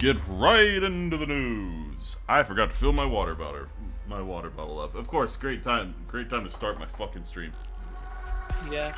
Get right into the news. I forgot to fill my water bottle up. Of course, great time to start my fucking stream. Yeah.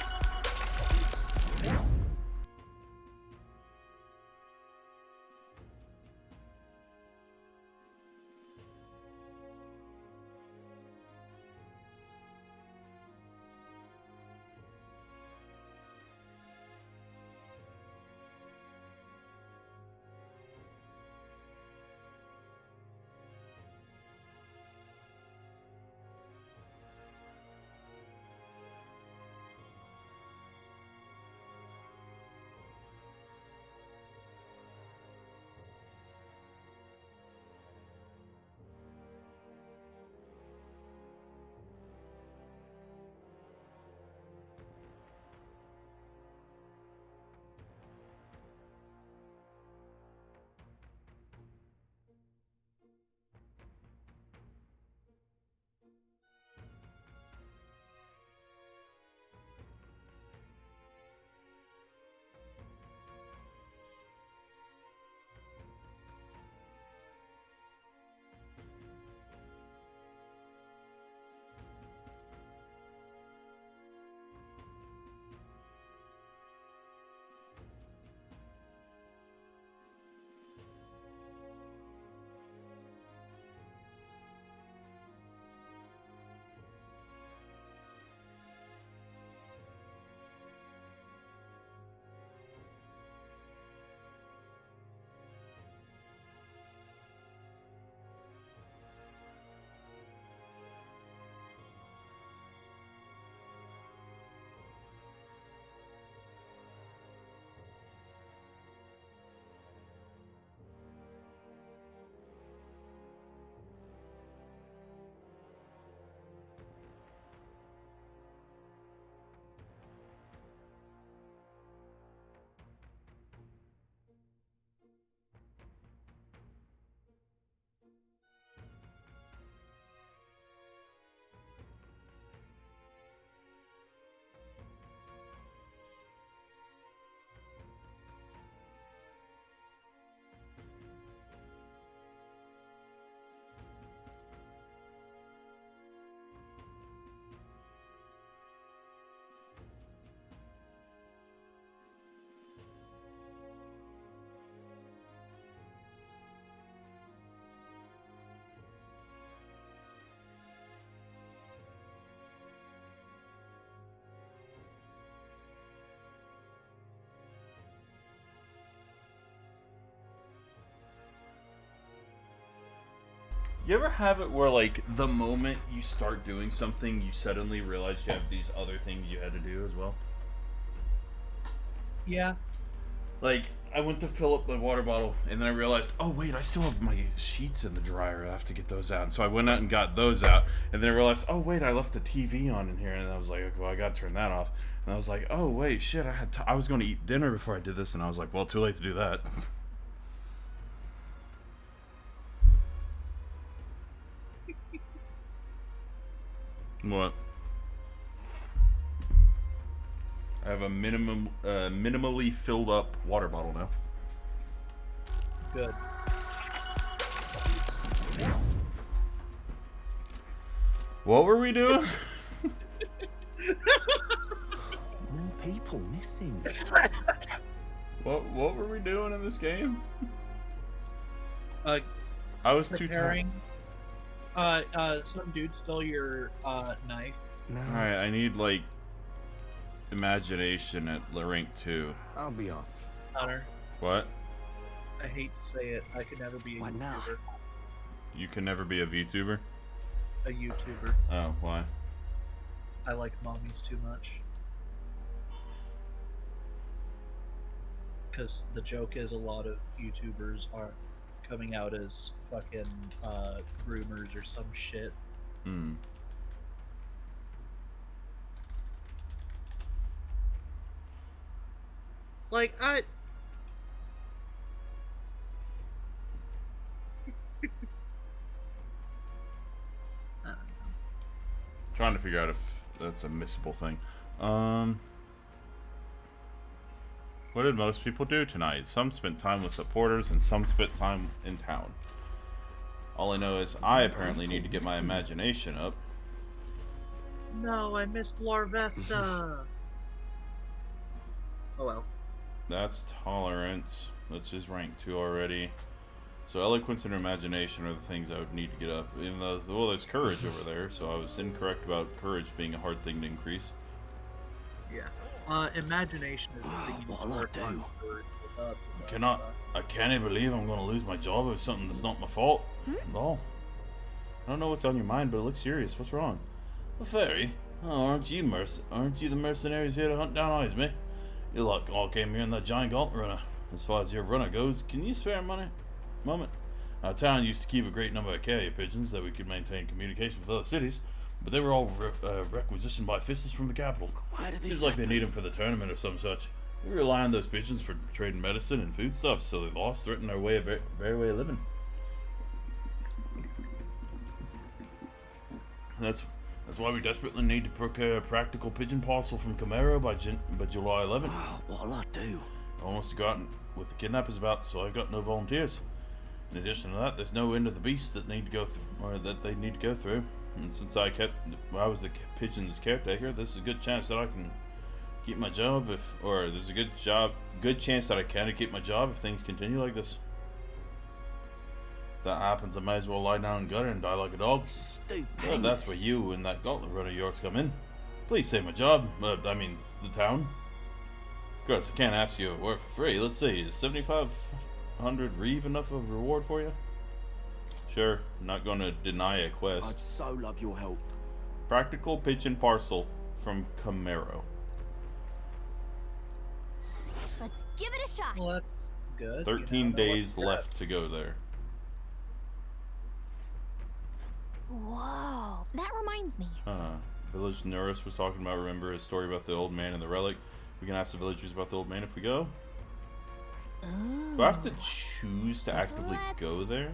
You ever have it where, like, the moment you start doing something, you suddenly realize you have these other things you had to do as well? Yeah. Like, I went to fill up my water bottle, and then I realized, oh wait, I still have my sheets in the dryer. I have to get those out. And so I went out and got those out, and then I realized, oh wait, I left the TV on in here, and I was like, okay, well, I gotta turn that off. And I was like, oh wait, shit, I was going to eat dinner before I did this, and I was like, well, too late to do that. What? I have a minimally filled up water bottle now. Good. What were we doing? More people missing. What were we doing in this game? Uh, I was too tired. preparing. Some dude stole your knife. No, Alright, I need, like, imagination at rank 2. I'll be off. Hunter. What? I hate to say it. I could never be a Why YouTuber. not? You can never be a VTuber? A YouTuber. Oh, why? I like mommies too much. Because the joke is a lot of YouTubers are coming out as fucking groomers or some shit. Hmm. Like, I don't know. Trying to figure out if that's a missable thing. What did most people do tonight? Some spent time with supporters and some spent time in town. All I know is I apparently need to get my imagination up. No, I missed Larvesta. Oh well. That's tolerance, which is rank 2 already. So eloquence and imagination are the things I would need to get up. Even though, well, there's courage over there, so I was incorrect about courage being a hard thing to increase. Yeah. Imagination is the thing you need to work on I can't believe I'm going to lose my job over something that's not my fault. No. I don't know what's on your mind, but it looks serious. What's wrong? A fairy? Oh, aren't you the mercenaries here to hunt down Heisme? You lot all came here in that giant gauntlet runner. As far as your runner goes, can you spare a moment? Our town used to keep a great number of carrier pigeons that we could maintain communication with other cities, but they were all requisitioned by officials from the capital. Seems like they need them for the tournament or some such. We rely on those pigeons for trading medicine and foodstuffs, so the loss threatened our very way of living. That's why we desperately need to procure a practical pigeon parcel from Camaro by July 11th. What'll I do? I almost forgotten what the kidnappers about, so I've got no volunteers. In addition to that, there's no end of the beasts that need to go through, or that they need to go through. And since I was the pigeon's caretaker, there's a good chance that I can keep my job there's a good chance that I can keep my job if things continue like this. If that happens, I might as well lie down and gutter and die like a dog. Well, that's where you and that gauntlet runner of yours come in. Please save my job. The town. Of course, I can't ask you to work for free. Let's see, is 7,500 Reeve enough of a reward for you? Sure, I'm not going to deny a quest. I'd so love your help. Practical pigeon parcel from Camaro. Let's give it a shot. Well, that's good. 13 days left to go there. Whoa, that reminds me. Village Norris was talking about, remember his story about the old man and the relic? We can ask the villagers about the old man if we go. Ooh. Do I have to choose to actively go there?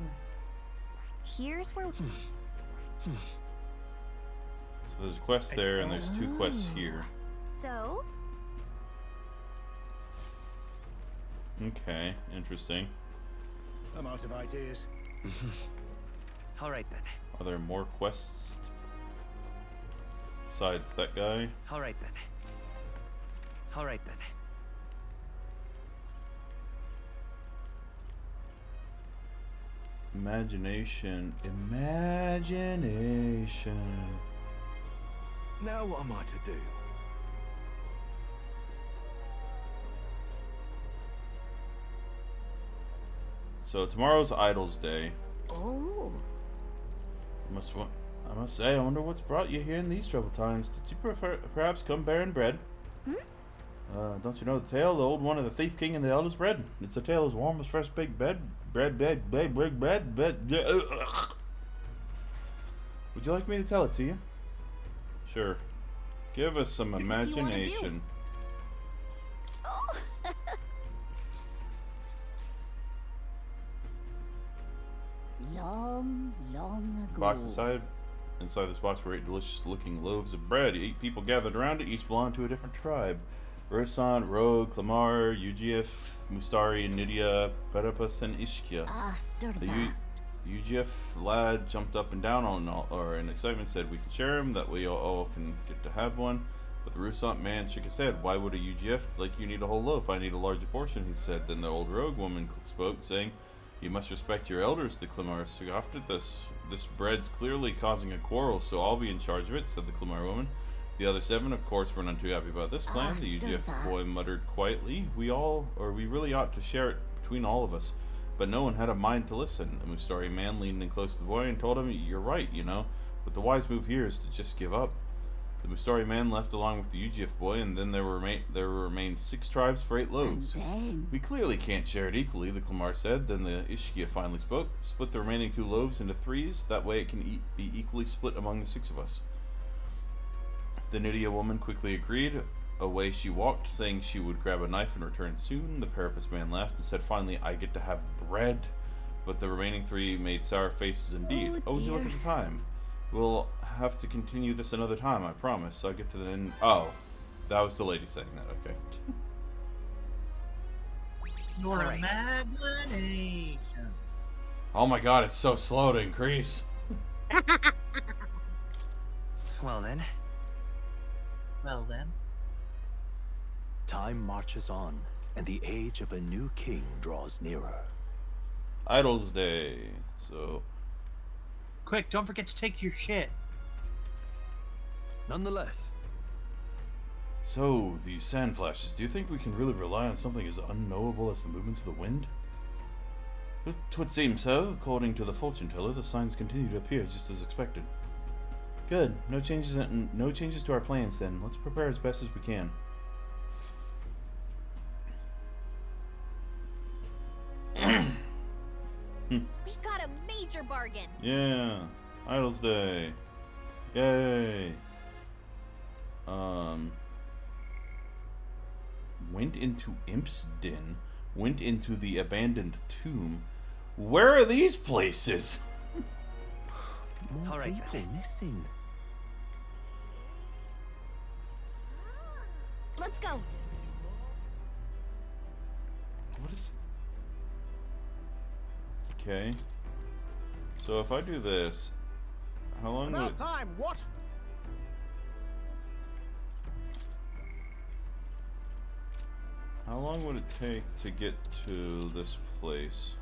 Here's where. So there's a quest there and there's 2 quests here. So? Okay, interesting. I'm out of ideas. All right then. Are there more quests besides that guy? All right then. All right then. Imagination. Now what am I to do? So tomorrow's Idols Day. Oh. I must say, I wonder what's brought you here in these troubled times. Did you perhaps come bearing bread? Don't you know the tale, the old one of the thief king and the eldest bread? It's a tale as warm as fresh baked bread. Bread. Would you like me to tell it to you? Sure. Give us some imagination. Oh. long ago. Box inside this box were 8 delicious-looking loaves of bread. 8 people gathered around it, each belonged to a different tribe. Rosant, Rogue, Clamar, Ugif, Mustari, Nydia, Pedipus, and Ishkia. After The that. Ugif lad jumped up and down in excitement, said, "We can share him, that way all can get to have one." But the Rosant man shook his head. "Why would a Ugif like you need a whole loaf? I need a larger portion," he said. Then the old rogue woman spoke, saying, "You must respect your elders." The Clamar scoffed at this. "This bread's clearly causing a quarrel, so I'll be in charge of it," said the Clamar woman. The other 7, of course, were none too happy about this plan. The After Ugif that. boy muttered quietly, we really ought to share it between all of us." But no one had a mind to listen. The Mustari man leaned in close to the boy and told him, "You're right, you know, but the wise move here is to just give up." The Mustari man left along with the Ugif boy, and then there remained 6 tribes for 8 loaves. And then. "We clearly can't share it equally," the Clamar said. Then the Ishkia finally spoke. "Split the remaining 2 loaves into 3s, that way it can be equally split among the 6 of us." The Nydia woman quickly agreed. Away she walked, saying she would grab a knife and return soon. The Parapus man laughed and said, "Finally, I get to have bread." But the remaining 3 made sour faces indeed. Oh, Would you look at dear. the time? "We'll have to continue this another time, I promise. I'll get to the end." Oh, that was the lady saying that, okay. Your Alright. imagination. Oh my god, it's so slow to increase. Well then. Well then. Time marches on, and the age of a new king draws nearer. Idol's Day. So, Quick, don't forget to take your shit. Nonetheless, the sand flashes. Do you think we can really rely on something as unknowable as the movements of the wind? It would seem so. According to the fortune teller, the signs continue to appear just as expected. Good. No changes to our plans then. Let's prepare as best as we can. We got a major bargain. Yeah. Idol's Day. Yay. Went into Imp's Den. Went into the abandoned tomb. Where are these places? more All right, people then. missing. Let's go. What is... Okay. So if I do this, how long would it... time, what? How long would it take to get to this place?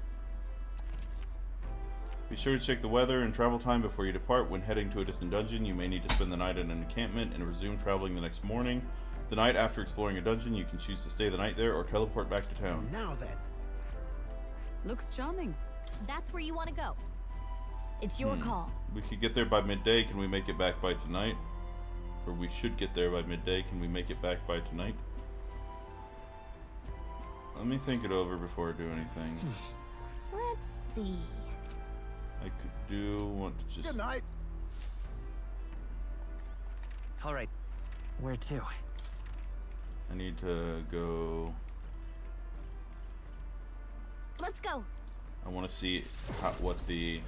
Be sure to check the weather and travel time before you depart. When heading to a distant dungeon, you may need to spend the night in an encampment and resume traveling the next morning. The night after exploring a dungeon, you can choose to stay the night there or teleport back to town. Now then. Looks charming. That's where you want to go. It's your call. We could get there by midday. Can we make it back by tonight? Or we should get there by midday. Can we make it back by tonight? Let me think it over before I do anything. Let's see. I could want to just... Good night. Alright. Where to? I need to go... Let's go. I want to see what the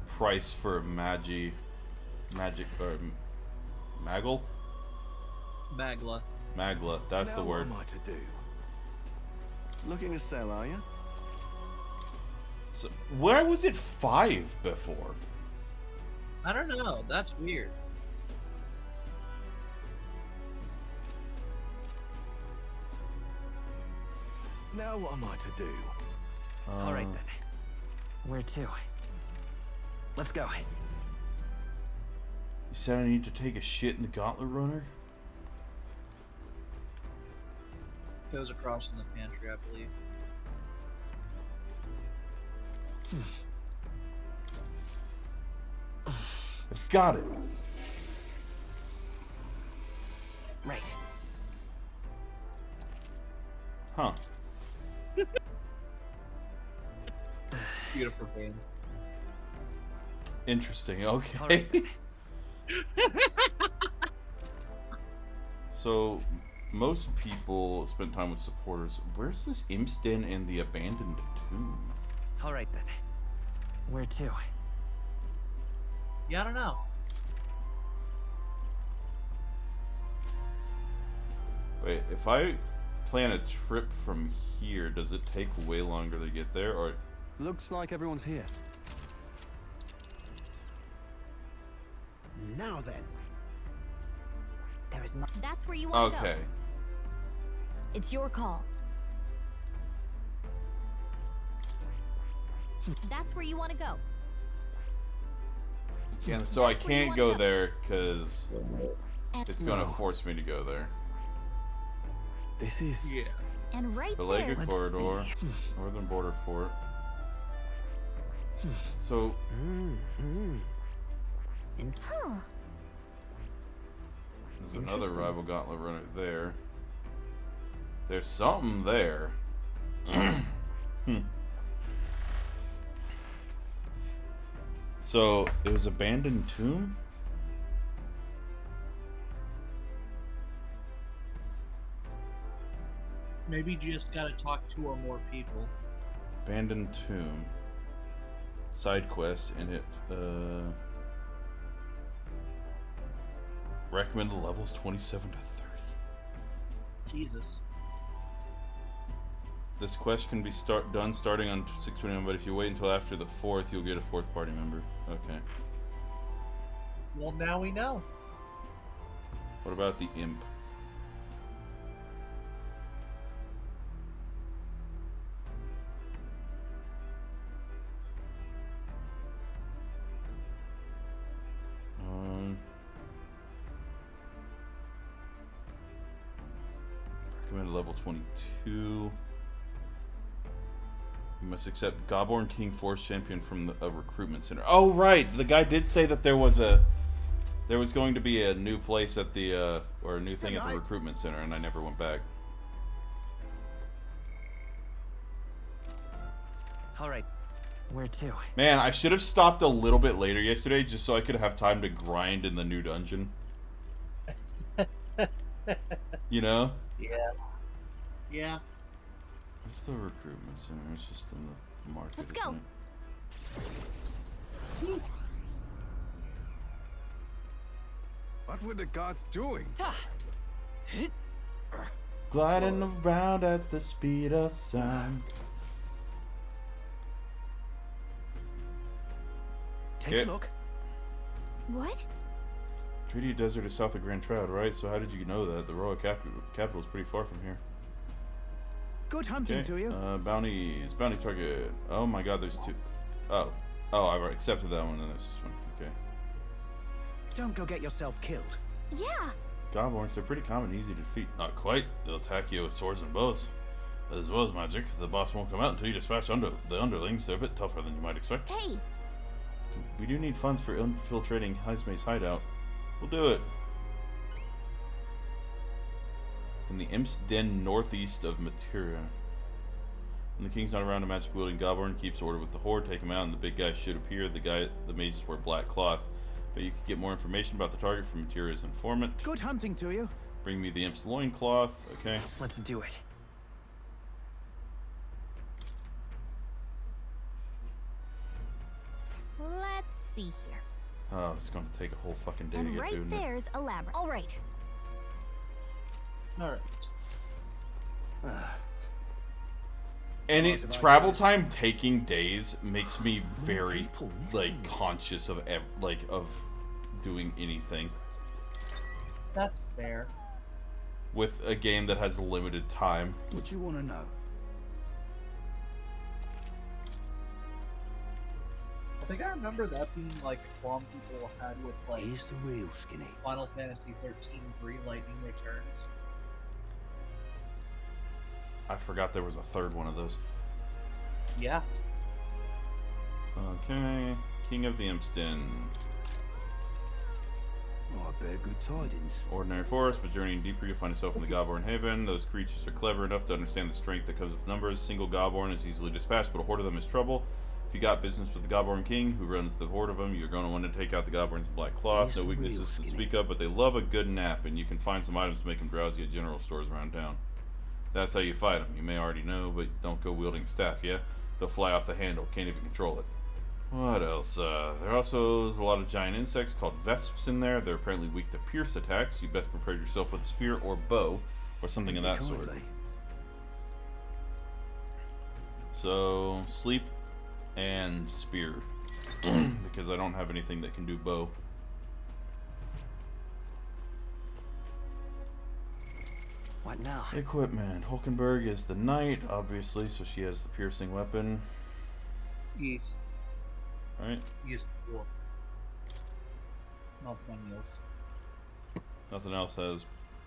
price for magic or Maggle? Magla. Magla, that's Now the word. what am I to do? Looking to sell, are you? So, where was it 5 before? I don't know. That's weird. Now what am I to do? Alright then. Where to? Let's go. You said I need to take a shit in the Gauntlet Runner? Goes across in the pantry, I believe. I've got it. Right. Huh. Beautiful game. Interesting. Okay. Alright then. So, most people spend time with supporters. Where's this Imp's Den and the abandoned tomb? Alright then. Where to? Yeah, I don't know. Wait, if I plan a trip from here, does it take way longer to get there, or... Looks like everyone's here. Now then. There is That's where you want to Okay. go. It's your call. That's where you want to go. Yeah, so I That's where you can't wanna go go. there because And, it's gonna force me to go there. This is... Yeah. and right Belega there. Let's Corridor, see. Northern Border Fort. So, Huh. there's another Interesting. rival gauntlet runner there. There's something there. So, it was abandoned tomb? Maybe you just gotta talk 2 or more people. Abandoned tomb. Side quest, and it, recommended levels 27 to 30. Jesus. This quest can be done starting on 6/29, but if you wait until after the 4th, you'll get a 4th party member. Okay. Well, now we know. What about the imp? Recommended level 22. You must accept Gobborn King Force Champion from a recruitment center. Oh, right. The guy did say that there was going to be a new place at the or a new thing at the recruitment center, and I never went back. All right. Where to? Man, I should have stopped a little bit later yesterday just so I could have time to grind in the new dungeon. You know? Yeah. Yeah. What's the recruitment center? It's just in the market. Let's go. What were the gods doing? Gliding around at the speed of sound. Take Yeah. a look. What? Treaty Desert is south of Grand Troud, right? So how did you know that? The royal capital is pretty far from here. Good hunting to you. Bounties. Bounty target. Oh my god, there's two. Oh, I've accepted that one, and there's this one. Okay. Don't go get yourself killed. Yeah. Gobborns, they're pretty common and easy to defeat. Not quite. They'll attack you with swords and bows. As well as magic, the boss won't come out until you dispatch the underlings. They're a bit tougher than you might expect. Hey. We do need funds for infiltrating Heisenberg's hideout. We'll do it. In the Imp's Den northeast of Materia. When the king's not around, a magic wielding Gobborn keeps order with the horde. Take him out and the big guy should appear. The mages wear black cloth. But you can get more information about the target from Materia's informant. Good hunting to you. Bring me the Imp's loincloth. Okay. Let's do it. Let's see here. Oh, it's gonna take a whole fucking day to And get right to. there's a labyrinth. All right. All right. And What have I travel done? time taking days makes me very people like missing. conscious of of doing anything That's fair. with a game that has limited time. What you want to know? I think I remember that being like a qualm people had with like Here's the real skinny. Final Fantasy 13-3 Lightning Returns. I forgot there was a third one of those. Yeah. Okay, King of the Impston. Oh, I bear good tidings. Ordinary forest, but journeying deeper, you'll find yourself in the Gobborn Haven. Those creatures are clever enough to understand the strength that comes with numbers. Single Gobborn is easily dispatched, but a horde of them is trouble. If you got business with the Gobborn King, who runs the horde of them, you're going to want to take out the Gobborn's black cloth. He's No the real weaknesses to skinny. speak of, but they love a good nap, and you can find some items to make them drowsy at general stores around town. That's how you fight them. You may already know, but don't go wielding staff, yeah? They'll fly off the handle, can't even control it. What else? There also is a lot of giant insects called vesps in there. They're apparently weak to pierce attacks. You best prepare yourself with a spear or bow, or something of that sort. So, sleep and spear. Because I don't have anything that can do bow. What now? Equipment. Hulkenberg is the knight, obviously, so she has the piercing weapon. Yes. Right? Yes, wolf. Not one else. Nothing else has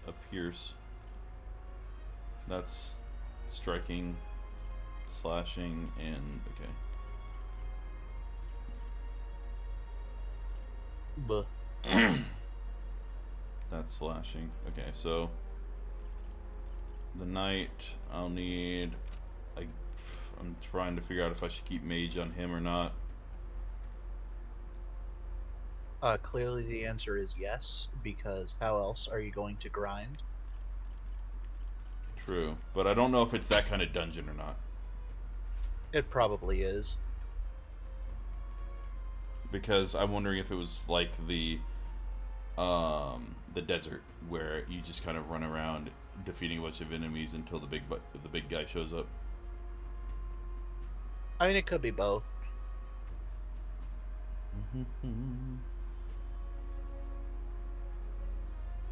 a pierce. That's striking, slashing, and okay. Buh. That's slashing. Okay, so the knight, I'll need. I'm trying to figure out if I should keep mage on him or not. Clearly the answer is yes, because how else are you going to grind? True, but I don't know if it's that kind of dungeon or not. It probably is. Because I'm wondering if it was like the desert where you just kind of run around defeating a bunch of enemies until the big guy shows up. I mean, it could be both.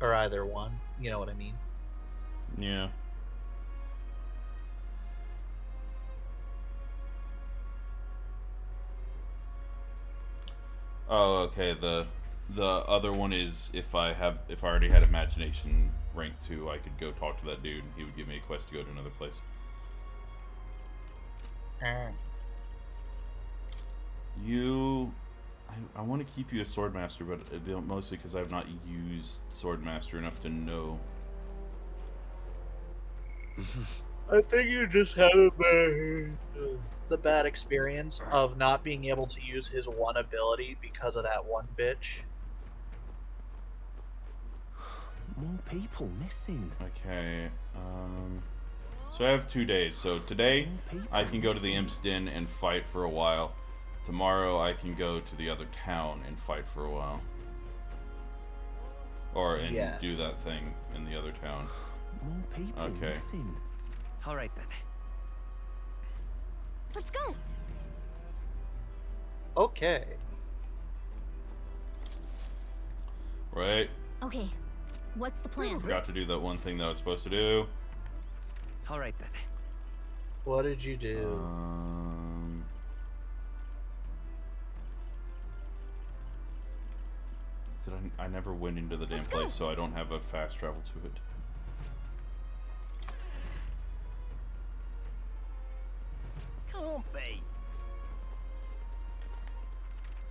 Or either one. You know what I mean? Yeah. Oh, okay. The other one is if I already had imagination rank 2, I could go talk to that dude and he would give me a quest to go to another place. I want to keep you a swordmaster, but mostly because I've not used swordmaster enough to know. I think you just have the bad experience of not being able to use his one ability because of that one bitch. More people missing. Okay. So I have 2 days. So today I can go to the Imp's Den and fight for a while. Tomorrow I can go to the other town and fight for a while. And do that thing in the other town. More people missing. All right then. Let's go. Okay. Right? Okay. What's the plan? Forgot to do that one thing that I was supposed to do. All right then. What did you do? I never went into the damn place, so I don't have a fast travel to it. Can't be.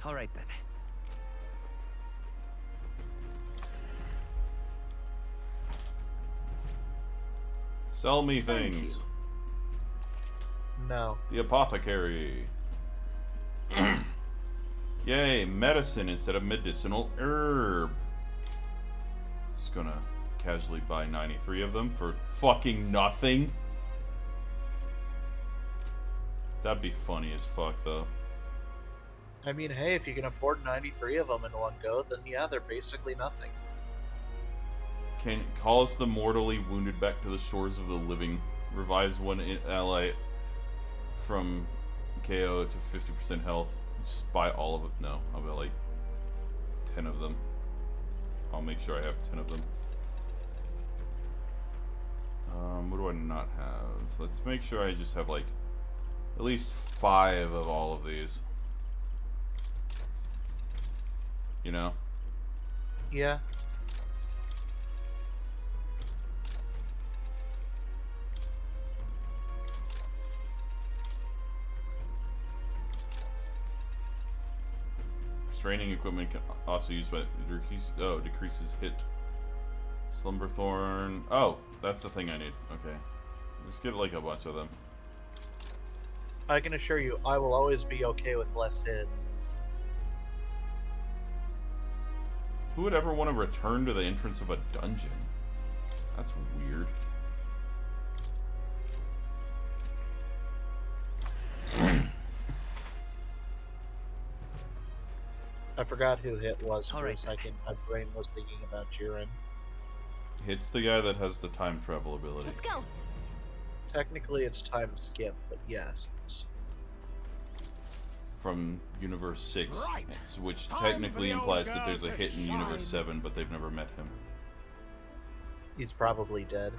All right then. Sell me things. No. The apothecary. Yay, medicine instead of medicinal herb. Just gonna casually buy 93 of them for fucking nothing. That'd be funny as fuck, though. I mean, hey, if you can afford 93 of them in one go, then yeah, they're basically nothing. Can calls the mortally wounded back to the shores of the living. Revives one ally from KO to 50% health. Just buy all of it. No, I'll buy like 10 of them. I'll make sure I have 10 of them. What do I not have? Let's make sure I just have like at least 5 of all of these. You know? Yeah. Straining equipment can also use by decreases hit. Slumberthorn. Oh, that's the thing I need. Okay. Just get like a bunch of them. I can assure you, I will always be okay with less hit. Who would ever want to return to the entrance of a dungeon? That's weird. I forgot who hit was for Alright. a second. My brain was thinking about Jiren. It's the guy that has the time travel ability. Let's go. Technically, it's time skip, but yes. From Universe 6, Right. which Time technically for the implies old that there's a girl to hit in Universe shine. 7, but they've never met him. He's probably dead.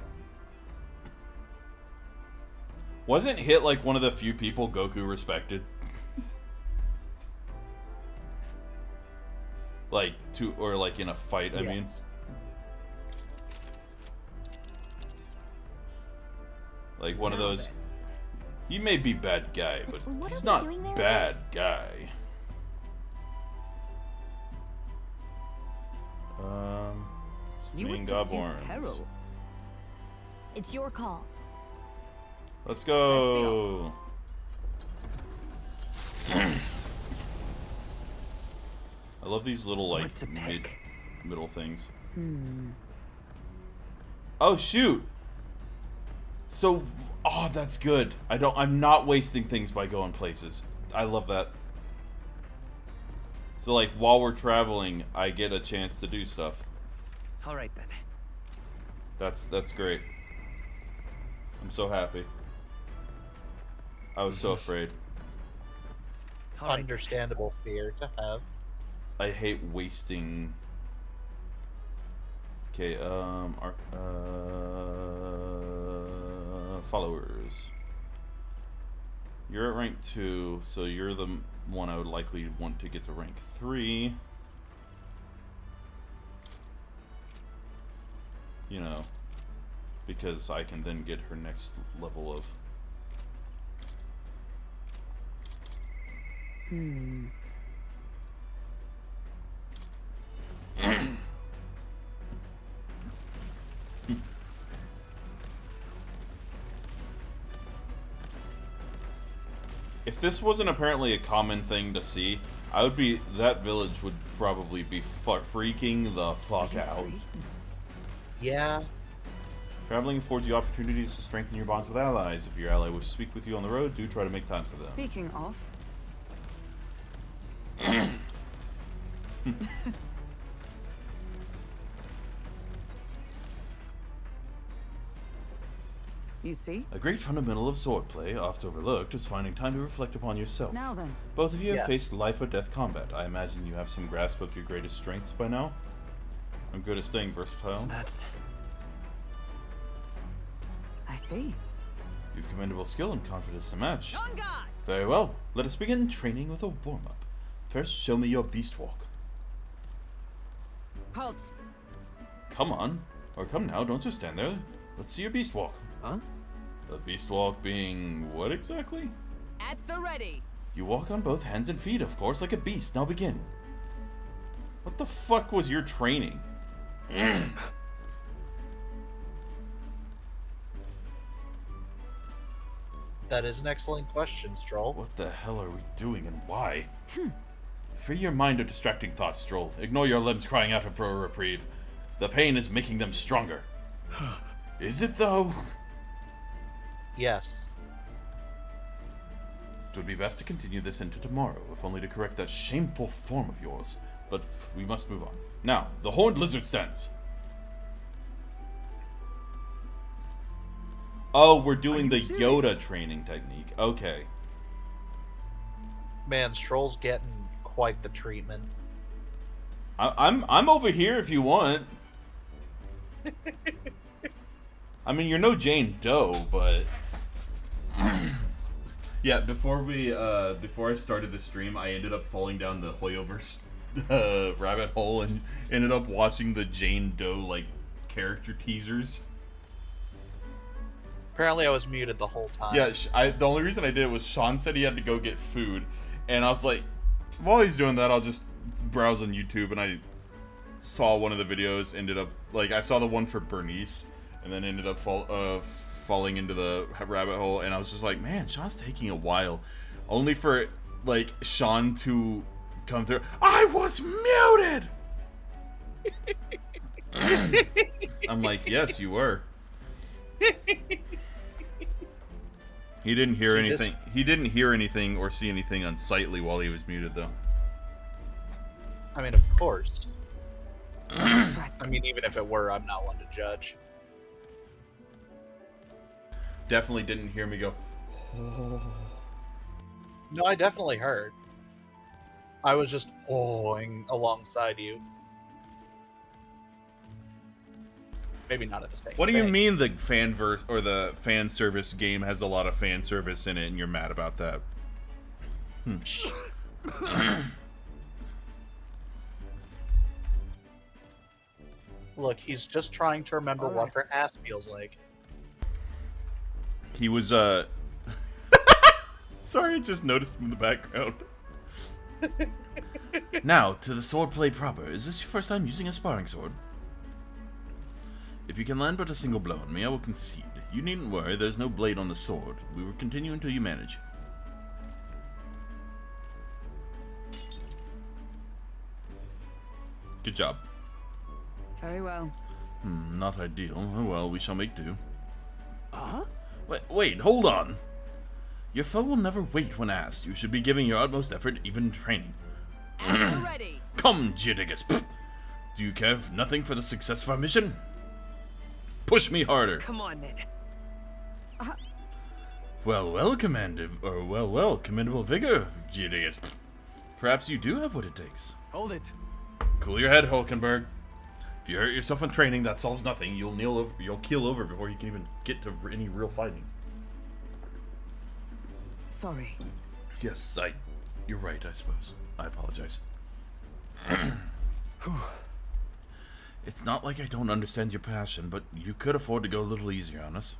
Wasn't Hit like one of the few people Goku respected? Like, like in a fight, I mean. Yes. Like one of Now those. then. He may be bad guy, but What he's are we not doing there bad guy. You Swinging would pursue Goblins. peril. It's your call. Let's go. I love these little like What to pick? middle things. Oh shoot. So, oh, that's good. I'm not wasting things by going places. I love that. So like while we're traveling, I get a chance to do stuff. All right then. That's great. I'm so happy. I was so afraid. All right. understandable fear to have. I hate wasting. Okay, our followers. You're at rank 2, so you're the one I would likely want to get to rank 3. You know, because I can then get her next level of. If this wasn't apparently a common thing to see, that village would probably be freaking the fuck out. Yeah. Traveling affords you opportunities to strengthen your bonds with allies. If your ally wishes to speak with you on the road, do try to make time for them. Speaking of. You see? A great fundamental of swordplay, oft overlooked, is finding time to reflect upon yourself. Now then. Both of you have Yes. faced life or death combat. I imagine you have some grasp of your greatest strengths by now. I'm good at staying versatile. That's I see. You've commendable skill and confidence to match. On guard! Very well. Let us begin training with a warm-up. First, show me your beast walk. Halt! Come on. Or come now, don't just stand there. Let's see your beast walk. Huh? The beast walk being what exactly? At the ready! You walk on both hands and feet, of course, like a beast. Now begin. What the fuck was your training? That is an excellent question, Stroll. What the hell are we doing and why? Free your mind of distracting thoughts, Stroll. Ignore your limbs crying out for a reprieve. The pain is making them stronger. Is it, though? Yes. It would be best to continue this into tomorrow, if only to correct that shameful form of yours. But we must move on. Now, the horned lizard stance. Oh, we're doing the Yoda training technique. Okay. Man, Stroll's getting quite the treatment. I'm over here if you want. I mean, you're no Jane Doe, but yeah. Before I started the stream, I ended up falling down the Hoyoverse rabbit hole and ended up watching the Jane Doe like character teasers. Apparently, I was muted the whole time. Yeah, the only reason I did it was Sean said he had to go get food, and I was like, while he's doing that, I'll just browse on YouTube, and I saw one of the videos. Ended up like I saw the one for Bernice, and then ended up falling into the rabbit hole, and I was just like, man, Sean's taking a while, only for like Sean to come through. I was muted. I'm like, yes, you were. He didn't hear anything. He didn't hear anything or see anything unsightly while he was muted, though. I mean, of course. I mean, even if it were, I'm not one to judge. Definitely didn't hear me go. Oh. No, I definitely heard. I was just ohing alongside you. Maybe not at the same. What do you mean the fanverse or the fan service game has a lot of fan service in it, and you're mad about that? Look, he's just trying to remember what her ass feels like. He was sorry, I just noticed him in the background. Now to the swordplay proper. Is this your first time using a sparring sword? If you can land but a single blow on me, I will concede. You needn't worry, there's no blade on the sword. We will continue until you manage. Good job. Very well. Not ideal. Oh well, we shall make do. Uh-huh? Wait, hold on. Your foe will never wait when asked. You should be giving your utmost effort, even in training. Ready. Come, Jiddigus. Do you care nothing for the success of our mission? Push me harder. Come on, then. Well, commendable vigor, Gideus. Perhaps you do have what it takes. Hold it. Cool your head, Hulkenberg. If you hurt yourself in training, that solves nothing. You'll keel over before you can even get to any real fighting. Sorry. Yes, you're right, I suppose. I apologize. It's not like I don't understand your passion, but you could afford to go a little easier on us.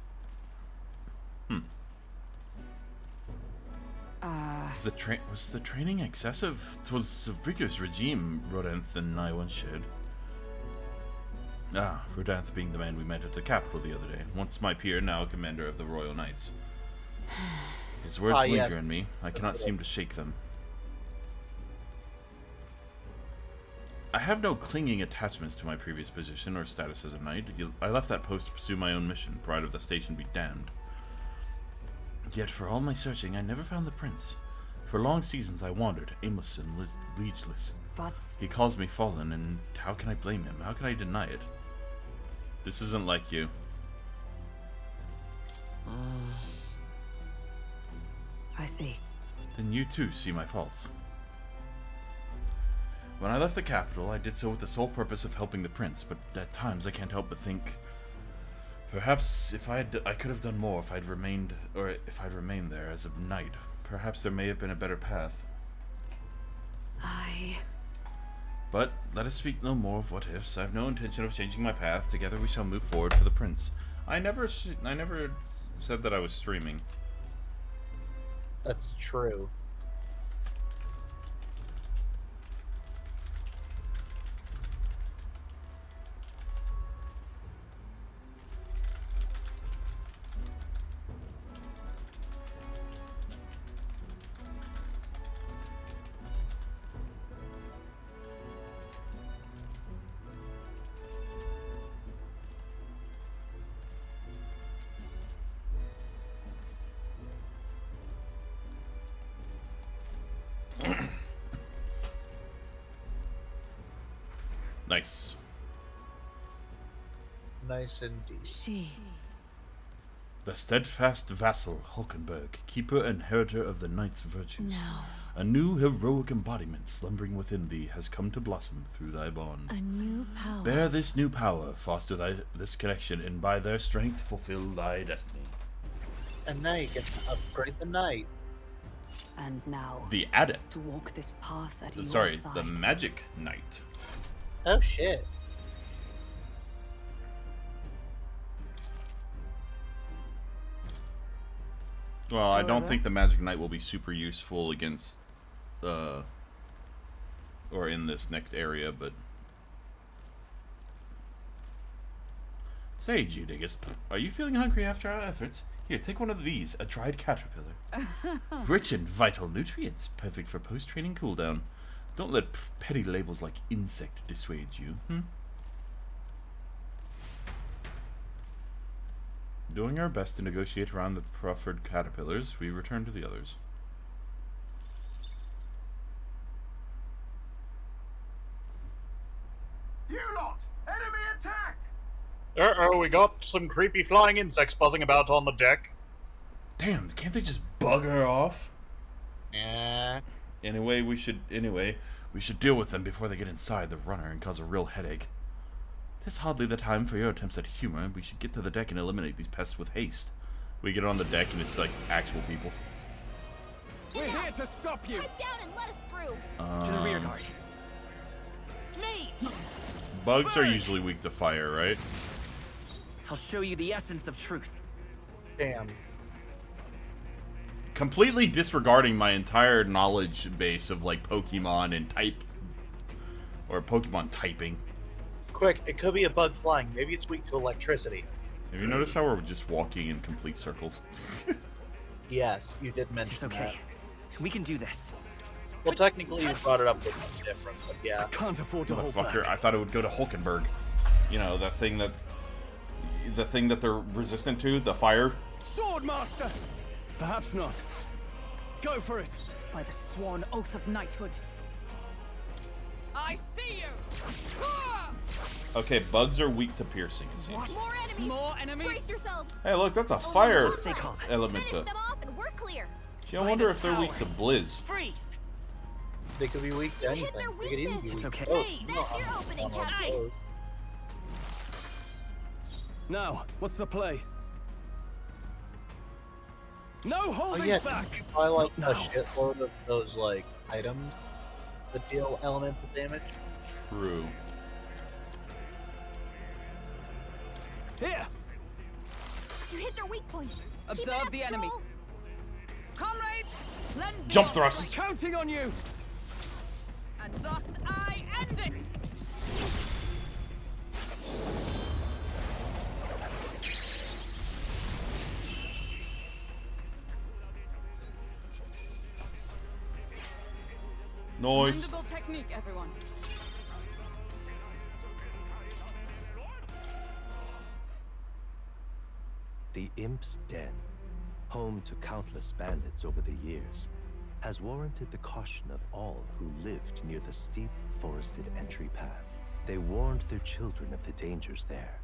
Was the training excessive? 'Twas a vigorous regime Rodanth and I once shared. Rodanth being the man we met at the capital the other day. Once my peer, now commander of the Royal Knights. His words linger yes. in me. I cannot seem to shake them. I have no clinging attachments to my previous position or status as a knight. I left that post to pursue my own mission, pride of the station be damned. Yet for all my searching, I never found the prince. For long seasons I wandered, aimless and liegeless. But He calls me fallen, and how can I blame him? How can I deny it? This isn't like you. I see. Then you too see my faults. When I left the capital, I did so with the sole purpose of helping the prince, but at times I can't help but think, perhaps if I could have done more if I'd remained there as a knight. Perhaps there may have been a better path. But let us speak no more of what ifs. I have no intention of changing my path. Together we shall move forward for the prince. I never said that I was streaming. That's true. Nice. Nice indeed. She. The steadfast vassal, Hulkenberg, keeper and inheritor of the knight's virtues. No. A new heroic embodiment slumbering within thee has come to blossom through thy bond. A new power. Bear this new power, foster this connection, and by their strength fulfill thy destiny. And now you get to upgrade the knight. And now The adept. to walk this path at your Sorry, side. the magic knight. Oh shit. Well, I don't However- think the magic knight will be super useful against, or in this next area, but... Say, Gideus, are you feeling hungry after our efforts? Here, take one of these, a dried caterpillar. Rich in vital nutrients, perfect for post-training cooldown. Don't let petty labels like insect dissuade you, Doing our best to negotiate around the proffered caterpillars, we return to the others. You lot! Enemy attack! Uh-oh, we got some creepy flying insects buzzing about on the deck. Damn, can't they just bugger off? Yeah. Anyway, we should deal with them before they get inside the runner and cause a real headache. This hardly the time for your attempts at humor. We should get to the deck and eliminate these pests with haste. We get on the deck and it's like actual people. We're here to stop you. Pipe down and let us through. To the rear guard. Mate! Bugs are usually weak to fire, right? I'll show you the essence of truth. Damn. Completely disregarding my entire knowledge base of like Pokemon and Pokemon typing. Quick, it could be a bug flying. Maybe it's weak to electricity. Have you noticed how we're just walking in complete circles? Yes, you did mention It's okay. We can do this. that. Well, technically you brought it up with something different, but yeah. Can't afford to hold Motherfucker, back. I thought it would go to Hulkenberg. You know, the thing that they're resistant to, the fire. Sword Master! Perhaps not. Go for it. By the sworn oath of knighthood. I see you! Okay, bugs are weak to piercing, it seems. More enemies. More enemies? Brace yourselves. Hey, look, that's a Only fire one left. element. Finish them off and we're clear. Gee, I wonder if they're weak to blizz. Freeze! They could be weak to anything. their They could even be weakness. weak It's to okay. both. That's your opening, Captain. Now, what's the play? No Oh holding yeah, back! I like a shitload of those like items that deal elemental damage. True. Here! You hit their weak point. Keep Observe it up, the enemy. Joel. Comrades, lend me Jump your thrust! strength, Counting on you! and thus I end it! Noise. Commendable technique, everyone. The Imp's Den, home to countless bandits over the years, has warranted the caution of all who lived near the steep, forested entry path. They warned their children of the dangers there.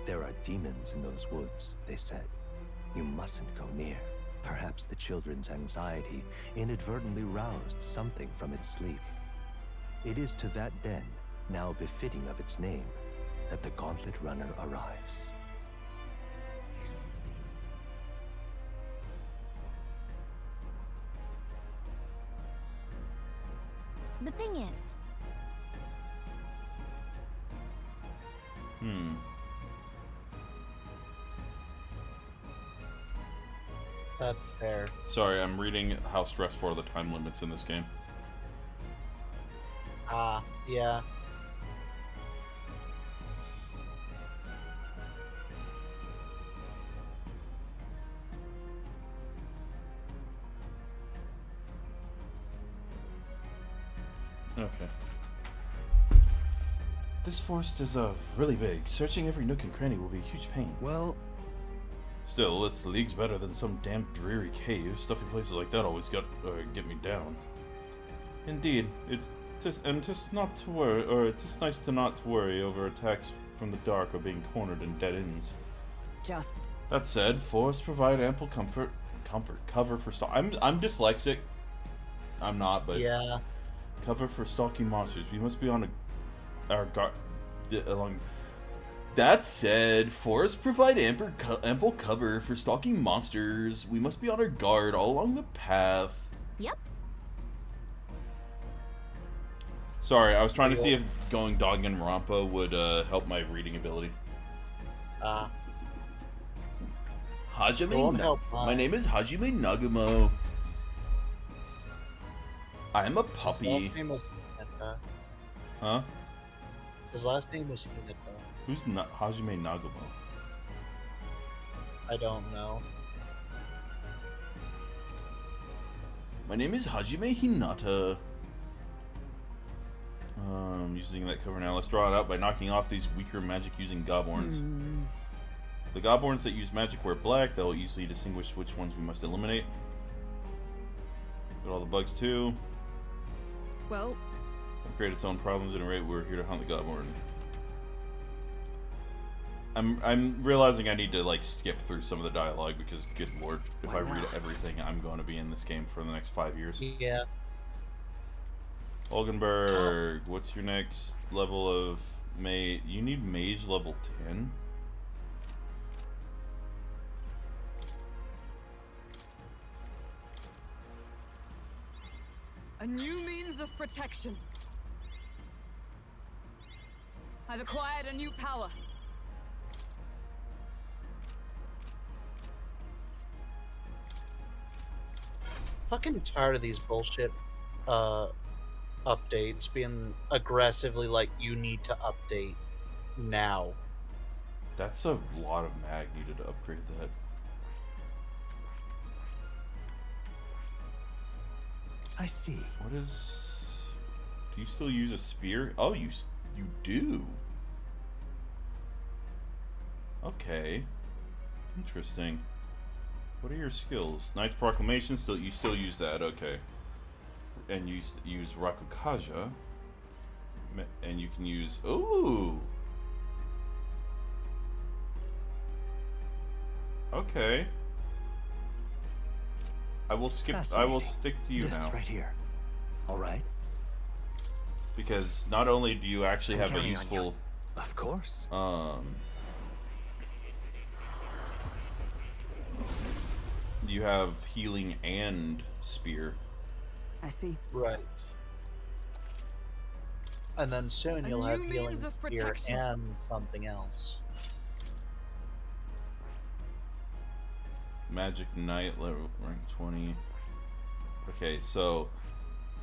There are demons in those woods, they said. You mustn't go near. Perhaps the children's anxiety inadvertently roused something from its sleep. It is to that den, now befitting of its name, that the Gauntlet Runner arrives. The thing is, That's fair. Sorry, I'm reading how stressful are the time limits in this game. Yeah. Okay. This forest is really big. Searching every nook and cranny will be a huge pain. Well, Still, it's leagues better than some damp, dreary cave. Stuffy places like that always get me down. Indeed, it's not to worry, or it's nice to not worry over attacks from the dark or being cornered in dead ends. Just That said, forests provide ample cover for I'm dyslexic. I'm not, but Yeah. cover for stalking monsters. We must be on our guard along. That said, forests provide ample cover for stalking monsters. We must be on our guard all along the path. yep. Sorry, I was trying to see if going Danganronpa would help my reading ability. Hajime. It won't help My mine. name is Hajime Nagumo. I am a His puppy. last name was Hinata. Huh? His last name was Hinata. Who's Hajime Nagumo? I don't know. My name is Hajime Hinata. Using that cover now. Let's draw it out by knocking off these weaker magic-using Gobborns. The Gobborns that use magic wear black. They'll easily distinguish which ones we must eliminate. Got all the bugs too. well, It'll create its own problems at a rate. We're here to hunt the Gobborn. I'm realizing I need to like skip through some of the dialogue because, good lord, if I read everything, I'm going to be in this game for the next 5 years. Yeah. Olgenberg, what's your next level of mage? You need mage level 10? a new means of protection. I've acquired a new power. Fucking tired of these bullshit updates being aggressively like you need to update now. That's a lot of mag needed to upgrade that. I see. What is... Do you still use a spear? Oh, you do. Okay. Interesting. What are your skills? Knight's Proclamation, you still use that, okay. And you use Rakukaja. And you can use... Ooh! Okay. I will skip. I will stick to you This now. right here. All right. Because not only do you actually have a counting on useful, Of course. you have healing and spear. I see. Right. And then soon A you'll have new healing means of spear protection. and something else. Magic Knight level rank 20. Okay, so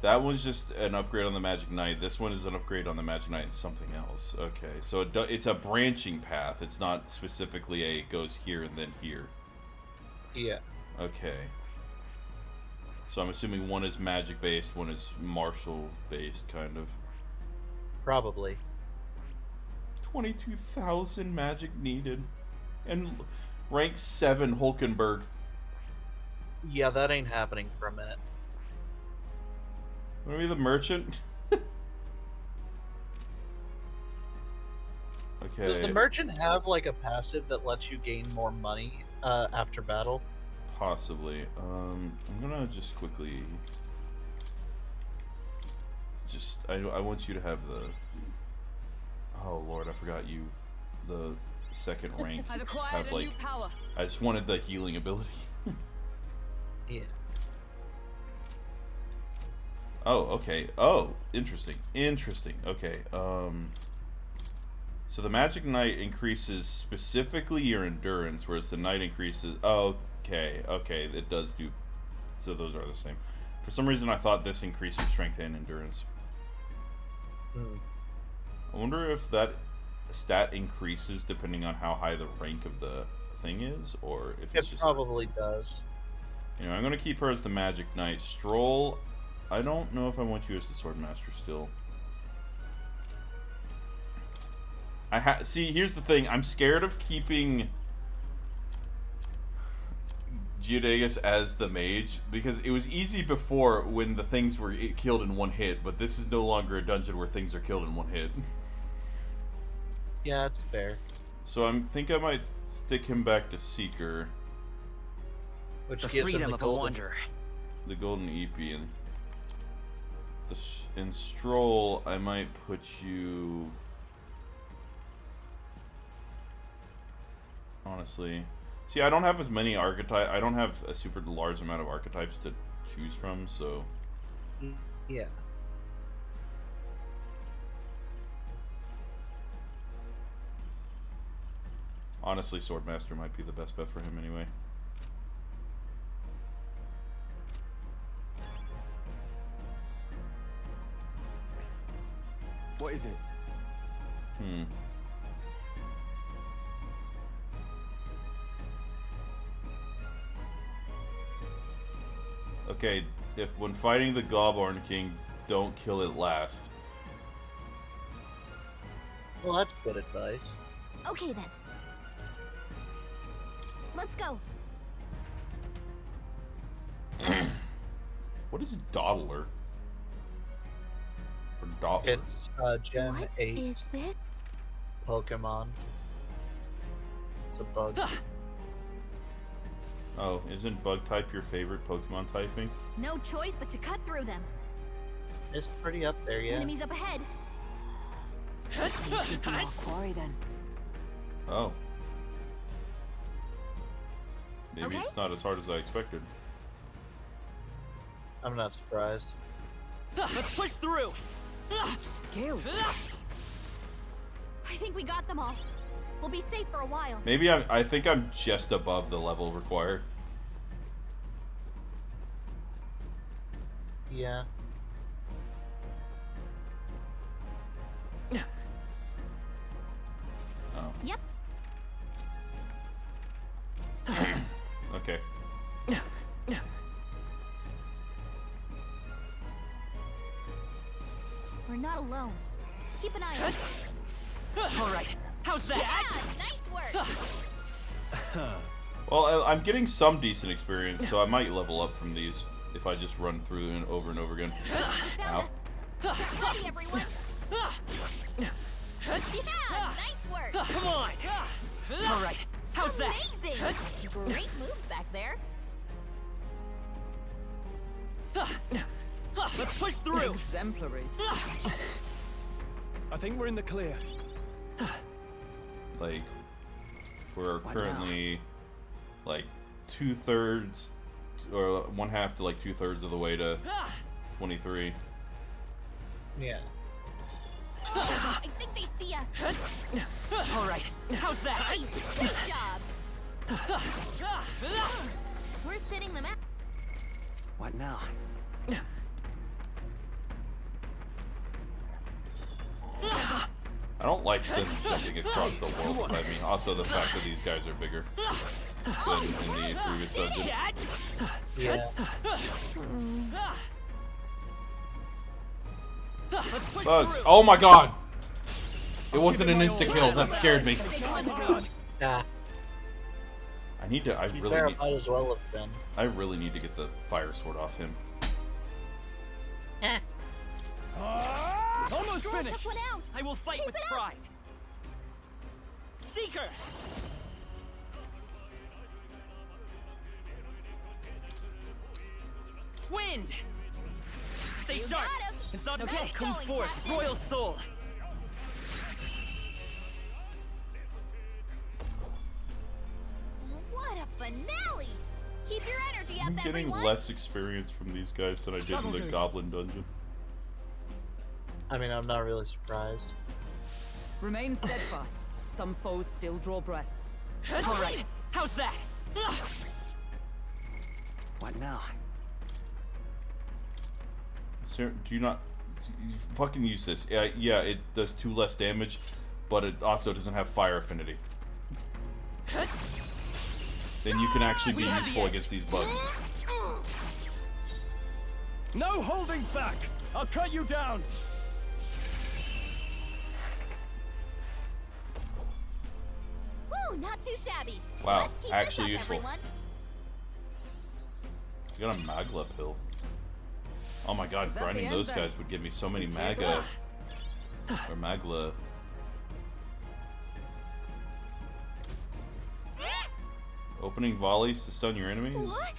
that one's just an upgrade on the Magic Knight. This one is an upgrade on the Magic Knight and something else. Okay, so it's a branching path. It's not specifically a it goes here and then here. Yeah. Okay. So I'm assuming one is magic based, one is martial based, kind of. Probably. 22,000 magic needed. And rank 7 Hulkenberg. Yeah, that ain't happening for a minute. Want to be the merchant? Okay. Does the merchant have like a passive that lets you gain more money after battle? Possibly. I'm gonna just quickly. I want you to have the. Oh Lord, I forgot you. The second rank. I've acquired have a like. new power. I just wanted the healing ability. Yeah. Oh, okay. Oh, interesting. Interesting. Okay. So the Magic Knight increases specifically your endurance, whereas the Knight increases. Oh, okay. Okay, it does do. So those are the same. For some reason, I thought this increased your strength and endurance. I wonder if that stat increases depending on how high the rank of the thing is, or if it's It just. probably does. You know, I'm gonna keep her as the Magic Knight. Stroll. I don't know if I want you as the Swordmaster still. See, here's the thing. I'm scared of keeping Geodagus as the mage because it was easy before when the things were killed in one hit, but this is no longer a dungeon where things are killed in one hit. Yeah, it's fair. So I think I might stick him back to Seeker, Which The gives him freedom the of a golden. wanderer. the Golden EP, and in Stroll I might put you. Honestly, see, I don't have as many archetypes. I don't have a super large amount of archetypes to choose from, so Yeah. honestly, Swordmaster might be the best bet for him anyway. What is it? Okay, if when fighting the Goblin King, don't kill it last. Well, that's good advice. Okay then. Let's go. What is Dawdler? Or Dawdler? It's Gen What 8 is this? Pokemon. It's a bug. Oh, isn't bug type your favorite Pokemon typing? No choice but to cut through them. It's pretty up there, yeah. Enemies up ahead. Quarry then. Oh. Maybe Okay. it's not as hard as I expected. I'm not surprised. Let's push through. Scale. I think we got them all. We'll be safe for a while. Maybe I think I'm just above the level required. Yeah. Oh. Yep. Okay. We're not alone. Keep an eye on it. All right. How's that? Yeah, nice work. Well, I'm getting some decent experience, so I might level up from these if I just run through and over again. Ow. Found us. Get ready, everyone. Yeah, nice work. Come on. All right. How's that? Amazing! Great moves back there. Let's push through. Exemplary. I think we're in the clear. Like, we're currently like 2/3 or 1/2 to like 2/3 of the way to 23. Yeah. I think they see us. All right. How's that? Hey, great job. We're thinning them out. What now? I don't like them jumping across the world, but I mean, also the fact that these guys are bigger than in the previous dungeon. Yeah. Let's push Bugs. through. Oh my god! It wasn't an insta kill. That scared me. Yeah. I need to. I To be really fair, need. it might as well have been. I really need to get the fire sword off him. Almost Sure, took finished. one out. I will fight Keep with it up. pride. Seeker. Wind. Stay You sharp. got him. It's not Nice okay. Come going, forth, Captain. royal soul. What a finale! Keep your energy I'm up, getting everyone. less experience from these guys than I did in the Goblin dungeon. I mean, I'm not really surprised. Remain steadfast. Some foes still draw breath. All right. How's that? What now? Sir, do you not? You fucking use this. Yeah, it does 2 less damage, but it also doesn't have fire affinity. Then you can actually be useful against these bugs. No holding back. I'll cut you down. Woo, not too shabby. Wow, Let's keep actually this up, useful. everyone. You got a Magla pill. Oh my god, that the grinding end those then? guys would give me so many Maga. Or Magla. Opening volleys to stun your enemies? What?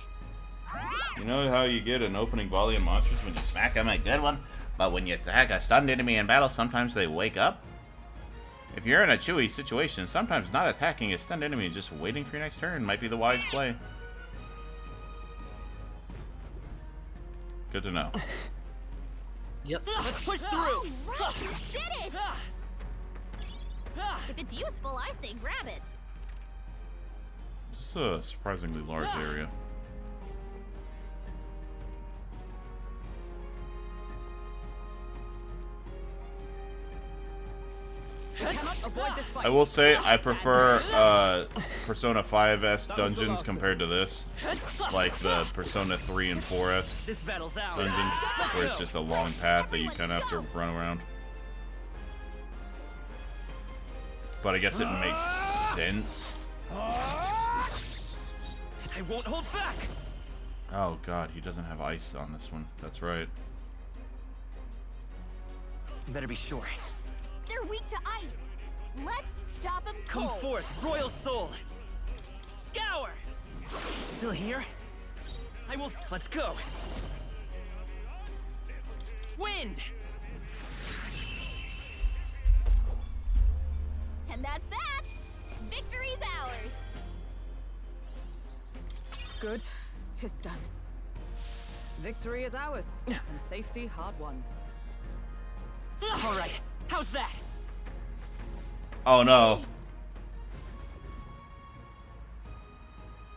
You know how you get an opening volley in monsters when you smack them a good one, but when you attack a stunned enemy in battle, sometimes they wake up? If you're in a chewy situation, sometimes not attacking a stunned enemy and just waiting for your next turn might be the wise play. Good to know. Yep. Let's push through. All right, you did it! If it's useful, I say grab it. This is a surprisingly large area. We cannot avoid this fight. I will say I prefer Persona 5S dungeons compared to this. Like the Persona 3 and 4S This battle's out. dungeons, where it's just a long path that you kind of have to run around. But I guess it makes sense. I won't hold back. Oh god, he doesn't have ice on this one. That's right. You better be sure. They're weak to ice. Let's stop them Come cold. forth, royal soul. Scour. Still here? I will. Let's go. Wind. And that's that. Victory's ours. Good. 'Tis done. Victory is ours, and safety hard won. All right. How's that? Oh no.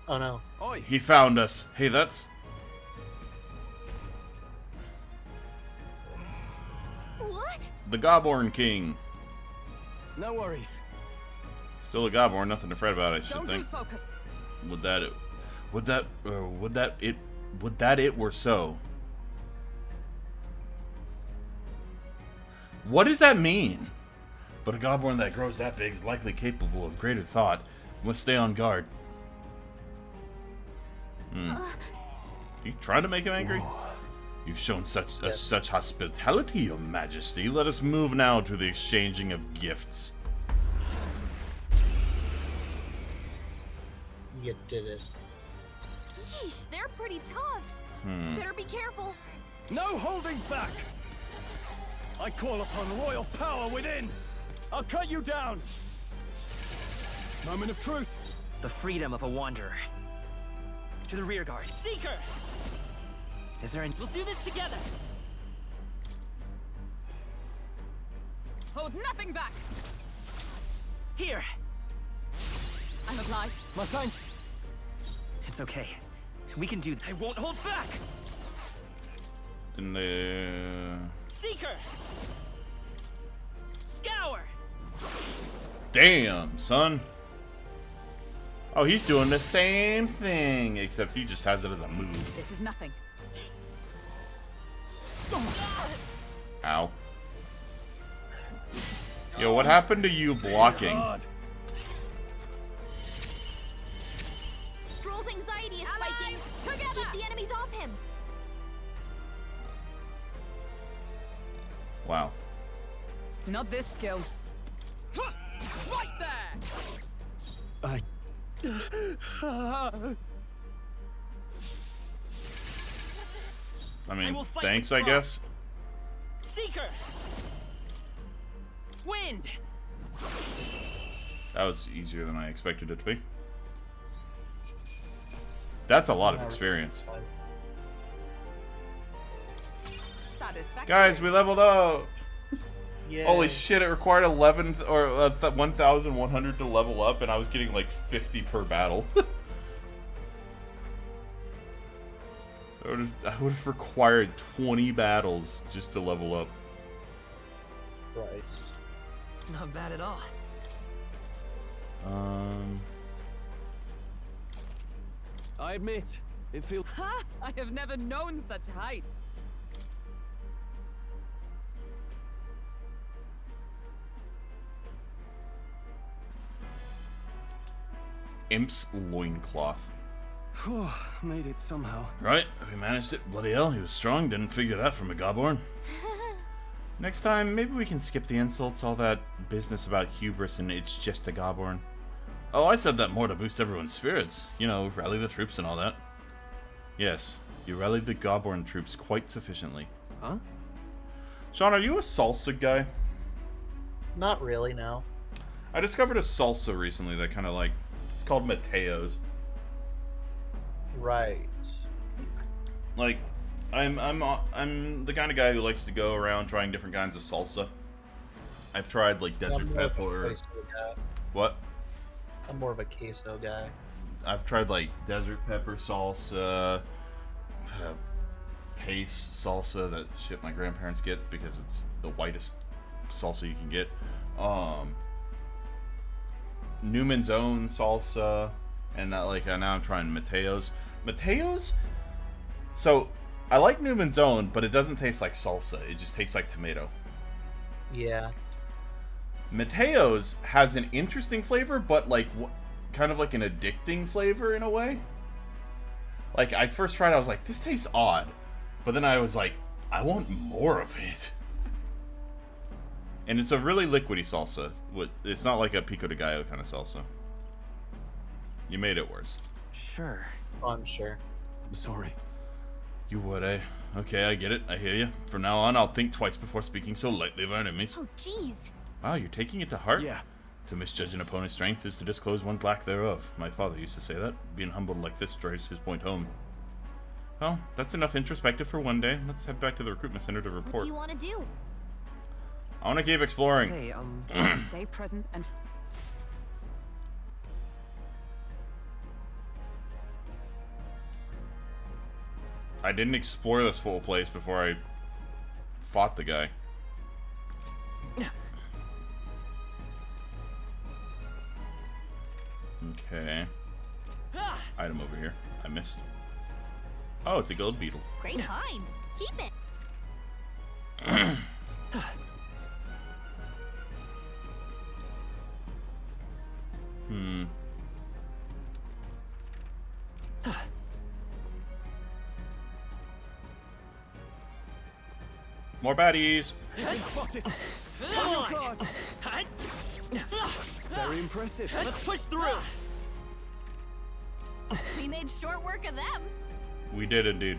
Oh no. Oi. He found us. Hey, that's... What? the Goborn King. No worries. Still a Goborn, nothing to fret about, I should Don't think. lose focus. Would that it were so. What does that mean? But a Goborn that grows that big is likely capable of greater thought. Must stay on guard. You trying to make him angry? You've shown such hospitality, Your Majesty. Let us move now to the exchanging of gifts. You did it. Yeesh, they're pretty tough. Better be careful. No holding back! I call upon royal power within! I'll cut you down! Moment of truth. The freedom of a wanderer. To the rear guard. Seeker! Is there any... We'll do this together! Hold nothing back! Here! I'm obliged. My thanks. It's okay. We can do... I won't hold back! Didn't they... Seeker! Scour! Damn, son. Oh, he's doing the same thing, except he just has it as a move. This is nothing. Ow. Yo, what happened to you blocking? Stroll's anxiety is spiking. Together! Keep the enemies off him. Wow. Not this skill. Right there! I mean, will fight thanks, with I guess. Seeker! Wind! That was easier than I expected it to be. That's a lot of experience. Satisfactory. Guys, we leveled up! Yeah. Holy shit, it required 11 or 1,100 to level up, and I was getting like 50 per battle. I would have required 20 battles just to level up. Right. Not bad at all. I admit, it feels... Ha! I have never known such heights. Imp's loincloth. Phew, made it somehow. Right, we managed it. Bloody hell, he was strong. Didn't figure that from a Gobborn. Next time, maybe we can skip the insults, all that business about hubris and it's just a Gobborn. Oh, I said that more to boost everyone's spirits. You know, rally the troops and all that. Yes, you rallied the Gobborn troops quite sufficiently. Huh? Sean, are you a salsa guy? Not really, no. I discovered a salsa recently that kind of like... It's called Mateo's. Right. Like, I'm the kind of guy who likes to go around trying different kinds of salsa. I've tried like desert I'm more of a pepper. queso guy. What? I'm more of a queso guy. I've tried like desert pepper salsa, paste salsa, that shit my grandparents get because it's the whitest salsa you can get. Newman's Own salsa, and now I'm trying Mateo's. Mateo's? So, I like Newman's Own, but it doesn't taste like salsa. It just tastes like tomato. Yeah. Mateo's has an interesting flavor, but like kind of like an addicting flavor in a way. Like, I first tried it, I was like, this tastes odd. But then I was like, I want more of it. And it's a really liquidy salsa. It's not like a pico de gallo kind of salsa. You made it worse. Sure. Oh, I'm sure. I'm sorry. You would, eh? Okay, I get it. I hear you. From now on, I'll think twice before speaking so lightly of our enemies. Oh, jeez. Wow, you're taking it to heart? Yeah. To misjudge an opponent's strength is to disclose one's lack thereof. My father used to say that. Being humbled like this drives his point home. Well, that's enough introspective for one day. Let's head back to the recruitment center to What report. do you want to do? I want to keep exploring. Say, Stay present and... I didn't explore this full place before I fought the guy. Okay. Item over here. I missed. Oh, it's a gold beetle. Great find. Keep it. More baddies. Been spotted. Come On on! your guard. Hut. Very impressive. Let's push through! We made short work of them. We did indeed.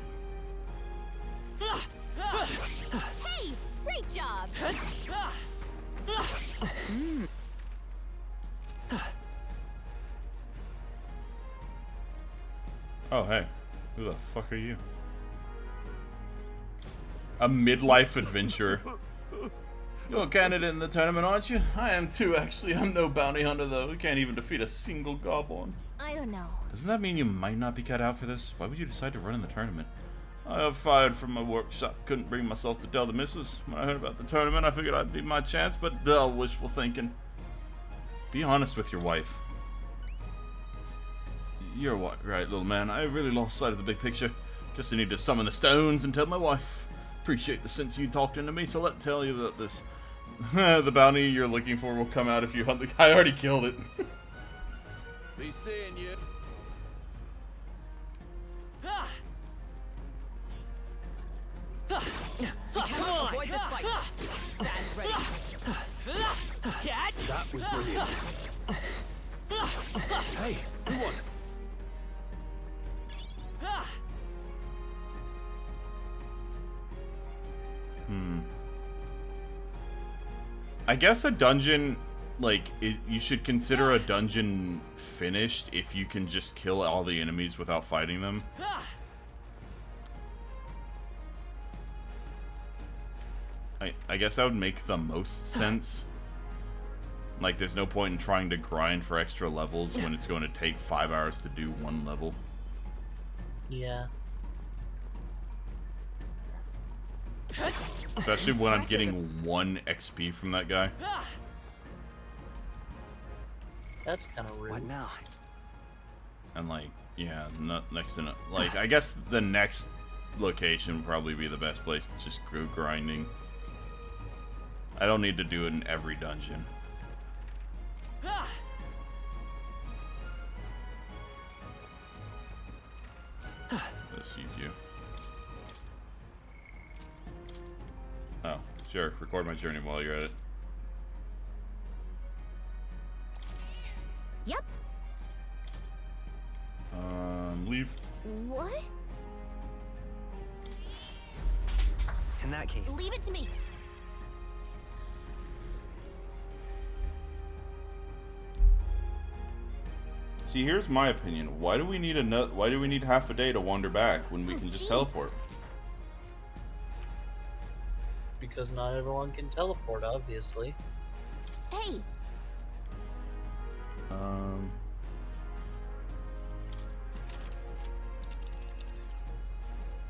Hey, great job. Oh, hey. Who the fuck are you? A midlife adventurer. You're a candidate in the tournament, aren't you? I am too, actually. I'm no bounty hunter, though. We can't even defeat a single goblin. I don't know. Doesn't that mean you might not be cut out for this? Why would you decide to run in the tournament? I got fired from my workshop. Couldn't bring myself to tell the missus. When I heard about the tournament, I figured I'd be my chance, but wishful thinking. Be honest with your wife. You're what, right, little man? I really lost sight of the big picture. Guess I need to summon the stones and tell my wife. Appreciate the sense you talked into me, so let me tell you that this... the bounty you're looking for will come out if you hunt the guy. I already killed it. Be seeing you. We cannot avoid this fight. Stand ready. That was brilliant. Hey, who won? I guess a dungeon, like, you should consider a dungeon finished if you can just kill all the enemies without fighting them. I guess that would make the most sense. Like, there's no point in trying to grind for extra levels when it's going to take 5 hours to do one level. Yeah. Especially when I'm getting 1 XP from that guy. That's kind of rude. What now? And, like, yeah, not next to no, like, I guess the next location would probably be the best place to just go grinding. I don't need to do it in every dungeon. Let's see you. Oh, sure. Record my journey while you're at it. Yep. Leave. What? In that case. Leave it to me. See, here's my opinion. Why do we need why do we need half a day to wander back when we can just teleport? Because not everyone can teleport, obviously. Hey.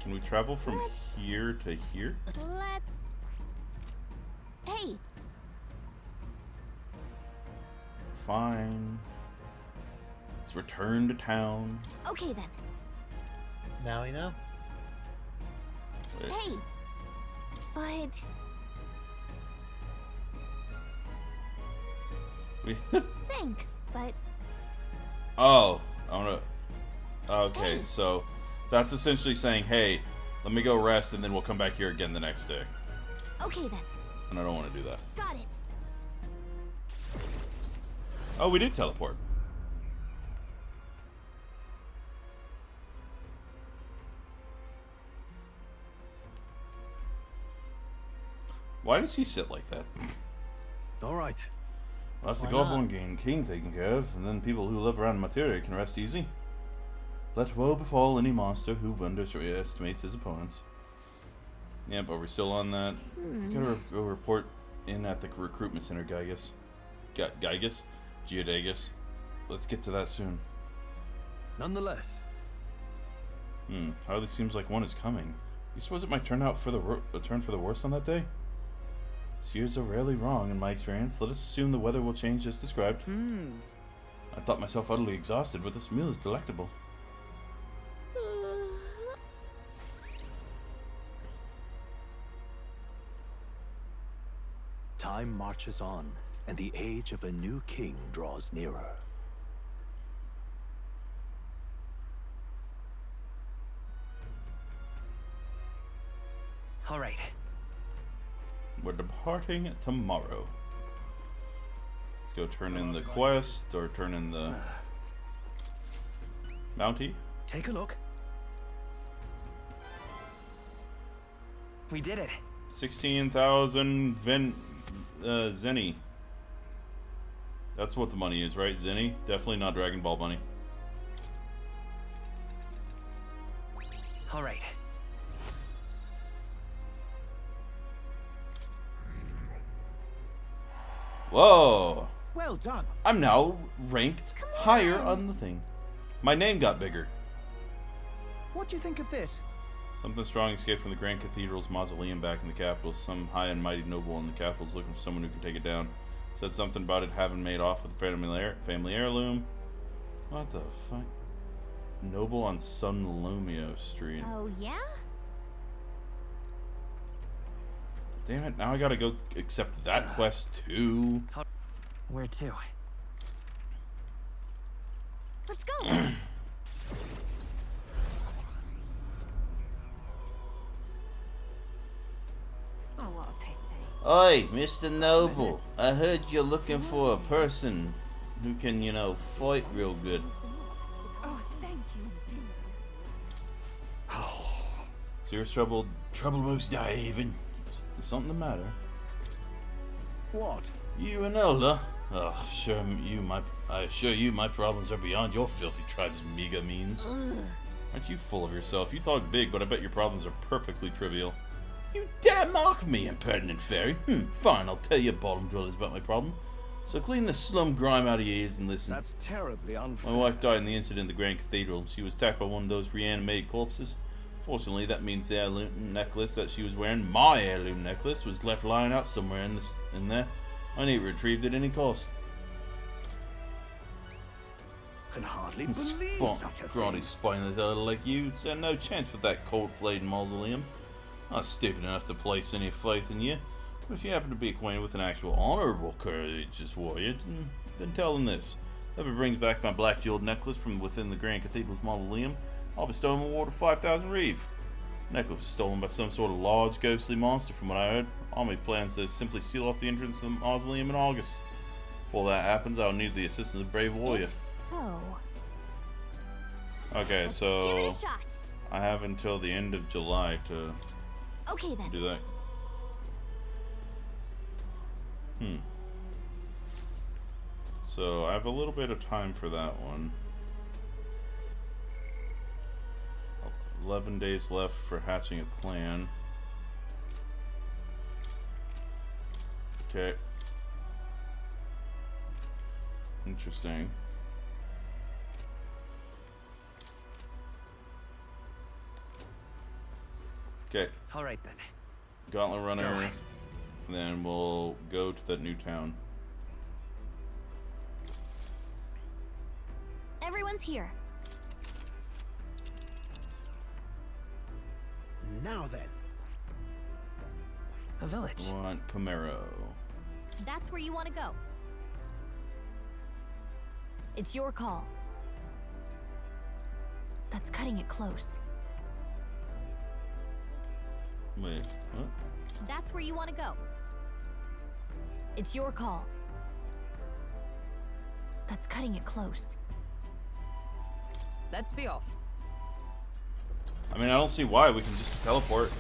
Can we travel from here to here? Let's... Hey. Fine. Let's return to town. Okay, then. Now we know. Wait. Hey. But... Thanks, but... Oh, I wanna... Okay, so that's essentially saying, hey, let me go rest and then we'll come back here again the next day. Okay, then. And I don't want to do that. Got it. Oh, we did teleport. Why does he sit like that? All right. Well, that's the Why Goblin King taken care of, and then people who live around Materia can rest easy. Let woe befall any monster who underestimates his opponents. Yeah, but we're still on that. We gotta go report in at the recruitment center, Gygus. Geodagus. Let's get to that soon. Nonetheless. Hardly seems like one is coming. You suppose it might turn out for the worse on that day? Seers are rarely wrong in my experience. Let us assume the weather will change as described. I thought myself utterly exhausted, but this meal is delectable. Time marches on, and the age of a new king draws nearer. All right. We're departing tomorrow. Let's go turn in the quest, or turn in the... Bounty? Take a look. We did it. 16,000 zenny. That's what the money is, right? Zenny? Definitely not Dragon Ball money. All right. Whoa! Well done. I'm now ranked higher on the thing. My name got bigger. What do you think of this? Something strong escaped from the Grand Cathedral's mausoleum back in the capital. Some high and mighty noble in the capital is looking for someone who can take it down. Said something about it having made off with a family heirloom. What the fuck? Noble on Sun Lomeo Street. Oh, yeah? Damn it, now I gotta go accept that quest too. Where to? Let's go. Oh, what a pity. Oi, Mr. Noble. I heard you're looking for a person who can, you know, fight real good. Oh, thank you. Serious trouble most Haven. Is something the matter? What? You and Elder? Oh, I assure you my problems are beyond your filthy tribe's meager means. Aren't you full of yourself? You talk big, but I bet your problems are perfectly trivial. You dare mock me, impertinent fairy. Fine, I'll tell you bottom dwellers about my problem. So clean the slum grime out of your ears and listen. That's terribly unfair. My wife died in the incident in the Grand Cathedral. She was attacked by one of those reanimated corpses. Fortunately, that means the heirloom necklace that she was wearing, my heirloom necklace, was left lying out somewhere in there. I need it retrieved at any cost. Can hardly believe such a Grotty thing. spineless elder like you stand no chance with that corpse-laden mausoleum. I'm not stupid enough to place any faith in you. But if you happen to be acquainted with an actual honorable courageous warrior, then tell them this. If it brings back my black jeweled necklace from within the Grand Cathedral's mausoleum, I'll bestow him a reward of 5,000 reeve. The necklace was stolen by some sort of large ghostly monster from what I heard. Army plans to simply seal off the entrance to the mausoleum in August. Before that happens, I'll need the assistance of brave warrior. If so, Okay, give it so a shot. I have until the end of July to Okay then. do that. So I have a little bit of time for that one. 11 days left for hatching a plan. Okay. Interesting. Okay. All right then. Gauntlet Runner. Then we'll go to that new town. Everyone's here. Now then. A village. Want Camaro. That's where you want to go. It's your call. That's cutting it close. Wait, what? That's where you want to go. It's your call. That's cutting it close. Let's be off. I mean, I don't see why. We can just teleport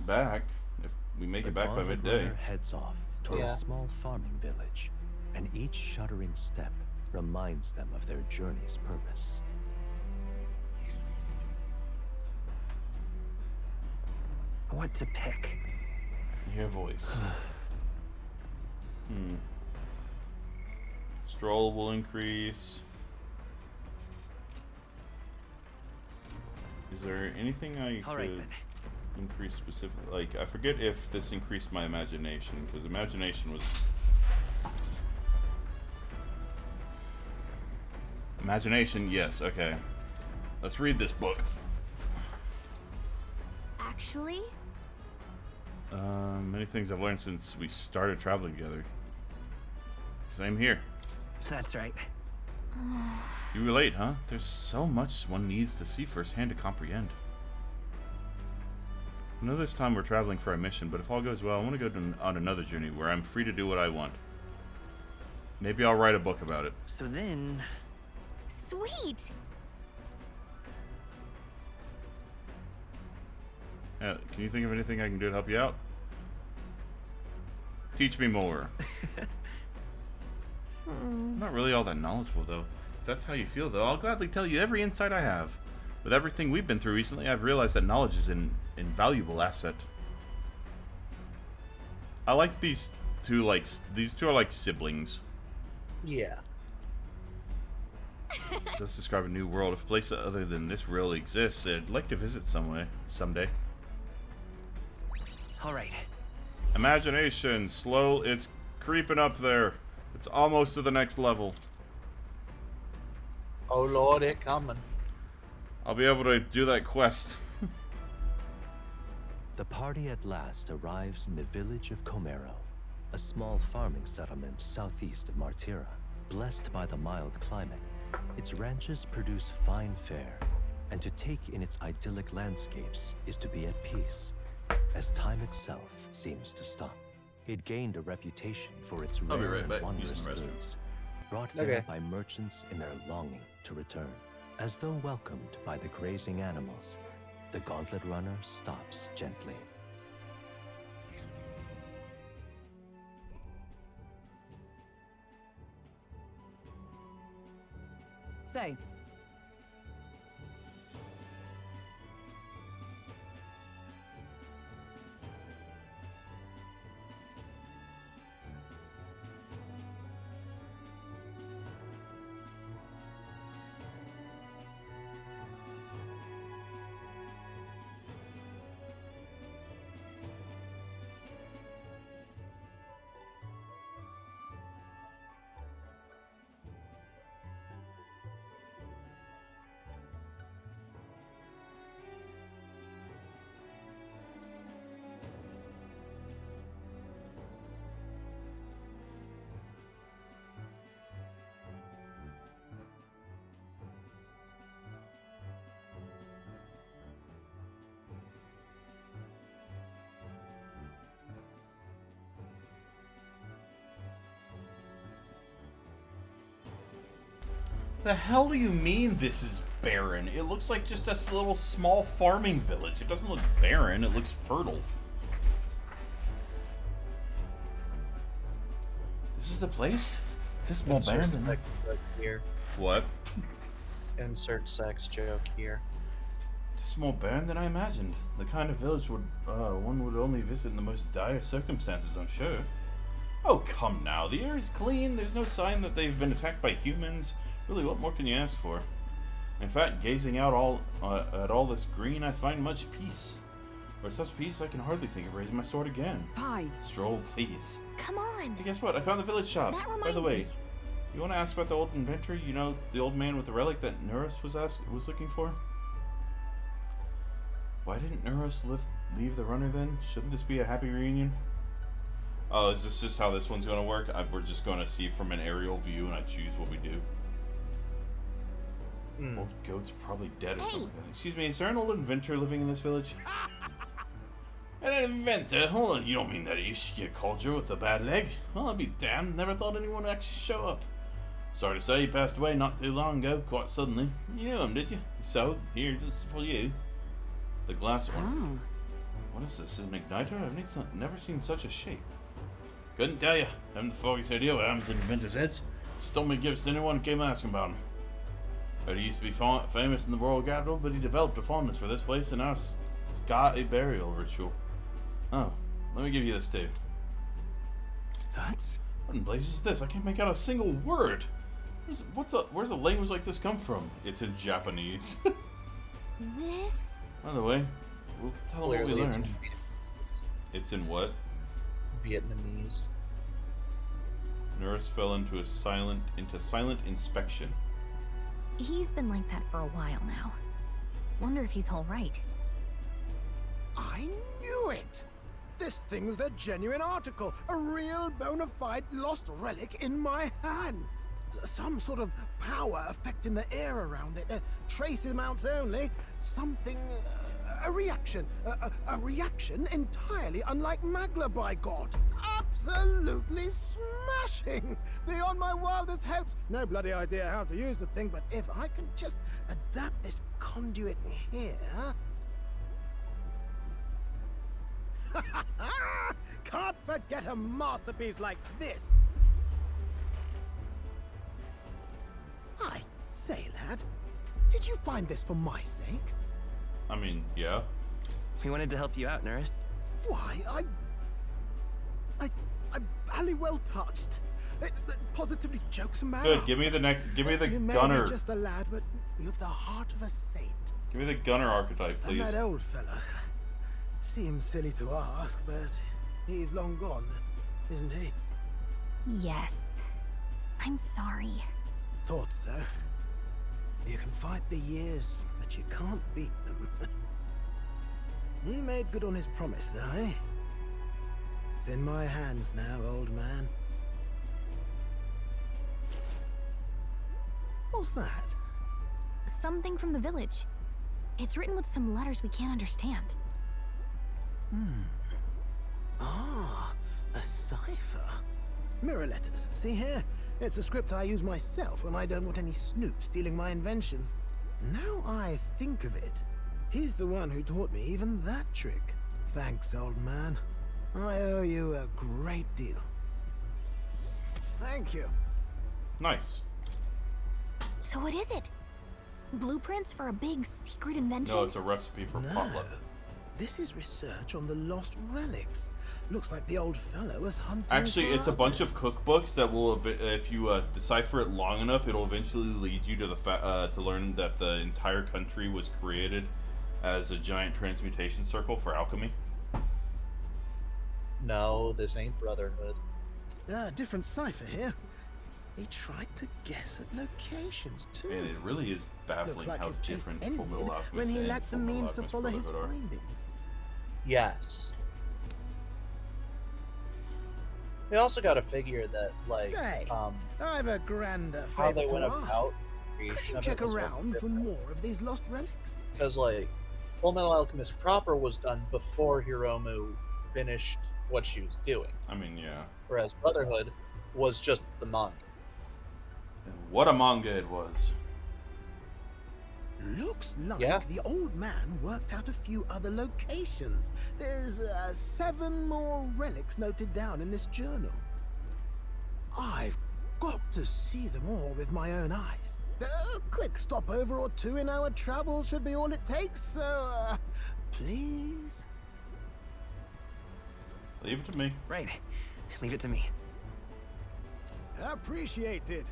back if we make it back by Gauntlet midday. Runner heads off toward Yeah. a small farming village, and each shuddering step reminds them of their journey's purpose. What to pick? Your voice. Stroll will increase. Is there anything I All right could then. increase specifically? Like, I forget if this increased my imagination, because imagination was... Imagination, yes, okay. Let's read this book. Actually, Many things I've learned since we started traveling together. Same here. That's right. You relate, huh? There's so much one needs to see firsthand to comprehend. I know this time we're traveling for our mission, but if all goes well, I want to go on another journey where I'm free to do what I want. Maybe I'll write a book about it. So then, Sweet. Can you think of anything I can do to help you out? Teach me more. I'm not really all that knowledgeable, though. If that's how you feel, though, I'll gladly tell you every insight I have. With everything we've been through recently, I've realized that knowledge is an invaluable asset. I like these two, these two are like siblings. Yeah. Let's describe a new world. If a place other than this really exists, I'd like to visit someday. All right. Imagination, slow, it's creeping up there. It's almost to the next level. Oh Lord, it coming. I'll be able to do that quest. The party at last arrives in the village of Comero, a small farming settlement southeast of Martira. Blessed by the mild climate, its ranches produce fine fare, and to take in its idyllic landscapes is to be at peace, as time itself seems to stop. It gained a reputation for its I'll be rare right and back, wondrous using the restroom. goods, brought there by merchants in their longing to return. As though welcomed by the grazing animals, the gauntlet runner stops gently. Say, The hell do you mean this is barren? It looks like just a little small farming village. It doesn't look barren, it looks fertile. This is the place? Is this small barren? Sex joke here. What? Insert sex joke here. It's more barren than I imagined. The kind of village one would only visit in the most dire circumstances, I'm sure. Oh, come now. The air is clean. There's no sign that they've been attacked by humans. Really, what more can you ask for? In fact, gazing out at all this green, I find much peace. With such peace, I can hardly think of raising my sword again. fine. Stroll, please. Come on. Hey, guess what? I found the village shop. That By reminds the way, me. you want to ask about the old inventor? You know, the old man with the relic that Neuros was looking for? Why didn't Neuros leave the runner then? Shouldn't this be a happy reunion? Oh, is this just how this one's going to work? We're just going to see from an aerial view and I choose what we do. Old goat's probably dead or something. Excuse me, is there an old inventor living in this village? An inventor? Hold on, you don't mean that ish, you codger with the bad leg? Well, I'll be damned. Never thought anyone would actually show up. Sorry to say, he passed away not too long ago, quite suddenly. You knew him, did you? So, here, this is for you. The glass one. What is this? Is it an igniter? I've never seen such a shape. Couldn't tell you. Haven't the foggiest idea what happens in inventors' heads. Just told me to give it to anyone who came asking about him. But he used to be famous in the royal capital, but he developed a fondness for this place, and now it's got a burial ritual. Oh, let me give you this too. That's... What in blazes is this? I can't make out a single word. Where's a language like this come from? It's in Japanese. This? By the way, we'll tell them what we Clearly it's learned. in It's in what? Vietnamese. Nurse fell into silent inspection. He's been like that for a while now. Wonder if he's all right. I knew it! This thing's the genuine article, a real bona fide lost relic in my hands. Some sort of power affecting the air around it. Trace amounts only. Something... a reaction. A reaction entirely unlike Magla, by God. absolutely smashing! Beyond my wildest hopes. No bloody idea how to use the thing, but if I can just adapt this conduit here... Can't forget a masterpiece like this! I say, lad, did you find this for my sake? I mean, yeah. We wanted to help you out, nurse. Why, I'm barely well touched. It positively jokes a man Good. up. Give me the You may gunner. be just a lad, but you've the heart of a saint. Give me the gunner archetype, And please. that old fella. Seems silly to ask, but he's long gone, isn't he? Yes. I'm sorry. Thought so. You can fight the years, but you can't beat them. He made good on his promise, though, eh? It's in my hands now, old man. What's that? Something from the village. It's written with some letters we can't understand. Ah, a cipher. Mirror letters. See here? It's a script I use myself when I don't want any snoop stealing my inventions. Now I think of it, he's the one who taught me even that trick. Thanks, old man. I owe you a great deal. Thank you. Nice. So what is it? Blueprints for a big secret invention? No, it's a recipe for potluck. This is research on the lost relics. Looks like the old fellow was hunting. Actually, for it's a bunch of others. cookbooks that will, if you decipher it long enough, it'll eventually lead you to the to learn that the entire country was created as a giant transmutation circle for alchemy. No, this ain't Brotherhood. Different cipher here. He tried to guess at locations too. And it really is Looks baffling like how his chase different ended Full Metal Alchemist when he and lacked the Full Metal means to Alchemist follow his Brotherhood are. findings. Yes. We also got to figure that, like, Say, I've a grander how favor they to went ask. about Could you check around for more of these lost relics? Because, like, Full Metal Alchemist proper was done before Hiromu finished what she was doing, I mean, yeah. whereas Brotherhood was just the manga. And what a manga it was. Looks like Yeah. the old man worked out a few other locations. There's 7 more relics noted down in this journal. I've got to see them all with my own eyes. A quick stopover or 2 in our travels should be all it takes, so please? Leave it to me. Right. Leave it to me. Appreciated.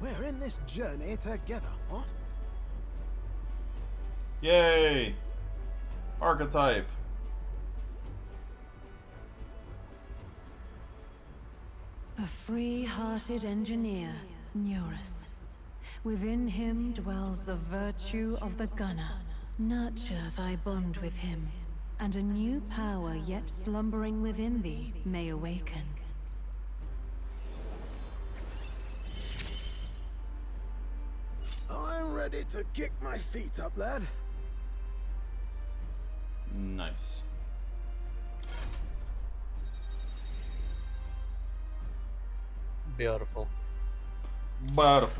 We're in this journey together, what? Yay! Archetype. The free-hearted engineer, Neurus. Within him dwells the virtue of the gunner. Nurture thy bond with him, and a new power yet slumbering within thee may awaken. I'm ready to kick my feet up, lad. Nice. Beautiful. But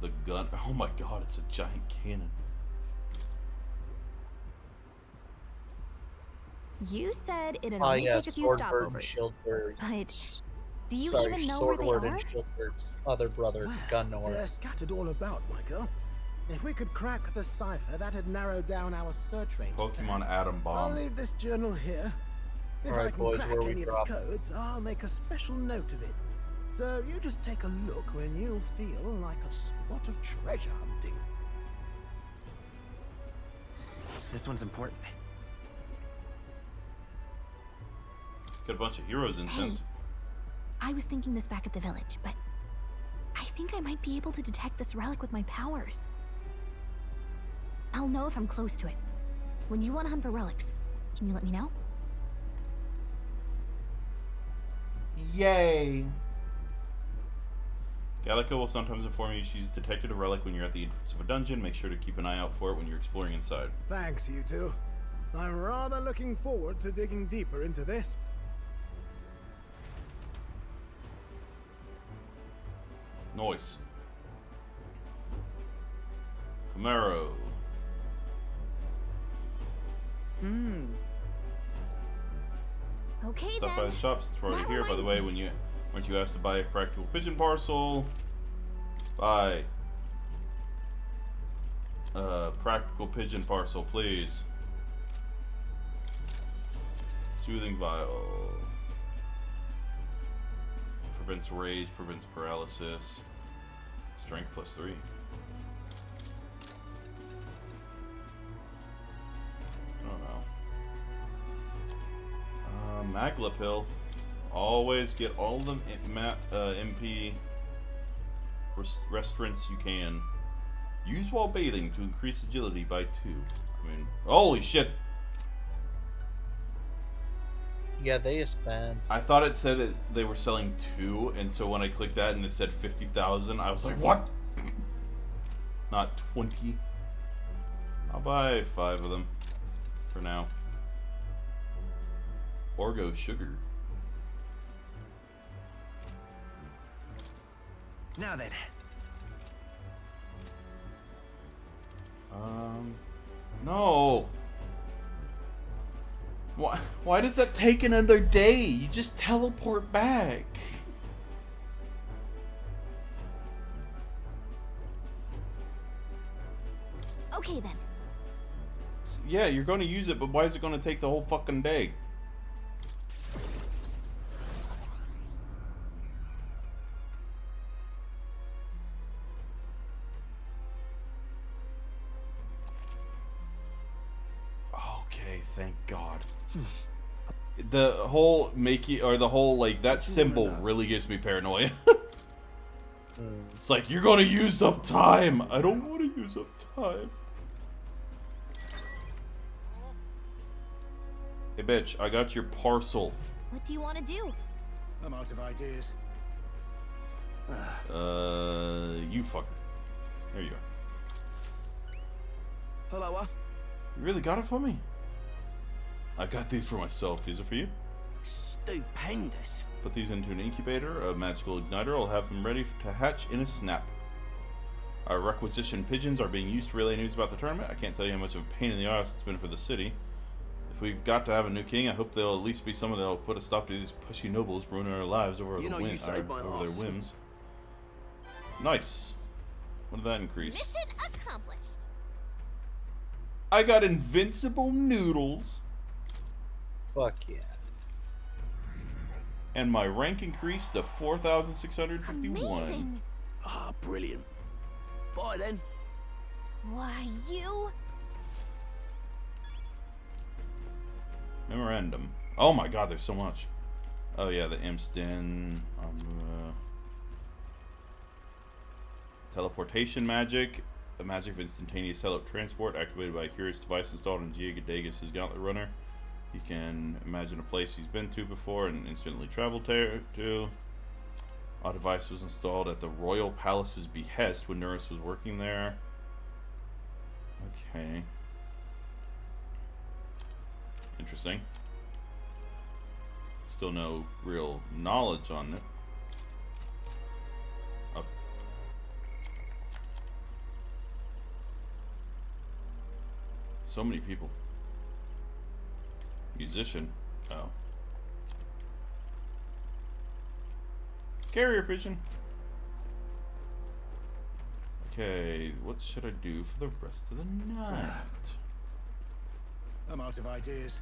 the gun. Oh my god, it's a giant cannon. You said it'd Ah, only yes, take a few Swordbird and stopovers. Shieldbird. But do you Sorry, even know where they Swordward are? and Shieldbird's other brother, Well, Gunnor. they're scattered all about, my girl. If we could crack the cipher, that'd narrow down our search range. a tad. Pokemon Atom I'll Bomb. leave this journal here. If Alright, I can boys, crack where we any of drop? the codes, I'll make a special note of it. So you just take a look when you feel like a spot of treasure hunting. This one's important. Got a bunch of heroes incense. I was thinking this back at the village, but I think I might be able to detect this relic with my powers. I'll know if I'm close to it. When you want to hunt for relics, can you let me know? Yay! Gallica will sometimes inform you she's detected a relic when you're at the entrance of a dungeon. Make sure to keep an eye out for it when you're exploring inside. Thanks, you two. I'm rather looking forward to digging deeper into this. Nice. Camaro. Okay Stop then. by the shop since we're already That here. By the reminds way, me. weren't you asked to buy a practical pigeon parcel? Buy practical pigeon parcel, please. Soothing vial. Prevents rage, prevents paralysis. Strength +3. I don't know. Magla pill. Always get all the MP restaurants you can. Use while bathing to increase agility by 2. I mean, holy shit! Yeah, they spend. I thought it said they were selling 2, and so when I clicked that and it said 50,000, I was like, what? Not 20. I'll buy 5 of them for now. Orgo sugar. Now then. No. Why does that take another day? You just teleport back. Okay then. Yeah, you're going to use it, but why is it going to take the whole fucking day? Okay, thank God. The whole like that symbol really gives me paranoia. It's like, you're gonna use up time. I don't want to use up time. Hey bitch, I got your parcel. What do you want to do? I'm out of ideas. You fucker. There you go. Hello, You really got it for me? I got these for myself. These are for you. Stupendous. Put these into an incubator, a magical igniter. I'll have them ready to hatch in a snap. Our requisition pigeons are being used to relay news about the tournament. I can't tell you how much of a pain in the ass it's been for the city. If we've got to have a new king, I hope there'll at least be someone that'll put a stop to these pushy nobles ruining our lives over, You know, you saved my over their ass. whims. Nice. What did that increase? Mission accomplished. I got invincible noodles. Fuck yeah. And my rank increased to 4,651. Amazing. Ah, brilliant. Bye then. Why, you? Memorandum. Oh my god, there's so much. Oh yeah, the Imp's Den. Teleportation magic. The magic of instantaneous transport activated by a curious device installed in Gigadagus's Gauntlet Runner. He can imagine a place he's been to before and instantly travel to. Our device was installed at the Royal Palace's behest when Nurse was working there. Okay. Interesting. Still no real knowledge on it. Oh. So many people. Musician. Oh. Carrier pigeon. Okay, what should I do for the rest of the night? I'm out of ideas.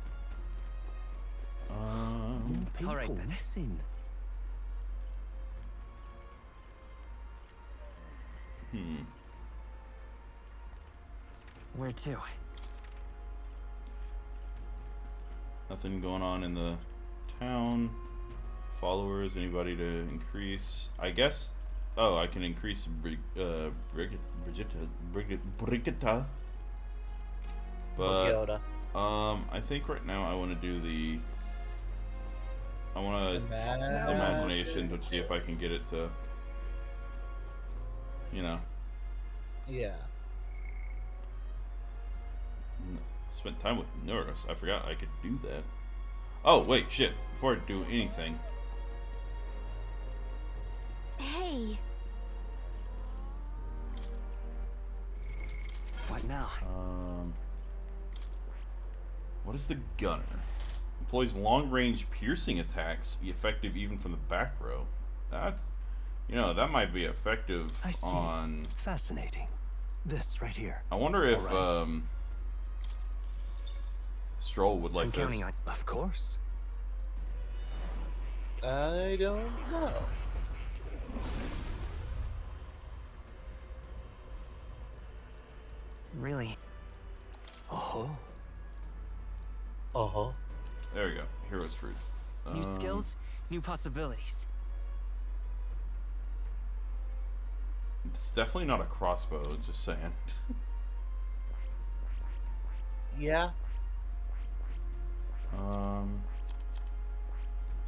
People All right, then. listen. Where to? Nothing going on in the town. Followers, anybody to increase? I guess. Oh, I can increase Brigitta. But Yoda. I think right now I want to do the. I want to imagination to see if I can get it to. You know. Yeah. Spent time with Nurse. I forgot I could do that. Oh, wait, shit. Before I do anything. Hey. What now? What is the gunner? Employs long-range piercing attacks, effective even from the back row. That's, you know, that might be effective I see. on. Fascinating. This right here. I wonder if Alright. Stroll would like I'm this. counting on. Of course. I don't know. Really? Oh. Uh-huh. There we go. Heroes fruits. New skills, new possibilities. It's definitely not a crossbow. Just saying. Yeah.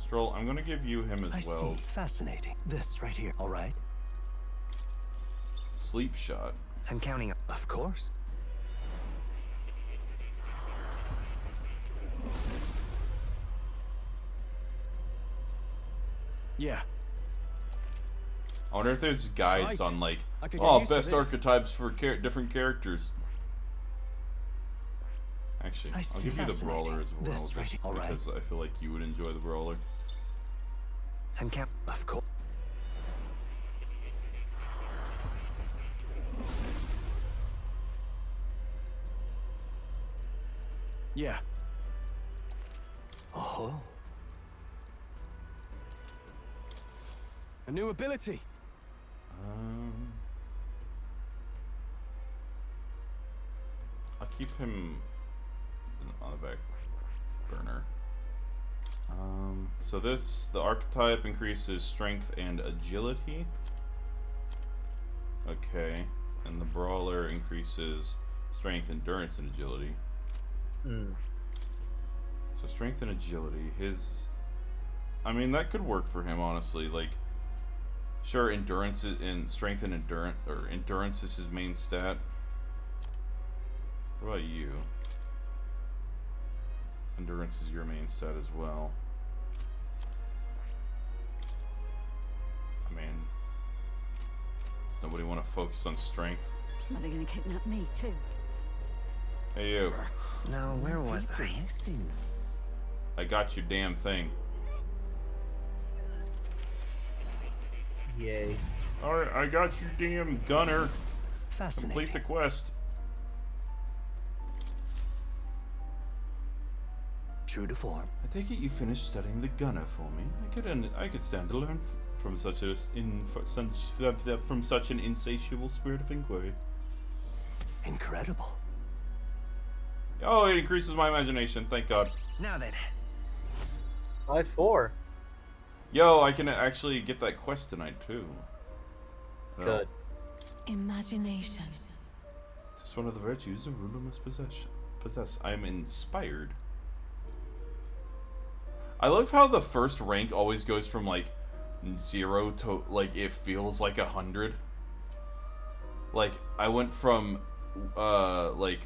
Stroll, I'm gonna give you him as I well. see. Fascinating. This right here. All right. Sleep shot. I'm counting on. Of course. Yeah. I wonder if there's guides Right. on like, I could get oh, used to best this. archetypes for different characters. Actually, I I'll see. give you the Fascinating. brawler as well, This right just here. All right. because I feel like you would enjoy the brawler. I'm count. Of course. Yeah. Oh. A new ability. I'll keep him on the back burner. So the archetype increases strength and agility. Okay, and the brawler increases strength, endurance, and agility. So strength and agility. I mean, that could work for him, honestly. Like, sure, endurance and strength and endurance is his main stat. What about you? Endurance is your main stat as well. I mean, does nobody want to focus on strength? Are they gonna kidnap me too? Hey you, Now, where was I? I got your damn thing. Yay. Alright, I got your damn gunner. Fascinating. Complete the quest. True to form. I take it you finished studying the gunner for me. I could stand to learn from such an insatiable spirit of inquiry. Incredible. Oh, it increases my imagination. Thank God. Now then. 5-4. Yo, I can actually get that quest tonight too. Good. Imagination. It's one of the virtues a ruler must possess. I am inspired. I love how the first rank always goes from like 0 to like it feels like 100. Like I went from like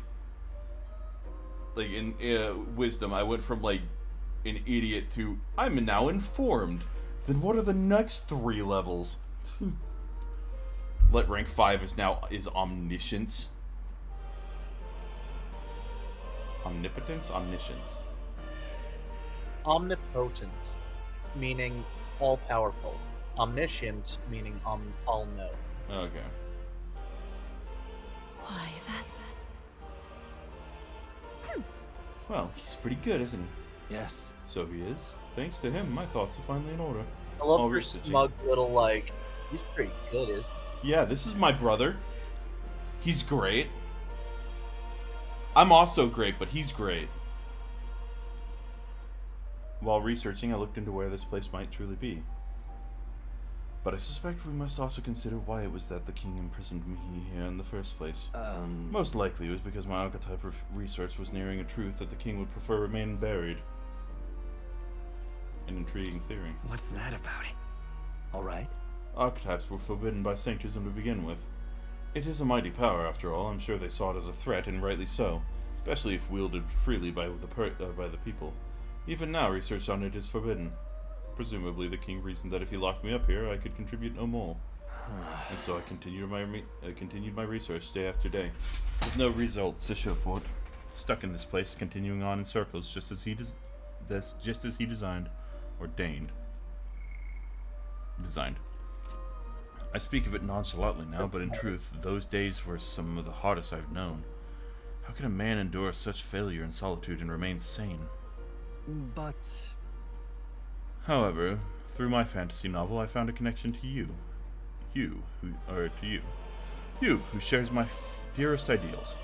in wisdom, I went from like an idiot to I'm now informed. Then what are the next 3 levels? Let rank 5 is omniscience. Omnipotence? Omniscience. Omnipotent, meaning all-powerful. Omniscient, meaning all-know. Okay. Why, that's... Well, he's pretty good, isn't he? Yes. So he is. Thanks to him, my thoughts are finally in order. I love All your researching. smug little, like, he's pretty good, isn't he? Yeah, this is my brother. He's great. I'm also great, but he's great. While researching, I looked into where this place might truly be. But I suspect we must also consider why it was that the king imprisoned me here in the first place. Most likely it was because my archetype research was nearing a truth that the king would prefer remain buried. An intriguing theory. What's that about? All right. Archetypes were forbidden by sanctism to begin with. It is a mighty power, after all. I'm sure they saw it as a threat, and rightly so. especially if wielded freely by the people. Even now, research on it is forbidden. Presumably, the king reasoned that if he locked me up here, I could contribute no more. And so I continued my research day after day, with no results to show for it. Stuck in this place, continuing on in circles, just as he designed. I speak of it nonchalantly now, but in truth, those days were some of the hardest I've known. How can a man endure such failure and solitude and remain sane? But... However, through my fantasy novel, I found a connection to you. You who shares my dearest ideals.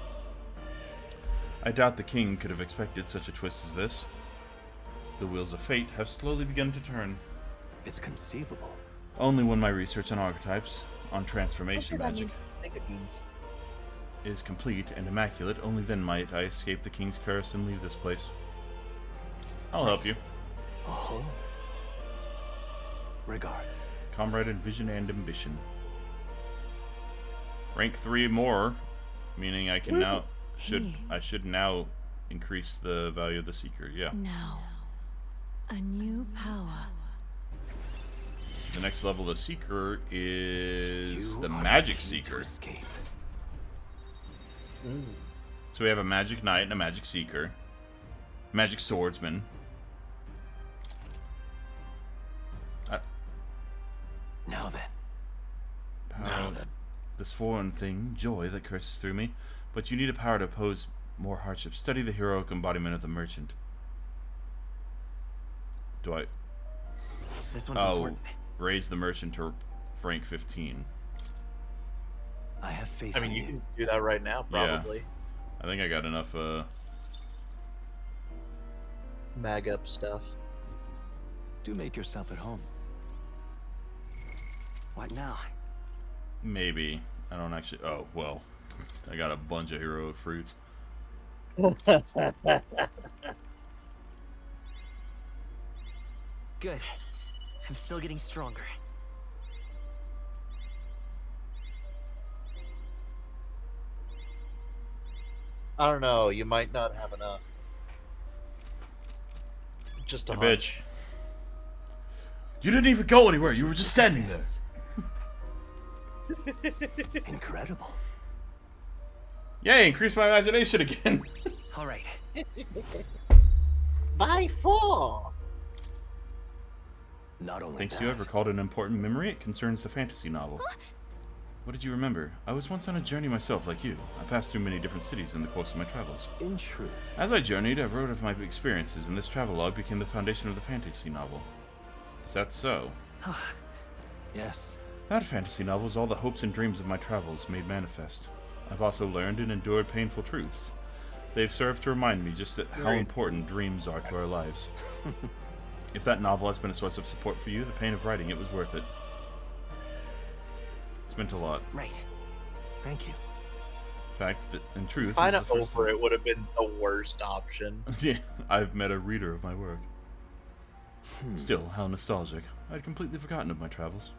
I doubt the king could have expected such a twist as this. The wheels of fate have slowly begun to turn. It's conceivable. Only when my research on archetypes, on transformation magic, is complete and immaculate, only then might I escape the king's curse and leave this place. I'll help you. Oh. Regards. Comrade in vision and ambition. Rank 3 more, meaning I can now I should now increase the value of the seeker. Yeah. Now, a new power. The next level of the seeker is the magic seeker. So we have a magic knight and a magic seeker, magic swordsman. Now then. Power. This foreign thing, joy that courses through me, but you need a power to oppose more hardships. Study the heroic embodiment of the merchant. Do I? This one's important. Raise the merchant to rank 15. I have faith. I mean, you can do that right now, probably. Yeah. I think I got enough. Mag up stuff. Do make yourself at home. What now? Maybe. I don't actually. Oh, well. I got a bunch of heroic fruits. Good. I'm still getting stronger. I don't know. You might not have enough. Just a bitch. You didn't even go anywhere. You were just standing there. Incredible. Yay, increase my imagination again. All right. By 4. Not only Thanks that, to you, I've recalled an important memory. It concerns the fantasy novel. What did you remember? I was once on a journey myself, like you. I passed through many different cities in the course of my travels. in truth, As I journeyed, I wrote of my experiences, and this travelogue became the foundation of the fantasy novel. Is that so? yes. That fantasy novel is all the hopes and dreams of my travels made manifest. I've also learned and endured painful truths. They've served to remind me just how important dreams are to our lives. If that novel has been a source of support for you, the pain of writing it was worth it. It's meant a lot. Right. Thank you. In fact, in truth, Kind this of is the first over time- it would have been the worst option. Yeah, I've met a reader of my work. Still, how nostalgic. I'd completely forgotten of my travels.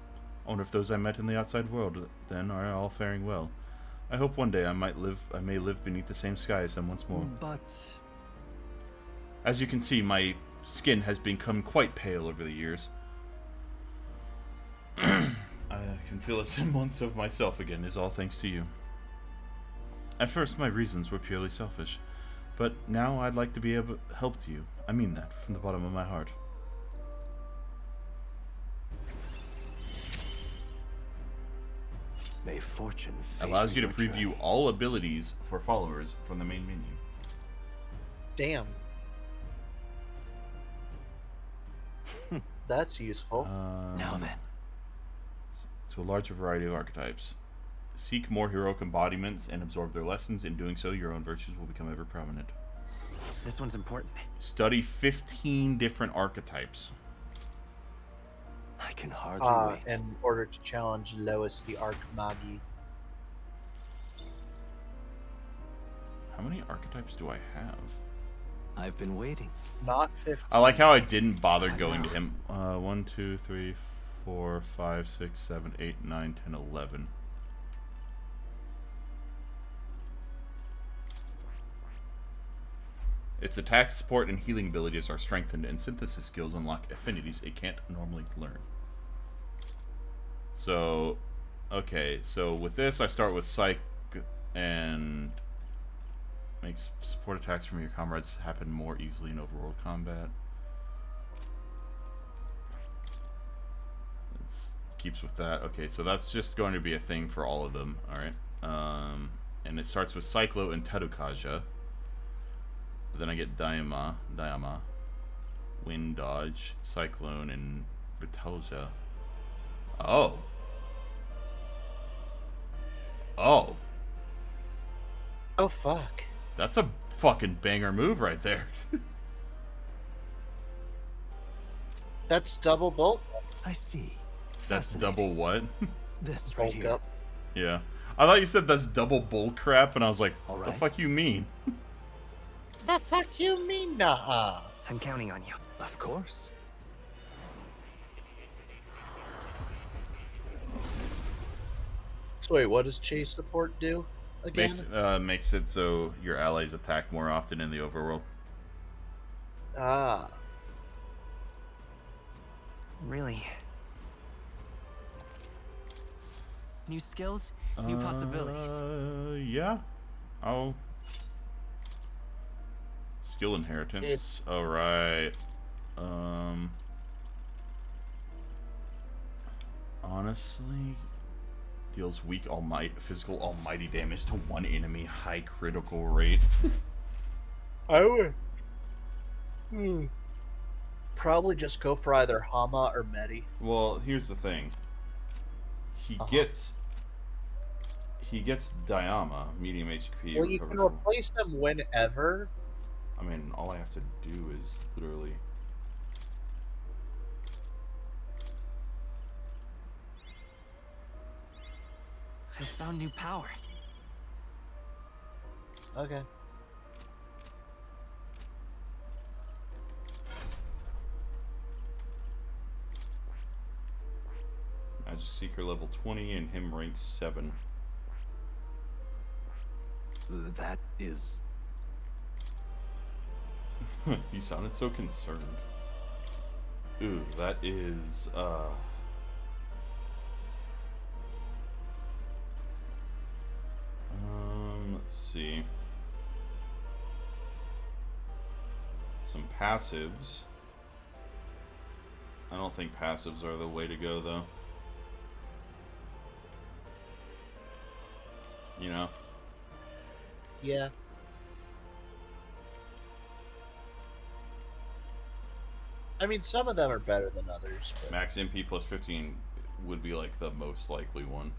I wonder if those I met in the outside world then are all faring well. I hope one day I may live beneath the same sky as them once more. But As you can see, my skin has become quite pale over the years. I can feel a semblance of myself again, is all thanks to you. At first, my reasons were purely selfish, but now I'd like to be able to help you. I mean that from the bottom of my heart. may fortune Allows favor you to your preview journey. all abilities for followers from the main menu. Damn. That's useful. Now then. To a larger variety of archetypes. Seek more heroic embodiments and absorb their lessons. In doing so, your own virtues will become ever prominent. This one's important. Study 15 different archetypes. I can hardly wait. In order to challenge Lois the Archmagi. How many archetypes do I have? I've been waiting. Not 50. I like how I didn't bother going to him. 1, 2, 3, 4, 5, 6, 7, 8, 9, 10, 11. Its attack, support, and healing abilities are strengthened, and synthesis skills unlock affinities it can't normally learn. So, okay, so with this, I start with Psych, and makes support attacks from your comrades happen more easily in overworld combat. Keeps with that. Okay, so that's just going to be a thing for all of them. Alright. And it starts with Cyclo and Terukaja. Then I get Dayama, Wind Dodge, Cyclone, and Betelgeuse. Oh. Oh. Oh, fuck. That's a fucking banger move right there. That's double bolt. I see. That's double what? This right Bulk here. up. Yeah. I thought you said that's double bull crap, and I was like, All what the right. fuck you mean? The fuck you mean, nah? I'm counting on you. Of course. So wait, what does chase support do again? Makes it so your allies attack more often in the overworld. Ah. Really? New skills, new possibilities. Yeah. I'll... Skill inheritance. Alright. Honestly... Deals weak physical almighty damage to one enemy, high critical rate. I would... Probably just go for either Hama or Medi. Well, here's the thing. He gets Dayama, medium HP. Well, you can replace them whenever. I mean, all I have to do is literally... I found new power. Okay. Magic Seeker level 20 and him rank 7. That is... You sounded so concerned. Ooh, that is, let's see. Some passives. I don't think passives are the way to go, though. You know? Yeah. I mean, some of them are better than others. But... Max MP plus 15 would be like the most likely one.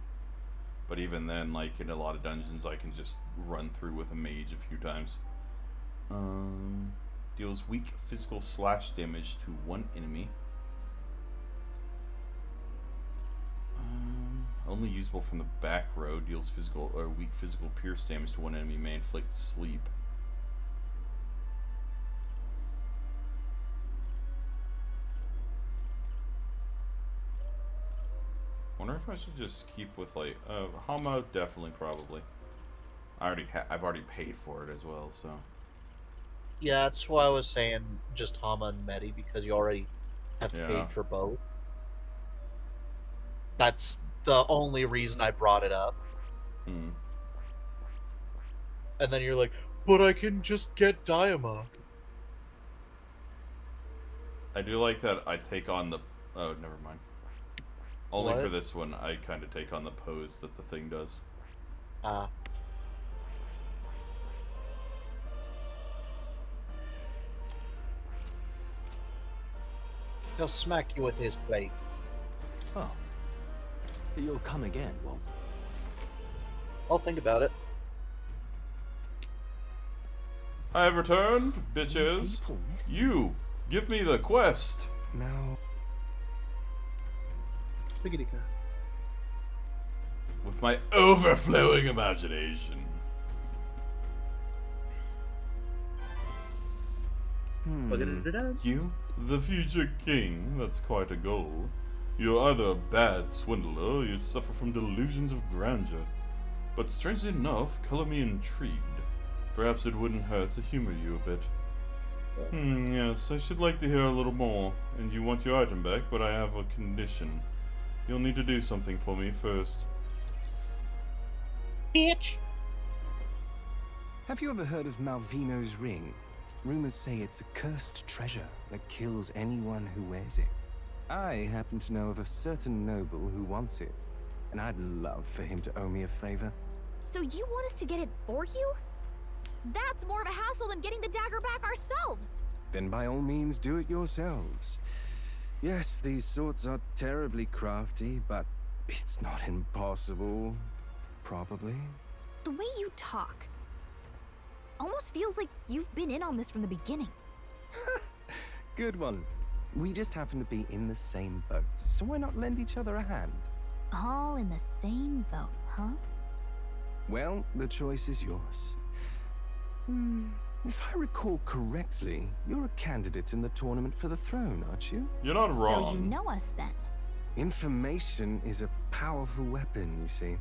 But even then, like in a lot of dungeons, I can just run through with a mage a few times. Deals weak physical slash damage to one enemy. Only usable from the back row. Deals physical or weak physical pierce damage to one enemy. May inflict sleep. Wonder if I should just keep with like Hama. Definitely, probably. I've already paid for it as well, so. Yeah, that's why I was saying just Hama and Medi, because you already have paid for both. That's the only reason I brought it up. Hmm. And then you're like, but I can just get Dayama. I do like that I take on the... Oh, never mind. Only What? for this one, I kind of take on the pose that the thing does. Ah. He'll smack you with his plate. Oh. You'll come again, won't you? I'll think about it. I have returned, bitches. You, give me the quest. Now... With my overflowing imagination. You, the future king, that's quite a goal. You're either a bad swindler or you suffer from delusions of grandeur. But strangely enough, color me intrigued. Perhaps it wouldn't hurt to humor you a bit. Yes, I should like to hear a little more. And you want your item back, but I have a condition. You'll need to do something for me first. Bitch! Have you ever heard of Malvino's ring? Rumors say it's a cursed treasure that kills anyone who wears it. I happen to know of a certain noble who wants it, and I'd love for him to owe me a favor. So you want us to get it for you? That's more of a hassle than getting the dagger back ourselves. Then by all means do it yourselves. Yes, these sorts are terribly crafty, but it's not impossible. Probably. The way you talk almost feels like you've been in on this from the beginning. Good one. We just happen to be in the same boat, so why not lend each other a hand? All in the same boat, huh? Well, the choice is yours. If I recall correctly, you're a candidate in the tournament for the throne, aren't you? You're not wrong. So you know us then. Information is a powerful weapon, you see.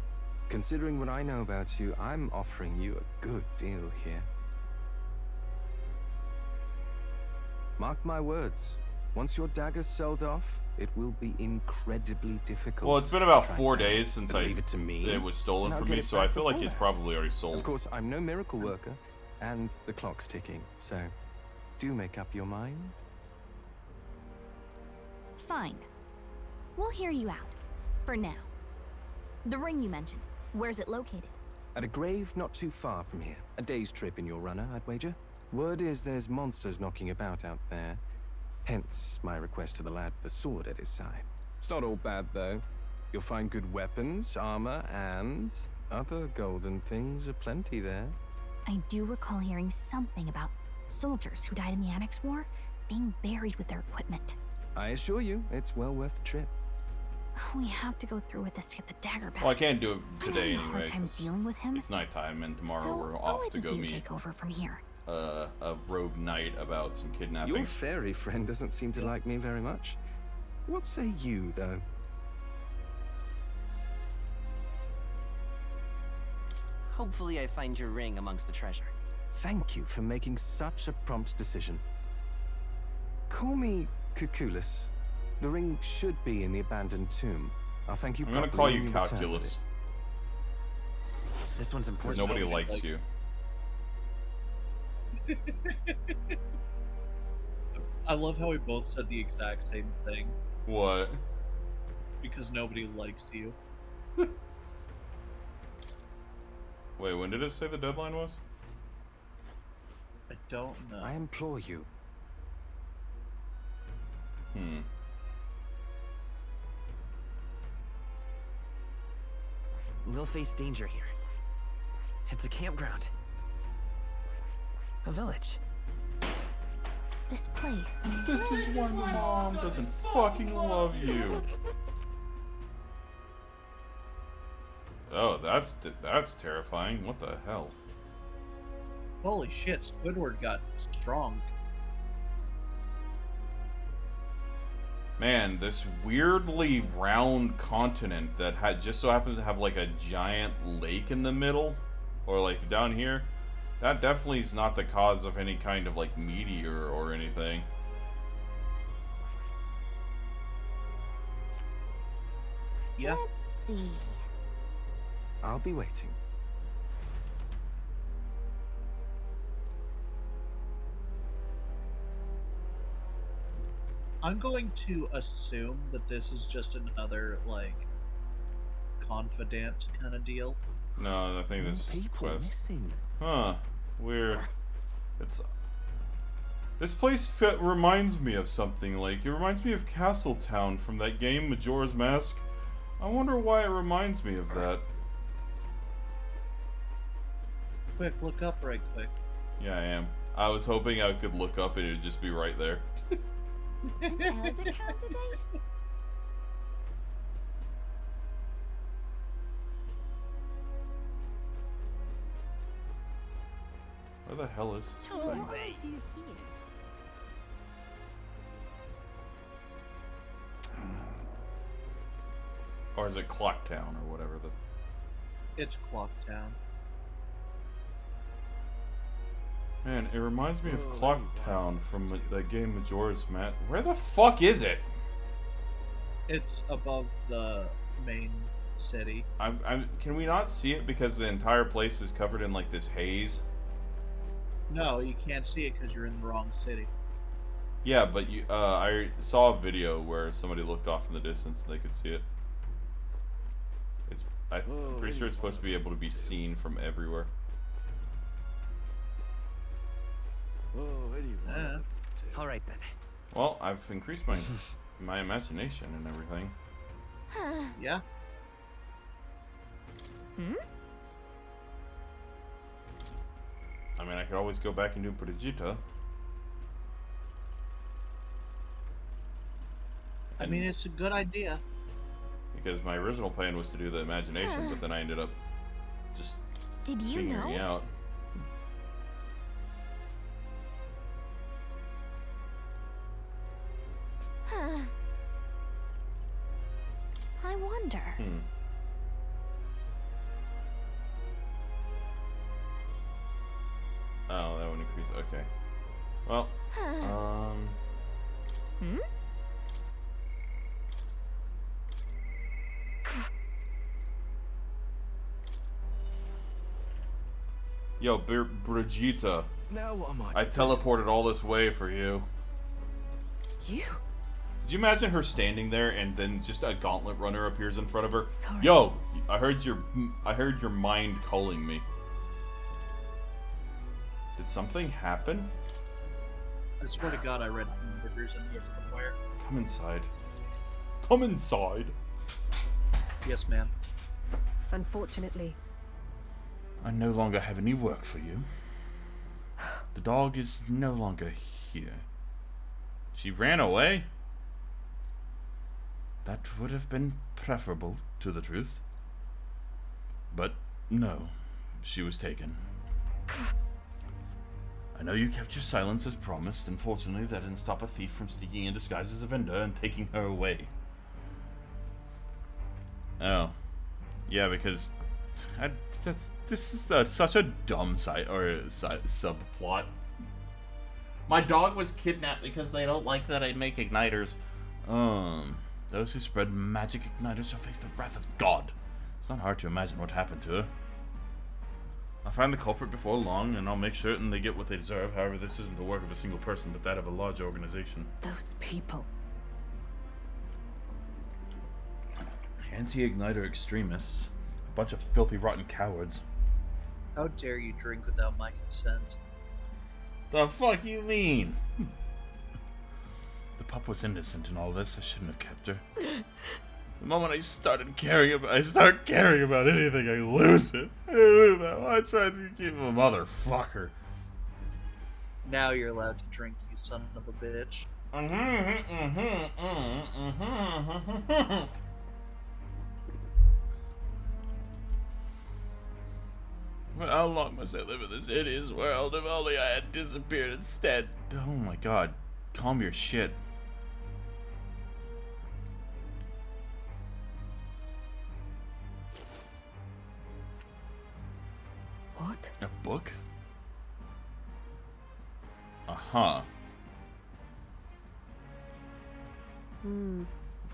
Considering what I know about you, I'm offering you a good deal here. Mark my words. Once your dagger's sold off, it will be incredibly difficult. Well, it's been about to track 4 down. days since But leave it to me, it was stolen and I'll from get me, it so I back feel like before it's that. probably already Of sold. course, I'm no miracle worker, and the clock's ticking, so do make up your mind. Fine. We'll hear you out. For now. The ring you mentioned, where's it located? At a grave not too far from here. A day's trip in your runner, I'd wager. Word is there's monsters knocking about out there. Hence my request to the lad with the sword at his side. It's not all bad, though. You'll find good weapons, armor, and other golden things aplenty there. I do recall hearing something about soldiers who died in the Annex War being buried with their equipment. I assure you, it's well worth the trip. We have to go through with this to get the dagger back. Well, I can't do it I'm today having a hard anyway. time 'Cause dealing with him. it's nighttime, and tomorrow So we're I'll off let to go you meet take over from here. a rogue knight about some kidnapping. Your fairy friend doesn't seem to like me very much. What say you, though? Hopefully I find your ring amongst the treasure. Thank you for making such a prompt decision. Call me Cuculus. The ring should be in the abandoned tomb. I'll thank you I'm gonna properly call when you return with Calculus. This one's Because important. nobody nobody likes like- you. I love how we both said the exact same thing. What? Because nobody likes you. Wait, when did it say the deadline was? I don't know. I implore you. We'll face danger here. It's a campground. A village. This place. This is why your mom doesn't fucking love you. Oh, that's terrifying. What the hell? Holy shit, Squidward got strong. Man, this weirdly round continent that just so happens to have like a giant lake in the middle, or like down here, that definitely is not the cause of any kind of like meteor or anything. Yeah. Let's see. I'll be waiting. I'm going to assume that this is just another, like, confidant kind of deal. No, I think this is People quest. missing. Huh. Weird. It's... This place reminds me of something. Like, it reminds me of Castletown from that game, Majora's Mask. I wonder why it reminds me of that. Quick, look up right quick. Yeah, I am. I was hoping I could look up and it would just be right there. An elder candidate? Where the hell is this Oh, thing? what do you here? Or is it Clocktown or whatever the... It's Clocktown. Man, it reminds me of Clock Town from that game Majora's Mask. Where the fuck is it? It's above the main city. Can we not see it because the entire place is covered in like this haze? No, you can't see it because you're in the wrong city. Yeah, but I saw a video where somebody looked off in the distance and they could see it. I'm pretty sure it's supposed to be able to be seen from everywhere. All right then. Well, I've increased my imagination and everything. Yeah. I mean, I could always go back and do Brigitte. I mean, it's a good idea. Because my original plan was to do the imagination, but then I ended up just Did you figuring know? out. I wonder. Oh, that would increase. Okay. Well, Yo, Brigitte. Now what am I teleported all this way for you. You? Did you imagine her standing there and then just a gauntlet runner appears in front of her? Sorry. Yo, I heard your mind calling me. Did something happen? I swear to God, I read hamburgers in here somewhere. Come inside. Come inside. Yes, ma'am. Unfortunately. I no longer have any work for you. The dog is no longer here. She ran away? That would have been preferable to the truth. But no, she was taken. I know you kept your silence as promised. Unfortunately, that didn't stop a thief from sneaking in disguised as a vendor and taking her away. Oh. Yeah, because this is such a dumb subplot. My dog was kidnapped because they don't like that I make igniters. Those who spread magic igniters shall face the wrath of God. It's not hard to imagine what happened to her. I'll find the culprit before long, and I'll make certain they get what they deserve. However, this isn't the work of a single person, but that of a large organization. Those people. Anti-igniter extremists. A bunch of filthy, rotten cowards. How dare you drink without my consent? The fuck you mean? The pup was innocent in all this. I shouldn't have kept her. The moment I start caring about anything, I lose it. I tried to keep a motherfucker. Now you're allowed to drink, you son of a bitch. Well, how long must I live in this hideous world? If only I had disappeared instead. Oh my god. Calm your shit. What? A book? Aha.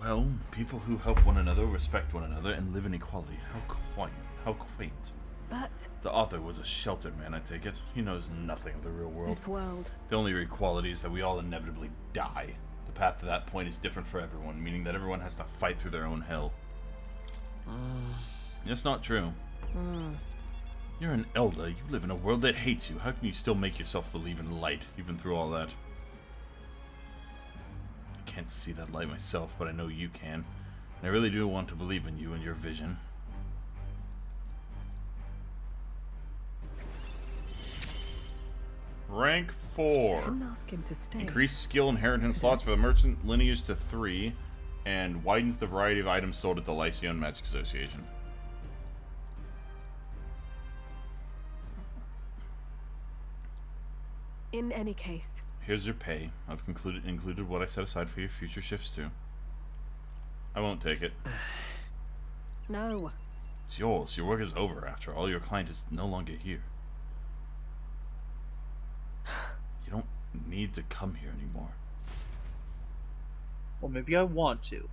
Well, people who help one another, respect one another, and live in equality. How quaint. But The author was a sheltered man, I take it. He knows nothing of the real world. this world. The only equality is that we all inevitably die. The path to that point is different for everyone, meaning that everyone has to fight through their own hell. It's not true. You're an elder. You live in a world that hates you. How can you still make yourself believe in light, even through all that? I can't see that light myself, but I know you can. And I really do want to believe in you and your vision. Rank 4. Couldn't ask him to stay. Increase skill inheritance slots for the merchant lineage to 3, and widens the variety of items sold at the Lyceon Magic Association. In any case, Here's your pay. I've included what I set aside for your future shifts too. I won't take it. no. It's yours. Your work is over after all. Your client is no longer here. need to come here anymore. Well, maybe I want to.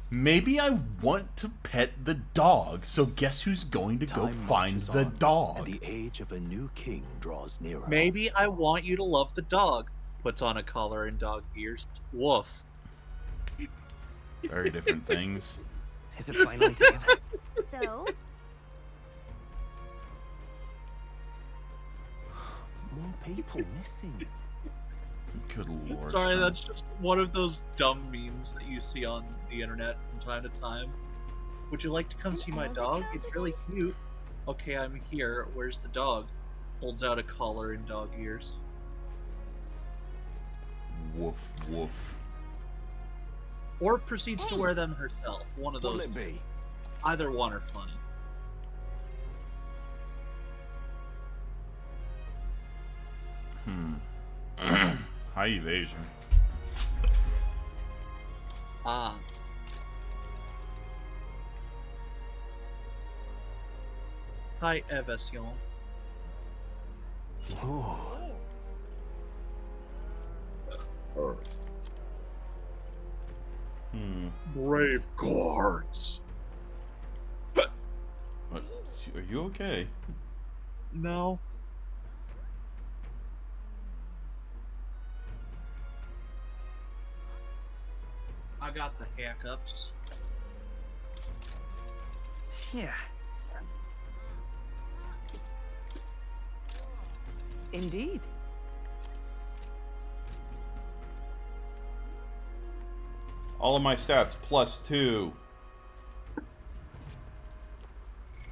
Maybe I want to pet the dog, so guess who's going to go find the dog? And the age of a new king draws nearer. Maybe I want you to love the dog. Puts on a collar and dog ears. Woof. Very different things. Is it finally time? So, More people missing. Good lord. Sorry, son. that's just one of those dumb memes that you see on the internet from time to time. Would you like to come see my dog? It's really cute. Okay, I'm here. Where's the dog? Holds out a collar and dog ears. Woof, woof. Or proceeds to wear them herself. One of What'll those it two. be? Either one are funny. High evasion. Ah. Hi, Evasion. Brave guards. What? Are you okay? No. I got the hiccups. Yeah. Indeed. All of my stats +2.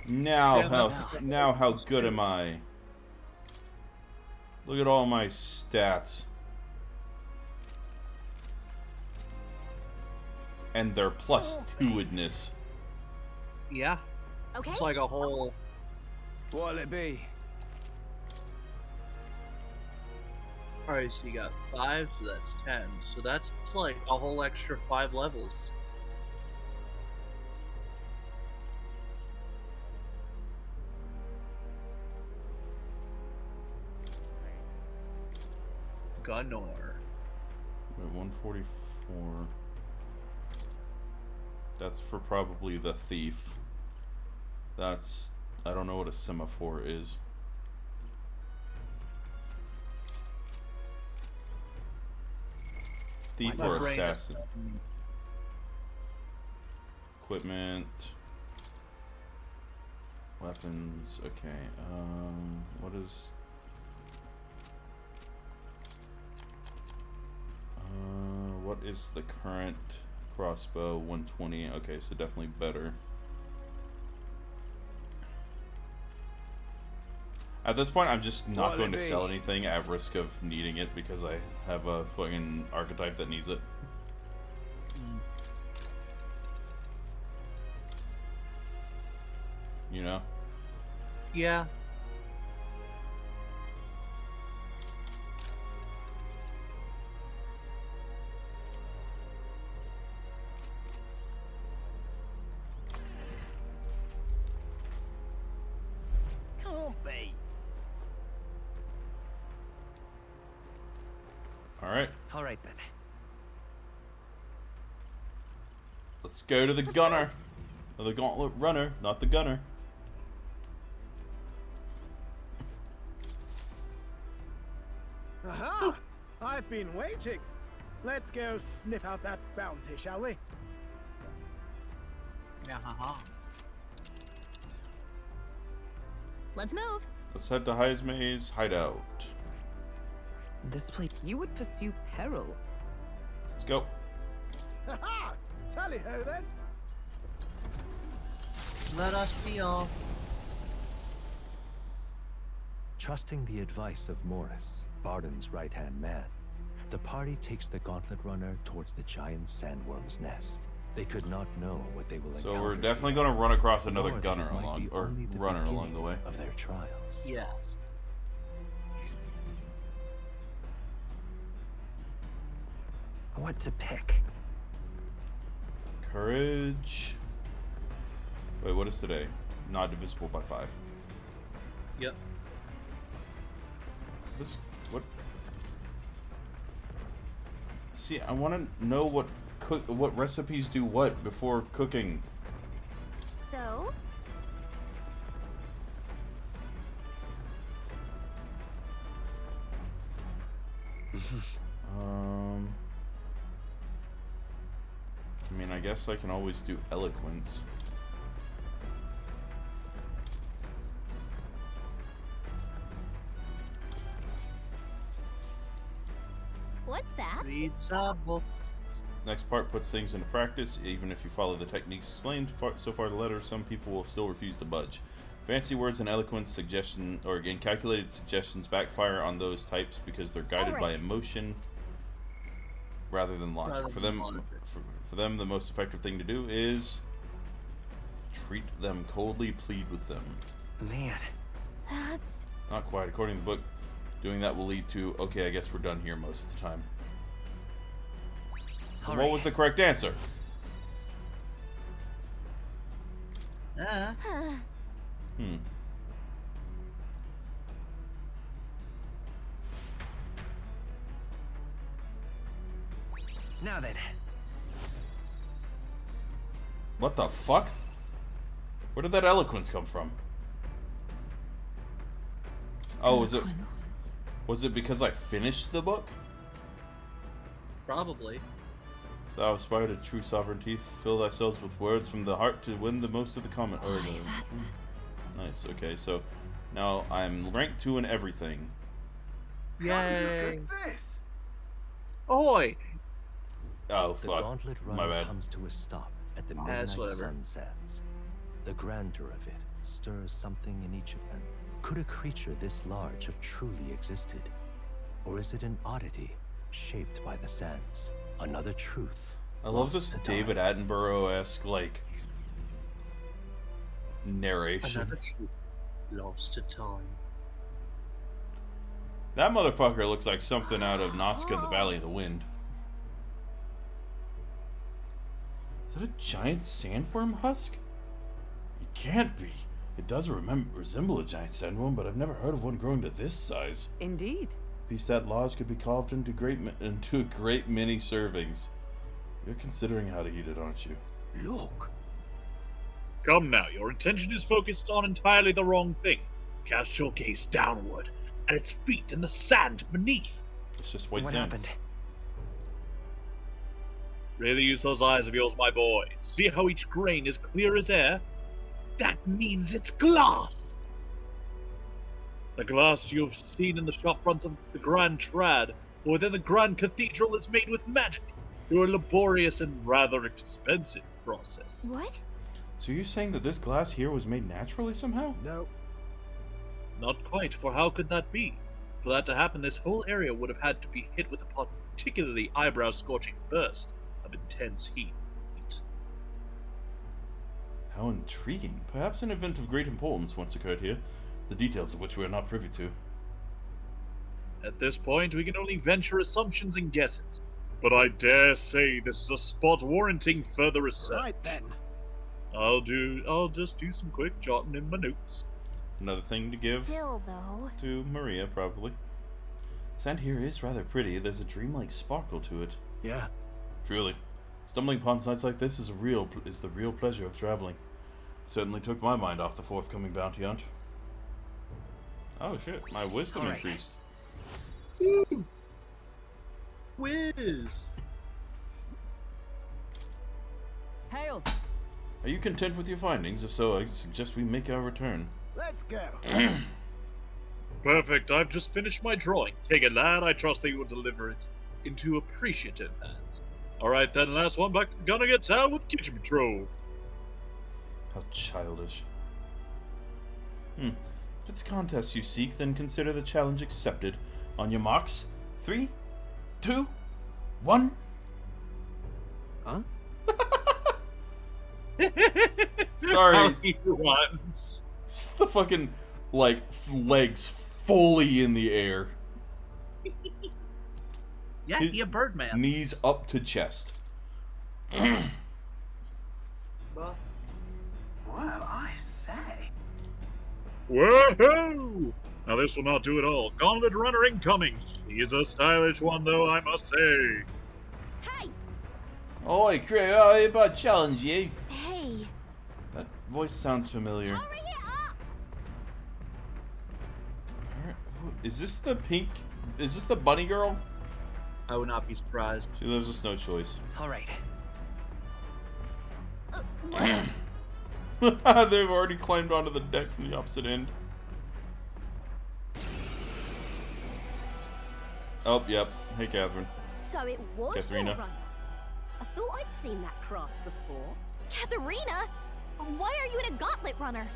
Now how good am I? Look at all my stats. And they're +2-edness. Yeah. okay. It's like a whole... What'll it be? Alright, so you got 5, so that's 10. So that's like a whole extra 5 levels. Gunnar. Wait, 144. That's for probably the thief. That's... I don't know what a semaphore is. Thief My or brain is- assassin? Equipment. Weapons. Okay. What is... what is the current crossbow? 120. Okay, so definitely better. At this point, I'm just not going to sell anything at risk of needing it because I have a fucking archetype that needs it. You know? Yeah. Can't be. Alright, All right then. let's go to the gunner. Or the gauntlet runner, not the gunner. Aha! I've been waiting. Let's go sniff out that bounty, shall we? Yeah, haha. Let's move. Let's head to Heisenberg's hideout. This place. You would pursue peril. Let's go. Haha! Tally-ho then. Let us be off. Trusting the advice of Morris, Barden's right-hand man, the party takes the gauntlet runner towards the giant sandworm's nest. They could not know what they will encounter. So we're definitely going to run across another nor that gunner it might along, be or only the runner along beginning the way. of their trials. Yes. What to pick? Courage. Wait, what is today? Not divisible by 5. Yep. This what? See, I want to know what recipes do what before cooking. So? I mean, I guess I can always do eloquence. What's that? Reads a book. Next part puts things into practice. Even if you follow the techniques explained so far in the letter, some people will still refuse to budge. Fancy words and eloquence suggestion, or again, calculated suggestions backfire on those types because they're guided by emotion rather than logic. For them, the most effective thing to do is treat them coldly, plead with them. Man. That's... Not quite. According to the book, doing that will lead to, okay, I guess we're done here most of the time. What was the correct answer? Now then. What the fuck? Where did that eloquence come from? Oh, was it because I finished the book? Probably. If thou aspire to true sovereignty, fill thyself with words from the heart to win the most of the common. Nice. Okay, so now I'm ranked 2 in everything. Yay! Look at this. Oi! Oh The fuck. gauntlet My run bad. comes to a stop at the midnight sunsets. The grandeur of it stirs something in each of them. Could a creature this large have truly existed? Or is it an oddity shaped by the sands? Another truth. I love this David Attenborough-esque, like, narration. Another truth lost to time. That motherfucker looks like something out of Nazca and the Valley of the Wind. Is that a giant sandworm husk? It can't be. It does resemble a giant sandworm, but I've never heard of one growing to this size. Indeed. A piece that large could be carved into a great many servings. You're considering how to eat it, aren't you? Look. Come now, your attention is focused on entirely the wrong thing. Cast your gaze downward, at its feet in the sand beneath. It's just white What sand. happened? Really use those eyes of yours, my boy. See how each grain is clear as air? That means it's glass! The glass you've seen in the shop fronts of the Grand Trad, or within the Grand Cathedral, is made with magic. Through a laborious and rather expensive process. What? So you're saying that this glass here was made naturally somehow? No. Not quite, for how could that be? For that to happen, this whole area would have had to be hit with a particularly eyebrow-scorching burst of intense heat. How intriguing. Perhaps an event of great importance once occurred here, the details of which we are not privy to. At this point, we can only venture assumptions and guesses. But I dare say this is a spot warranting further research. Right then. I'll just do some quick jotting in my notes. Another thing to give Still, though. to Maria, probably. Sand here is rather pretty. There's a dreamlike sparkle to it. Yeah. Truly. Stumbling upon sights like this is the real pleasure of traveling. Certainly took my mind off the forthcoming bounty hunt. Oh shit, my wisdom increased. Woo! Whiz! Hail! Are you content with your findings? If so, I suggest we make our return. Let's go. Perfect, I've just finished my drawing. Take it, lad. I trust that you will deliver it into appreciative hands. Alright then, last one back to the Gunner Gets Out with Kitchen Patrol. How childish. If it's a contest you seek, then consider the challenge accepted. On your marks, 3, 2, 1. Huh? Sorry. How he runs. Just the fucking, like, legs fully in the air. Yeah, he a Birdman. Knees up to chest. Well, I say. Whoa! Now this will not do at all. Gauntlet runner incoming. She is a stylish one, though, I must say. Hey! Oi, crew, I about challenge you. Hey. That voice sounds familiar. Hurry it up! Is this the pink? Is this the bunny girl? I would not be surprised. She lives with Snow Choice. All right. They've already climbed onto the deck from the opposite end. Oh, yep. Hey, Catherine. So it was Katharina. Forerunner. I thought I'd seen that craft before. Katharina? Why are you in a gauntlet runner?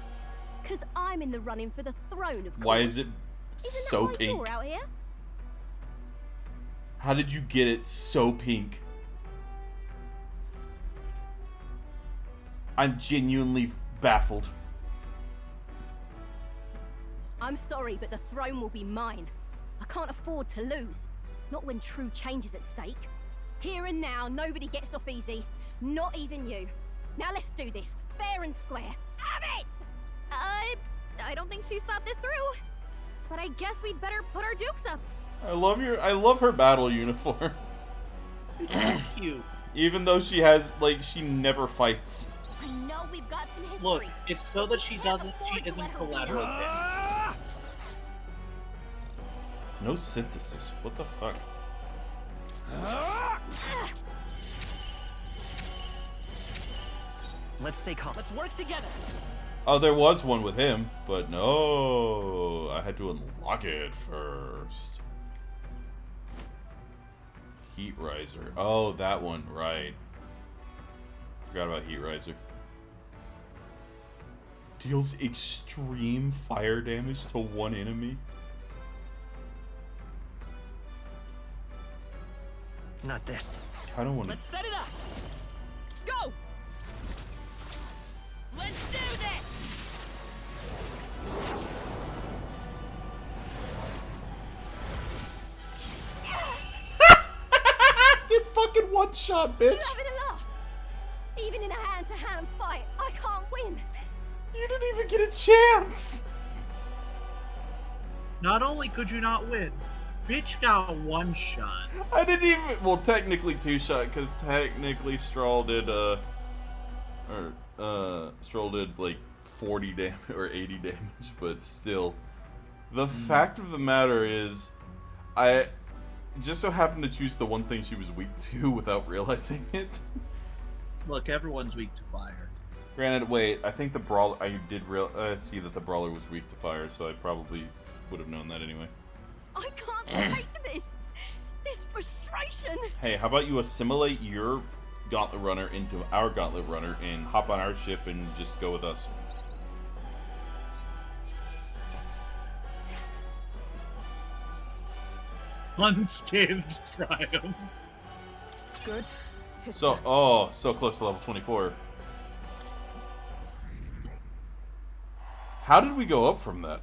Because I'm in the running for the throne, of course. Why is it Isn't so that why pink? you're out here? How did you get it so pink? I'm genuinely baffled. I'm sorry, but the throne will be mine. I can't afford to lose. Not when true change is at stake. Here and now, nobody gets off easy. Not even you. Now let's do this. Fair and square. Have it! I don't think she's thought this through. But I guess we'd better put our dukes up. I love her battle uniform. It's so cute. Even though she has, like, she never fights. I know we've got some history. Look, it's so that she isn't collaborative. No synthesis. What the fuck? Let's stay calm. Let's work together. Oh, there was one with him, but no. I had to unlock it first. Heat Riser. Oh, that one, right. Forgot about Heat Riser. Deals extreme fire damage to one enemy. Not this. I don't want to. Let's set it up. Go. Let's do this. Get fucking one shot, bitch. You having a laugh? Even in a hand-to-hand fight, I can't win. You didn't even get a chance. Not only could you not win, bitch got one shot. I didn't even. Well, technically two shot, because technically Stroll did Stroll did like 40 damage or 80 damage, but still, the fact of the matter is, I just so happened to choose the one thing she was weak to without realizing it. Look, everyone's weak to fire. Granted, wait, I think the brawler. I did see that the brawler was weak to fire, so I probably would have known that anyway. I can't take this. This frustration. Hey, how about you assimilate your Gauntlet Runner into our Gauntlet Runner and hop on our ship and just go with us? Unscathed triumph. Good. So, so close to level 24. How did we go up from that?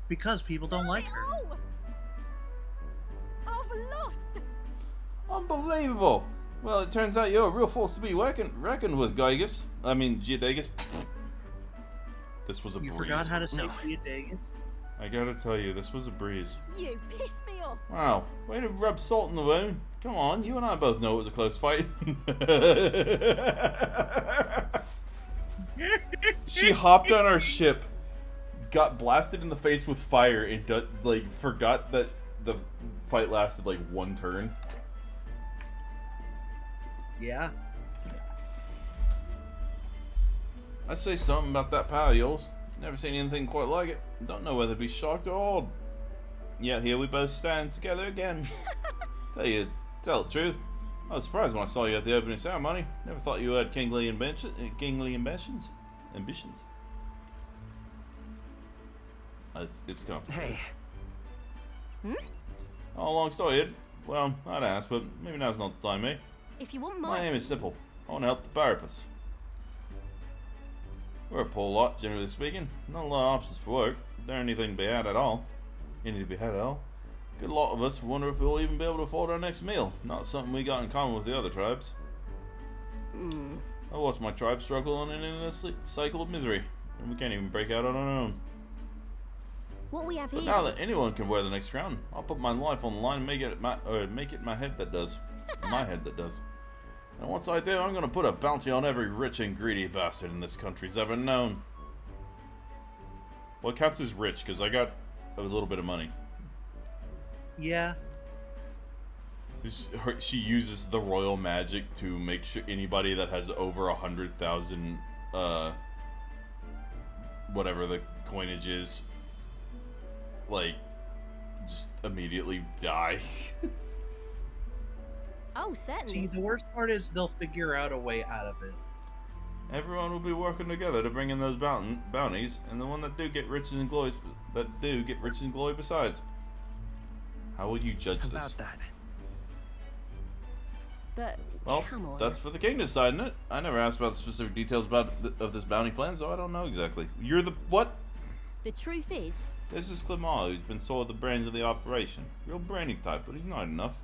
Because people don't like her. Oh, I've lost. Unbelievable. Well, it turns out you're a real force to be reckoned with, Gygus. I mean, Geodagus. This was a breeze. You forgot how to say Geodagus? I gotta tell you, this was a breeze. You pissed me off. Wow, way to rub salt in the wound. Come on, you and I both know it was a close fight. She hopped on our ship, got blasted in the face with fire, and forgot that the fight lasted like one turn. Yeah. I say something about that power of yours. Never seen anything quite like it. Don't know whether to be shocked or awed. Yet here we both stand together again. Tell the truth. I was surprised when I saw you at the opening ceremony. Never thought you had kingly ambitions. It's complicated. Hey. Oh, long story. Well, I'd ask, but maybe now's not the time, eh? If you want My name is simple. I want to help the Parapus. We're a poor lot, generally speaking. Not a lot of options for work. There ain't anything to be had at all. Good lot of us wonder if we'll even be able to afford our next meal. Not something we got in common with the other tribes. I watch my tribe struggle on an endless cycle of misery, and we can't even break out on our own. What we have But here now is- that anyone can wear the next crown, I'll put my life on the line and make it my head that does. My head that does. And once I do, I'm gonna put a bounty on every rich and greedy bastard in this country's ever known. What counts as rich? Because I got a little bit of money. Yeah. She uses the royal magic to make sure anybody that has over 100,000, whatever the coinage is, like, just immediately die. Oh, certainly. See, the worst part is they'll figure out a way out of it. Everyone will be working together to bring in those bounties, and the one that do get riches and glories, besides. How will you judge About this? that. But Well, come on. that's for the king to decide, isn't it? I never asked about the specific details of this bounty plan, so I don't know exactly. You're the what? The truth is, This is Clemar, who's been sold the brains of the operation. Real brainy type, but he's not enough.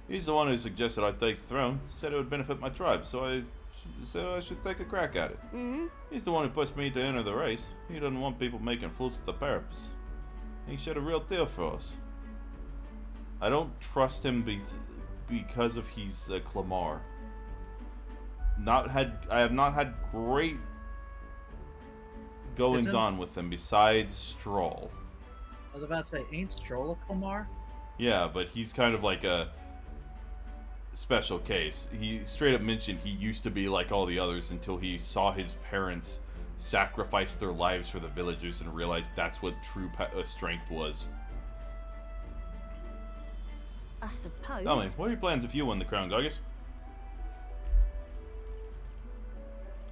He's the one who suggested I take the throne, said it would benefit my tribe, so I should take a crack at it. He's the one who pushed me to enter the race. He doesn't want people making fools of the Parapus. He showed a real deal for us. I don't trust him because of he's a Clemar. I have not had great goings on with him besides Stroll. I was about to say, ain't Stroll a Clemar? Yeah, but he's kind of like a special case. He straight up mentioned he used to be like all the others until he saw his parents sacrifice their lives for the villagers and realized that's what true strength was. I suppose. Tell me, what are your plans if you win the crown, Gargus?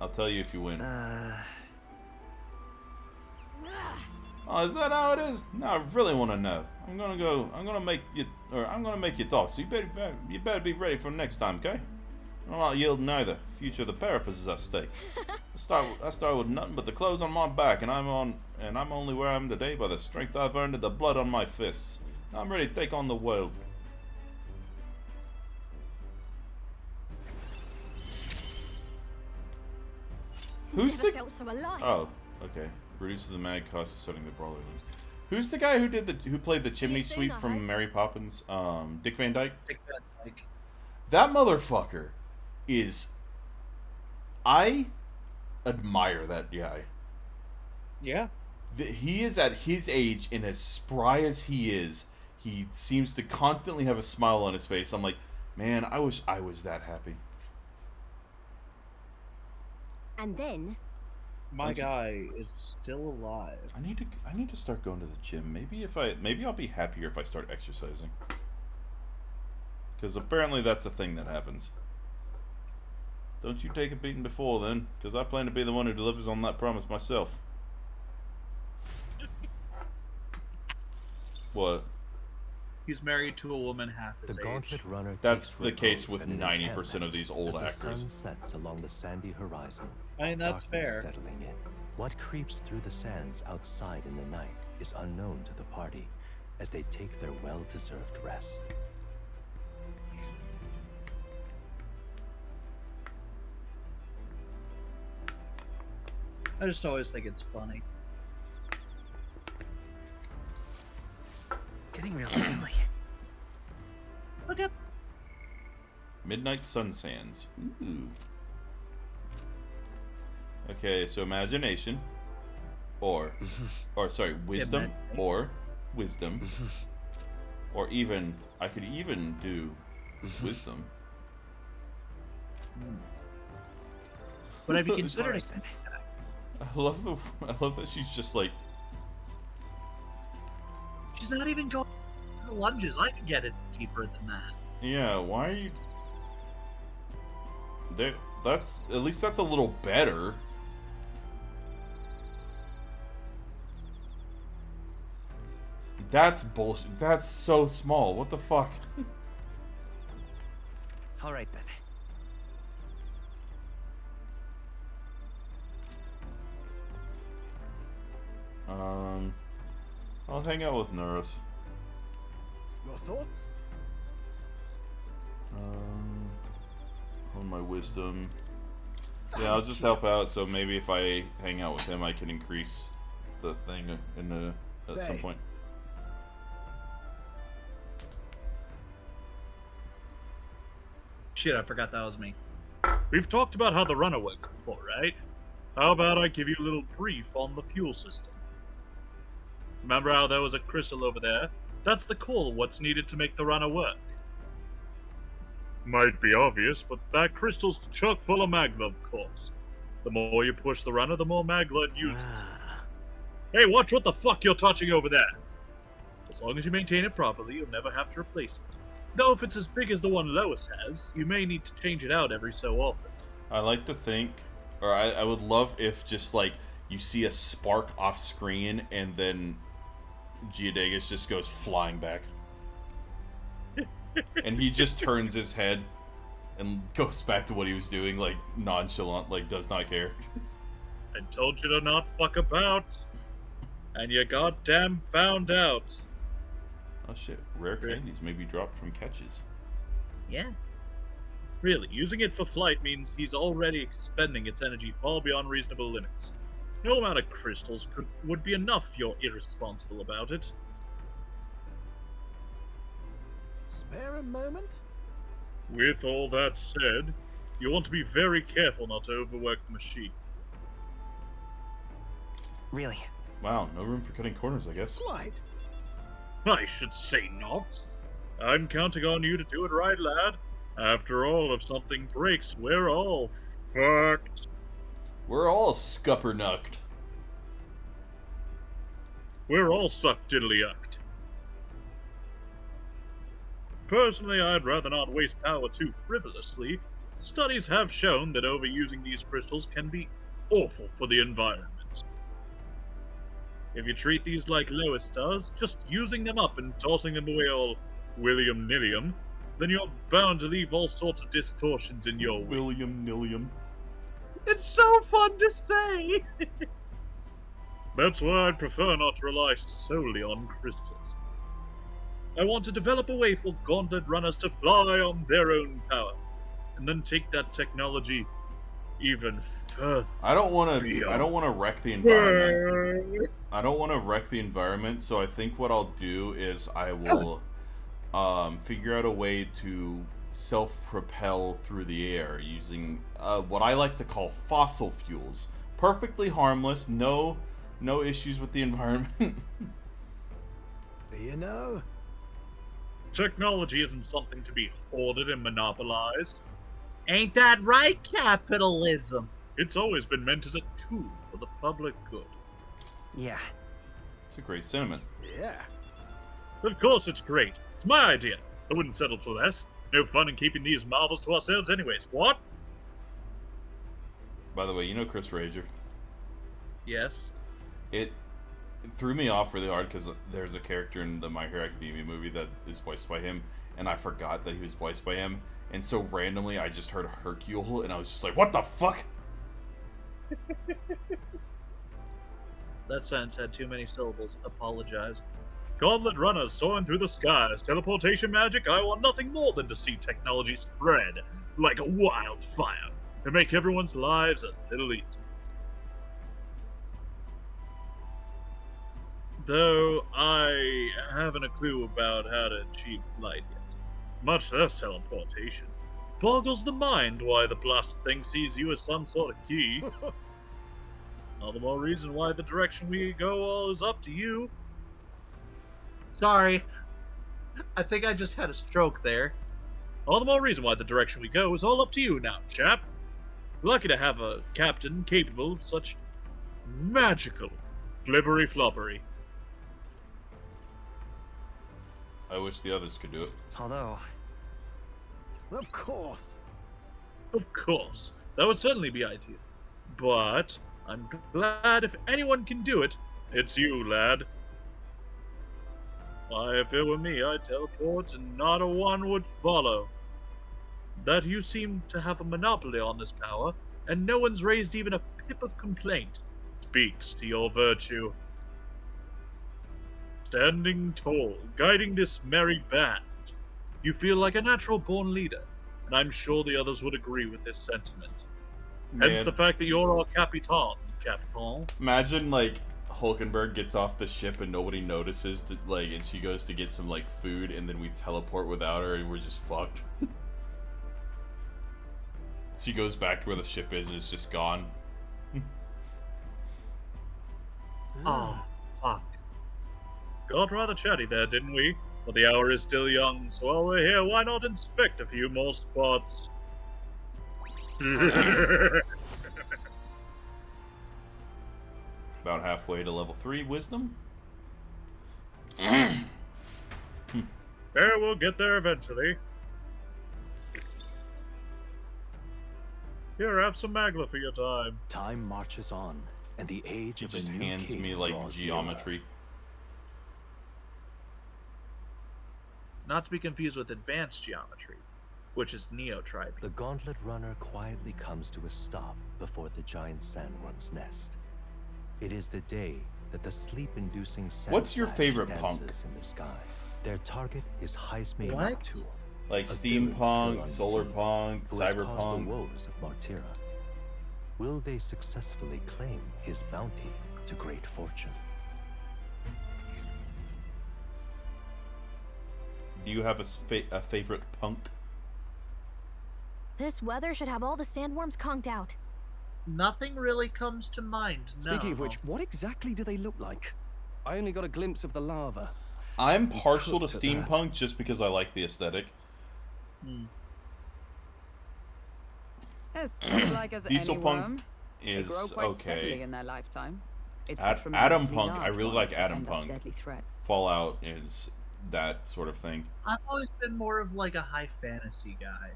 I'll tell you if you win. Oh, is that how it is? No, I really want to know. I'm gonna make you talk. So you better be ready for next time, okay? I'm not yielding either. Future of the Parapus is at stake. I start with nothing but the clothes on my back, and I'm only where I am today by the strength I've earned and the blood on my fists. I'm ready to take on the world. Who's Never the? felt so alive. Oh, okay. Reduces the mag cost of starting the brawler loose. Who's the guy who played the chimney soon, sweep I from hope. Mary Poppins? Dick Van Dyke. Take that, like, That motherfucker is. I admire that guy. yeah. He is at his age and as spry as he is. He seems to constantly have a smile on his face. I'm like, man, I wish I was that happy. And then My guy is still alive. I need to start going to the gym. Maybe I'll be happier if I start exercising. Because apparently that's a thing that happens. Don't you take a beating before then, because I plan to be the one who delivers on that promise myself. What? He's married to a woman half his The age. gauntlet runner That's takes the case repose with in an 90% of encampment these old as actors. The sun sets along the sandy horizon. I mean, that's darkness fair. Settling in. What creeps through the sands outside in the night is unknown to the party as they take their well-deserved rest. I just always think it's funny. Getting real ugly. Look at Midnight Sun Sands. Ooh. Okay, so imagination, or sorry, wisdom, or wisdom, or even I could even do wisdom. But have you considered it? I love that she's just like, She's not even going to the lunges. I could get it deeper than that. yeah, why are you there? That's at least that's a little better. That's bullshit. That's so small. What the fuck? All right then. I'll hang out with Neuros. Your thoughts? On my wisdom. Yeah, I'll just help out. So maybe if I hang out with him, I can increase the thing in at some point. Shit, I forgot that was me. We've talked about how the runner works before, right? How about I give you a little brief on the fuel system? Remember how there was a crystal over there? That's the core, what's needed to make the runner work. Might be obvious, but that crystal's chock full of magma, of course. The more you push the runner, the more magma it uses. Hey, watch what the fuck you're touching over there! As long as you maintain it properly, you'll never have to replace it. Though if it's as big as the one Lois has, you may need to change it out every so often. I like to think, or I would love if just like you see a spark off screen and then Geodagus just goes flying back. And he just turns his head and goes back to what he was doing, like nonchalant, like does not care. I told you to not fuck about. And you goddamn found out. Oh shit, rare candies may be dropped from catches. Yeah. Really, using it for flight means he's already expending its energy far beyond reasonable limits. No amount of crystals would be enough if you're irresponsible about it. Spare a moment? With all that said, you want to be very careful not to overwork the machine. Really? Wow, no room for cutting corners, I guess. Quite. I should say not. I'm counting on you to do it right, lad. After all, if something breaks, we're all fucked. We're all scuppernucked. We're all suck-diddly-ucked. Personally, I'd rather not waste power too frivolously. Studies have shown that overusing these crystals can be awful for the environment. If you treat these like Lois does, just using them up and tossing them away all william-nillium, then you're bound to leave all sorts of distortions in your wake. William-nillium. It's so fun to say! That's why I'd prefer not to rely solely on crystals. I want to develop a way for gauntlet runners to fly on their own power, and then take that technology even further. I don't want to wreck the environment. I don't want to wreck the environment, so I think what I'll do is I will figure out a way to self-propel through the air using what I like to call fossil fuels. Perfectly harmless, no issues with the environment. You know? Technology isn't something to be hoarded and monopolized. Ain't that right, capitalism? It's always been meant as a tool for the public good. Yeah. It's a great sentiment. Yeah. Of course it's great. It's my idea. I wouldn't settle for less. No fun in keeping these marvels to ourselves anyway, squad. By the way, you know Chris Rager? Yes. It threw me off really hard because there's a character in the My Hero Academia movie that is voiced by him, and I forgot that he was voiced by him. And so randomly, I just heard Hercule, and I was just like, what the fuck? That sentence had too many syllables. Apologize. Gauntlet runners soaring through the skies, teleportation magic, I want nothing more than to see technology spread like a wildfire and make everyone's lives a little easier. Though I haven't a clue about how to achieve flight yet, much less teleportation. Boggles the mind why the blasted thing sees you as some sort of key. All the more reason why the direction we go all is up to you. Sorry. I think I just had a stroke there. All the more reason why the direction we go is all up to you now, chap. Lucky to have a captain capable of such magical flippery-floppery. I wish the others could do it. Although... Of course. Of course. That would certainly be ideal. But I'm glad if anyone can do it, it's you, lad. Why, if it were me, I'd teleport and not a one would follow. That you seem to have a monopoly on this power, and no one's raised even a pip of complaint, speaks to your virtue. Standing tall, guiding this merry band, you feel like a natural-born leader, and I'm sure the others would agree with this sentiment. Hence Man. the fact that you're our Capitan. Imagine, like, Hulkenberg gets off the ship and nobody notices, and she goes to get some, like, food, and then we teleport without her, and we're just fucked. She goes back to where the ship is, and it's just gone. Oh, fuck. Got rather chatty there, didn't we? But the hour is still young, so while we're here, why not inspect a few more spots? About halfway to level 3 wisdom. Yeah, we'll get there eventually. Here, have some Magla for your time. Time marches on, and the age He of just a new hands king me, like, draws geometry. Not to be confused with advanced geometry, which is Neo-Tribe. The Gauntlet Runner quietly comes to a stop before the giant sandworm's nest. It is the day that the sleep-inducing sand What's your flash favorite dances punk? in the sky. Their target is Heisenberg What? Tool, Like a villain steampunk, still solar unseen, punk, who has caused the cyberpunk. woes of Martira. Will they successfully claim his bounty to great fortune? Do you have a favorite punk? This weather should have all the sandworms conked out. Nothing really comes to mind, no. Speaking of which, what exactly do they look like? I only got a glimpse of the lava. I'm partial to cooked at steampunk just because I like the aesthetic. As true like as Diesel any punk worm, they is grow quite steadily okay. in their lifetime. It's Atom the tremendously Punk, I large really ones like that Atom end up Punk. deadly threats. Fallout is that sort of thing. I've always been more of like a high fantasy guy.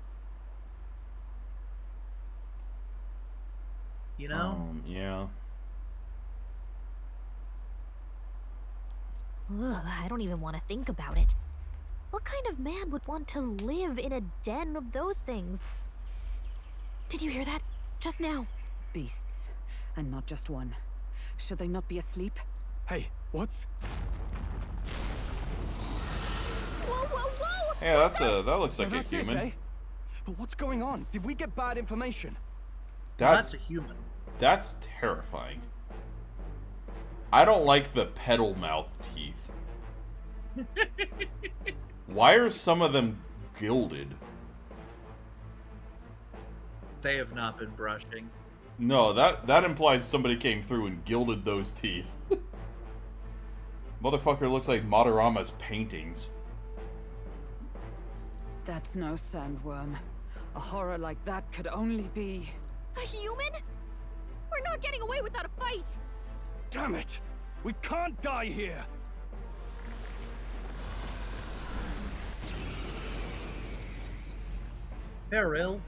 You know? Yeah. Ugh, I don't even want to think about it. What kind of man would want to live in a den of those things? Did you hear that? Just now. Beasts, and not just one. Should they not be asleep? Hey, what's... Whoa, whoa, whoa! Yeah, that looks So like that's a human. it, eh? But what's going on? Did we get bad information? That's a human. That's terrifying. I don't like the petal mouth teeth. Why are some of them gilded? They have not been brushing. No, that implies somebody came through and gilded those teeth. Motherfucker looks like Madarama's paintings. That's no sandworm. A horror like that could only be... A human? We're not getting away without a fight! Damn it! We can't die here! Peril.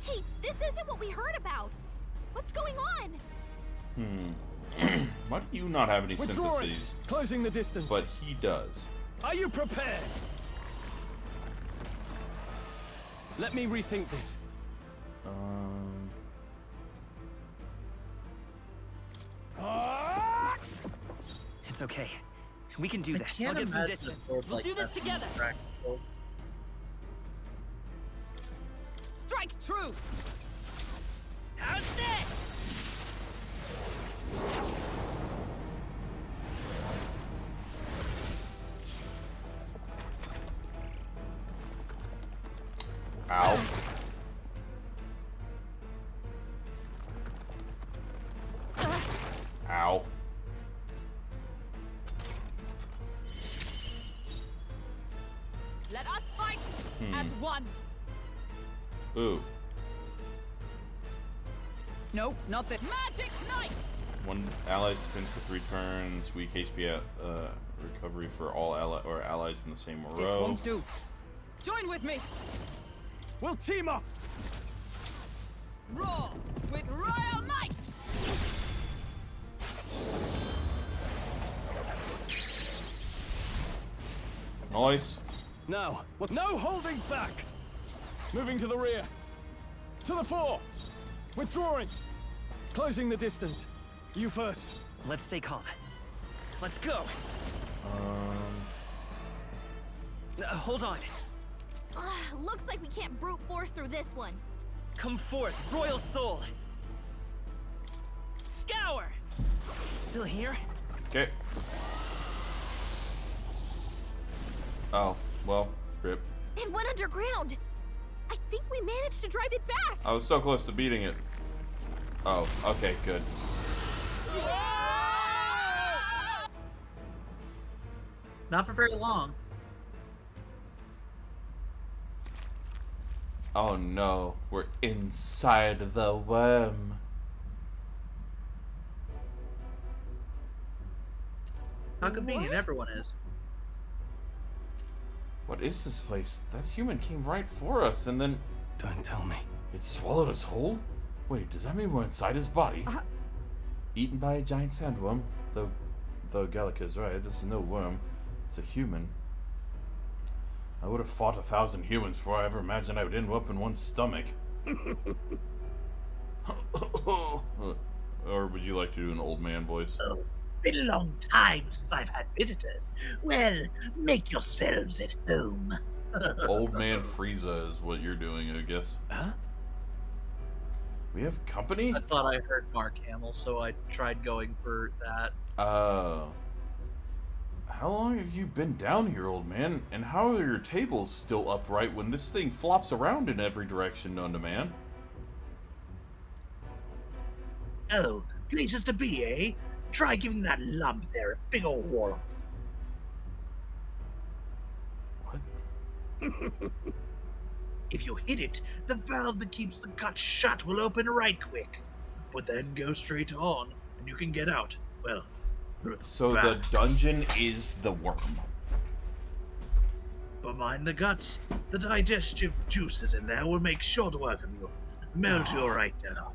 Hey, this isn't what we heard about! What's going on? Why do you not have any Withdrawing! syntheses? Closing the distance. But he does. Are you prepared? Let me rethink this. It's okay. We can do I this. can't I'll get some imagine a distance. sword We'll like do this that being together. practical. Strike true! How's this? Ow. Ow. Let us fight as one! Ooh. Nope, not this. Magic Knight! One allies defense for 3 turns. Weak HP recovery for all allies in the same row. This won't do. Join with me! We'll team up! Roar with Royal Knight! Nice. Now, with no holding back! Moving to the rear. To the fore! Withdrawing! Closing the distance. You first. Let's stay calm. Let's go. Hold on. Looks like we can't brute force through this one. Come forth, Royal Soul. Scour! Still here? Okay. Oh, well, rip. It went underground. I think we managed to drive it back. I was so close to beating it. Oh, okay, good. Not for very long. Oh no, we're inside the worm. How convenient everyone is. What is this place? That human came right for us, and then... Don't tell me. It swallowed us whole? Wait, does that mean we're inside his body? Eaten by a giant sandworm? Though Gallica's right, this is no worm. It's a human. I would have fought 1,000 humans before I ever imagined I would end up in one's stomach. Or would you like to do an old man voice? Oh, been a long time since I've had visitors. Well, make yourselves at home. Old man Frieza is what you're doing, I guess. Huh? We have company? I thought I heard Mark Hamill, so I tried going for that. How long have you been down here, old man? And how are your tables still upright when this thing flops around in every direction known to man? Oh, places to be, eh? Try giving that lump there a big ol' wallop. What? If you hit it, the valve that keeps the gut shut will open right quick. But then go straight on, and you can get out. Well, through the So back. the dungeon is the worm. But mind the guts. The digestive juices in there will make short work of you. Melt you right down.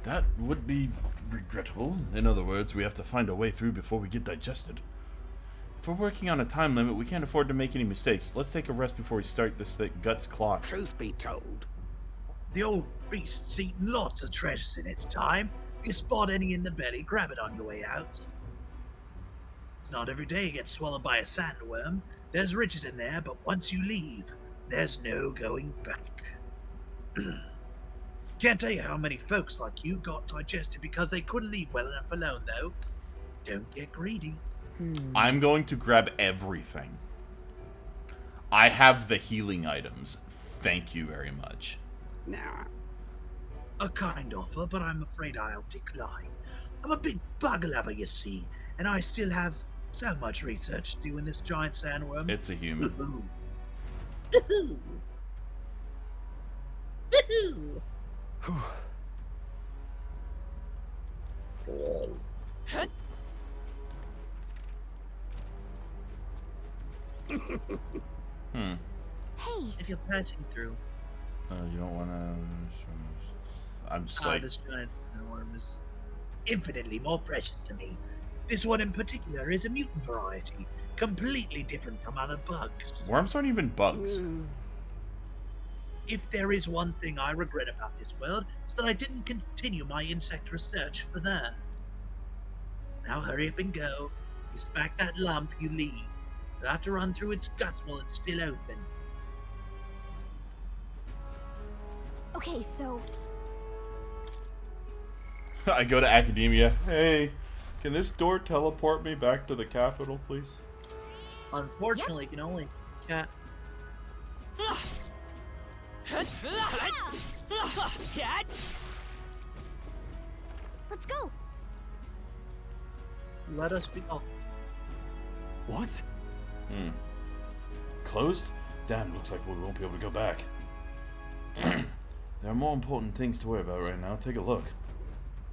That would be regrettable. In other words, we have to find a way through before we get digested. If we're working on a time limit, we can't afford to make any mistakes. Let's take a rest before we start this guts clock. Truth be told, The old beast's eaten lots of treasures in its time. If you spot any in the belly, grab it on your way out. It's not every day you get swallowed by a sandworm. There's riches in there, but once you leave, there's no going back. Can't tell you how many folks like you got digested because they couldn't leave well enough alone, though. Don't get greedy. I'm going to grab everything. I have the healing items. Thank you very much. nah. A kind offer, but I'm afraid I'll decline. I'm a big bug lover, you see, and I still have so much research to do in this giant sandworm. It's a human. Woohoo. Woohoo. Woohoo. Hmm. Hey, If you're passing through, You don't want to... I'm just like... this giant sandworm is Infinitely more precious to me. This one in particular is a mutant variety, completely different from other bugs. Worms aren't even bugs. If there is one thing I regret about this world, it's that I didn't continue my insect research for there. Now hurry up and go. If you smack that lump, you leave. You'll have to run through its guts while it's still open. okay, so I go to academia. Hey, can this door teleport me back to the capital, please? unfortunately you can only cat. Cat? let's go. Let us be off. What? Closed? Damn, looks like we won't be able to go back. There are more important things to worry about right now. Take a look.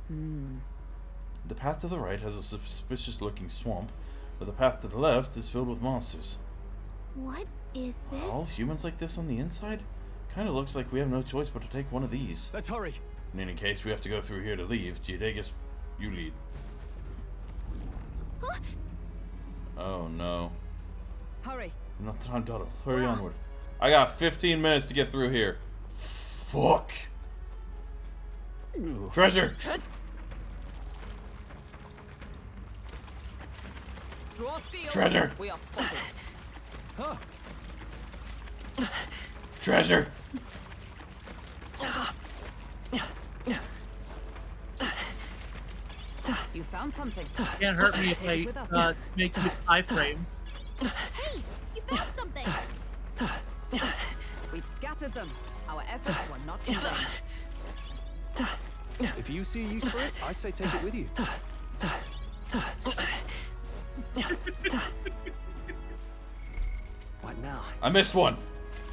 The path to the right has a suspicious-looking swamp, but the path to the left is filled with monsters. What is this? All humans like this on the inside? Kinda looks like we have no choice but to take one of these. Let's hurry. In any case, we have to go through here to leave. Giadegus, you lead. Huh? Oh no. Hurry. Not time, Doddle. Hurry onward. I got 15 minutes to get through here. Fuck. Treasure! Draw steel. Treasure! We are spotted. Treasure! You found something. Can't hurt me if Take it with us. I make these iframes. Hey, you found something. We've scattered them. Our efforts were not in vain. If you see use for it, I say take it with you. What now? I missed one.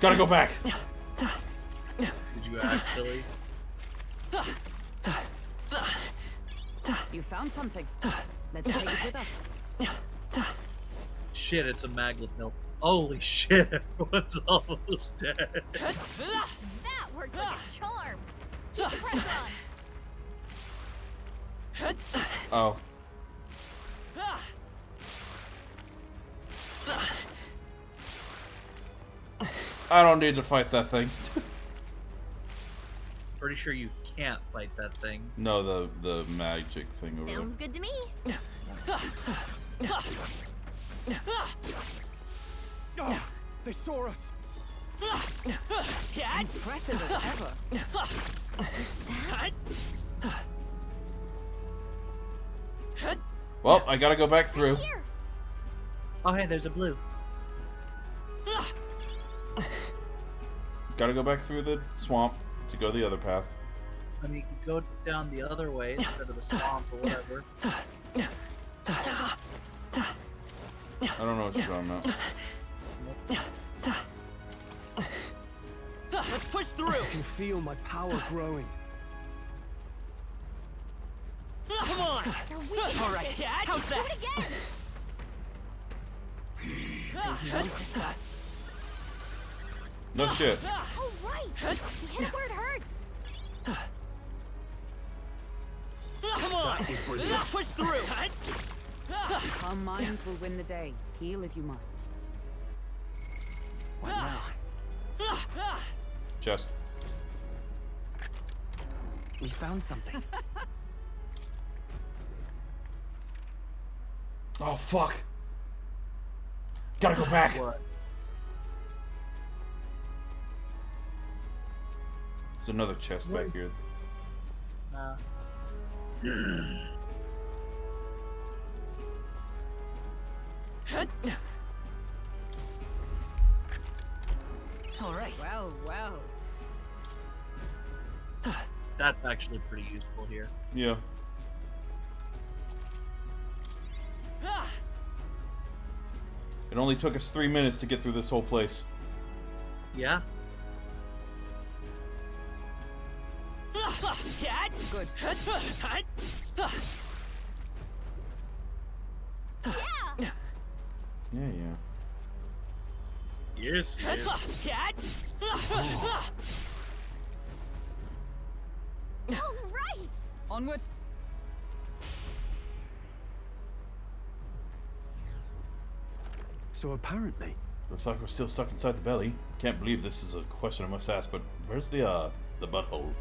Gotta go back. Did you actually? You found something. Let's take it with us. Shit, it's a magnet pill. Holy shit, everyone's almost dead. That worked like a charm. Keep the pressure on. Oh. I don't need to fight that thing. Pretty sure you can't fight that thing. No, the magic thing over Sounds good to me. Oh, they saw us. Impressive as ever. Well, I gotta go back through. Here. Oh, hey, there's a blue. Gotta go back through the swamp to go the other path. I mean, you could go down the other way instead of the swamp or whatever. I don't know what you're talking about. Let's push through. I can feel my power growing. Come on. Now we can All get right, this. Cat. How's Do that? it again. They've noticed us. No shit. Oh, right. You hit it where it hurts. Come on. Let's push through. Calm minds will win the day. Heal if you must. What now? Chest. We found something. Oh fuck. Gotta go back. What? There's another chest back here. Nah. All right. Well, well. That's actually pretty useful here. Yeah. It only took us 3 minutes to get through this whole place. Yeah? Cat. Good. Yeah. Yeah. Yes, yes. Cat. All right. Onward. So apparently, Looks like we're still stuck inside the belly. Can't believe this is a question I must ask, but where's the butthole?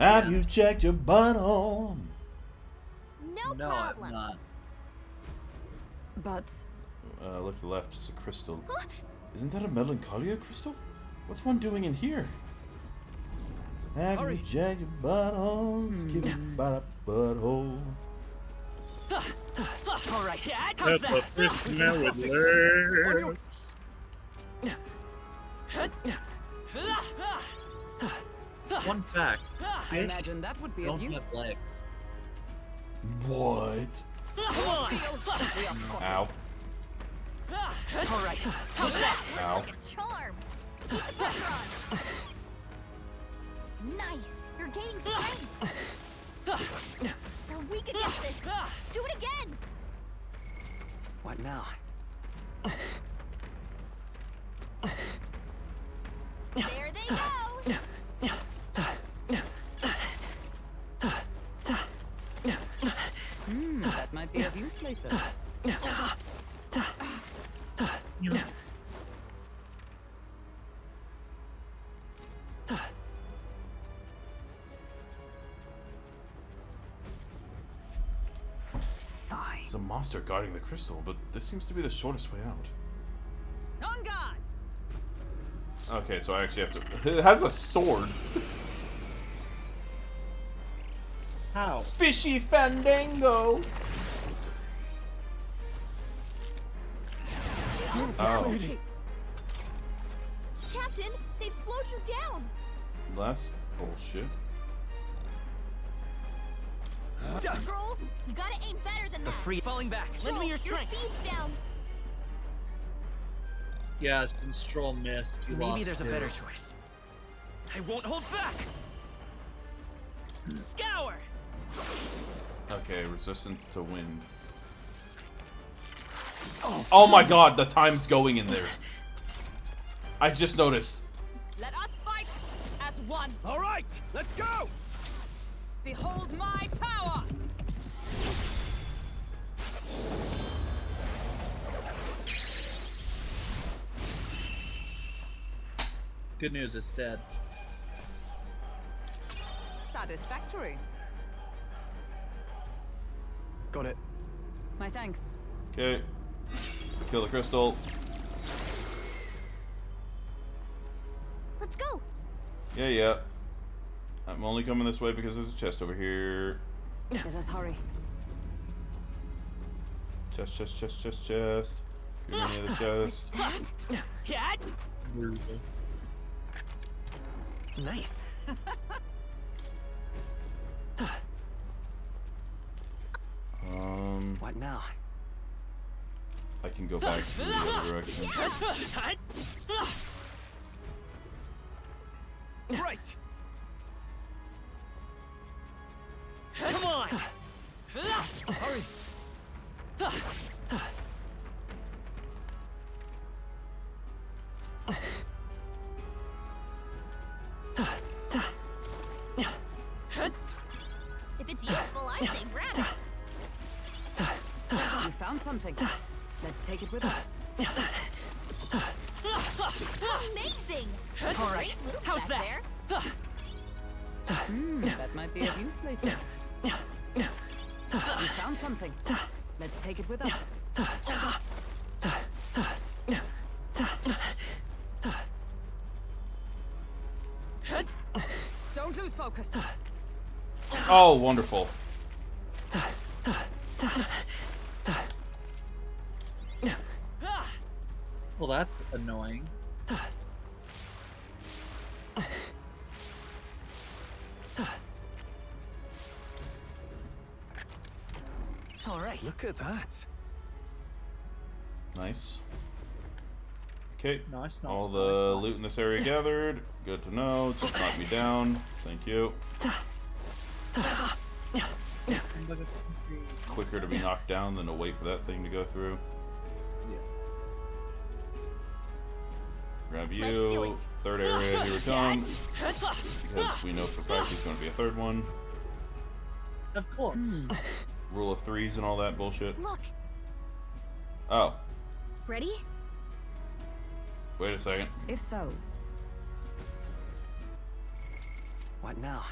Have you checked your butthole? No No, problem. I'm not. But Look to the left, it's a crystal. Isn't that a melancholia crystal? What's one doing in here? Have Hurry. you checked your butthole? Give me by the butthole. All right, Cat. How's That's that? a fish now with legs. Fun fact. I imagine that would be Don't of use. have legs. What? Come on. Ow. All right. How's that? Ow. Like a charm. Keep the pressure on. Nice. You're gaining strength. Now we can get this. Do it again. what now? There they go. That might be of use later. Fine. There's a monster guarding the crystal, but this seems to be the shortest way out. On guard! Okay, so I actually have to... It has a sword. How? Fishy Fandango. Oh, Captain, they've slowed you down. that's bullshit. Stroll, you gotta aim better than The that. free falling back. Lend me your strength. Your speed's down. Yeah, since Stroll missed, you lost. Maybe there's a too. better choice. I won't hold back. Scour. Okay, resistance to wind. Oh my god, the time's going in there. I just noticed. Let us fight as one. All right, let's go. Behold my power. Good news, it's dead. Satisfactory. Got it. My thanks. Okay. Kill the crystal. Let's go. Yeah. I'm only coming this way because there's a chest over here. Let us hurry. Chest. Give me the chest. Yeah. Nice. What now? I can go back to the other direction. Right. Come on. Hurry. If it's useful, I say grab it. You found something. Let's take it with us. Amazing. All right. Great move How's back that? there. That might be of use later. You found something. Let's take it with us. Don't lose focus. Oh, wonderful. Well, that's annoying. All right. Look at that. Nice. Okay. Nice. All the loot in this area gathered. Good to know. Just knock me down. Thank you. Quicker to be knocked down than to wait for that thing to go through. Yeah. Grab Let's do you. it. Third area, here we come. Because we know for a fact there's going to be a third one. Of course. Rule of threes and all that bullshit. Look. Oh, Ready? wait a second. If so, What now?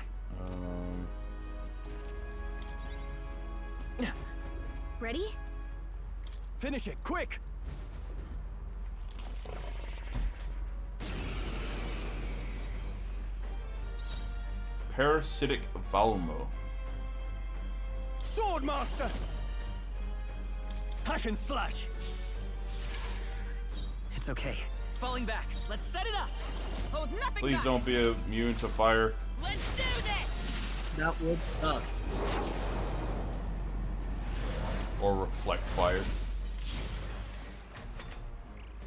Ready? Finish it, quick. Parasitic Valmo. Swordmaster. Hack and slash. It's okay. Falling back. Let's set it up. hold nothing Please back. don't be immune to fire. Let's do this. That would suck. Or reflect fire.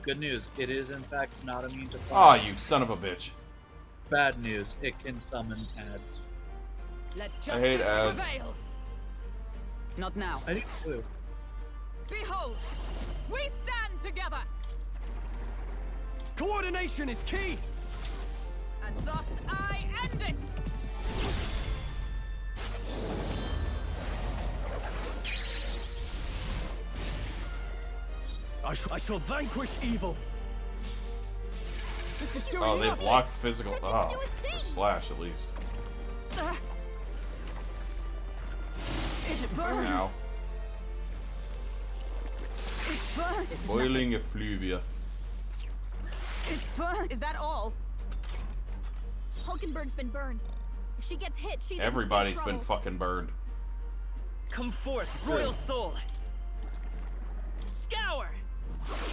Good news. It is in fact not immune to Ah, fire. you son of a bitch. Bad news. It can summon ads. Let I hate justice ads. prevail. Not now. I do too. Behold, we stand together, Coordination is key. and thus I end it. I shall vanquish evil. This is doing Oh, they nothing. block physical. Let him Oh, do his thing. slash at least. It burns. Ow. It burns. This is Boiling effluvia. It burns. Is that all? Hulkenberg's been burned. If she gets hit, she's Everybody's in big been trouble. fucking burned. Come forth, royal soul. Scour.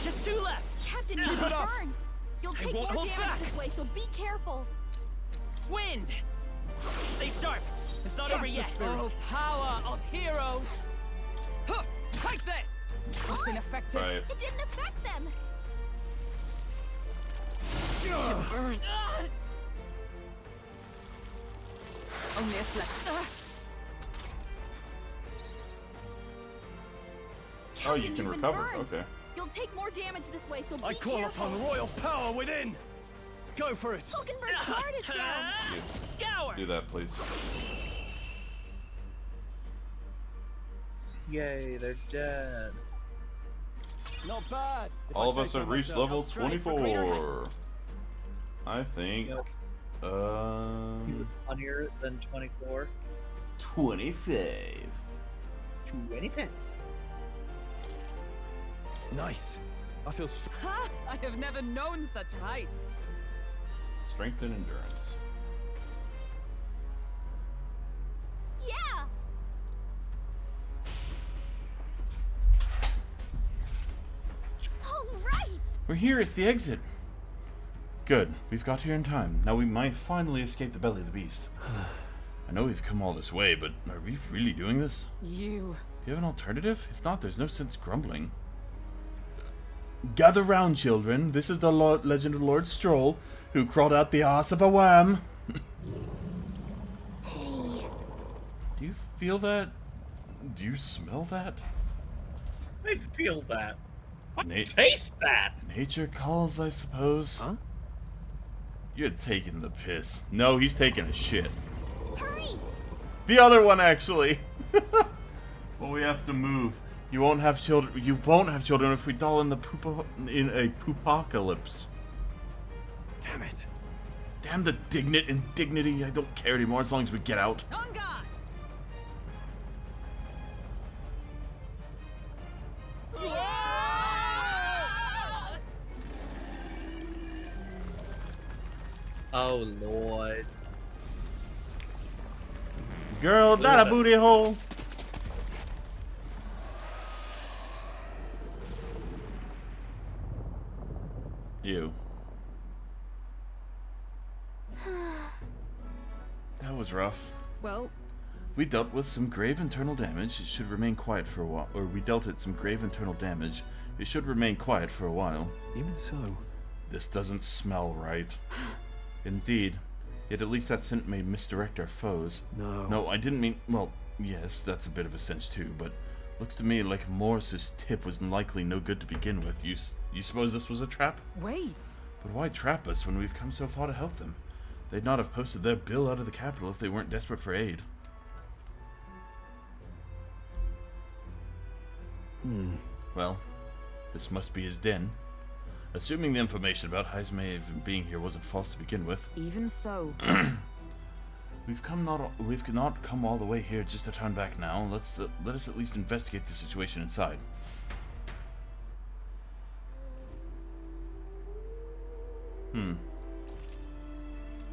Just 2 left. Captain, Keep you're it up. burned. You'll I take more won't hold damage back. this way, so be careful. Wind. Stay sharp. It's not over That's the yet. spirit. Oh, power of heroes! Huh, take this! Was ineffective. Right. It didn't affect them. Burn. Only a flesh. Oh, you Captain, can you've been recover. burned. Okay. You'll take more damage this way, so be I call careful. upon royal power within. Go for it. Hulkenberg's guard is down. Scour. Do that, please. Yay, they're dead. Not bad. if All I of say us so have reached myself. level Strive for greater 24. I think. Yep. He was funnier than 24. 25. 25. Nice. I feel Ha! I have never known such heights. Strength and endurance. Yeah. All right. We're here, it's the exit. Good, we've got here in time. Now we might finally escape the belly of the beast. I know we've come all this way, but are we really doing this? You. Do you have an alternative? If not, there's no sense grumbling. Gather round, children. This is the legend of Lord Stroll, who crawled out the arse of a worm. Hey. Do you feel that? Do you smell that? I feel that. Nate. Taste that! Nature calls, I suppose. Huh? You're taking the piss. No, he's taking a shit. Hurry. The other one, actually. Well, we have to move. You won't have children. You won't have children if we die in a poopocalypse. Damn it. Damn the indignity. I don't care anymore as long as we get out. On guard! Oh, Lord. Girl, that a booty hole. You. That was rough. Well, We dealt with some grave internal damage. It should remain quiet for a while. Or we dealt it some grave internal damage. It should remain quiet for a while. Even so. This doesn't smell right. Indeed. Yet at least that scent may misdirect our foes. No. No, I didn't mean... Well, yes, that's a bit of a stench too, but... Looks to me like Morris's tip was likely no good to begin with. You suppose this was a trap? wait. But why trap us when we've come so far to help them? They'd not have posted their bill out of the capital if they weren't desperate for aid. Well, this must be his den. Assuming the information about Heisenberg being here wasn't false to begin with, Even so. we've not come all the way here just to turn back now. Let us at least investigate the situation inside.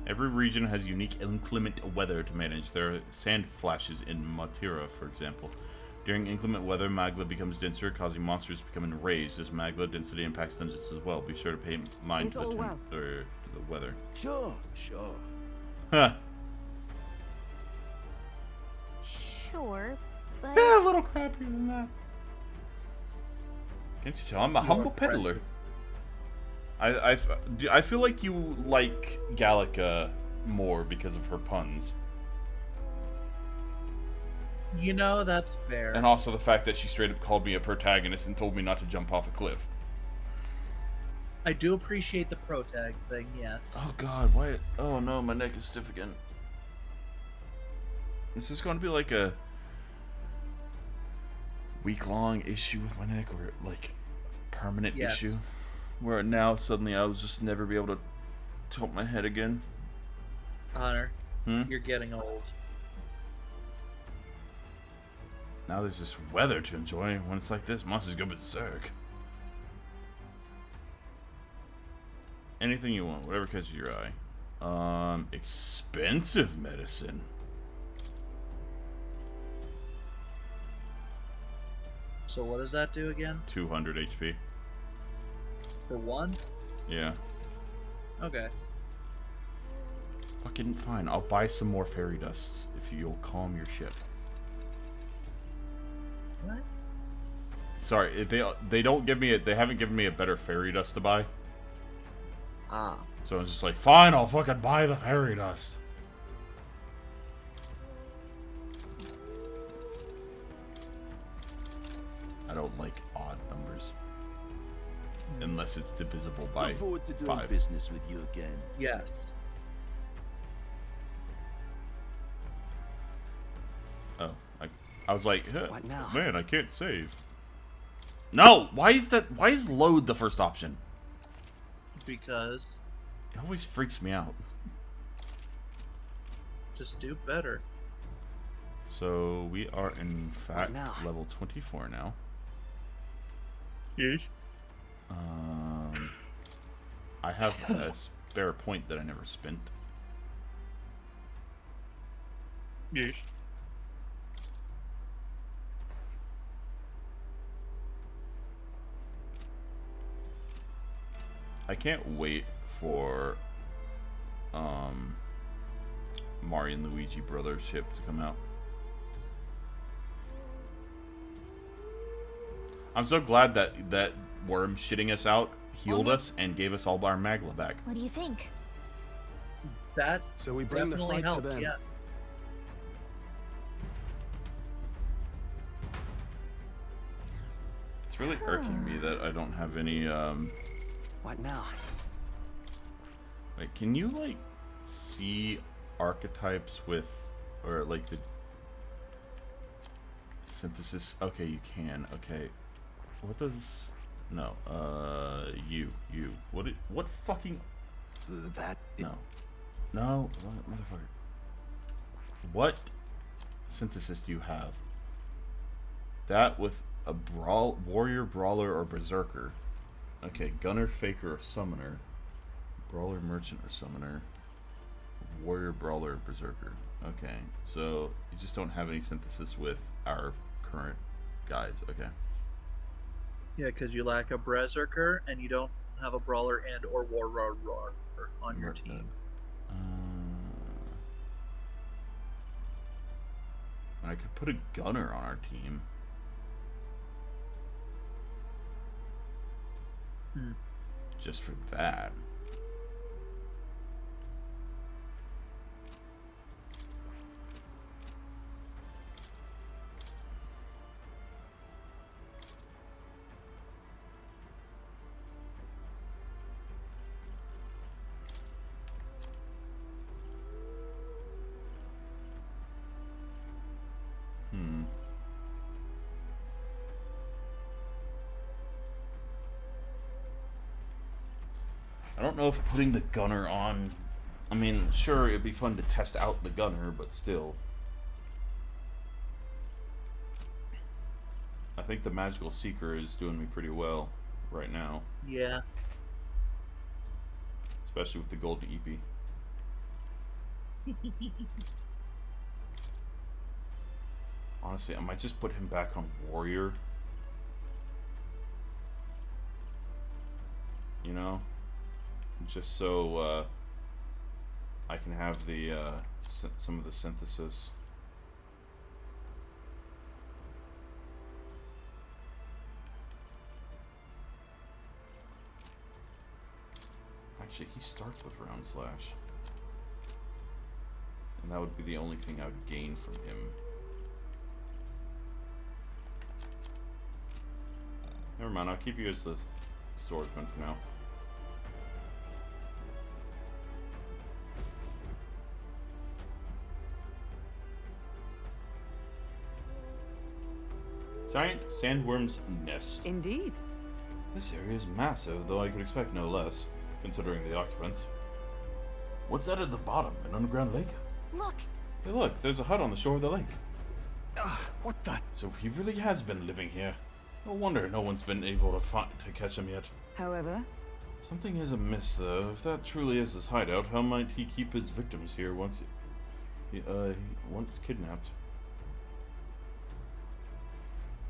Every region has unique inclement weather to manage. There are sand flashes in Matira, for example. During inclement weather, magma becomes denser, causing monsters to become enraged. This magma density impacts dungeons as well. Be sure to pay mind Is to the, all well? or the weather. Sure. Huh. Sure, but Yeah, a little crappier than that. Can't you tell? I'm a humble peddler. I feel like you like Gallica more because of her puns. You know, that's fair. And also the fact that she straight up called me a protagonist and told me not to jump off a cliff. I do appreciate the pro tag thing, yes. Oh god, why? Oh no, my neck is stiff again. Is this going to be like a week-long issue with my neck, or like a permanent Yes. issue? Where now suddenly I will just never be able to tilt my head again? Honor, Hmm? you're getting old. Now there's this weather to enjoy. When it's like this, monsters go berserk. Anything you want, whatever catches your eye. Expensive medicine. So what does that do again? 200 HP. For one? Yeah. Okay. Fucking fine. I'll buy some more fairy dusts if you'll calm your ship. What? Sorry, they don't give me they haven't given me a better fairy dust to buy. Ah. So I was just like, fine, I'll fucking buy the fairy dust. I don't like odd numbers. Unless it's divisible by Look forward to doing 5. business with you again. Yes. Oh, I was like, huh, What now? man, I can't save. No, why is load the first option? Because It always freaks me out. just do better. So we are in fact now? level 24 now. Yes. I have a spare point that I never spent. Yes. I can't wait for Mario and Luigi Brothers ship to come out. I'm so glad that worm shitting us out healed us and gave us all our Magla back. What do you think? That So we bring the definitely fight helped, to them. yeah. It's really irking me that I don't have any What now? Wait, can you like see archetypes with or like the synthesis? Okay, you can. Okay. What does no, you. What fucking That No, motherfucker. What synthesis do you have? That with a warrior, brawler, or berserker. Okay, gunner, faker, or summoner. Brawler, merchant, or summoner. Warrior, brawler, berserker. Okay, so you just don't have any synthesis with our current guys. Okay. Yeah, because you lack a berserker and you don't have a brawler and or warrior on your team. I could put a gunner on our team. Just for that. I don't know if putting the gunner on... I mean, sure, it'd be fun to test out the gunner, but still. I think the Magical Seeker is doing me pretty well right now. Yeah. Especially with the Golden EP. Honestly, I might just put him back on Warrior. You know? Just so I can have the some of the synthesis. Actually, he starts with Round Slash. And that would be the only thing I would gain from him. Never mind, I'll keep you as the swordsman for now. Giant sandworm's nest. Indeed. This area is massive, though I could expect no less, considering the occupants. What's that at the bottom? An underground lake? Look! Hey look, there's a hut on the shore of the lake. What the? So he really has been living here. No wonder no one's been able to catch him yet. However, Something is amiss, though. If that truly is his hideout, how might he keep his victims here once kidnapped?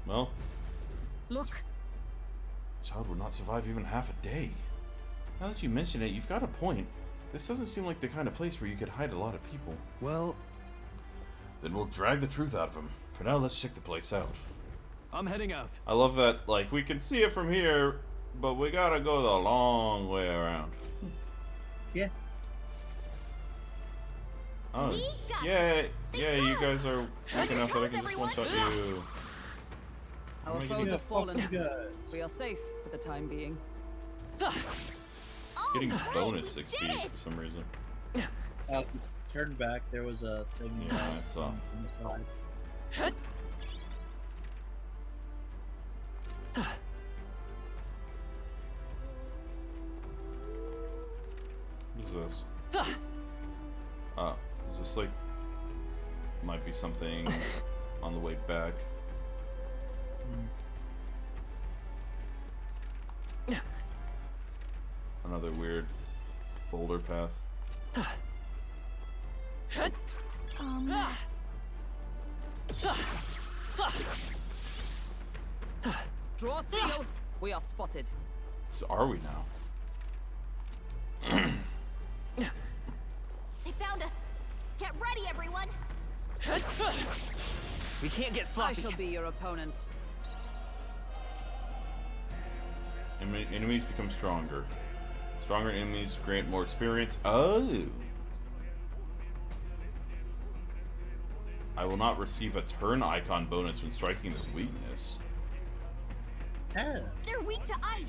Well, Look. the child would not survive even half a day. Now that you mention it, you've got a point. This doesn't seem like the kind of place where you could hide a lot of people. Well, then we'll drag the truth out of him. For now, let's check the place out. I'm heading out. I love that, like, we can see it from here, but we gotta go the long way around. Yeah. Oh, yeah, you guys are weak enough that I can just one-shot you. Our foes have fallen. We are safe for the time being. Getting bonus XP for some reason. Turn back, there was a thing I saw. on the side. What is this? Is this like... might be something on the way back. Another weird boulder path. Draw steel. We are spotted. So are we now? They found us. Get ready, everyone. We can't get sloppy. I shall be your opponent. Enemies become stronger. Stronger enemies grant more experience. Oh! I will not receive a turn icon bonus when striking this weakness. They're weak to ice.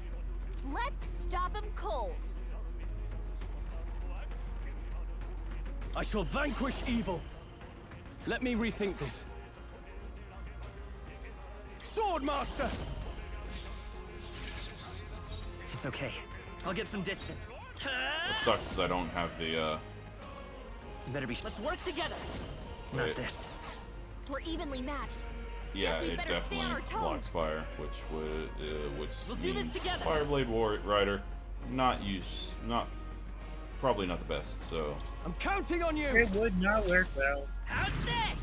Let's stop them cold. I shall vanquish evil. Let me rethink this. Swordmaster! It's okay. I'll get some distance. What sucks is I don't have the, Better be. Let's work together. Wait. Not this. We're evenly matched. Yeah, we it better stay on our definitely toes. blocks fire, which We'll do this means together. Fireblade Rider, probably not the best. So I'm counting on you! It would not work well. How's this?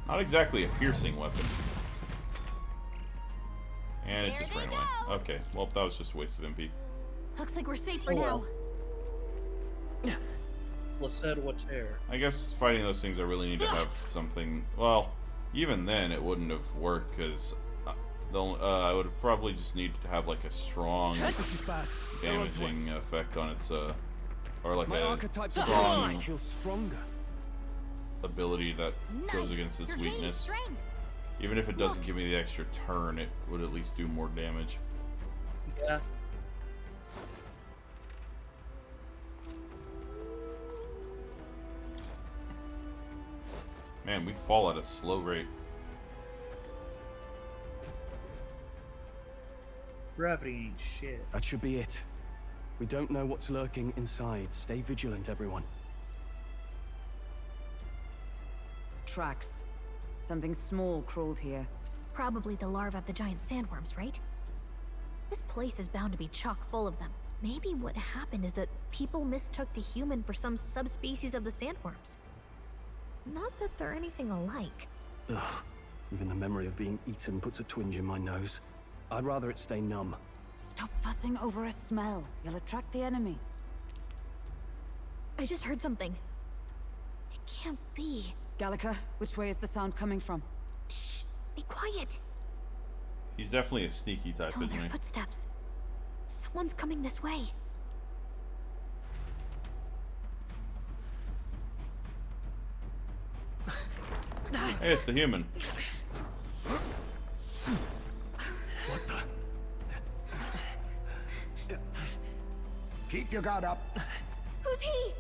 not exactly a piercing weapon, and it There just they ran away. go. Okay, well that was just a waste of MP. Looks like we're safe for Oh, now. well. Placid Water. I guess fighting those things I really need to have something. Well, even then it wouldn't have worked because I would probably just need to have like a strong This is bad. They're onto us. damaging effect on its or like My a archetypes of strong feel stronger. ability that goes against its You're gaining weakness. strength. Even if it doesn't give me the extra turn, it would at least do more damage. Yeah. Man, we fall at a slow rate. Gravity ain't shit. That should be it. We don't know what's lurking inside. Stay vigilant, everyone. Tracks. Something small crawled here. Probably the larvae of the giant sandworms, right? This place is bound to be chock full of them. Maybe what happened is that people mistook the human for some subspecies of the sandworms. Not that they're anything alike. Ugh. Even the memory of being eaten puts a twinge in my nose. I'd rather it stay numb. Stop fussing over a smell. You'll attract the enemy. I just heard something. It can't be. Gallica, which way is the sound coming from? Shh! Be quiet! He's definitely a sneaky type, No, isn't their he? footsteps. Someone's coming this way. Hey, it's the human. Keep your guard up. Who's he?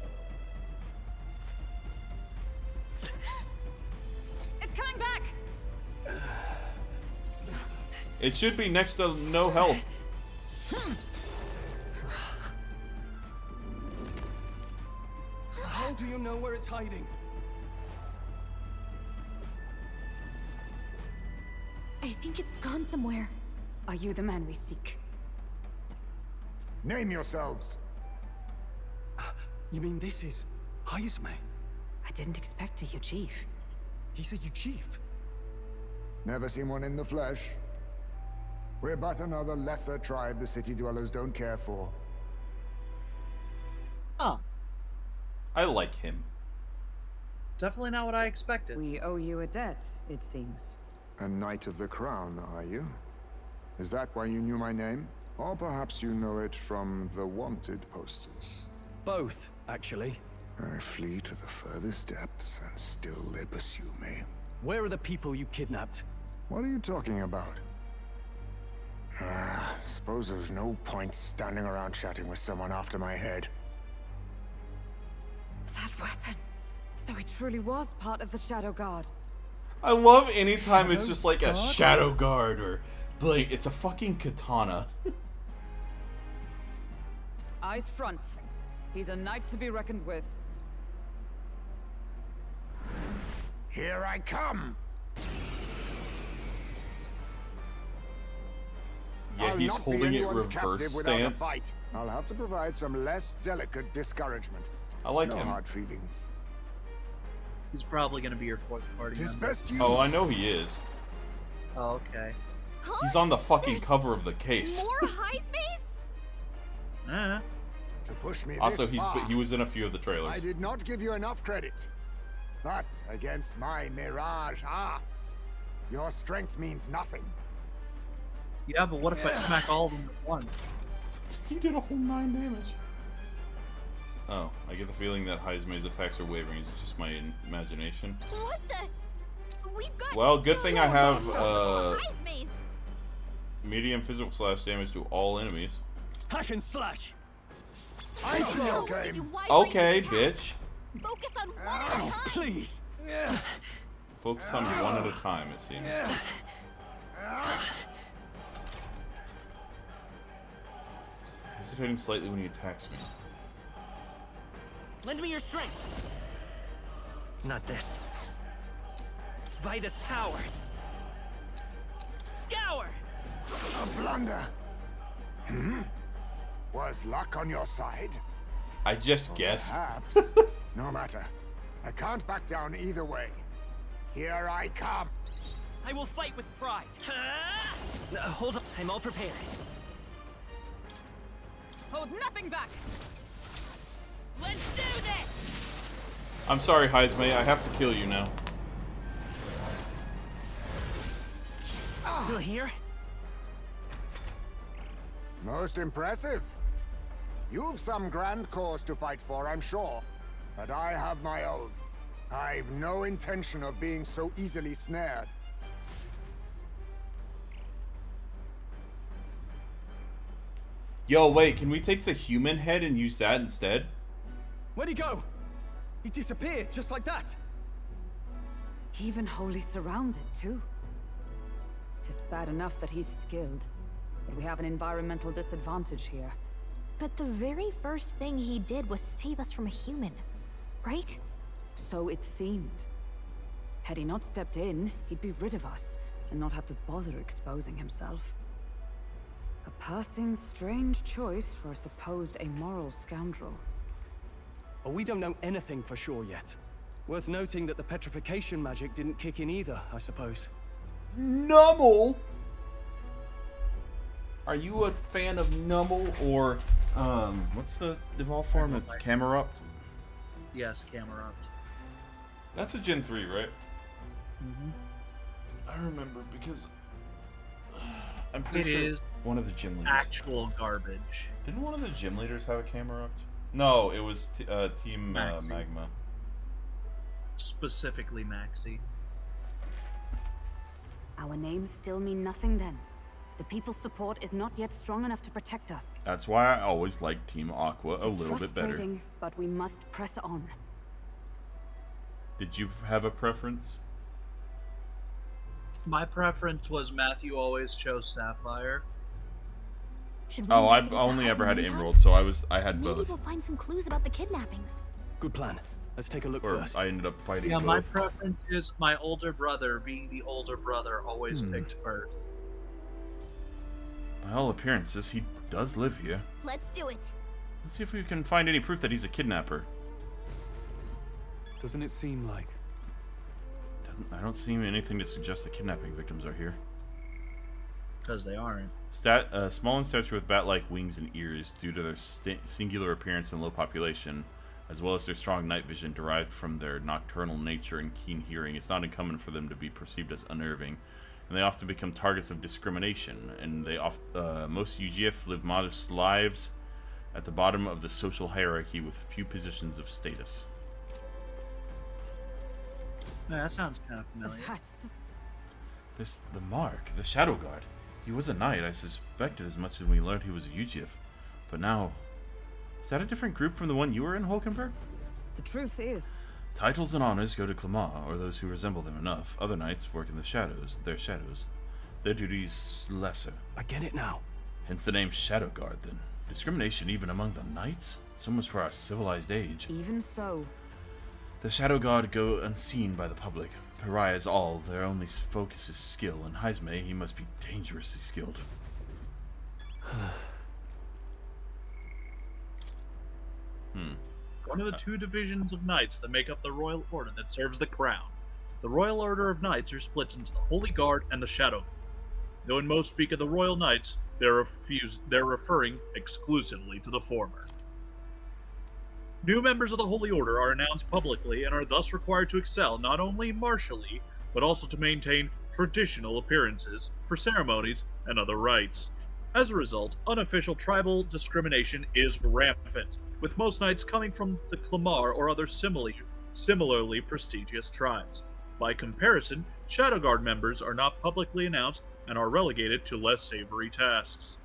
It's coming back! It should be next to no health. How do you know where it's hiding? I think it's gone somewhere. Are you the man we seek? Name yourselves. You mean this is Heisenberg? I didn't expect you, Chief. He's a chief. Never seen one in the flesh. We're but another lesser tribe the city dwellers don't care for. Huh. I like him. Definitely not what I expected. We owe you a debt, it seems. A Knight of the Crown, are you? Is that why you knew my name? Or perhaps you know it from the wanted posters? Both, actually. I flee to the furthest depths, and still they pursue me. Where are the people you kidnapped? What are you talking about? Suppose there's no point standing around chatting with someone after my head. That weapon. So he truly was part of the Shadow Guard. I love anytime it's just like a shadow guard or like it's a fucking katana. Eyes front. He's a knight to be reckoned with. Here I come! Yeah, I'll he's not holding be it anyone's reverse captive without a stance. fight. I'll have to provide some less delicate discouragement. I like no him. hard feelings. He's probably gonna be your fourth party Tis member. best you. Oh, I know he is. Oh, okay. He's on the fucking cover of the case. More Heismays? To push me Also, this far, he was in a few of the trailers. I did not give you enough credit. But against my mirage arts, your strength means nothing. Yeah, but what if I smack all of them at once? He did a whole 9 damage. Oh, I get the feeling that Heisenberg's attacks are wavering. Is it just my imagination? What the? We've got. Well, good thing I have Heismays. medium physical slash damage to all enemies. Hack and slash. I see your Did you game. wide Okay, range attack? bitch. Focus on one at a time. Please. Focus on one at a time, it seems. Hesitating slightly when he attacks me. Lend me your strength. Not this. By this power. Scour! A blunder. Was luck on your side? I just guessed. Perhaps. No matter. I can't back down either way. Here I come. I will fight with pride. Hold on, I'm all prepared. Hold nothing back! Let's do this! I'm sorry, Heisenberg. I have to kill you now. Still here? Most impressive. You've some grand cause to fight for, I'm sure. But I have my own. I've no intention of being so easily snared. Yo, wait, can we take the human head and use that instead? Where'd he go? He disappeared just like that. Even wholly surrounded, too. Tis bad enough that he's skilled, but we have an environmental disadvantage here. But the very first thing he did was save us from a human, right? So it seemed. Had he not stepped in, he'd be rid of us, and not have to bother exposing himself. A passing, strange choice for a supposed amoral scoundrel. Well, we don't know anything for sure yet. Worth noting that the petrification magic didn't kick in either, I suppose. Nummel? Are you a fan of Nummel or, what's the evolved form? It's Camerupt? Yes, Camerupt. That's a Gen 3, right? Mm-hmm. I remember because I'm pretty sure is one of the gym leaders. Actual garbage. Didn't one of the gym leaders have a Camerupt? No, it was Team Magma. Specifically Maxi. Our names still mean nothing then. The people's support is not yet strong enough to protect us. That's why I always liked Team Aqua a little bit better. Frustrating, but we must press on. Did you have a preference? My preference was Matthew always chose Sapphire. Oh, I've only ever had Emerald, so I had Maybe both. we'll find some clues about the kidnappings. Good plan. Let's take a look Or first. I ended up fighting Yeah, both. my preference is my older brother, being the older brother, always picked first. By all appearances, he does live here. Let's do it. Let's see if we can find any proof that he's a kidnapper. Doesn't it seem like? I don't see anything to suggest the kidnapping victims are here. Because they aren't. Small in stature with bat-like wings and ears due to their singular appearance and low population, as well as their strong night vision derived from their nocturnal nature and keen hearing, it's not uncommon for them to be perceived as unnerving, and they often become targets of discrimination. And most UGF live modest lives at the bottom of the social hierarchy with few positions of status. Yeah, that sounds kind of familiar. There's the Mark, the Shadow Guard. He was a knight. I suspected as much when we learned he was a UGF. But now, is that a different group from the one you were in, Hulkenberg? The truth is, Titles and honors go to Clamar, or those who resemble them enough. Other knights work in the shadows, their duties lesser. I get it now. Hence the name Shadow Guard, then. Discrimination even among the knights? So much for our civilized age. even so, The Shadow Guard go unseen by the public. Pariahs all, their only focus is skill, and Heisme, he must be dangerously skilled. One of the two divisions of knights that make up the Royal Order that serves the crown. The Royal Order of Knights are split into the Holy Guard and the Shadow Guard. Though when most speak of the Royal Knights, they're referring exclusively to the former. New members of the Holy Order are announced publicly and are thus required to excel not only martially, but also to maintain traditional appearances for ceremonies and other rites. As a result, unofficial tribal discrimination is rampant, with most knights coming from the Clamar or other similarly prestigious tribes. By comparison, Shadow Guard members are not publicly announced and are relegated to less savory tasks.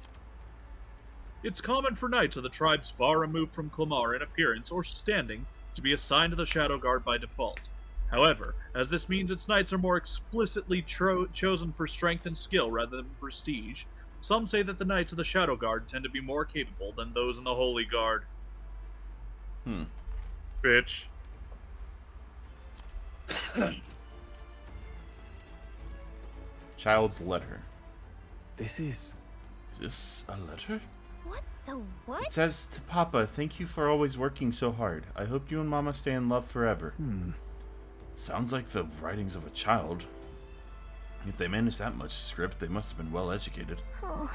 It's common for knights of the tribes far removed from Clamar in appearance or standing to be assigned to the Shadow Guard by default. However, as this means its knights are more explicitly chosen for strength and skill rather than prestige, some say that the knights of the Shadow Guard tend to be more capable than those in the Holy Guard. Bitch. Child's letter. Is this a letter? What the what? It says to Papa, thank you for always working so hard. I hope you and Mama stay in love forever. Sounds like the writings of a child. If they managed that much script, they must have been well educated. Oh.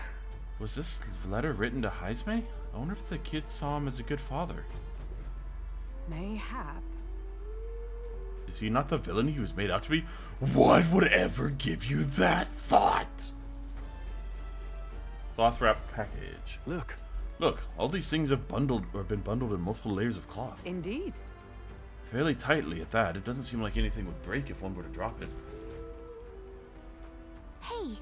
Was this letter written to Heisme? I wonder if the kids saw him as a good father. mayhap. Is he not the villain he was made out to be? What would ever give you that thought? Cloth wrap package. Look, all these things have been bundled in multiple layers of cloth. Indeed. Fairly tightly at that. It doesn't seem like anything would break if one were to drop it. Hey.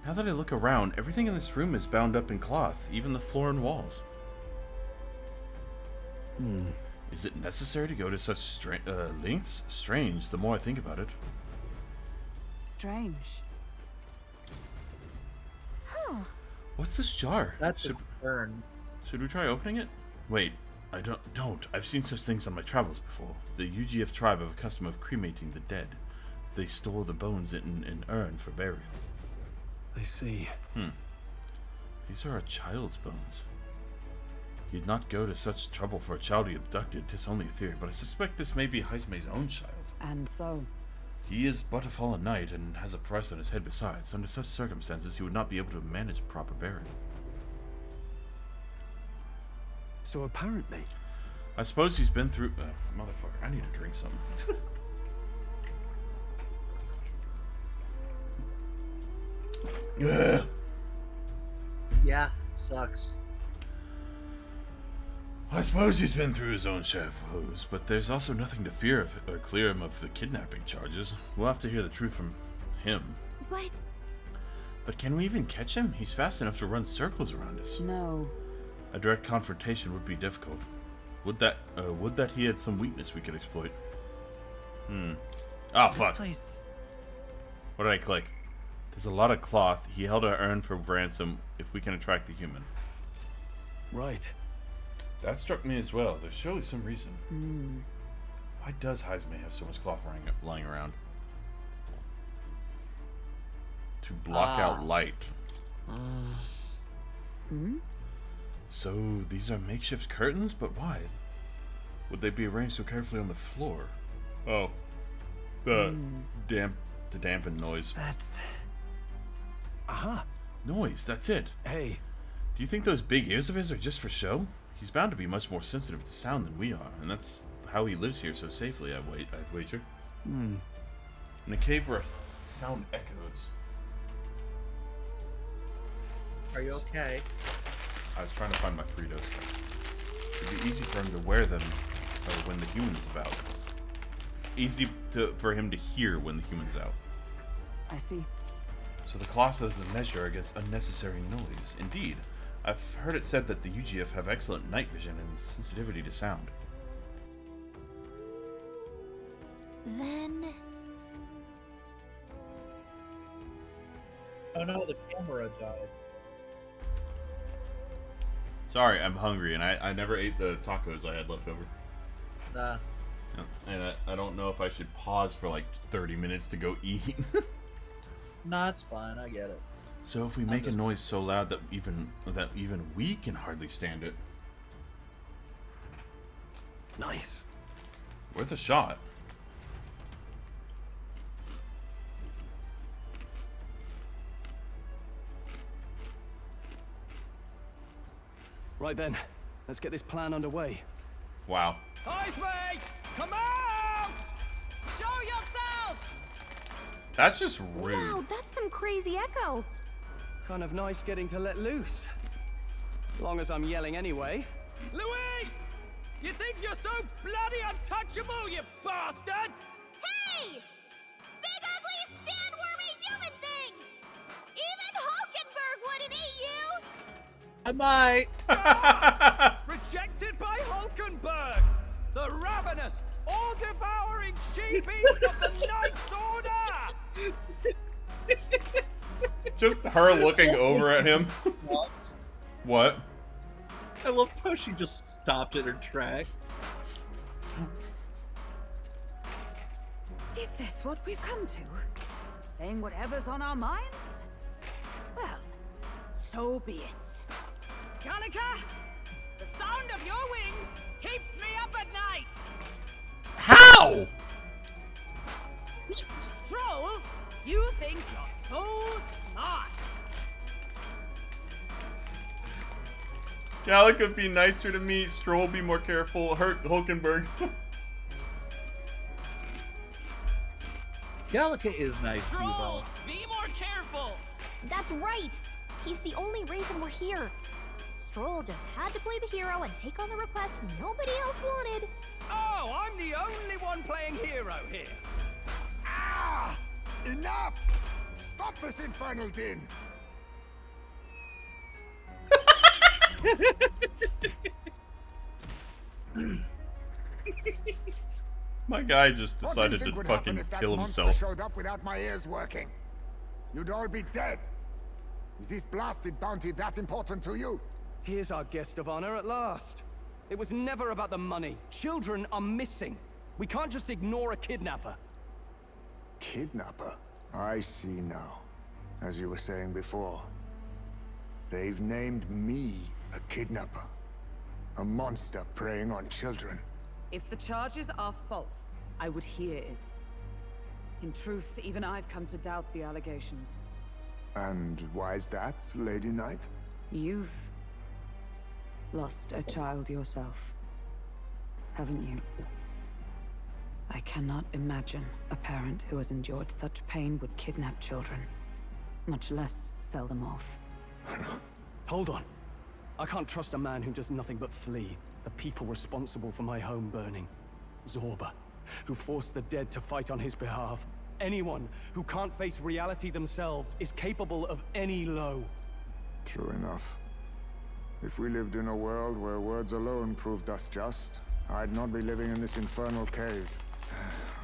Now that I look around, everything in this room is bound up in cloth, even the floor and walls. Is it necessary to go to such lengths? Strange, the more I think about it. Strange. Huh. What's this jar? That's a burn. Should we try opening it? Wait, I don't. I've seen such things on my travels before. The UGF tribe have a custom of cremating the dead. They store the bones in an urn for burial. I see. These are a child's bones. He'd not go to such trouble for a child he abducted. 'Tis only a theory, but I suspect this may be Heisme's own child. And so? He is but a fallen knight and has a price on his head besides. Under such circumstances, he would not be able to manage proper burial. So apparently... I suppose he's been through... motherfucker, I need to drink something. Yeah, sucks. I suppose he's been through his own share of woes, but there's also nothing to fear or clear him of the kidnapping charges. We'll have to hear the truth from him. But can we even catch him? He's fast enough to run circles around us. No. A direct confrontation would be difficult. Would that he had some weakness we could exploit? Oh, fuck. What did I click? There's a lot of cloth. He held our urn for ransom if we can attract the human. Right. That struck me as well. There's surely some reason. Why does Heisenberg have so much cloth lying around? To block out light. So these are makeshift curtains, but why? Would they be arranged so carefully on the floor? Oh, to dampen noise. That's... Noise, that's it. Hey. Do you think those big ears of his are just for show? He's bound to be much more sensitive to sound than we are, and that's how he lives here so safely, I'd wager. In a cave where sound echoes. Are you okay? I was trying to find my Fritos. It'd be easy for him to wear them when the human's about. Easy for him to hear when the human's out. I see. So the cloth is a measure against unnecessary noise. Indeed, I've heard it said that the UGF have excellent night vision and sensitivity to sound. Then... Oh no, the camera died. Sorry, I'm hungry, and I never ate the tacos I had left over. Nah. And I don't know if I should pause for like 30 minutes to go eat. Nah, it's fine. I get it. So if we make a noise so loud that even we can hardly stand it. Nice. Worth a shot. Right then, let's get this plan underway. Wow. Heisenberg, come out! Show yourself! That's just rude. Wow, that's some crazy echo. Kind of nice getting to let loose. Long as I'm yelling anyway. Louise! You think you're so bloody untouchable, you bastard? Hey! Big ugly sandwormy human thing! Even Hulkenberg wouldn't eat you! I might. Rejected by Hulkenberg! The ravenous, all-devouring she-beast of the Knight's Order! Just her looking over at him. What? I love how she just stopped in her tracks. Is this what we've come to? Saying whatever's on our minds? Well, so be it. Gallica, the sound of your wings keeps me up at night. How? Stroll, you think you're so smart. Gallica be nicer to me. Stroll be more careful. Hurt Hulkenberg. Gallica is nice to you, though. Stroll, be more careful. That's right. He's the only reason we're here. Stroll just had to play the hero and take on the request nobody else wanted. Oh, I'm the only one playing hero here. Ah! Enough! Stop this infernal din! My guy just What do you decided think to would fucking happen if that kill monster himself. showed up without my ears working? You'd all be dead. Is this blasted bounty that important to you? Here's our guest of honor at last. It was never about the money. Children are missing. We can't just ignore a kidnapper. Kidnapper? I see now. As you were saying before, they've named me a kidnapper. A monster preying on children. If the charges are false, I would hear it. In truth, even I've come to doubt the allegations. And why is that, Lady Knight? You've lost a child yourself, haven't you? I cannot imagine a parent who has endured such pain would kidnap children, much less sell them off. Hold on. I can't trust a man who does nothing but flee. The people responsible for my home burning. Zorba, who forced the dead to fight on his behalf. Anyone who can't face reality themselves is capable of any low. True enough. If we lived in a world where words alone proved us just, I'd not be living in this infernal cave.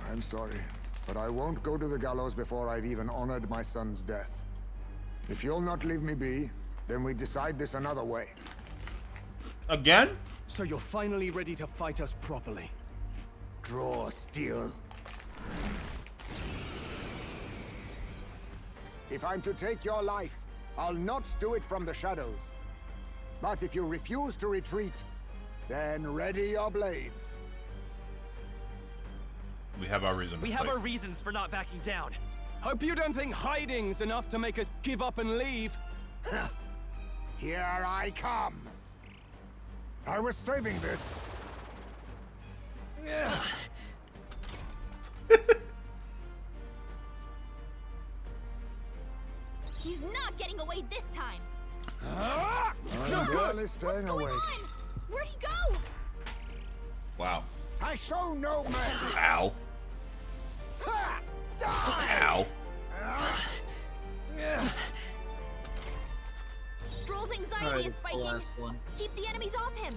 I'm sorry, but I won't go to the gallows before I've even honored my son's death. If you'll not leave me be, then we decide this another way. Again? So you're finally ready to fight us properly. draw steel. If I'm to take your life, I'll not do it from the shadows. But if you refuse to retreat, then ready your blades. We have our reason. We have our reasons for not backing down. Hope you don't think hiding's enough to make us give up and leave. Here I come. I was saving this. He's not getting away this time. I'm barely staying What's going awake. on? Where'd he go? Wow. I show no mercy. Ow. Ha! Die! Ow. Stroll's anxiety Alright, is it's the spiking. last one. Keep the enemies off him.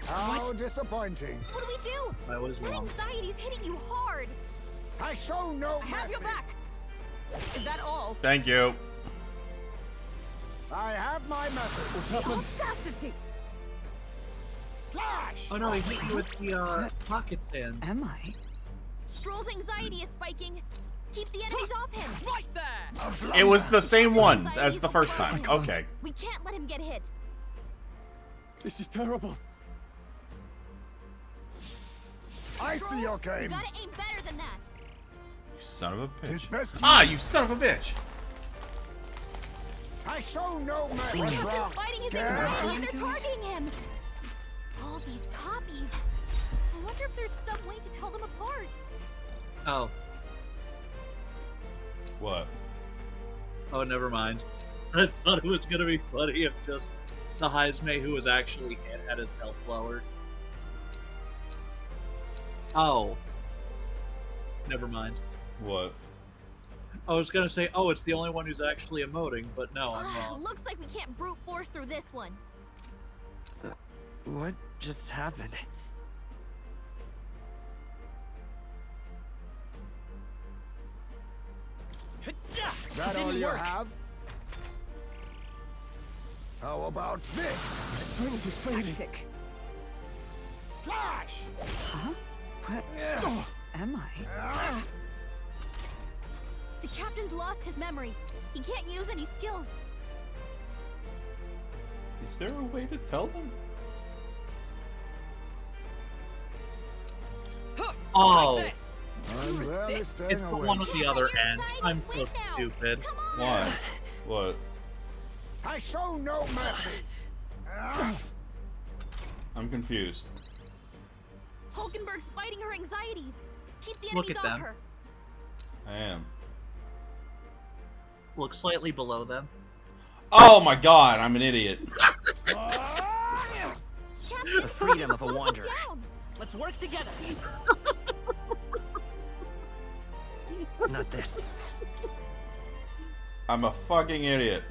How disappointing. What do we do? I was That wrong. anxiety's hitting you hard. I show no I have your mercy. back. Is that all? Thank you. I have my methods. Audacity! Slash! Oh no, he hit you with the pocket stand. Am I? Stroll's anxiety is spiking. Keep the enemies off him. Right there! It was the same one as the first time. Okay. We can't let him get hit. This is terrible. I see your You game. gotta aim better than that. You son of a Tis bitch. best Ah, you son of a bitch. I show no mercy. The captain's fighting his Scared? anxiety and they're targeting him. All these copies. I wonder if there's some way to tell them apart. Oh. What? Oh, never mind. I thought it was gonna be funny if just the Heisenberg who was actually hit had his health lowered. Oh. Never mind. What? I was gonna say, oh, it's the only one who's actually emoting, but no, I'm wrong. Looks like we can't brute force through this one. What just happened? That all you have? How about this? Strength is fading. Tactic. Slash! Huh? What? Am I? The captain's lost his memory. He can't use any skills. Is there a way to tell them? Oh, Like this. I'm barely resist? staying it's the awake. one on the other end. Anxiety's I'm so weak now. stupid. Come on. Why? What? I show no mercy. I'm confused. Hulkenberg's fighting her anxieties. Keep the Look enemies at off them. her. I am. Look slightly below them. Oh my god, I'm an idiot. Captain, The freedom of a slow them wanderer. down. Let's work together. Not this. I'm a fucking idiot.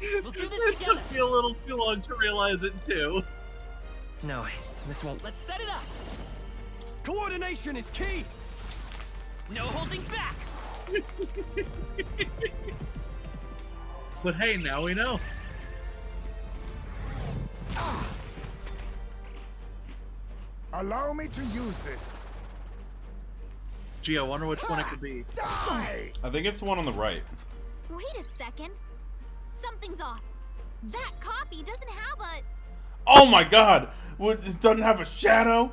We'll do this It together. took me a little too long to realize it too. No, this won't. Let's set it up. Coordination is key. No holding back. But hey, now we know. Allow me to use this. Gee, I wonder which one it could be. Die! I think it's the one on the right. Wait a second. Something's off. That copy doesn't have a... Oh my god! It doesn't have a shadow?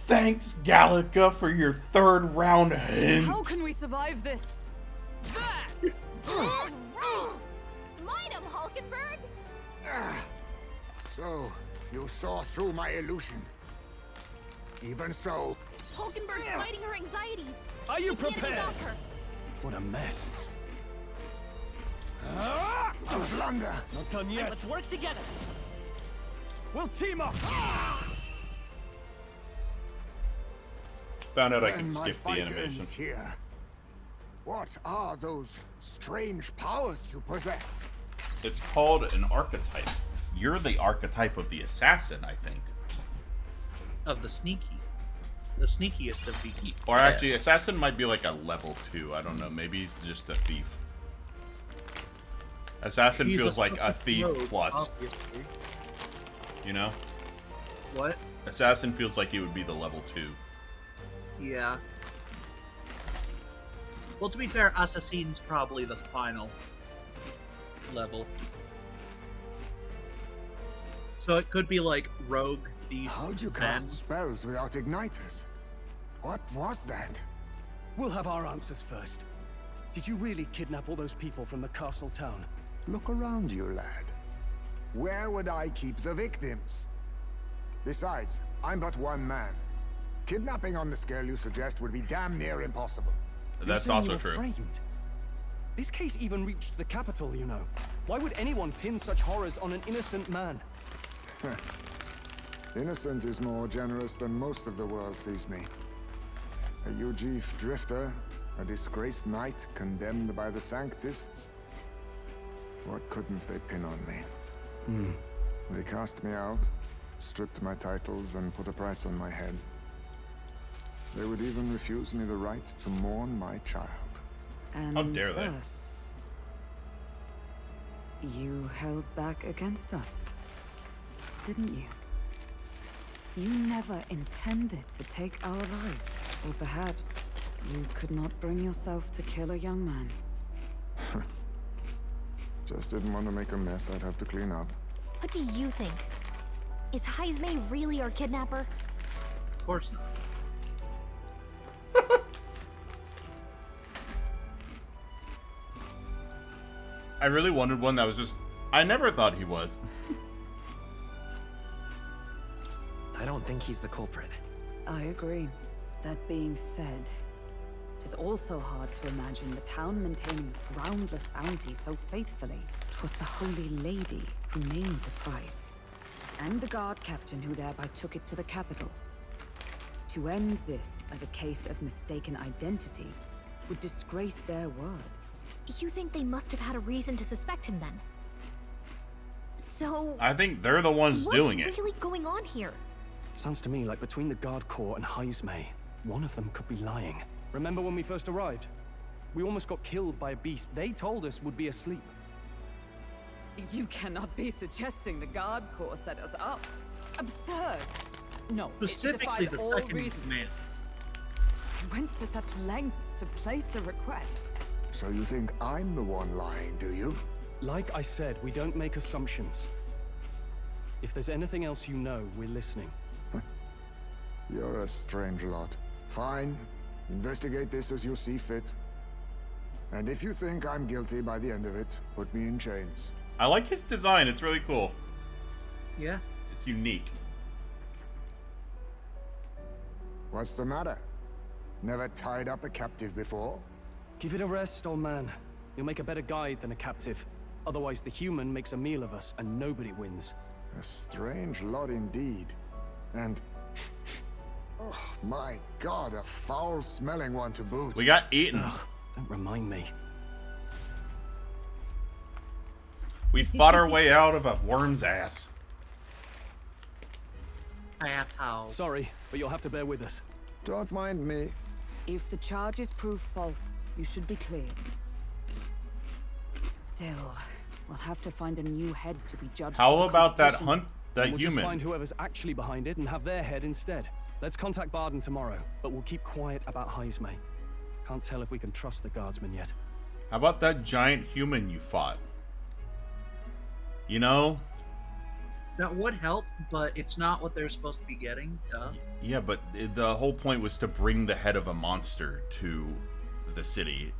Thanks, Gallica, for your third round hint. How can we survive this? All right. Smite him, Hulkenberg. So, you saw through my illusion. Even so, Hulkenberg's fighting her anxieties. Are you Keep the enemies prepared? off her. What a mess. a blunder. Not done Right, yet. let's work together. We'll team up. Found out I Then can my skip the fight animation. ends here. What are those strange powers you possess? It's called an archetype. You're the archetype of the assassin, I think. Of the sneaky. The sneakiest of the Or actually, assassin might be like a level 2. I don't know. Maybe he's just a thief. Assassin He's feels like a fucking thief rogue, plus. obviously. You know? What? Assassin feels like he would be the level 2. Yeah. Well, to be fair, Assassin's probably the final level. So it could be like rogue, thief, How'd you cast spells without igniters? What was that? We'll have our answers first. Did you really kidnap all those people from the castle town? Look around you, lad. Where would I keep the victims? Besides, I'm but one man. Kidnapping on the scale you suggest would be damn near impossible. That's You're saying also you're true. framed. This case even reached the capital, you know. Why would anyone pin such horrors on an innocent man? Innocent is more generous than most of the world sees me. A Ujif drifter, a disgraced knight condemned by the Sanctists. What couldn't they pin on me? They cast me out, stripped my titles, and put a price on my head. They would even refuse me the right to mourn my child. And How dare they? thus, you held back against us, didn't you? You never intended to take our lives. Or perhaps you could not bring yourself to kill a young man. Just didn't want to make a mess I'd have to clean up. What do you think? Is Heismay really our kidnapper? Of course not. I really wanted one that was just... I never thought he was. I don't think he's the culprit. I agree. That being said, it is also hard to imagine the town maintaining a groundless bounty so faithfully. It was the Holy Lady who named the price, and the guard captain who thereby took it to the capital. To end this as a case of mistaken identity would disgrace their word. You think they must have had a reason to suspect him then? So... I think they're the ones doing it. What's really going on here? Sounds to me like between the Guard Corps and Heismay, one of them could be lying. Remember when we first arrived? We almost got killed by a beast they told us would be asleep. You cannot be suggesting the Guard Corps set us up. Absurd! No, Specifically it the defies all second reason. command. You went to such lengths to place the request. So you think I'm the one lying, do you? Like I said, we don't make assumptions. If there's anything else you know, we're listening. You're a strange lot. Fine. Investigate this as you see fit. And if you think I'm guilty by the end of it, put me in chains. I like his design. It's really cool. Yeah. It's unique. What's the matter? Never tied up a captive before? Give it a rest, old man. You'll make a better guide than a captive. Otherwise, the human makes a meal of us, and nobody wins. A strange lot indeed. And... oh, my God, a foul-smelling one to boot. We got eaten. Ugh, don't remind me. We fought our way out of a worm's ass. How? Sorry, but you'll have to bear with us. Don't mind me. If the charges prove false, you should be cleared. Still, we'll have to find a new head to be judged. How for about that competition. that we'll human? just find whoever's actually behind it and have their head instead. Let's contact Barden tomorrow, but we'll keep quiet about Heismay. Can't tell if we can trust the guardsmen yet. How about that giant human you fought? You know? That would help, but it's not what they're supposed to be getting. Duh. Yeah, but the whole point was to bring the head of a monster to the city.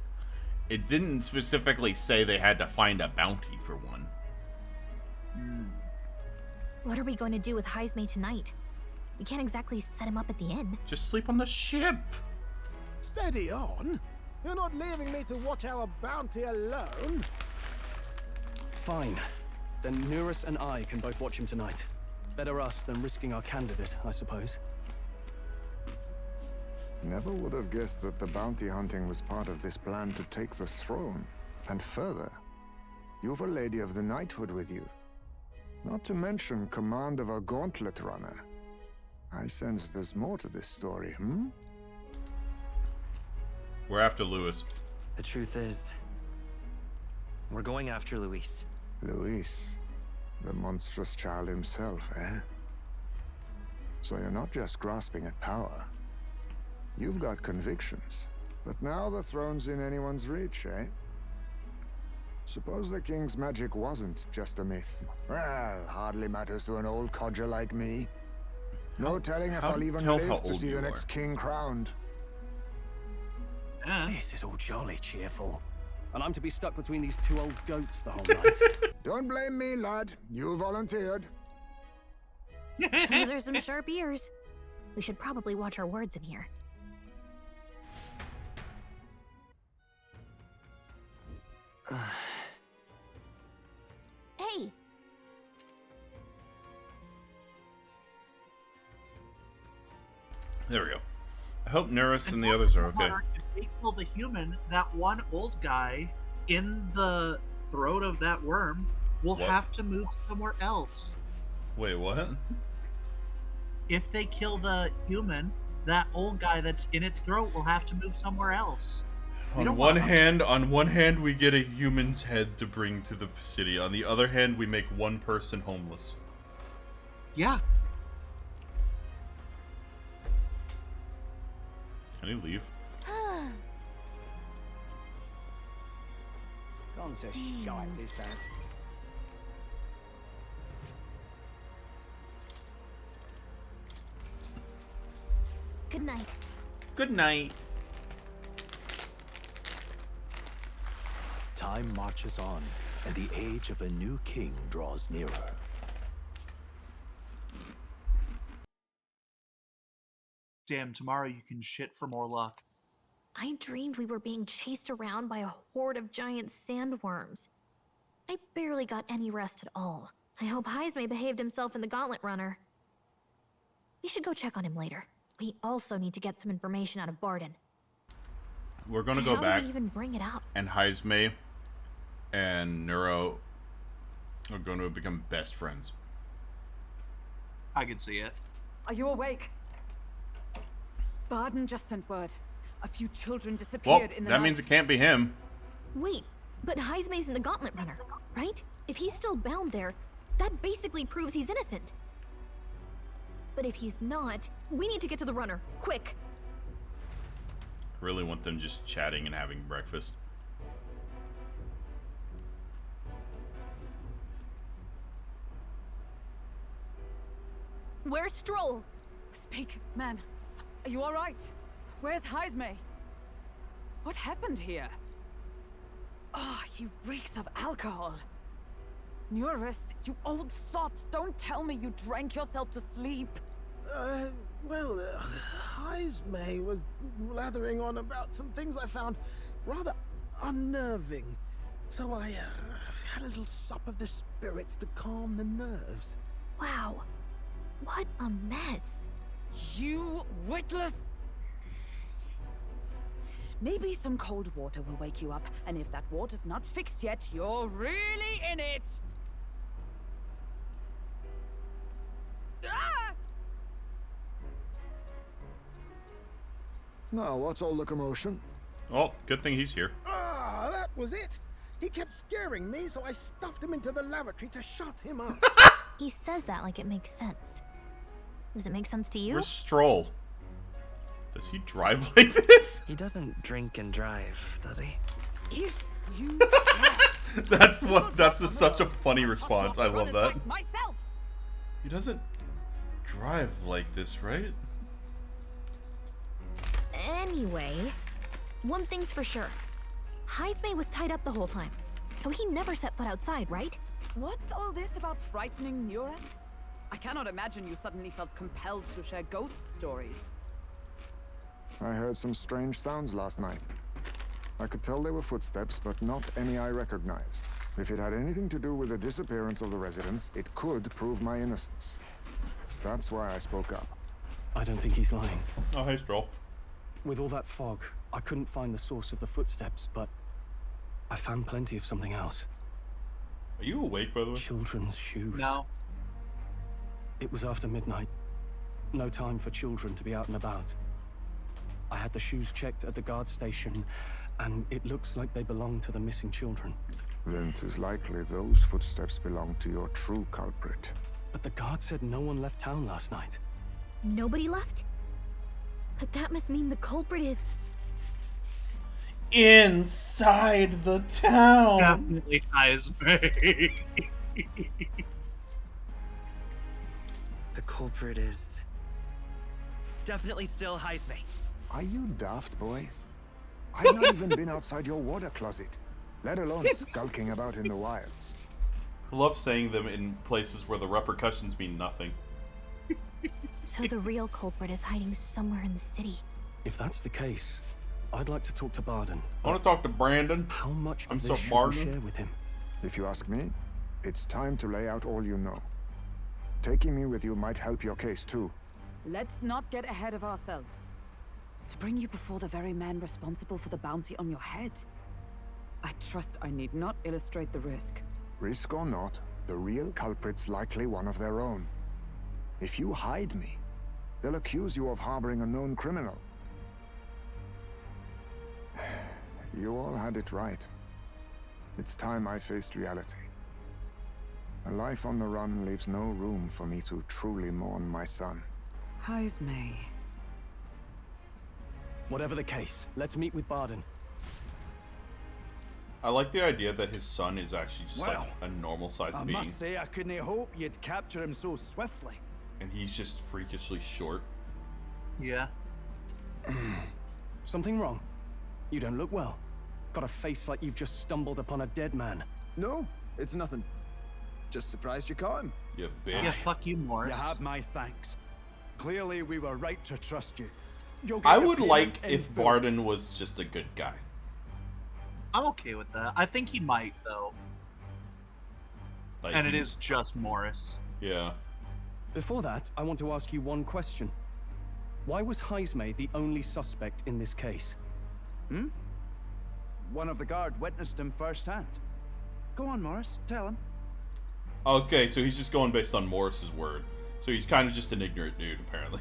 It didn't specifically say they had to find a bounty for one. What are we going to do with Heismay tonight? We can't exactly set him up at the inn. Just sleep on the ship. Steady on. You're not leaving me to watch our bounty alone. Fine. Then Nurus and I can both watch him tonight. Better us than risking our candidate, I suppose. Never would have guessed that the bounty hunting was part of this plan to take the throne. And further, you've a Lady of the Knighthood with you. Not to mention command of a gauntlet runner. I sense there's more to this story, hmm? We're after Louis. The truth is, we're going after Luis. Luis, the monstrous child himself, eh? So you're not just grasping at power. You've got convictions, but now the throne's in anyone's reach, eh? Suppose the king's magic wasn't just a myth. Well, hardly matters to an old codger like me. No telling if I'll even live to see the next king crowned. This is all jolly cheerful. And I'm to be stuck between these two old goats the whole night. Don't blame me, lad. You volunteered. Those are some sharp ears. We should probably watch our words in here. Hey! There we go. I hope Neris and the others are okay. If they kill the human, that one old guy in the throat of that worm will have to move somewhere else. Wait, what? If they kill the human, that old guy that's in its throat will have to move somewhere else. On one hand, we get a human's head to bring to the city. On the other hand, we make one person homeless. Yeah. Can he leave? Gone to shite, this has. Good night. Good night. Time marches on, and the age of a new king draws nearer. Damn, tomorrow you can shit for more luck. I dreamed we were being chased around by a horde of giant sandworms. I barely got any rest at all. I hope Heisme behaved himself in the Gauntlet Runner. We should go check on him later. We also need to get some information out of Barden. We're gonna go back. How do we even bring it up? And Heisme and Neuro are going to become best friends. I can see it. Are you awake? Barden just sent word. A few children disappeared in the night. That means it can't be him. Wait, but Heisme's in the Gauntlet Runner, right? If he's still bound there, that basically proves he's innocent. But if he's not, we need to get to the runner, quick. I really want them just chatting and having breakfast. Where's Stroll? Speak, man. Are you all right? Where's Heisme? What happened here? Oh, he reeks of alcohol. Neurus, you old sot, don't tell me you drank yourself to sleep. Heisme was blathering on about some things I found rather unnerving. So I had a little sup of the spirits to calm the nerves. Wow. What a mess. You witless... Maybe some cold water will wake you up, and if that water's not fixed yet, you're really in it! Ah! Now, what's all the commotion? Oh, good thing he's here. Ah, that was it. He kept scaring me, so I stuffed him into the lavatory to shut him up. He says that like it makes sense. Does it make sense to you? Where's Stroll? Does he drive like this? He doesn't drink and drive, does he? If you That's such a funny response. I love that. Myself. He doesn't drive like this, right? Anyway, one thing's for sure. Heisme was tied up the whole time, so he never set foot outside, right? What's all this about frightening Neurus? I cannot imagine you suddenly felt compelled to share ghost stories. I heard some strange sounds last night. I could tell they were footsteps, but not any I recognized. If it had anything to do with the disappearance of the residents, it could prove my innocence. That's why I spoke up. I don't think he's lying. Oh, hey, Stroll. With all that fog, I couldn't find the source of the footsteps, but I found plenty of something else. Are you awake, by the way? Children's shoes. No. It was after midnight. No time for children to be out and about. I had the shoes checked at the guard station, and it looks like they belong to the missing children. Then 'tis likely those footsteps belong to your true culprit. But the guard said no one left town last night. Nobody left? But that must mean the culprit is... inside the town. Definitely Heisenberg. The culprit is definitely still Heisme. Are you daft, boy? I've not even been outside your water closet, let alone skulking about in the wilds. I love saying them in places where the repercussions mean nothing. So the real culprit is hiding somewhere in the city. If that's the case, I'd like to talk to Barden. I want to talk to Brandon. How much I'm of so this should we Barden. share with him? If you ask me, it's time to lay out all you know. Taking me with you might help your case too. Let's not get ahead of ourselves. To bring you before the very man responsible for the bounty on your head. I trust I need not illustrate the risk. Risk or not, the real culprit's likely one of their own. If you hide me, they'll accuse you of harboring a known criminal. You all had it right. It's time I faced reality. A life on the run leaves no room for me to truly mourn my son. Heisme. Whatever the case, let's meet with Barden. I like the idea that his son is actually just like Well, a normal sized I being. must say I couldn't hope you'd capture him so swiftly. And he's just freakishly short. Yeah. Something wrong? You don't look well. Got a face like you've just stumbled upon a dead man. No, it's nothing. Just surprised you caught him. You bitch. Yeah, fuck you, Morris. You have my thanks. Clearly, we were right to trust you. You'll get I your would payment like in if full. Barden was just a good guy. I'm okay with that. I think he might, though. Like, And it is just Morris. Yeah. Before that, I want to ask you one question. Why was Heisme the only suspect in this case? Hmm? One of the guard witnessed him firsthand. Go on, Morris. Tell him. Okay, so he's just going based on Morris's word. So he's kind of just an ignorant dude, apparently.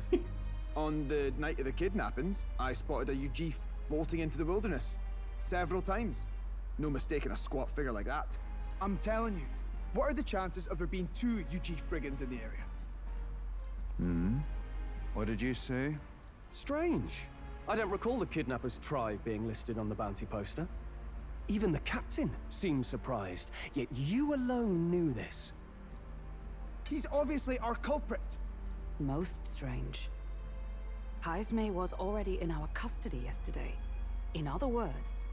On the night of the kidnappings, I spotted a Ujif bolting into the wilderness. Several times. No mistaking a squat figure like that. I'm telling you, what are the chances of there being 2 Ujif brigands in the area? Hmm? What did you say? Strange. I don't recall the kidnappers' tribe being listed on the bounty poster. Even the captain seemed surprised, yet you alone knew this. He's obviously our culprit. Most strange. Heisme was already in our custody yesterday. In other words,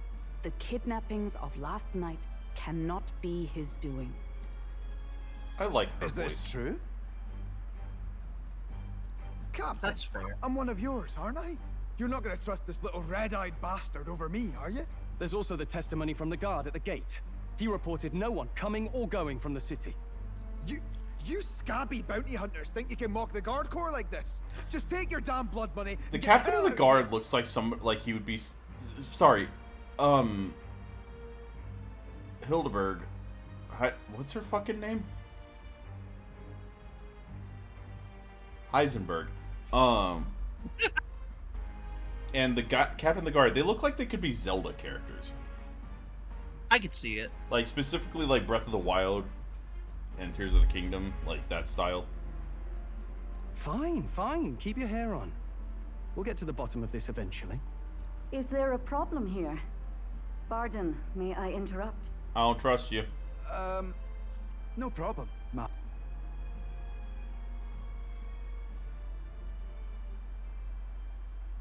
the kidnappings of last night cannot be his doing. I like her Is voice. this true? Captain, That's fair. I'm one of yours, aren't I? You're not gonna trust this little red-eyed bastard over me, are you? There's also the testimony from the guard at the gate. He reported no one coming or going from the city. You scabby bounty hunters think you can mock the guard corps like this? Just take your damn blood money. The and get captain hell of the out guard looks like like he would be. Sorry, Hildeberg. What's her fucking name? Heisenberg. And the captain of the guard. They look like they could be Zelda characters. I could see it. Like specifically like Breath of the Wild and Tears of the Kingdom, like that style. Fine, fine. Keep your hair on. We'll get to the bottom of this eventually. Is there a problem here? Barden, may I interrupt? I don't trust you. No problem, ma.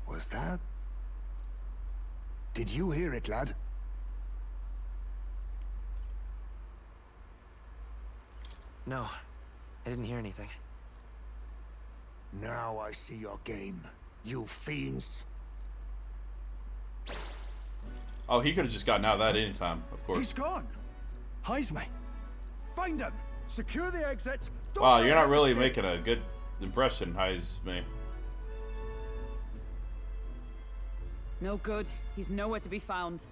Was that? Did you hear it, lad? No, I didn't hear anything. Now I see your game, you fiends. Oh, he could have just gotten out of that anytime, of course. He's gone. Heisme. Find him. Secure the exits. Don't Wow, let you're not him really escape. making a good impression, Heisme. No good. He's nowhere to be found.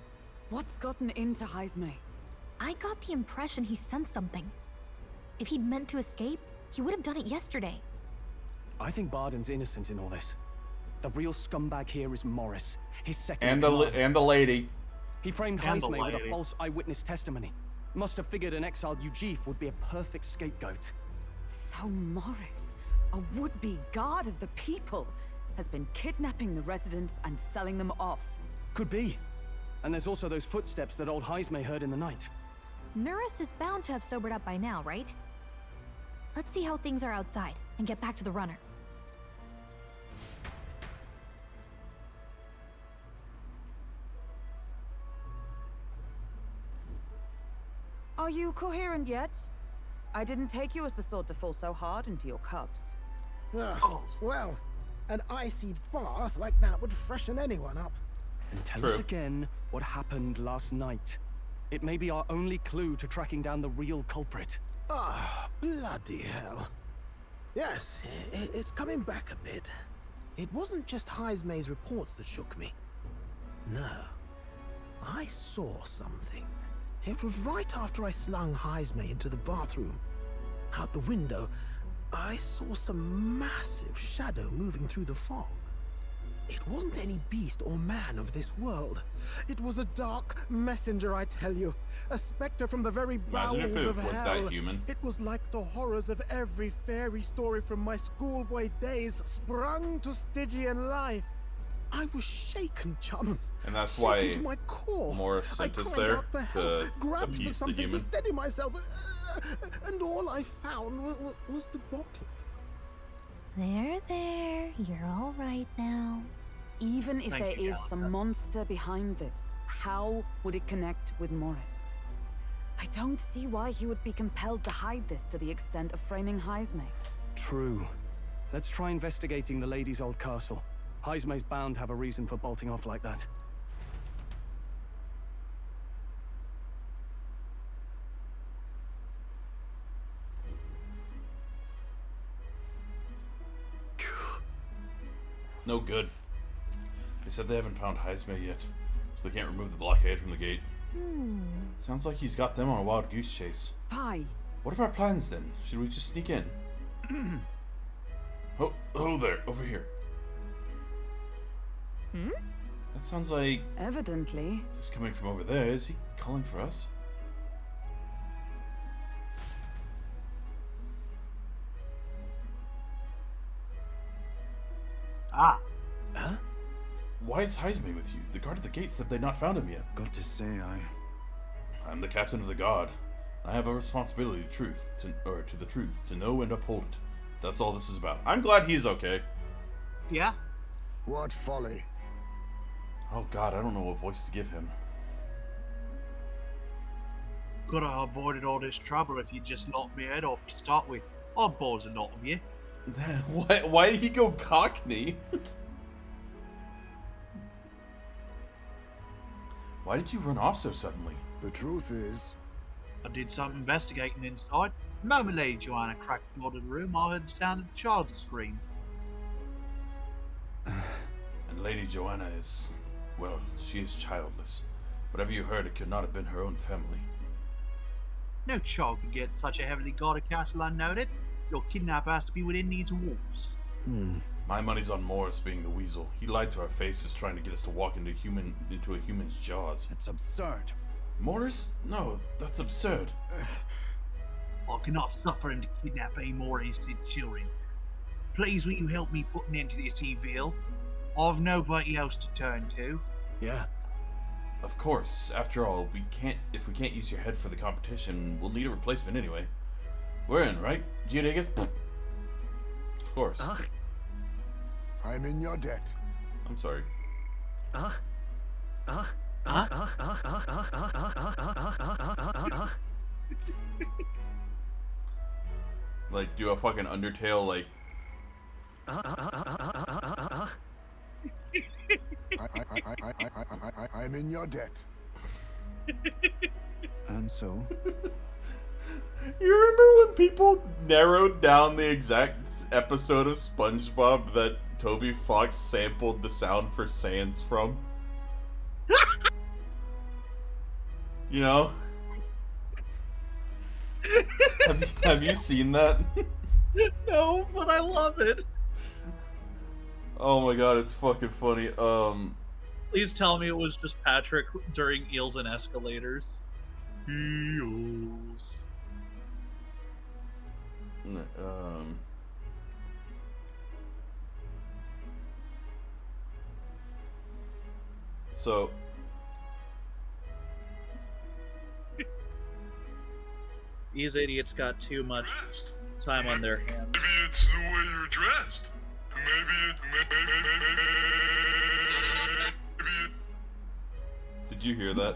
What's gotten into Heisme? I got the impression he sensed something. If he'd meant to escape, he would have done it yesterday. I think Barden's innocent in all this. The real scumbag here is Morris, his second And in command. and the lady. He framed And the Heisme with a lady. false eyewitness testimony. Must have figured an exiled Ujif would be a perfect scapegoat. So Morris, a would-be god of the people. has been kidnapping the residents and selling them off. Could be. And there's also those footsteps that old Heisme heard in the night. Nurus is bound to have sobered up by now, right? Let's see how things are outside and get back to the runner. Are you coherent yet? I didn't take you as the sort to fall so hard into your cups. Well, an icy bath like that would freshen anyone up. And tell us again what happened last night. It may be our only clue to tracking down the real culprit. Ah, bloody hell. Yes, it's coming back a bit. It wasn't just Heisme's reports that shook me. No. I saw something. It was right after I slung Heisme into the bathroom. Out the window, I saw some massive shadow moving through the fog. It wasn't any beast or man of this world. It was a dark messenger, I tell you. A specter from the very bowels of hell. That human? It was like the horrors of every fairy story from my schoolboy days sprung to Stygian life. I was shaken, chums. And that's shaken why to my core. Morris sent I us cried there out for help, to grabbed for appease the something to human. steady myself, and all I found was the bottle. There. You're all right now. Even if there is some monster behind this, how would it connect with Morris? I don't see why he would be compelled to hide this to the extent of framing Heisme. True. Let's try investigating the lady's old castle. Heisme's bound to have a reason for bolting off like that. No good. They said they haven't found Heisme yet, so they can't remove the blockade from the gate. Sounds like he's got them on a wild goose chase. Fie. What are our plans then? Should we just sneak in? Oh there, over here. That sounds like... Evidently. He's coming from over there. Is he calling for us? Huh? Why is Heisme with you? The guard at the gate said they'd not found him yet. Got to say, I'm the captain of the guard. I have a responsibility to the truth, to know and uphold it. That's all this is about. I'm glad he's okay. Yeah? What folly. Oh god, I don't know what voice to give him. Could have avoided all this trouble if you just knocked me head off to start with. I'm bored a lot of you. Why did he go Cockney? Why did you run off so suddenly? The truth is... I did some investigating inside. The moment Lady Joanna cracked the door to the room, I heard the sound of a child's scream. And Lady Joanna is... well, she is childless. Whatever you heard, it could not have been her own family. No child could get such a heavily guarded castle unnoted. Your kidnapper has to be within these walls. My money's on Morris being the weasel. He lied to our faces trying to get us to walk into a human's jaws. It's absurd. Morris? No, that's absurd. I cannot suffer him to kidnap any more innocent children. Please will you help me put an end to this evil? I've nobody else to turn to. Yeah. Of course. After all, if we can't use your head for the competition, we'll need a replacement anyway. We're in, right? Geodagus? Of course. I'm in your debt. I'm sorry. Like, do a fucking Undertale, like... I'm in your debt. And so? You remember when people narrowed down the exact episode of SpongeBob that Toby Fox sampled the sound for Sans from? You know? Have you seen that? No, but I love it. Oh my god, it's fucking funny. Please tell me it was just Patrick during Eels and Escalators. Eels. So These idiots got too much time on their hands. Maybe it's the way you're dressed. did you hear that?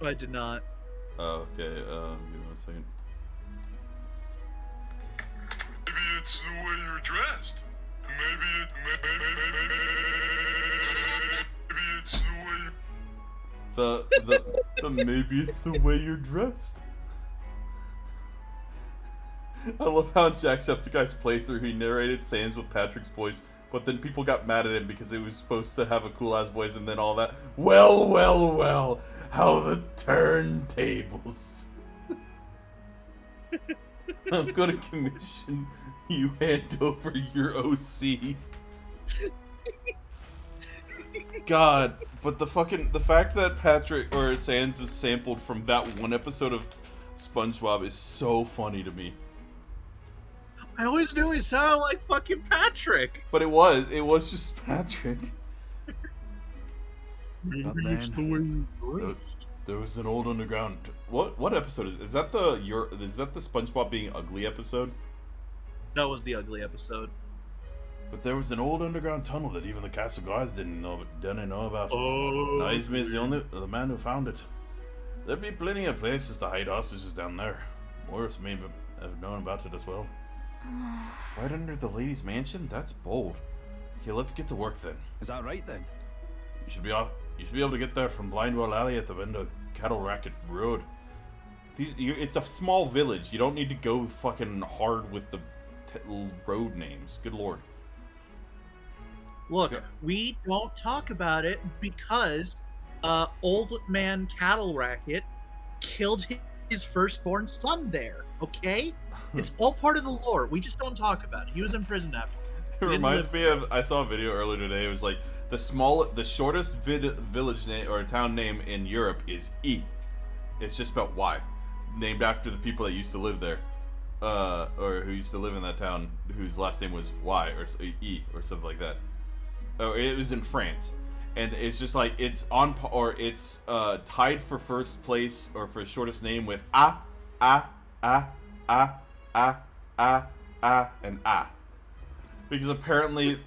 I did not. Oh, okay. Give me 1 second. Maybe it's the way you're dressed. Maybe it's the way The maybe it's the way you're dressed. I love how in Jacksepticeye's playthrough he narrated Sans with Patrick's voice, but then people got mad at him because he was supposed to have a cool ass voice, and then all that. Well, well, well, how the turntables. I'm gonna commission you hand over your OC. God, but the fact that Patrick or Sans is sampled from that one episode of SpongeBob is so funny to me. I always knew he sounded like fucking Patrick. But it was just Patrick. Maybe it's the way you dressed. There was an old underground. What episode is that? The SpongeBob being ugly episode? That was the ugly episode. But there was an old underground tunnel that even the Castle Guards didn't know about. Oh, Naizumi is the man who found it. There'd be plenty of places to hide hostages down there. Morris may have known about it as well. Right under the lady's mansion? That's bold. Okay, let's get to work then. Is that right then? You should be able to get there from Blindwell Alley at the end of Cattle Racket Road. It's a small village. You don't need to go fucking hard with the road names. Good lord. Look, we don't talk about it because old man Cattle Racket killed his firstborn son there, okay? It's all part of the lore. We just don't talk about it. He was in prison after. It reminds me of, I saw a video earlier today. It was like the shortest village name or town name in Europe is E. It's just spelled Y, named after the people that used to live there, or who used to live in that town, whose last name was Y or E or something like that. Oh, it was in France, and it's just like it's tied for first place or for shortest name with and because apparently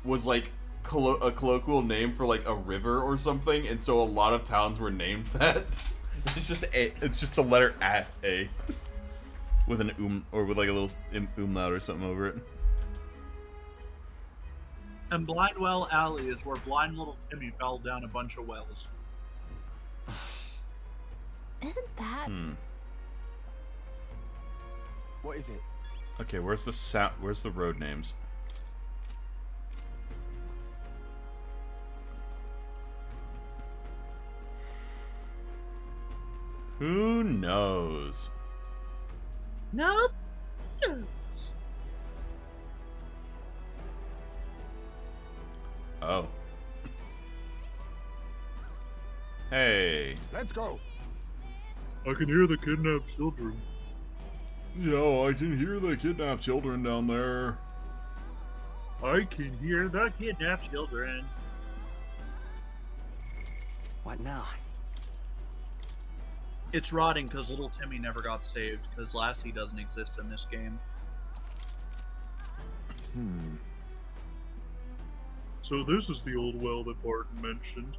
was like a colloquial name for like a river or something, and so a lot of towns were named that. It's just the letter A with an or with like a little umlaut or something over it. And Blindwell Alley is where blind little Timmy fell down a bunch of wells. Isn't that... What is it? Okay, where's the road names? Who knows? No. Oh. Hey. Let's go. I can hear the kidnapped children. Yo, I can hear the kidnapped children down there. I can hear the kidnapped children. What now? It's rotting because little Timmy never got saved because Lassie doesn't exist in this game. So this is the old well that Barton mentioned.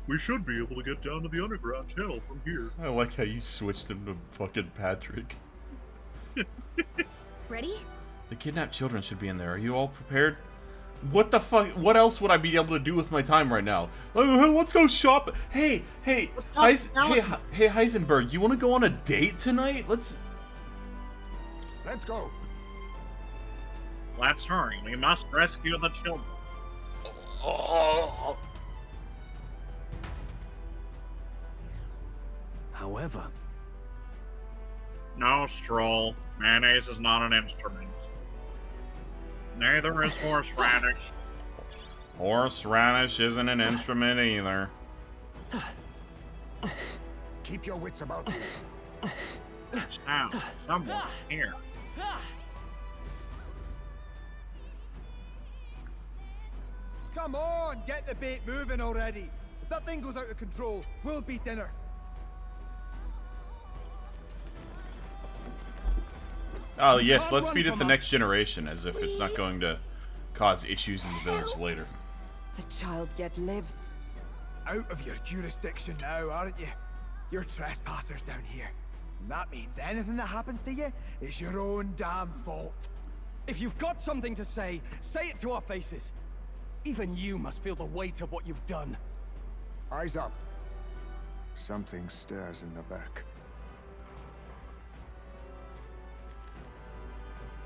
We should be able to get down to the underground channel from here. I like how you switched him to fucking Patrick. Ready? The kidnapped children should be in there. Are you all prepared? What the fuck? What else would I be able to do with my time right now? Let's go shop. Hey, Heisenberg, you want to go on a date tonight? Let's go. Let's hurry. We must rescue the children. However... No, Stroll. Mayonnaise is not an instrument. Neither is horseradish. Horseradish isn't an instrument either. Keep your wits about you. Now, someone here. Come on, get the bait moving already. If that thing goes out of control, we'll be dinner. Oh, yes, let's feed it the next generation, as if it's not going to cause issues in the village later. The child yet lives. Out of your jurisdiction now, aren't you? You're trespassers down here. And that means anything that happens to you is your own damn fault. If you've got something to say it to our faces. Even you must feel the weight of what you've done. Eyes up. Something stirs in the back.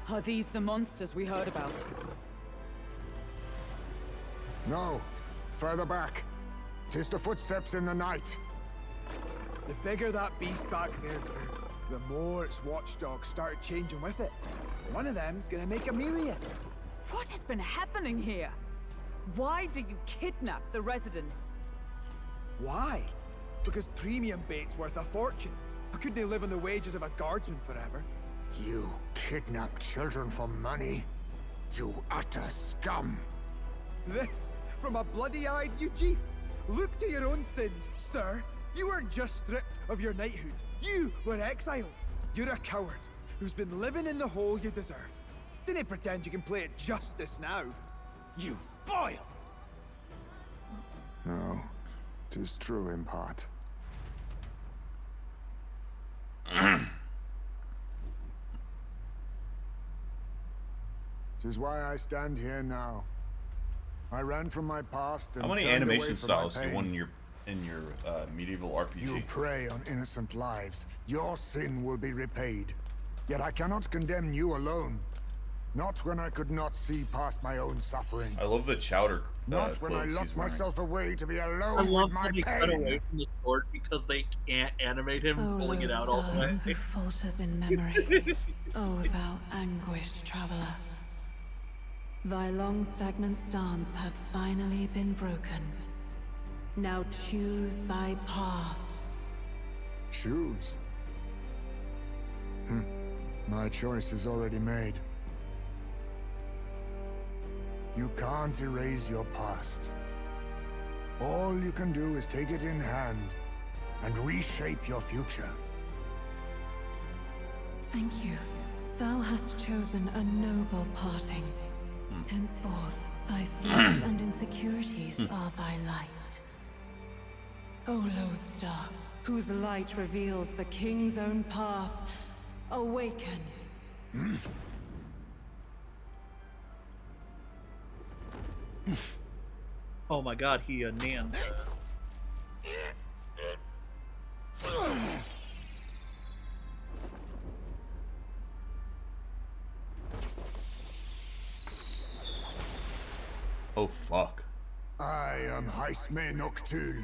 Are these the monsters we heard about? No. Further back. 'Tis the footsteps in the night. The bigger that beast back there grew, the more its watchdogs started changing with it. One of them's gonna make a meal of you. What has been happening here? Why do you kidnap the residents? Why? Because premium bait's worth a fortune. I couldn't live on the wages of a guardsman forever. You kidnap children for money? You utter scum! This from a bloody-eyed Eugene. Look to your own sins, sir. You weren't just stripped of your knighthood. You were exiled. You're a coward who's been living in the hole you deserve. Didn't pretend you can play at justice now. You foil! No, 'tis true in part. 'Tis why I stand here now. I ran from my past and how many turned away animation from styles my do you want pain. in your medieval RPG? You prey on innocent lives. Your sin will be repaid. Yet I cannot condemn you alone. Not when I could not see past my own suffering. I love the chowder. Not when I clothes locked he's wearing. myself away to be I alone love with how my they cut away pain. from the sword because they can't animate him pulling it out all the way. Who falters in memory, O thou anguished traveler. Thy long stagnant stance hath finally been broken. Now choose thy path. Choose? My choice is already made. You can't erase your past. All you can do is take it in hand and reshape your future. Thank you. Thou hast chosen a noble parting. Henceforth, thy fears and insecurities are thy light. O Lodestar, whose light reveals the king's own path, awaken. Oh my god, he Nan. Oh fuck. I am Heisenberg Noctul.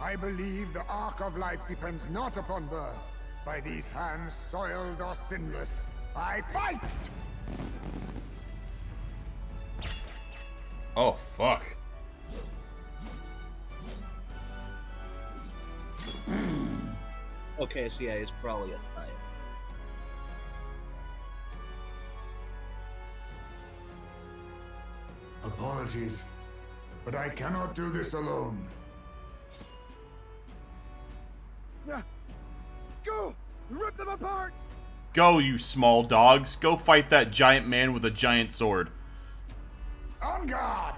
I believe the arc of life depends not upon birth. By these hands, soiled or sinless, I fight! Oh fuck. Okay, so yeah, he's probably a knight. Apologies, but I cannot do this alone. Go! Rip them apart! Go, you small dogs. Go fight that giant man with a giant sword. On guard!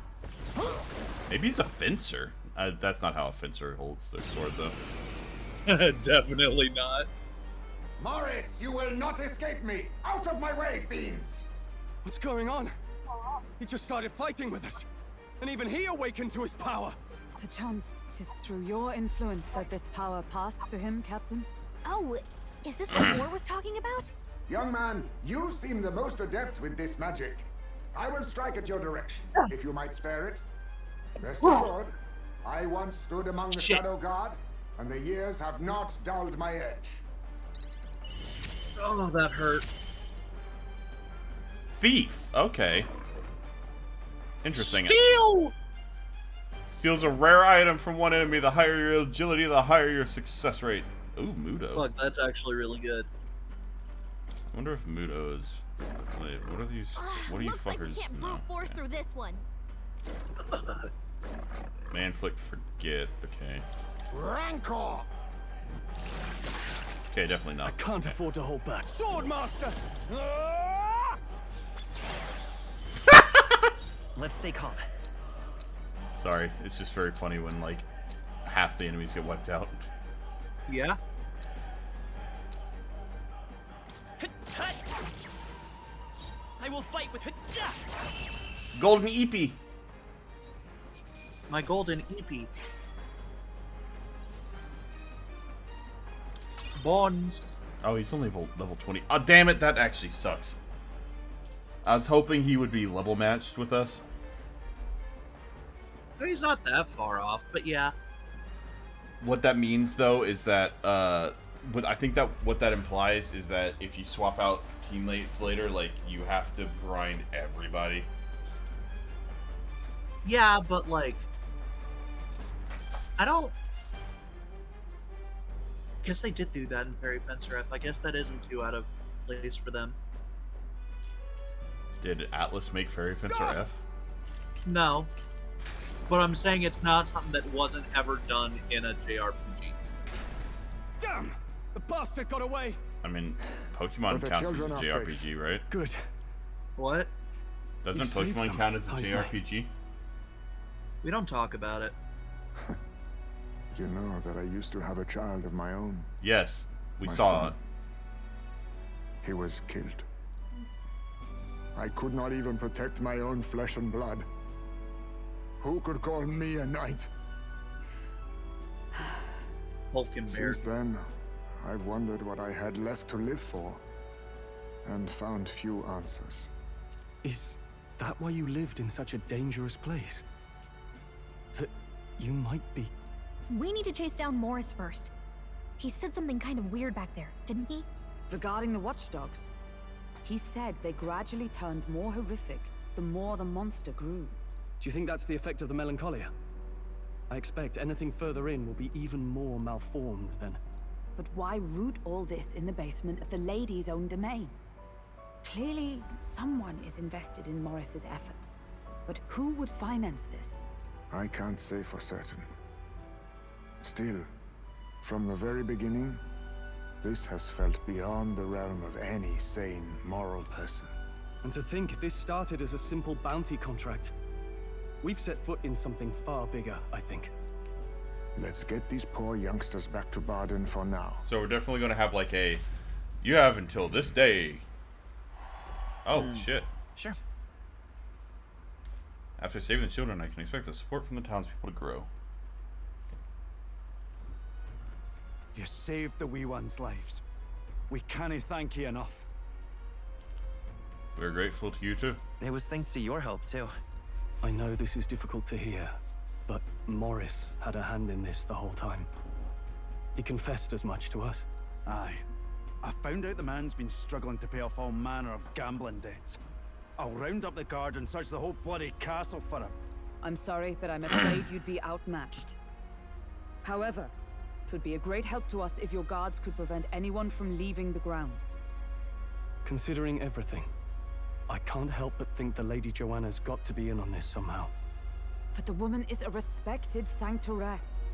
Maybe he's a fencer. That's not how a fencer holds their sword, though. Definitely not. Morris, you will not escape me! Out of my way, fiends! What's going on? He just started fighting with us. And even he awakened to his power. Perchance 'tis through your influence that this power passed to him, Captain? Oh, is this what War was talking about? Young man, you seem the most adept with this magic. I will strike at your direction, if you might spare it. Rest assured, I once stood among the Shadow Guard, and the years have not dulled my edge. Oh, that hurt. Thief. Okay. Interesting. Steal! Steals a rare item from one enemy. The higher your agility, the higher your success rate. Ooh, Mudo. Fuck, that's actually really good. I wonder if Mudo is... Wait, what are these... What do you Looks like we fuckers can't know? brute force through this one. Man flick, forget. Okay. Rancor! Okay, definitely not. I can't afford to hold back. Swordmaster! Let's stay calm. Sorry, it's just very funny when, like, half the enemies get wiped out. Yeah? I will fight with... Golden Eepee! My golden Eepee. Bonds. Oh, he's only level 20. Oh, damn it, that actually sucks. I was hoping he would be level matched with us. He's not that far off, but yeah. What that means, though, is that, but I think that what that implies is that if you swap out teammates later, like, you have to grind everybody. Yeah, but, like, I don't... guess they did do that in Fairy Fencer F. I guess that isn't too out of place for them. Did Atlas make Fairy Fencer F? No. But I'm saying it's not something that wasn't ever done in a JRPG. Damn! The bastard got away! I mean, Pokemon counts as a JRPG, right? Good. What? Doesn't Pokemon count as a JRPG? We don't talk about it. You know that I used to have a child of my own. Yes, we My saw son. it. He was killed. I could not even protect my own flesh and blood. Who could call me a knight? Since then, I've wondered what I had left to live for, and found few answers. Is that why you lived in such a dangerous place? That you might be... We need to chase down Morris first. He said something kind of weird back there, didn't he? Regarding the watchdogs, he said they gradually turned more horrific the more the monster grew. Do you think that's the effect of the melancholia? I expect anything further in will be even more malformed then. But why root all this in the basement of the lady's own domain? Clearly, someone is invested in Morris's efforts. But who would finance this? I can't say for certain. Still, from the very beginning, this has felt beyond the realm of any sane, moral person. And to think this started as a simple bounty contract. We've set foot in something far bigger, I think. Let's get these poor youngsters back to Baden for now. So we're definitely going to have like a, you have until this day. Oh, shit. Sure. After saving the children, I can expect the support from the townspeople to grow. You saved the wee ones' lives. We can't thank you enough. We're grateful to you too. It was thanks to your help, too. I know this is difficult to hear, but Morris had a hand in this the whole time. He confessed as much to us. Aye. I found out the man's been struggling to pay off all manner of gambling debts. I'll round up the guard and search the whole bloody castle for him. I'm sorry, but I'm afraid you'd be outmatched. However, it would be a great help to us if your guards could prevent anyone from leaving the grounds. Considering everything, I can't help but think the Lady Joanna's got to be in on this somehow. But the woman is a respected sanctoress.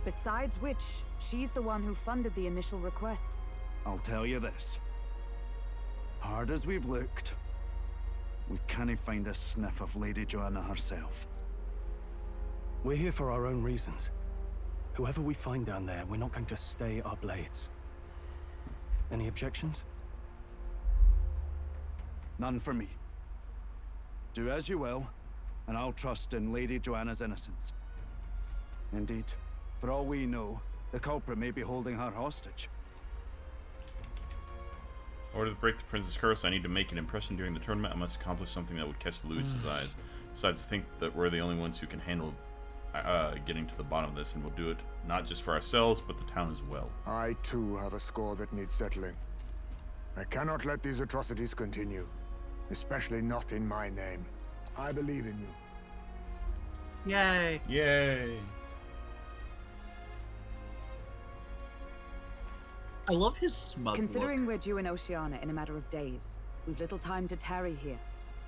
Besides which, she's the one who funded the initial request. I'll tell you this. Hard as we've looked, we can't find a sniff of Lady Joanna herself. We're here for our own reasons. Whoever we find down there, we're not going to stay our blades. Any objections? None for me. Do as you will, and I'll trust in Lady Joanna's innocence. Indeed, for all we know, the culprit may be holding her hostage. In order to break the prince's curse, I need to make an impression during the tournament. I must accomplish something that would catch Louis's eyes. Besides, I think that we're the only ones who can handle getting to the bottom of this, and we'll do it not just for ourselves, but the town as well. I too have a score that needs settling. I cannot let these atrocities continue, especially not in my name. I believe in you. Yay! Yay! I love his smug Considering look. we're due in Oceania in a matter of days, we've little time to tarry here.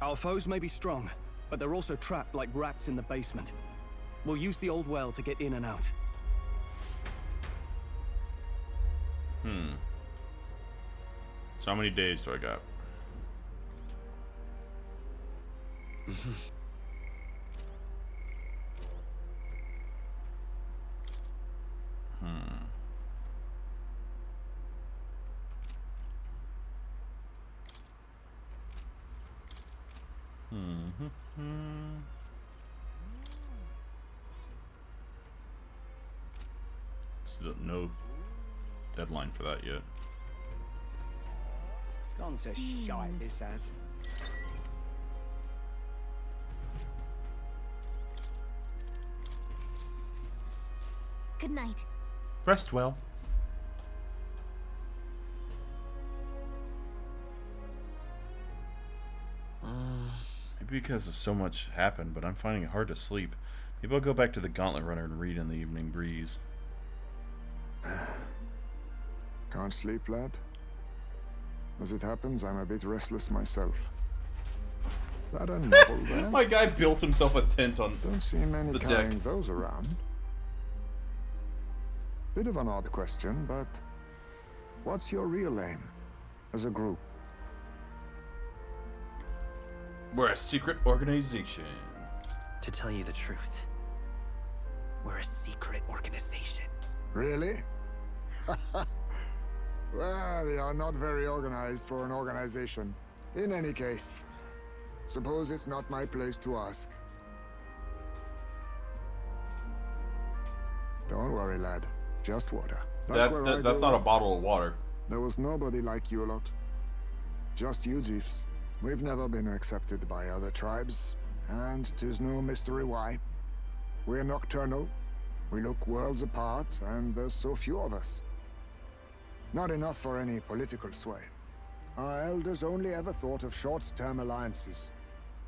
Our foes may be strong, but they're also trapped like rats in the basement. We'll use the old well to get in and out. So how many days do I got? Still no deadline for that yet. Gone to shite, this has. Good night. Rest well. Maybe because so much happened, but I'm finding it hard to sleep. Maybe I'll go back to the Gauntlet Runner and read in the evening breeze. Can't sleep, lad? As it happens, I'm a bit restless myself. That a novel there? My guy built himself a tent on Don't see many the carrying deck. those around. Bit of an odd question, but what's your real aim as a group? We're a secret organization. To tell you the truth, we're a secret organization. Really? Well, you're not very organized for an organization. In any case, suppose it's not my place to ask. Don't worry, lad. Just water. That's not a bottle of water. There was nobody like you lot. Just you, Jeeves. We've never been accepted by other tribes, and 'tis no mystery why. We're nocturnal, we look worlds apart, and there's so few of us. Not enough for any political sway. Our elders only ever thought of short-term alliances,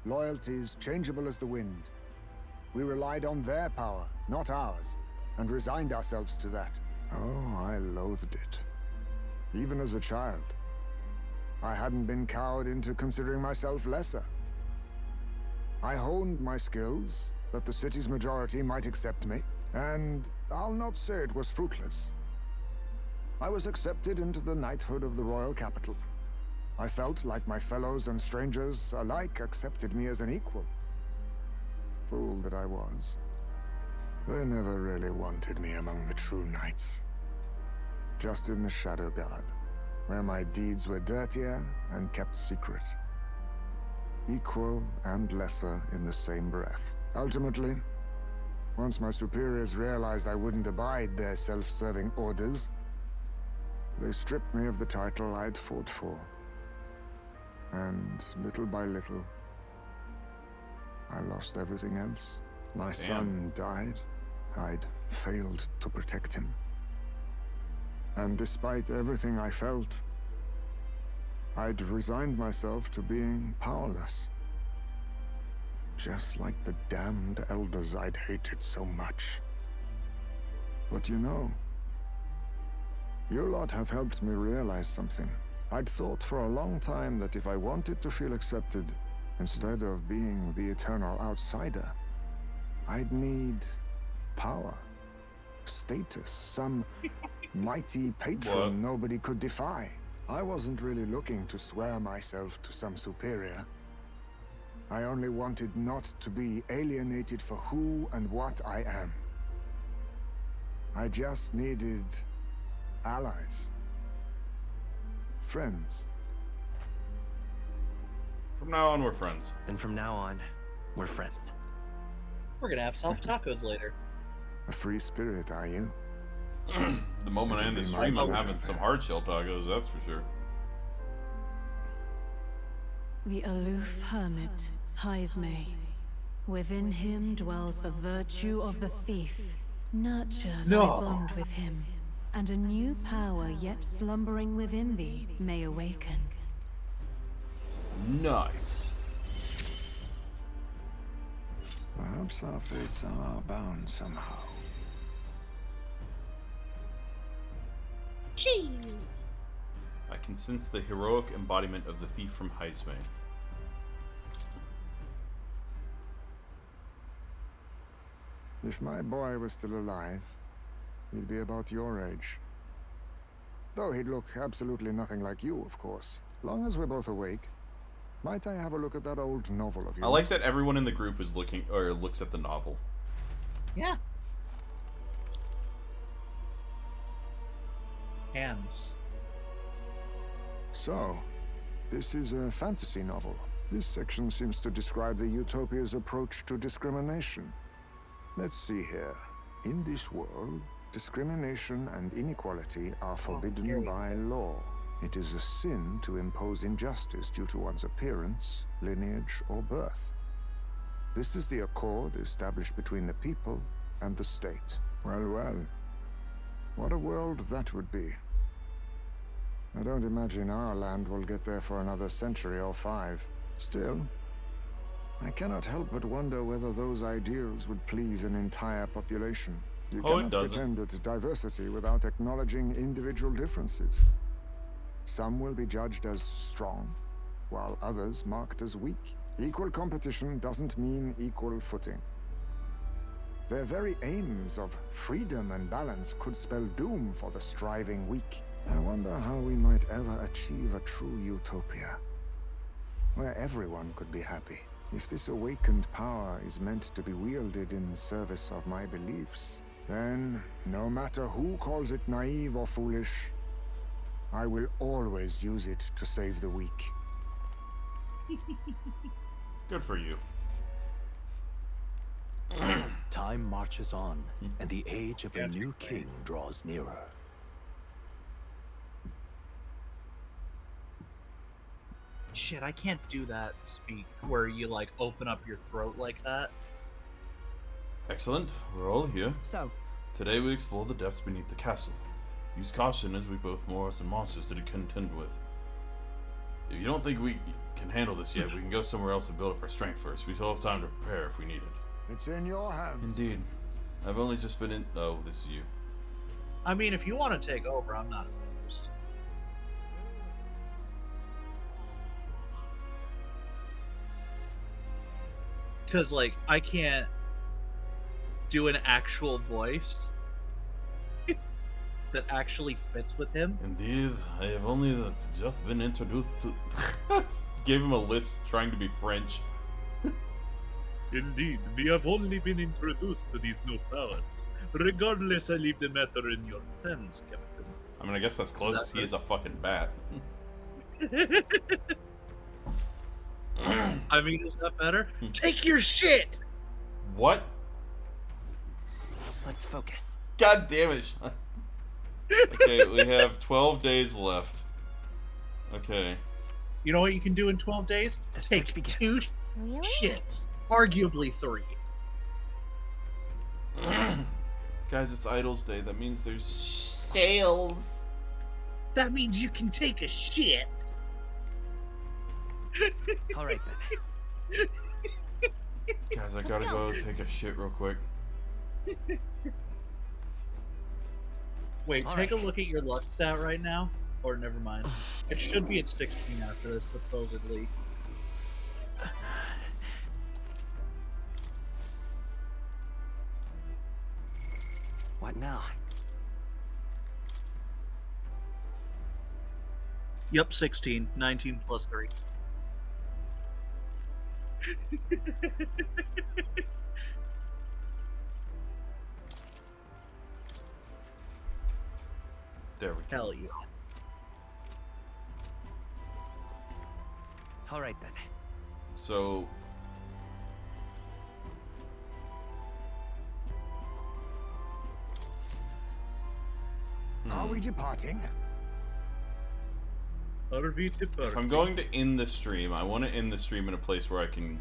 loyalties changeable as the wind. We relied on their power, not ours, and resigned ourselves to that. Oh, I loathed it. Even as a child. I hadn't been cowed into considering myself lesser. I honed my skills, that the city's majority might accept me, and I'll not say it was fruitless. I was accepted into the knighthood of the royal capital. I felt like my fellows and strangers alike accepted me as an equal. Fool that I was. They never really wanted me among the true knights. Just in the Shadow Guard, where my deeds were dirtier and kept secret. Equal and lesser in the same breath. Ultimately, once my superiors realized I wouldn't abide their self-serving orders, they stripped me of the title I'd fought for. And little by little, I lost everything else. My son died. I'd failed to protect him. And despite everything I felt, I'd resigned myself to being powerless. Just like the damned elders I'd hated so much. But you know, you lot have helped me realize something. I'd thought for a long time that if I wanted to feel accepted, instead of being the eternal outsider, I'd need power, status, some mighty patron nobody could defy. I wasn't really looking to swear myself to some superior. I only wanted not to be alienated for who and what I am. I just needed allies. Friends. From now on, we're friends. Then from now on, we're friends. We're gonna have soft tacos later. A free spirit, are you? The moment I end the stream, I'm having some hard shell tacos, that's for sure. The aloof hermit, Heisenberg. Within him dwells the virtue of the thief. Nurture thy bond with him, and a new power yet slumbering within thee may awaken. Nice. Perhaps our fates are bound somehow. Shield. I can sense the heroic embodiment of the thief from Heisenberg. If my boy was still alive, he'd be about your age. Though he'd look absolutely nothing like you, of course. Long as we're both awake. Might I have a look at that old novel of yours? I like that everyone in the group is looking, or looks at the novel. Yeah. Hands. So, this is a fantasy novel. This section seems to describe the Utopia's approach to discrimination. Let's see here. In this world, discrimination and inequality are forbidden by law. It is a sin to impose injustice due to one's appearance, lineage, or birth. This is the accord established between the people and the state. Well, well. What a world that would be. I don't imagine our land will get there for another century or 5. Still, I cannot help but wonder whether those ideals would please an entire population. You cannot pretend at diversity without acknowledging individual differences. Some will be judged as strong, while others marked as weak. Equal competition doesn't mean equal footing. Their very aims of freedom and balance could spell doom for the striving weak. I wonder how we might ever achieve a true utopia, where everyone could be happy. If this awakened power is meant to be wielded in service of my beliefs, then, no matter who calls it naive or foolish, I will always use it to save the weak. Good for you. Time marches on, and the age of a new king draws nearer. Shit, I can't do that speak where you like open up your throat like that. Excellent. We're all here. So, today we explore the depths beneath the castle. Use caution as we both Morris and monsters to contend with. If you don't think we can handle this yet, we can go somewhere else and build up our strength first. We still have time to prepare if we need it. It's in your hands. Indeed. I've only just been in... Oh, this is you. I mean, if you want to take over, I'm not opposed. Because, like, I can't do an actual voice that actually fits with him. Indeed, I have only just been introduced to... Gave him a lisp trying to be French. Indeed, we have only been introduced to these new powers. Regardless, I leave the matter in your hands, Captain. I mean, I guess that's close. He is a fucking bat. I mean, is that better? Take your shit! What? Let's focus. God damn it, Sean. Okay, we have 12 days left. Okay. You know what you can do in 12 days? Take 2 shits. Arguably 3. Guys, it's Idols Day. That means there's sales. That means you can take a shit. All right then. Guys, I gotta go take a shit real quick. Wait, take a look at your luck stat right now. Or never mind. It should be at 16 after this, supposedly. What now? Yep, 16. 19 plus 3. There we go. Hell yeah. All right then. So... Are we departing? Are we departing? If I'm going to end the stream, I want to end the stream in a place where I can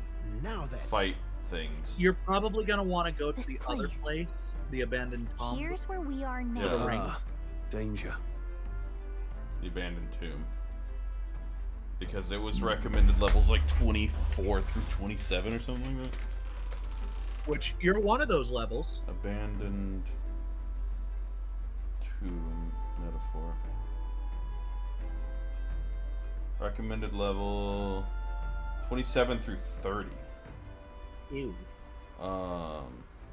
fight things. You're probably going to want to go to the other place, the abandoned tomb. Here's where we are now. Yeah. The ring. Danger. The abandoned tomb. Because it was recommended levels like 24 through 27 or something like that. Which, you're one of those levels. Abandoned tomb metaphor. Recommended level 27 through 30. Ew.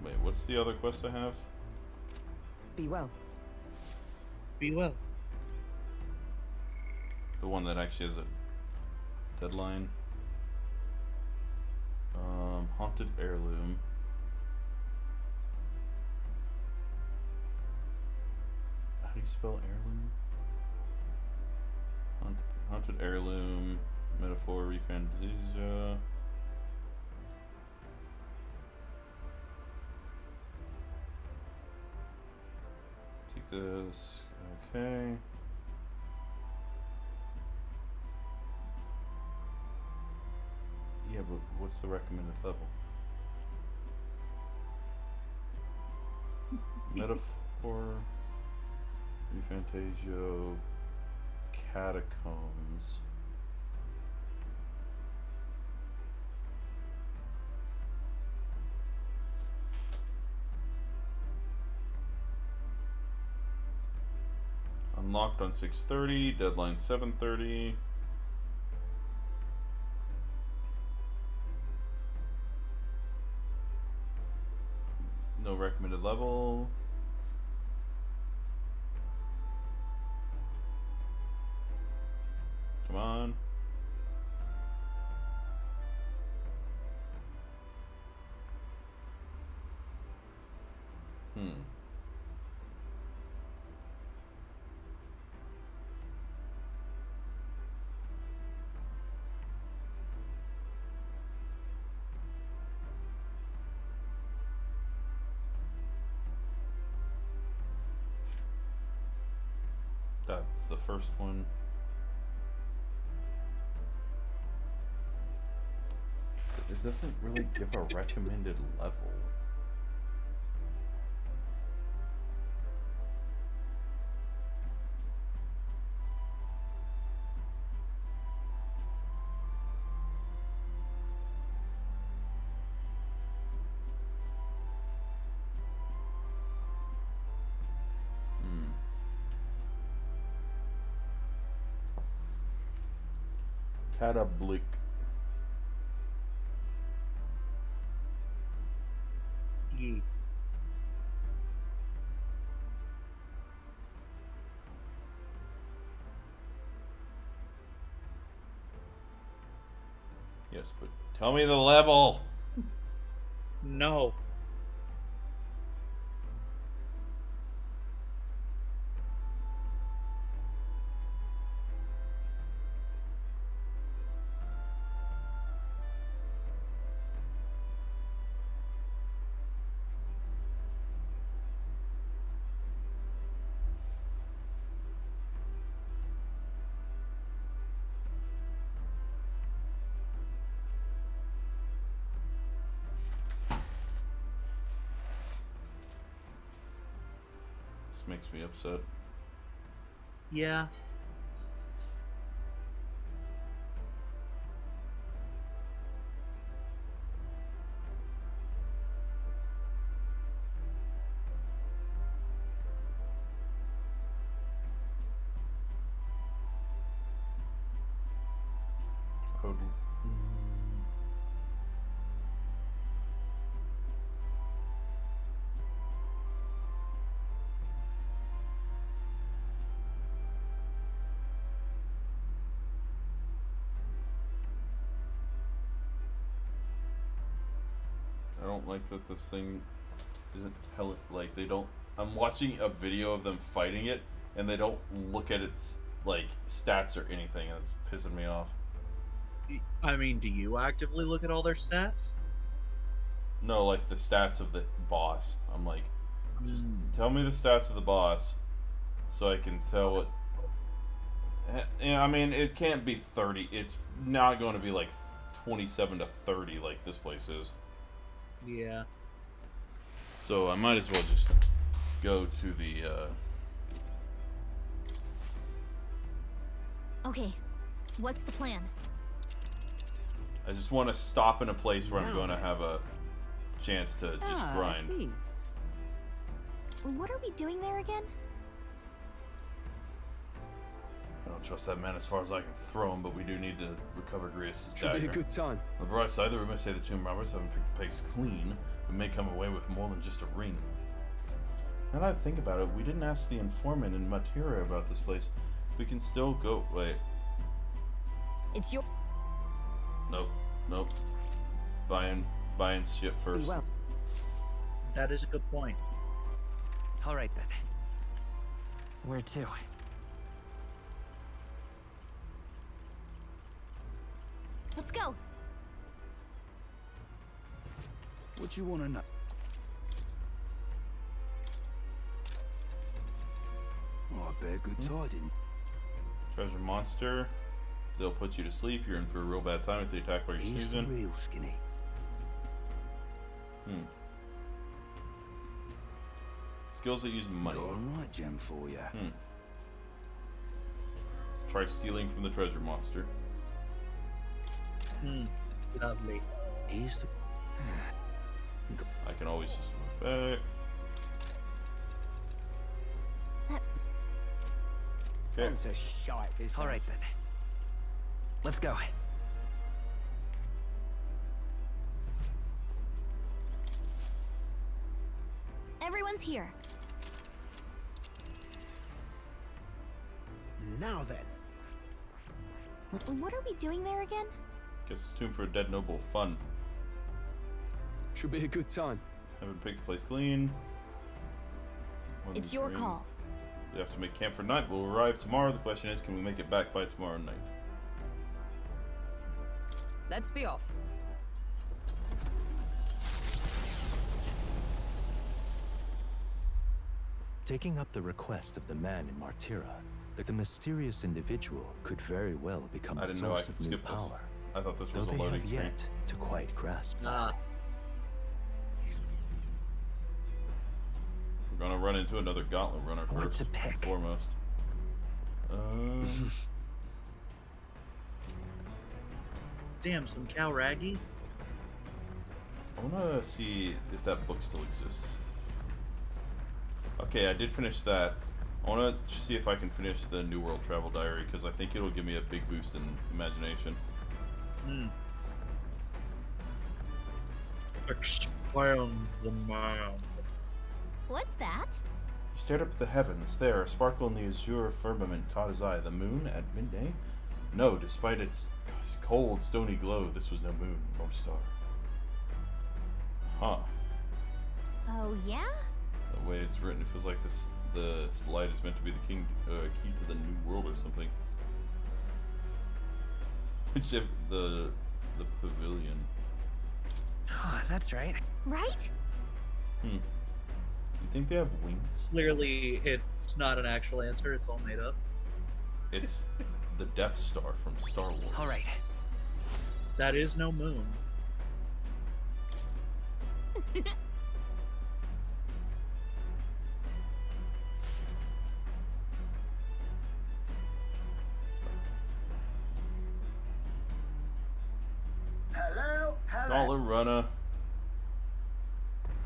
Wait, what's the other quest I have? Be well. Be well. The one that actually has a deadline. Haunted heirloom. How do you spell heirloom? Haunted heirloom. Metaphor. ReFantazio. Take this. Okay. Yeah, but what's the recommended level? Metaphor, ReFantazio, Catacombs. Unlocked on 6:30, deadline 7:30. No recommended level. Come on. That's the first one. It doesn't really give a recommended level. Catablick. Yes. Yes, but tell me the level. No. This makes me upset. Yeah. I would, I don't like that this thing doesn't tell it, like, they don't, I'm watching a video of them fighting it, and they don't look at its, like, stats or anything, and it's pissing me off. I mean, do you actively look at all their stats? No, like, the stats of the boss. I'm like, just tell me the stats of the boss, so I can tell what, yeah, I mean, it can't be 30, it's not going to be, like, 27 to 30 like this place is. Yeah. So I might as well just go to the, Okay, what's the plan? I just want to stop in a place where I'm going to have a chance to just grind. I see. What are we doing there again? I don't trust that man as far as I can throw him, but we do need to recover Grius' Should dagger. be a good time. On the bright side, the rumors say the tomb robbers haven't picked the place clean. We may come away with more than just a ring. Now that I think about it, we didn't ask the informant in Materia about this place. We can still go. Wait. It's your. Nope. Nope. Buying shit first. Well, That is a good point. All right then. Where to? Let's go. What you want to know? Oh, I bear good tidings. Treasure monster. They'll put you to sleep. You're in for a real bad time if they attack while you're He's snoozing. real skinny. Skills that use money. Got a right gem for you. Let's try stealing from the treasure monster. Lovely. Here's the... I can always just move back. Okay. Bunch of shite, this All right house. then. Let's go. Everyone's here. Now then. What are we doing there again? Guess it's tomb for a dead noble. Fun. Should be a good time. Haven't picked the place clean. It's your call. We have to make camp for night. We'll arrive tomorrow. The question is, can we make it back by tomorrow night? let's be off. Taking up the request of the man in Martira, the mysterious individual could very well become I a didn't know I source could of new skip this. power. I thought this Though was a they loading have screen. yet to quite grasp that. We're gonna run into another gauntlet runner What first to pick? and foremost. Damn, some cow raggy. I wanna see if that book still exists. Okay, I did finish that. I wanna see if I can finish the New World Travel Diary, because I think it'll give me a big boost in imagination. Expand the mind. What's that? He stared up at the heavens. There, a sparkle in the azure firmament caught his eye. The moon at midday? No, despite its cold, stony glow, this was no moon nor star. Huh. Oh, yeah? The way it's written, it feels like the light is meant to be the key to the new world or something. Except the pavilion. Oh, that's right. Right? You think they have wings? Clearly, it's not an actual answer. It's all made up. It's the Death Star from Star Wars. All right. That is no moon. Hello, hello. Gauntlet runner.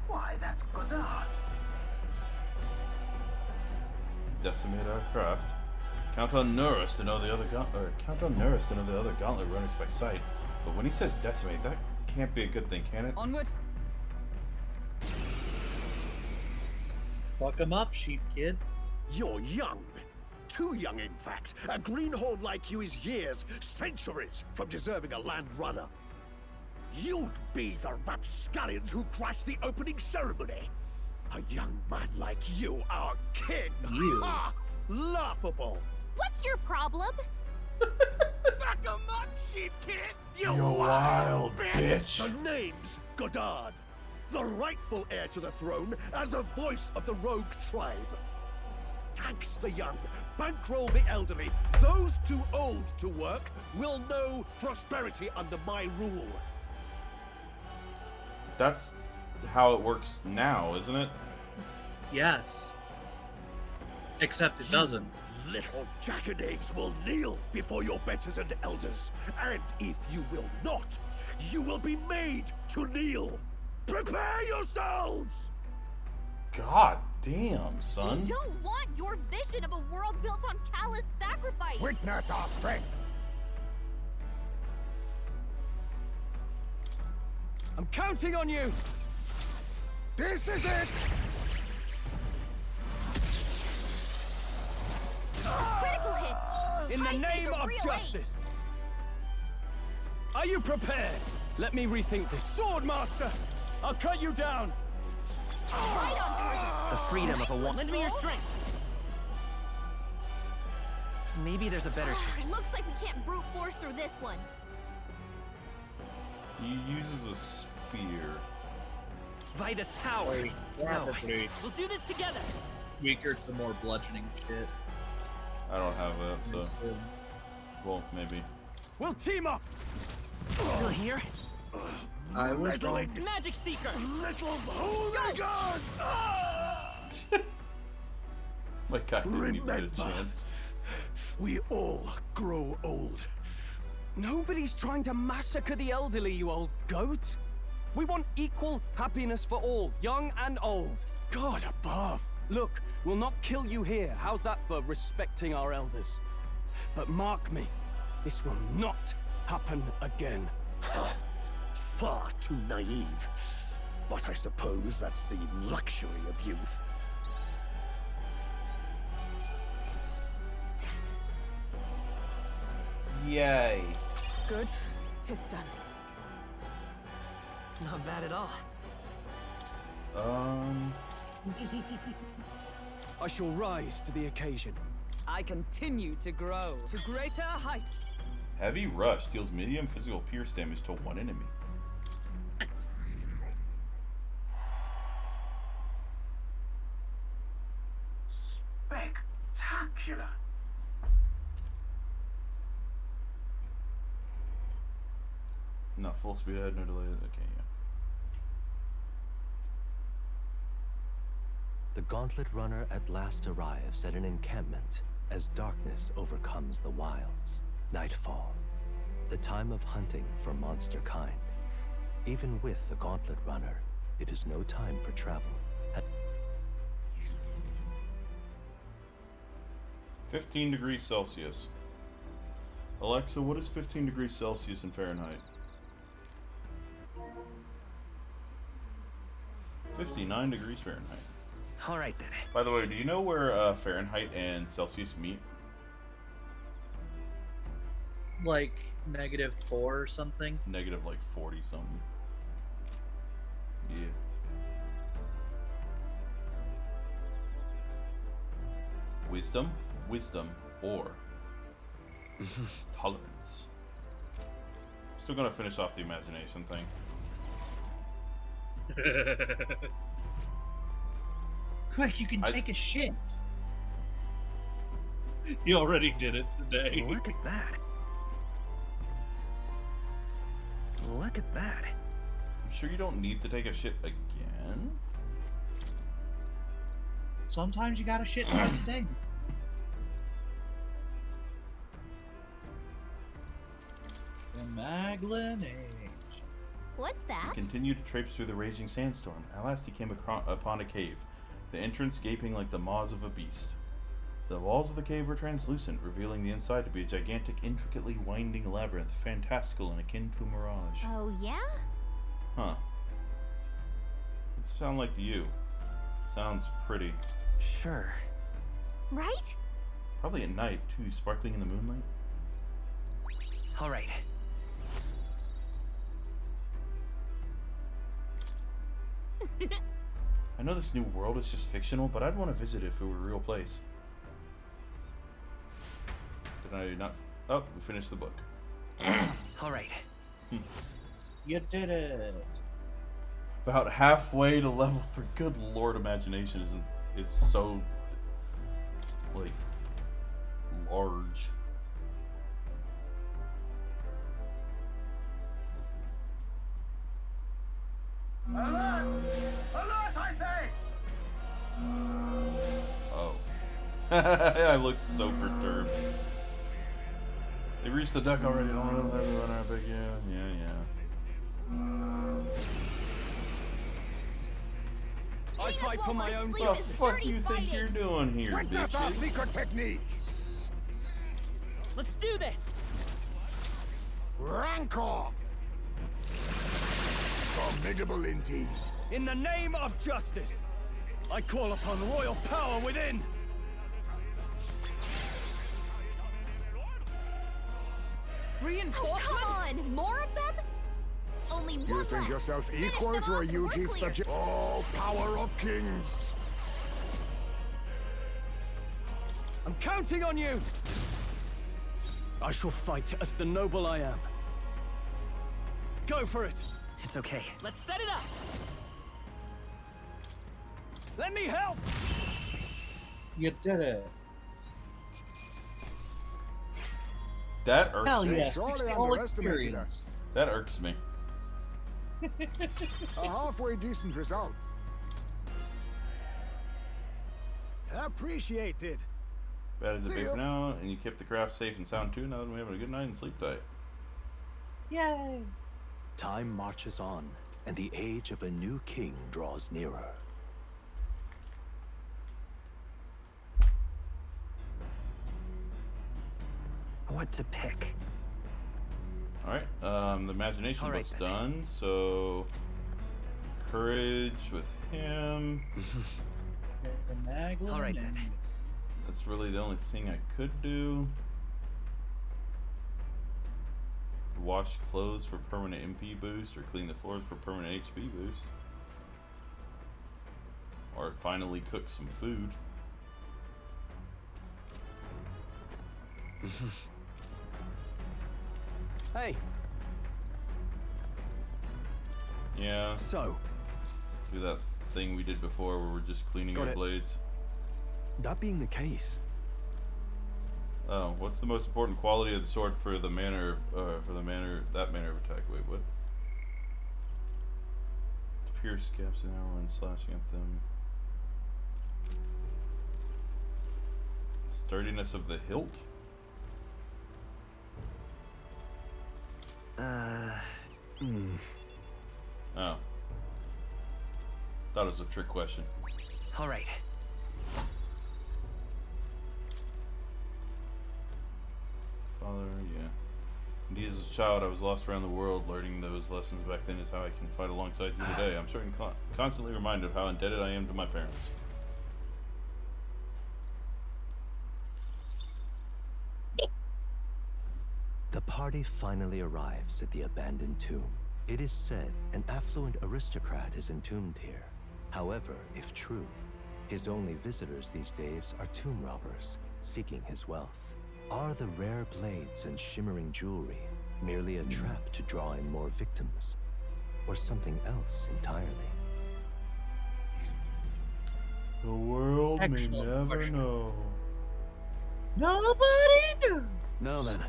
Why, that's Godard. Decimate our craft. Count on Norris to know the other gauntlet runners by sight. But when he says decimate, that can't be a good thing, can it? Onward. Fuck him up, sheep kid. You're young. Too young, in fact. A greenhorn like you is years, centuries from deserving a land runner. You'd be the rapscallions who crashed the opening ceremony. A young man like you, our kin. You. Ha! Laughable. What's your problem? Back 'em up, sheep kid. You wild bitch. The name's Godard, the rightful heir to the throne and the voice of the rogue tribe. Tax the young, bankroll the elderly. Those too old to work will know prosperity under my rule. That's how it works now, isn't it? Yes. Except it doesn't. Little jackanapes will kneel before your betters and elders. And if you will not, you will be made to kneel. Prepare yourselves! God Damn, son. We don't want your vision of a world built on callous sacrifice. Witness our strength. I'm counting on you! This is it! Critical hit! In the Heisenberg's name a of real justice! Are you prepared? Let me rethink this. Swordmaster! I'll cut you down! Right on target! The freedom of a woman. Lend me your strength. Maybe there's a better choice. Looks like we can't brute force through this one. He uses a spear. By this power. Probably We'll do this together. weaker to more bludgeoning shit. I don't have that, so. Well, maybe. We'll team up! Still here? I was wrong. Magic Seeker! Little hooligan! My guy didn't even get a Remember, chance. we all grow old. Nobody's trying to massacre the elderly, you old goat. We want equal happiness for all, young and old. God above. Look, we'll not kill you here. How's that for respecting our elders? But mark me, this will not happen again. Far too naive. But I suppose that's the luxury of youth. Yay. Good. 'Tis done. Not bad at all. I shall rise to the occasion. I continue to grow to greater heights. Heavy Rush deals medium physical pierce damage to one enemy. Spectacular. Not full speed ahead, no delay. Okay, yeah. The Gauntlet Runner at last arrives at an encampment as darkness overcomes the wilds. Nightfall, the time of hunting for monster kind. Even with the Gauntlet Runner, it is no time for travel. 15 degrees Celsius. Alexa, what is 15 degrees Celsius in Fahrenheit? 59 degrees Fahrenheit. All right then. By the way, do you know where Fahrenheit and Celsius meet? Like -4 or something? Negative like 40 something. Yeah. Wisdom, or tolerance. Still gonna finish off the imagination thing. Quick, you can take a shit. You already did it today. Look at that. Look at that. I'm sure you don't need to take a shit again? Sometimes you gotta shit twice a day. The Magdalene Age. What's that? He continued to traipse through the raging sandstorm. At last he came upon a cave, the entrance gaping like the maws of a beast. The walls of the cave were translucent, revealing the inside to be a gigantic, intricately winding labyrinth, fantastical and akin to a mirage. Oh, yeah? Huh. It sounds like you. Sounds pretty. Sure. Right? Probably at night, too, sparkling in the moonlight. All right. I know this new world is just fictional, but I'd want to visit if it were a real place. Did I not? Oh, we finished the book. All right. You did it. About halfway to level 3. Good lord, imagination is so like large. Alert! Alert, I say! Oh. I look so perturbed. They reached the deck already. Don't let everyone out, but yeah. I fight for my own What the justice. fuck do you think you're doing here, Witness our bitches? secret technique! Let's do this! Rancor! Formidable indeed. In the name of justice, I call upon royal power within. Reinforcements? Come on! More of them? Only one You think left. yourself Finish equal them to a off and we're UG clear. such? Oh, power of kings! I'm counting on you. I shall fight as the noble I am. Go for it. It's okay. Let's set it up! Let me help. You did it. That irks Hell me. yeah. Surely 60 all underestimated experience. us. That irks me. A halfway decent result. Appreciated. Bad as it See be ya. for now, and you kept the craft safe and sound too. Now that we're having a good night and sleep tight. Yay. Time marches on, and the age of a new king draws nearer. What to pick? Alright, the imagination All right, book's then. done, so courage with him. All right, then. That's really the only thing I could do. Wash clothes for permanent MP boost, or clean the floors for permanent HP boost. Or finally cook some food. Hey. Yeah. So, Do that thing we did before where we're just cleaning Got our it. blades. that being the case, Oh, what's the most important quality of the sword for the manner that manner of attack? Wait, what? To pierce scabs an arrow when slashing at them. Sturdiness of the hilt? Oh. Thought it was a trick question. All right. Father, yeah. Indeed, as a child, I was lost around the world. Learning those lessons back then is how I can fight alongside you today. I'm certain constantly reminded of how indebted I am to my parents. The party finally arrives at the abandoned tomb. It is said an affluent aristocrat is entombed here. However, if true, his only visitors these days are tomb robbers seeking his wealth. Are the rare blades and shimmering jewelry merely a trap to draw in more victims, or something else entirely? The world may Excellent never question. know. Nobody knew. now then.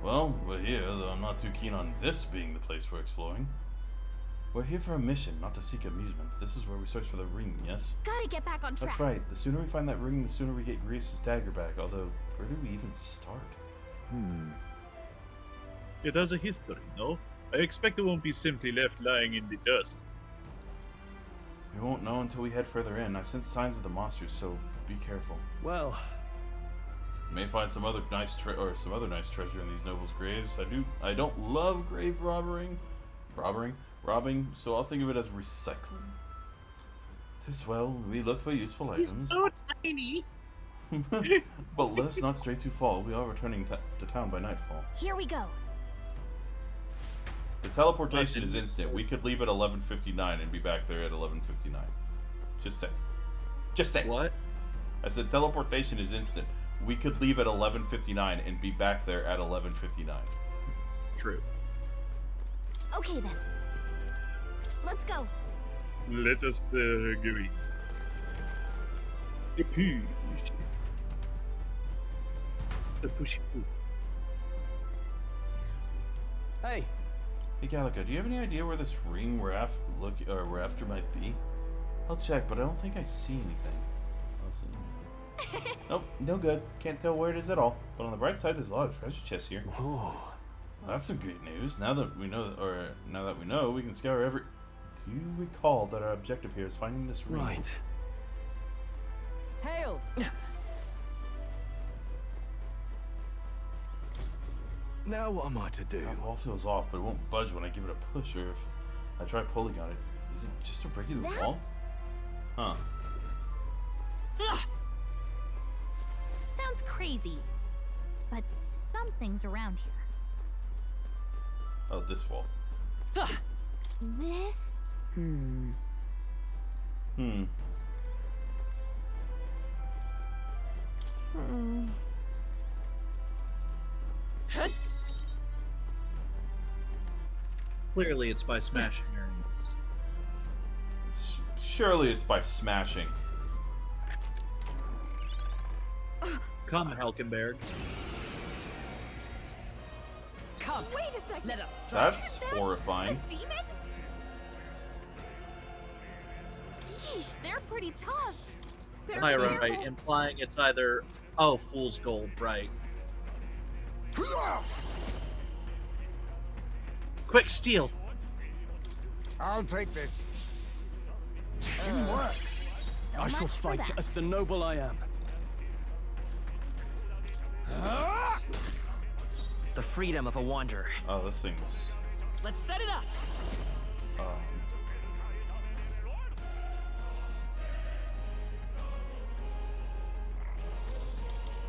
Well, we're here, though I'm not too keen on this being the place we're exploring. We're here for a mission, not to seek amusement. This is where we search for the ring, yes? Gotta get back on track. That's right. The sooner we find that ring, the sooner we get Grease's dagger back. Although, where do we even start? It has a history, no? I expect it won't be simply left lying in the dust. We won't know until we head further in. I sense signs of the monsters, so be careful. Well, You may find some other nice treasure in these nobles' graves. I don't love grave robbing, so I'll think of it as recycling. 'Tis well, we look for useful He's items. so tiny. But let us not stray too far. We are returning to town by nightfall. Here we go. The teleportation is instant. We could leave at 11:59 and be back there at 11:59. Just say. Just say. What? I said teleportation is instant. We could leave at 11:59 and be back there at 11:59. True. Okay then. Let's go. Let us go eat. The push. The pushy poo. hey, Hey Gallica, do you have any idea where this ring we're after might be? I'll check, but I don't think I see anything. Nope, no good. Can't tell where it is at all. But on the bright side, there's a lot of treasure chests here. ooh, Well, that's some great news. Now that we know, we can scour every. You recall that our objective here is finding this ring. Right. Hail! Now what am I to do? The wall feels off, but it won't budge when I give it a push, or if I try pulling on it. Is it just a regular wall? Huh. Sounds crazy, but something's around here. Oh, this wall. This? Hmm. Hmm. Clearly, it's by smashing rings. Surely it's by smashing. Come, Heisenberg. Come. Wait a second. Let us strike. That's horrifying. A demon? Yeesh, they're pretty tough. Better be Right, careful. implying it's either fool's gold, right? Quick, steal. I'll take this. Teamwork. I shall much for fight that. as the noble I am. The freedom of a wanderer. Oh, this thing was. Let's set it up.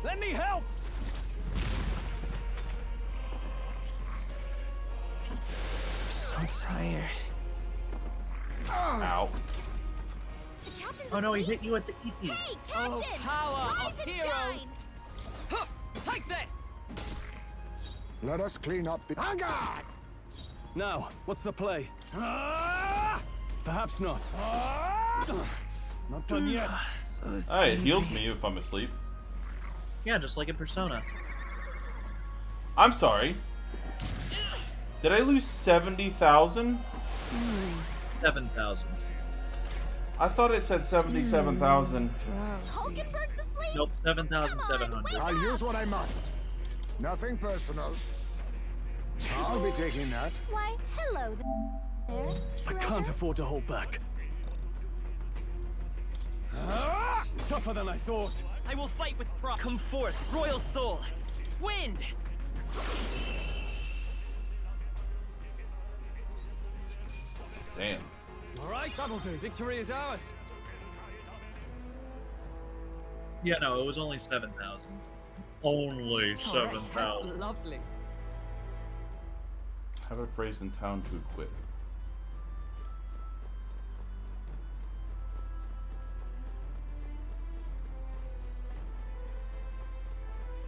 Let me help! I'm tired. Ow. The captain's Oh no, he asleep. hit you at the EP. Hey, Captain! Oh, power Rise of and heroes! shine! Huh, take this! Let us clean up the... Haggard! Now, what's the play? Perhaps not. Not done yet. It heals me if I'm asleep. Yeah, just like in Persona. I'm sorry. Did I lose 70,000? 7,000. I thought it said 77,000. Hulkenberg's asleep. Nope, 7,700. I'll use what I must. Nothing personal. I'll be taking that. Why, hello there. I can't afford to hold back. Tougher than I thought. I will fight with pride. Come forth, royal soul. Wind! Damn. All right, that'll do. Victory is ours. Yeah, no, it was only 7,000. Only That's 7,000. lovely. Have a praise in town to equip.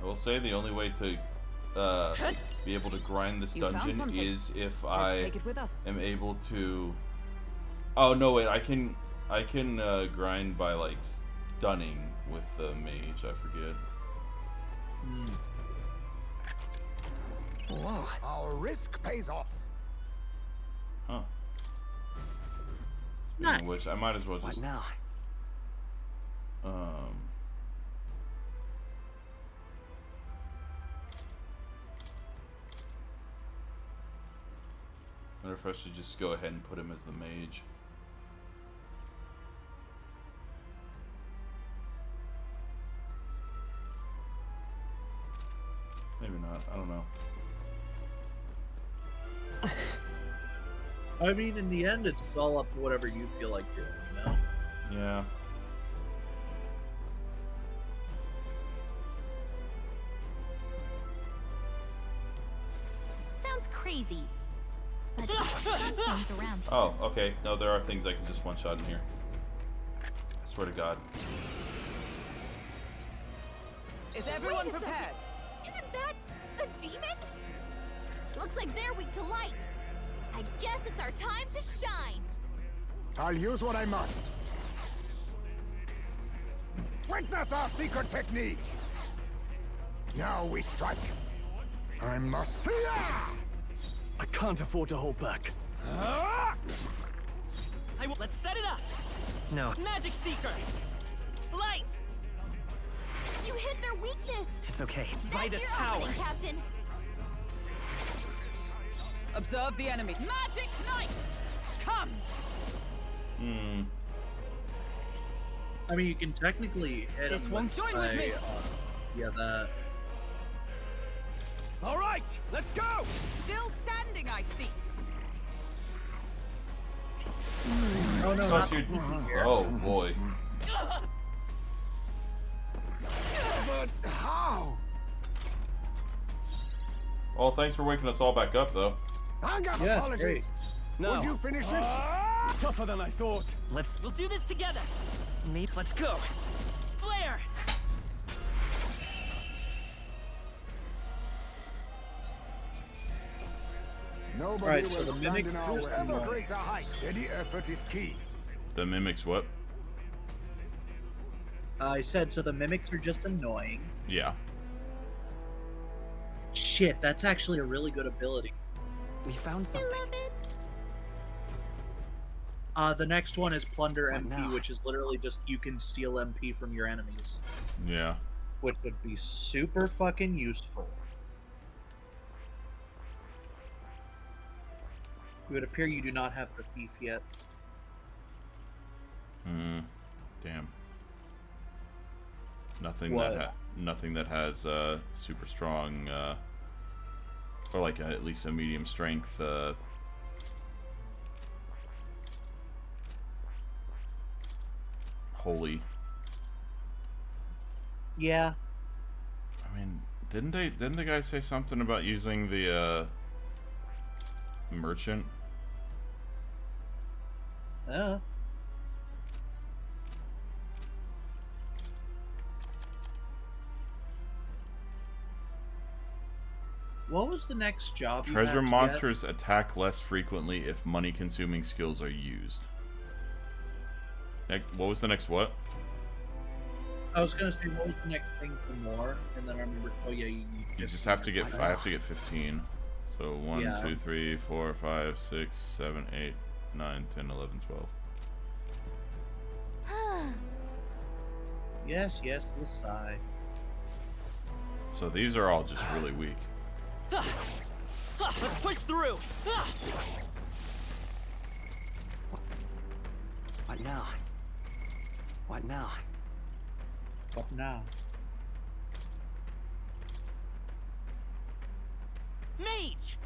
I will say the only way to be able to grind this You found dungeon something. is if Let's I take it with us. am able to. Oh no! Wait, I can grind by like stunning with the mage. I forget. Whoa. Our risk pays off. Huh. Speaking of which, I might as well What just now? I wonder if I should just go ahead and put him as the mage. Maybe not. I don't know. I mean, in the end, it's all up to whatever you feel like doing, you know? Yeah. Sounds crazy, but something's around here. Oh, okay. No, there are things I can just one-shot in here. I swear to God. Is everyone Wait a prepared? second. Isn't that a demon? Looks like they're weak to light. I guess it's our time to shine. I'll use what I must. Witness our secret technique. Now we strike. I must. I can't afford to hold back. I will. Let's set it up. No. Magic Seeker. Light. You hit their weakness. It's okay. By That's this your power. opening, Captain. Observe the enemy. Magic Knight. Come! Hmm. I mean, you can technically hit This him won't join with me. Yeah, that. All right, let's go! Still standing, I see. Oh no! Thought Not you'd- here. Oh boy. But how? Well, thanks for waking us all back up, though. I got Yes, apologies. No. Would you finish it? Tougher than I thought. We'll do this together. Meep, let's go. Flare! Nobody Alright, will so the stand mimic in our first way. and Ever then- greater heights. Any effort is key. The mimics what? I said so. The mimics are just annoying. Yeah. Shit, that's actually a really good ability. We found something. The next one is Plunder What MP, now? which is literally just you can steal MP from your enemies, Yeah. which would be super fucking useful. It would appear you do not have the thief yet. Hmm. Damn. Nothing What? nothing that has super strong or like at least a medium strength holy. Yeah. I mean, didn't the guy say something about using the merchant? What was the next job? you Treasure have to get? monsters attack less frequently if money-consuming skills are used. What was the next what? I was gonna say, what was the next thing for more? And then I remember, oh yeah, you just have to get. I have to get 15. So 1, Yeah. 2, 3, 4, 5, 6, 7, 8, 9, 10, 11, 12. Yes, yes, the sigh. So these are all just really weak. Let's push through. What now? What now? What now? Mage!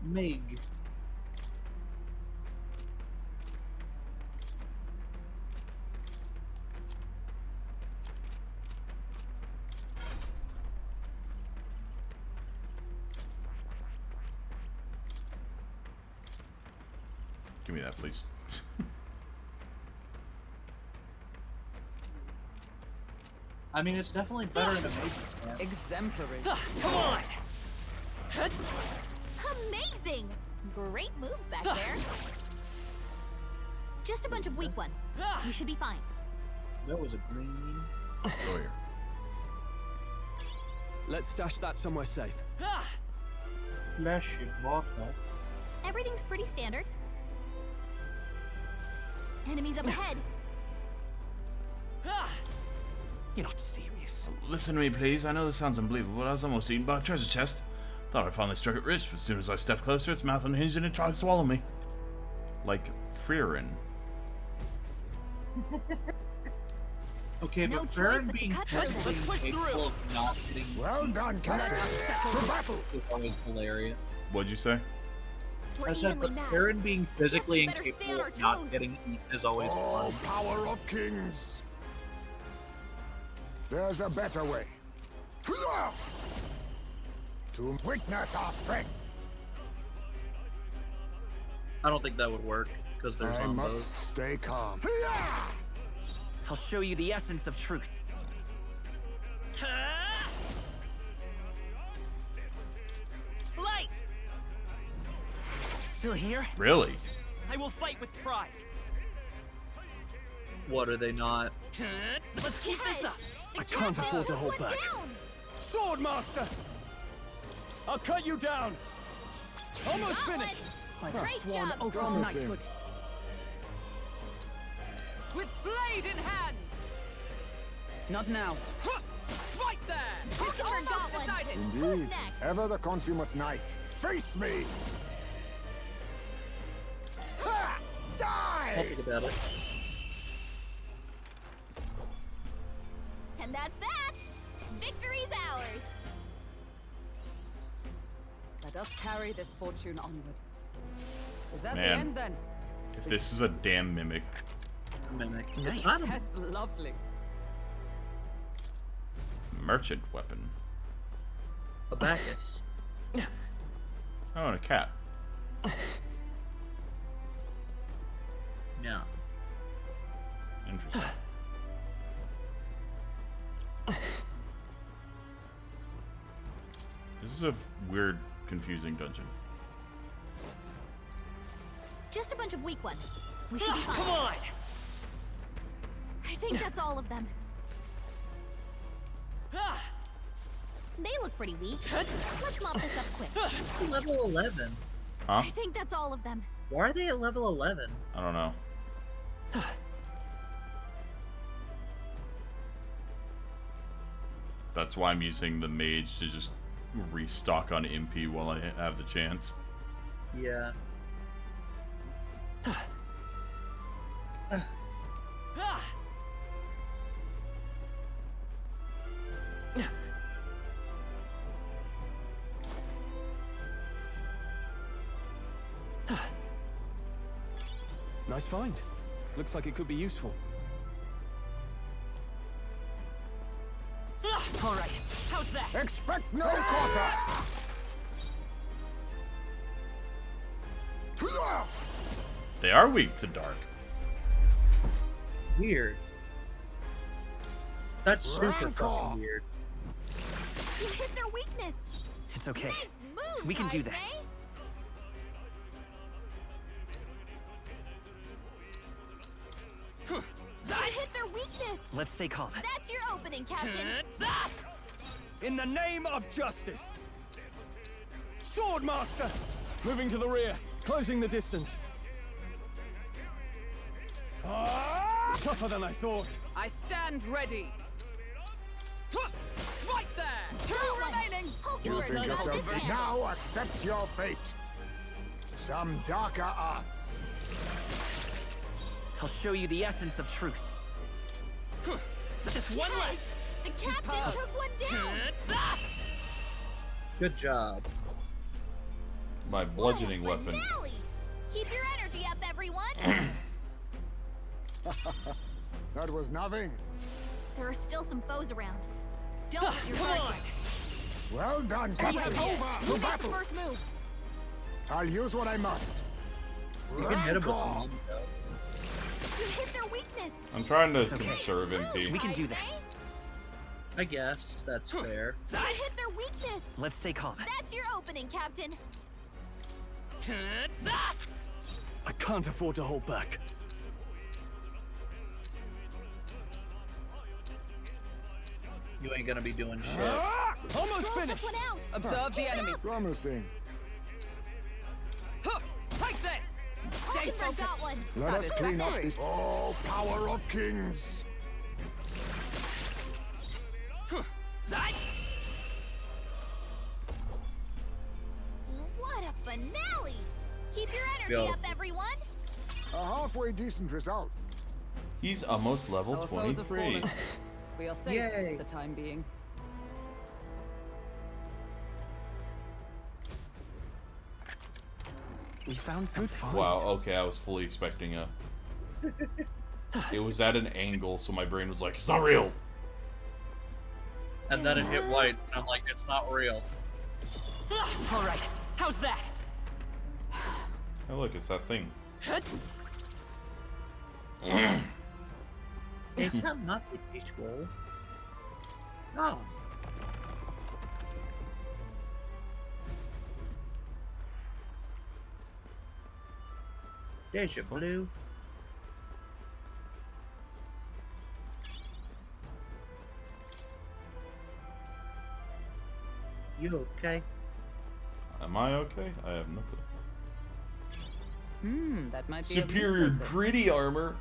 Mig. Give me that, please. I mean, it's definitely better than a mage. Exemplary. Come on! Amazing! Great moves back there. Just a bunch of weak ones. You should be fine. That was a green. Go here. Let's stash that somewhere safe. Flash water. Everything's pretty standard. Enemies up ahead. You're not serious. Listen to me, please. I know this sounds unbelievable, but I was almost eaten by a treasure chest. Thought I finally struck it rich, but as soon as I stepped closer, its mouth unhinged and it tried to swallow me. Like Frieren. Okay, No but choice Farron but to being cut through physically them. Push capable through. of not getting Well done, Captain. To battle. is always hilarious. What'd you say? We're I said, evenly but matched. Farron being physically Guess we better stay on incapable our of not toes. getting eaten is always Oh, fun. power of kings. There's a better way. To witness our strength. I don't think that would work because there's I on must stay calm. I'll show you the essence of truth. Light! Still here? Really? I will fight with pride. What are they not? Let's keep this up. I can't afford to hold back. Sword Master! I'll cut you down! Almost finished! I've Great sworn job. oath on knighthood. With blade in hand. Not now. Right there. It's Heisenberg got almost one. decided. Indeed. next? Ever the consummate knight. Face me! I'll think about it. And that's that! Victory's ours! Let us carry this fortune onward. Is that the Man. end then? If this is a damn mimic. Mimic. Nice. That's lovely. Merchant weapon. A Bacchus. Oh, and a cat. Yeah. Interesting. This is a weird, confusing dungeon. Just a bunch of weak ones. We should be fine. Come on! I think that's all of them. They look pretty weak. Let's mop this up quick. Level 11. Huh? I think that's all of them. Why are they at level 11? I don't know. That's why I'm using the mage to just restock on MP while I have the chance. Yeah. Nice find. Looks like it could be useful. All right, how's that? Expect no quarter! They are weak to dark. Weird. That's super fucking weird. You hit their weakness. It's okay. Nice moves, We can do I this. say. You hit their weakness. Let's stay calm. That's your opening, Captain. In the name of justice! Swordmaster! Moving to the rear, closing the distance. Tougher than I thought. I stand ready. Right there! Two remaining! You think yourself now accept your fate. Some darker arts. I'll show you the essence of truth. Just one left. The captain took one down. Good job. My bludgeoning weapon. Finales. Keep your energy up, everyone. That was nothing. There are still some foes around. Don't let your guard down. Well done, Captain. Who To makes the battle. first move? I'll use what I must. You can hit him with the Rancor. mom, though. You hit their weakness. I'm trying to okay. conserve MP. We can do this. I guess that's fair. You hit their weakness. Let's stay calm. That's your opening, Captain. I can't afford to hold back. You ain't gonna be doing shit. Almost finished. One out. Observe the enemy. Promising. Take this! Stay Heisenberg got focused. one. Let us clean up Satisfactory. this. Oh, power of kings. What a finale! Keep your energy Go. up, everyone. A halfway decent result. He's almost level Our foes have 23. fallen. We are safe Yay. for the time being. We found something. Wow, okay, I was fully expecting a... It was at an angle, so my brain was like, it's not real! And then it hit white, and I'm like, it's not real. All right, how's that? Oh look, it's that thing. It's not peaceful. Oh. There's your blue. You okay? Am I okay? I have no clue. That might be of use Superior later. Gritty armor.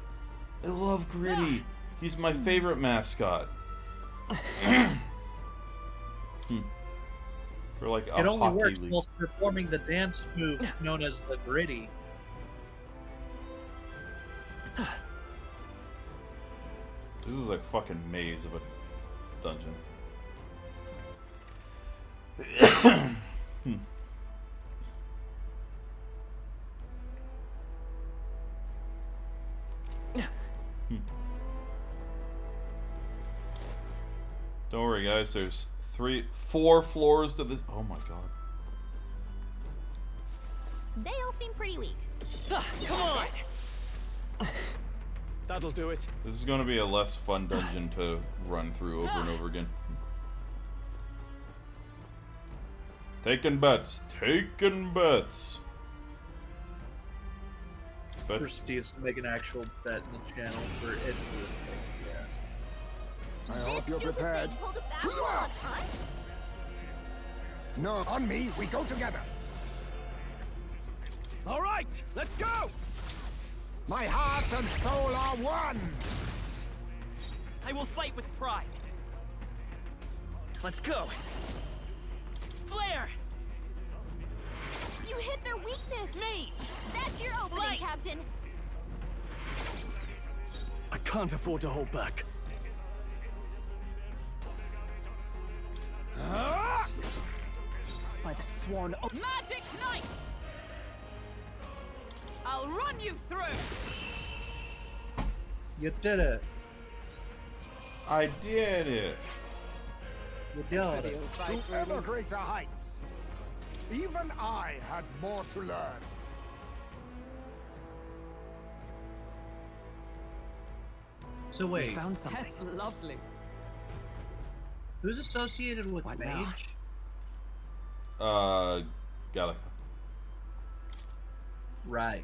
I love Gritty. He's my favorite mascot. For like a It only hockey works league. whilst performing the dance move known as the gritty. This is like fucking maze of a dungeon. Don't worry, guys. There's 4 floors to this. Oh my god. They all seem pretty weak. Come on! That'll do it. This is going to be a less fun dungeon to run through over and over again. Taking bets. Taking bets. Proceeds to make an actual bet in the channel for it to this thing. Yeah. I hope you're prepared. No, on me. We go together. All right, let's go! My heart and soul are one! I will fight with pride. Let's go. Flare! You hit their weakness! Me! That's your opening, Light. Captain! I can't afford to hold back. By the swan of Magic Knight! I'll run you through! You did it. I did it. You did it. To ever greater heights. Even I had more to learn. So wait, found something. That's lovely. who's associated with What now? Mage? Gallica. Right.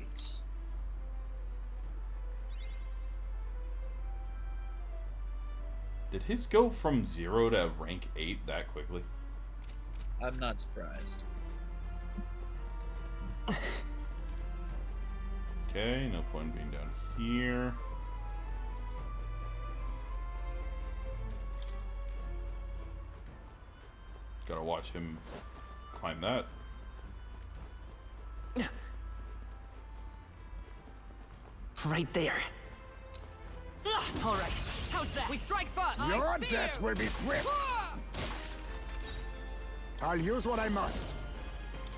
Did his go from 0 to rank 8 that quickly? I'm not surprised. Okay, no point being down here. Gotta watch him climb that. Right there. All right. How's that? We strike first. Your death will be swift. I'll use what I must.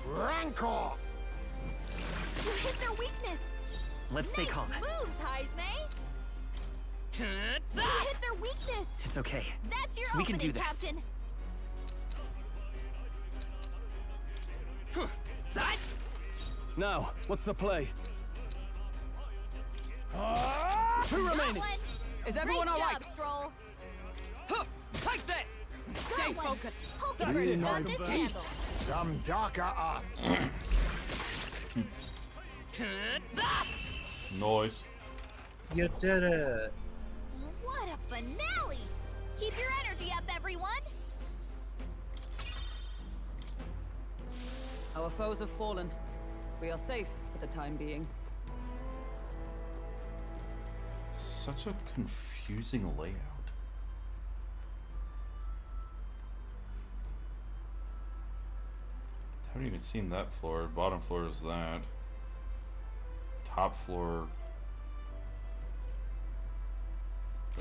Rancor! You hit their weakness! Let's stay calm. Moves, Heisme! You hit their weakness! It's okay. That's your We can opening, do this. Captain! Side. Now, what's the play? Two remaining. Is everyone Great all right? job, Stroll. Huh, take this! Stay Good one. focused. Hoping That's to it. got this Heisenberg. handled. Some darker arts. Noise. You did it. What a finale! Keep your energy up, everyone! Our foes have fallen. We are safe for the time being. Such a confusing layout. Haven't even seen that floor. Bottom floor is that. Top floor.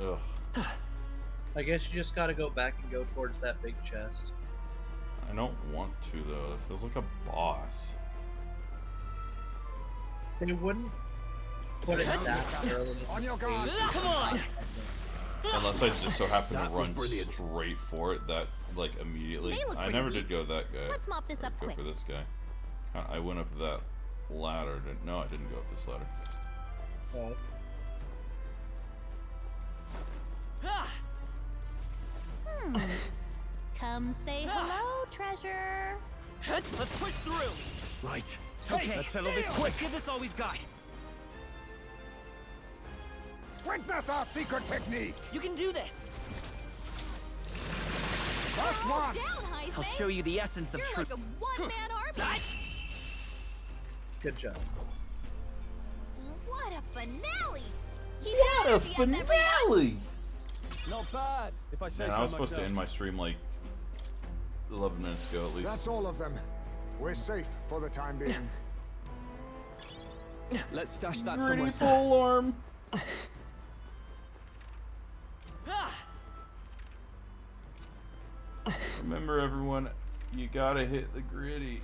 Ugh. I guess you just gotta go back and go towards that big chest. I don't want to though. It feels like a boss. They wouldn't put it that early. On your guard. Come on. Unless I just so happen to That was run brilliant. straight for it, that like immediately. They look I pretty never weak. did go that guy. Let's mop this up Go quick. for this guy. I went up that ladder. No, I didn't go up this ladder. Oh. Come say hello, treasure. Let's push through. Right. Okay, Let's settle this quick. Let's give this all we've got. Witness our secret technique. You can do this. First one. Down, Heisman. I'll show you the essence of You're truth. like a one-man army. Good job. What a finale! Keep What your a energy up, everyone. finale! Not bad, if I say Man, so I was supposed myself. to end my stream like 11 minutes ago at least. That's all of them. We're safe for the time being. Let's stash that Pretty somewhere. full arm. Remember, everyone, you gotta hit the gritty.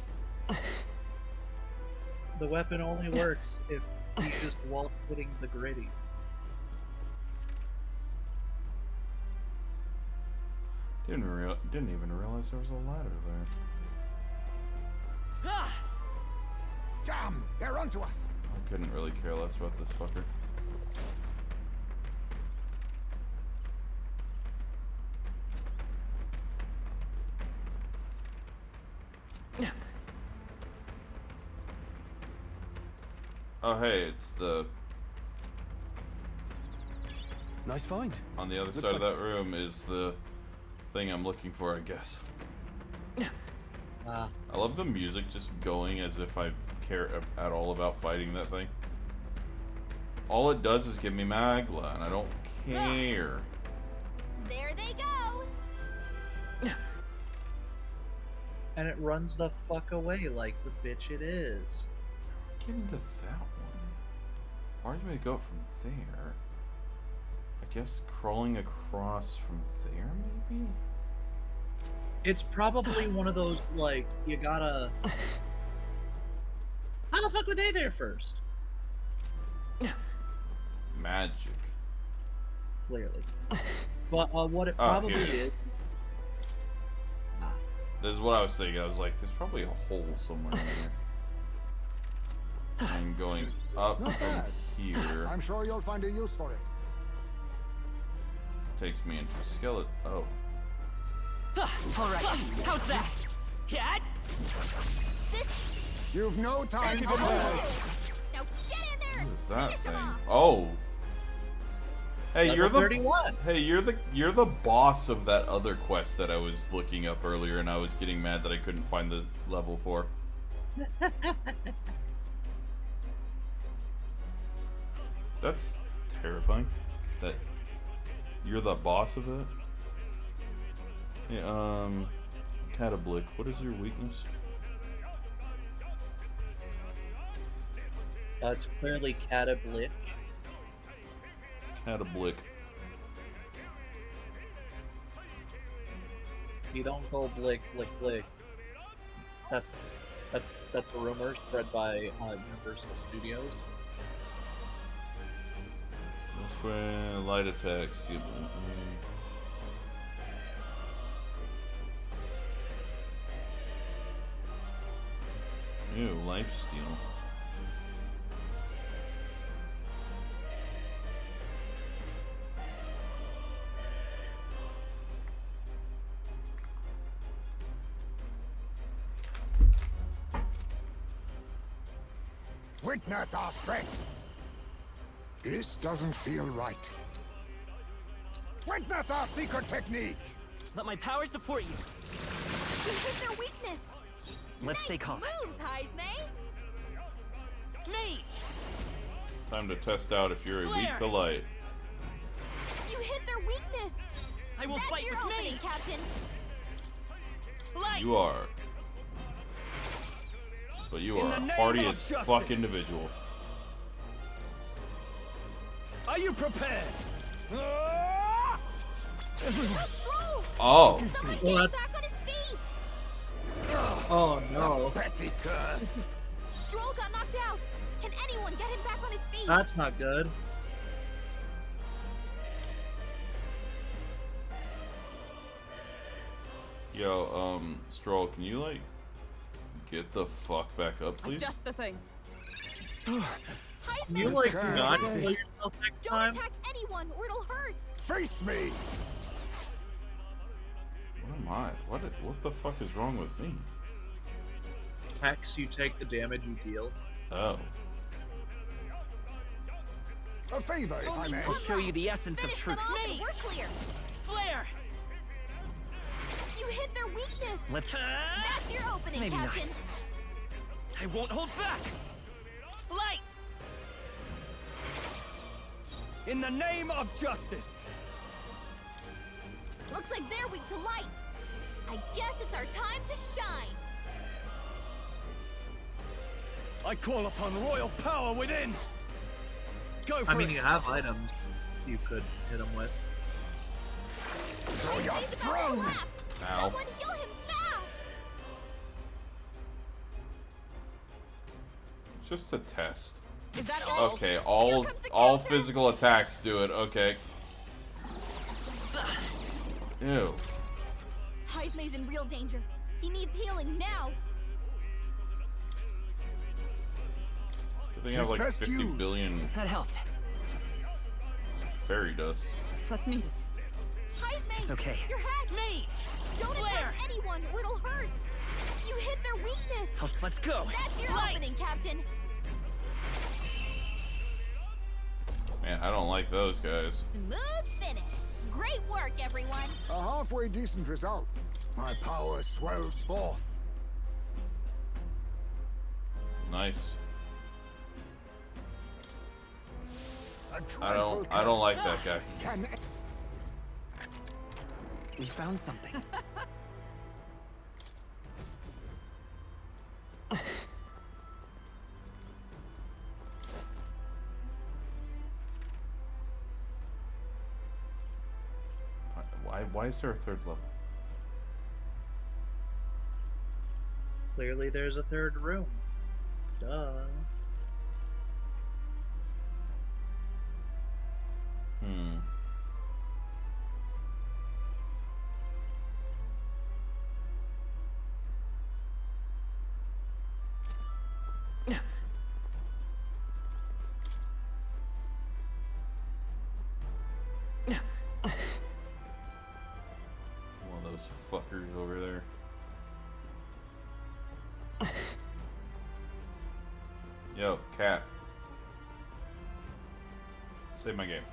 The weapon only works if you just while hitting the gritty. Didn't even realize there was a ladder there. Damn! They're onto us! I couldn't really care less about this fucker. Oh hey, it's the... Nice find. On the other side of that room is the thing I'm looking for, I guess. I love the music just going as if I care at all about fighting that thing. All it does is give me Magla, and I don't care. There they go. And it runs the fuck away like the bitch it is. Get into that one. Why did we go up from there? I guess crawling across from there, maybe? It's probably one of those, like, you gotta... How the fuck were they there first? Magic. Clearly. But what it probably is... This is what I was thinking. I was like, there's probably a hole somewhere in there. I'm going up from here. I'm sure you'll find a use for it. Takes me into skeleton. Oh. Alright, how's that? Yeah? You've no time for this. Now get in there. What is that thing? Oh. Hey, you're the 31. Hey, you're the boss of that other quest that I was looking up earlier, and I was getting mad that I couldn't find the level for. That's terrifying. That you're the boss of it. Yeah. Catablick. What is your weakness? It's clearly Catablick. Catablick. You don't go blick, blick, blick. That's a rumor spread by Universal Studios. That's where light effects. Ew, lifesteal. Witness our strength. This doesn't feel right. Witness our secret technique. Let my power support you. You hit their weakness. Let's stay calm. Moves, Heisme. Mate! Time to test out if you're Flare. weak to light. You hit their weakness. I will That's fight your with opening, me. Captain. Light. You are. But you are a hardy as fuck individual. Are you prepared? Oh. Somebody Well, get back on his feet. Oh no. Petty curse. Stroll got knocked out. Can anyone get him back on his feet? That's not good. Yo, Stroll, can you like get the fuck back up, please? Just the thing. Can you like not kill yourself next Don't time? attack anyone or it'll hurt. Face me. What am I? What the fuck is wrong with me? Hex, you take the damage you deal. Oh. A favor, if I may. I'll show you the essence Finish of truth. them off and Mate! we're clear. Flare! You hit their weakness. Let's. That's your opening, Maybe not. Captain. I won't hold back. Light! In the name of justice. Looks like they're weak to light. I guess it's our time to shine. I call upon royal power within. go for I mean, it. you have items you could hit him with. So you're strong! Ow. Someone heal him fast! Just a test. Is that all? Okay, all physical attacks do it. Okay. Ew. Heisenberg's in real danger. He needs healing now. I think I have like 50 billion That helped. fairy dust. Twas needed. Heisenberg! It's okay. You're hacked! Mate! Don't attack anyone or it'll hurt! You hit their weakness! Let's go. That's your opening, Captain! Man, I don't like those guys. Smooth finish! Great work, everyone! A halfway decent result. My power swells forth. Nice. A I don't dreadful like curse. that guy. Can We found something. Why is there a third level? Clearly, there's a third room. Duh. Hmm. One of those fuckers over there. Yo, cat. Save my game.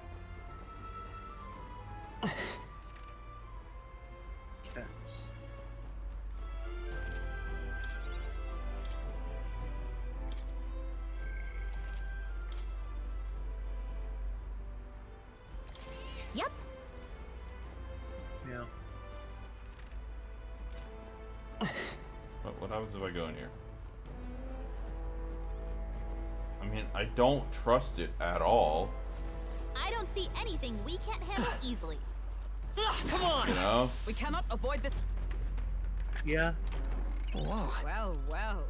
Cats. Yep. Yeah. What happens if I go in here? I mean, I don't trust it at all. I don't see anything we can't handle easily. Come on! You know? We cannot avoid this. Yeah. Whoa. Well, well.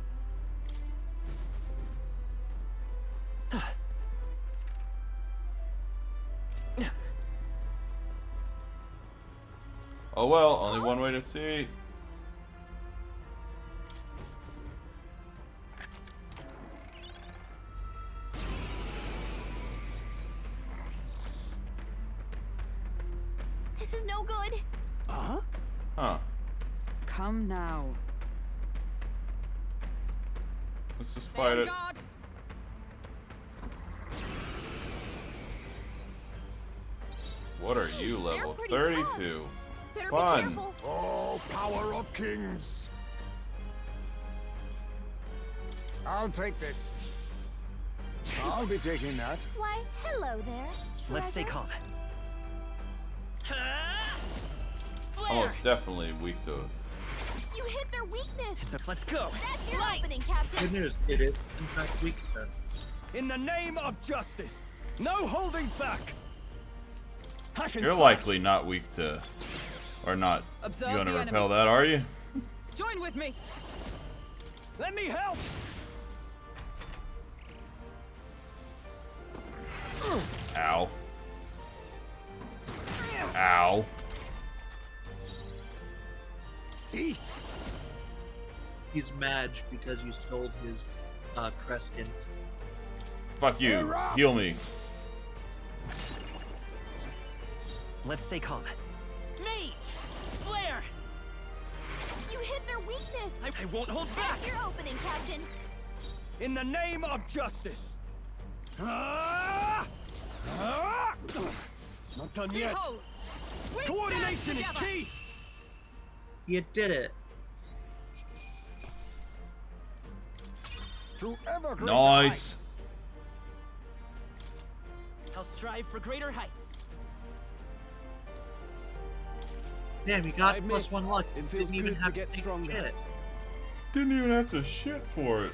Oh well, only one way to see. This is no good. Uh-huh. Huh. Come now. Let's just fight it. Vanguard! What are you, They're level pretty 32? Better Fun. be careful. Oh, power of kings! I'll take this. I'll be taking that. Why, hello there. Let's stay treasure. calm. Oh, it's definitely weak to it. You hit their weakness. Let's go. That's your opening, Captain. Good news. It is, in fact, weak then. In the name of justice, no holding back. Hack and You're slash. likely not weak to, or not. Observe You gonna the repel enemy. that, are you? Join with me. Let me help. Ow. Ow. He's mad because you stole his Kreskin. Fuck you. Heal me. Let's stay calm. Mate! Flare! You hit their weakness. I won't hold back! That's your opening, Captain. In the name of justice. Ah! Ah! Not done yet. Behold! We Coordination stand is together. key. You did it. To ever greater Nice. I'll strive for greater heights. Damn, you got I plus admit, one luck. it You feels didn't even good to have get take stronger. shit. Didn't even have to shit for it.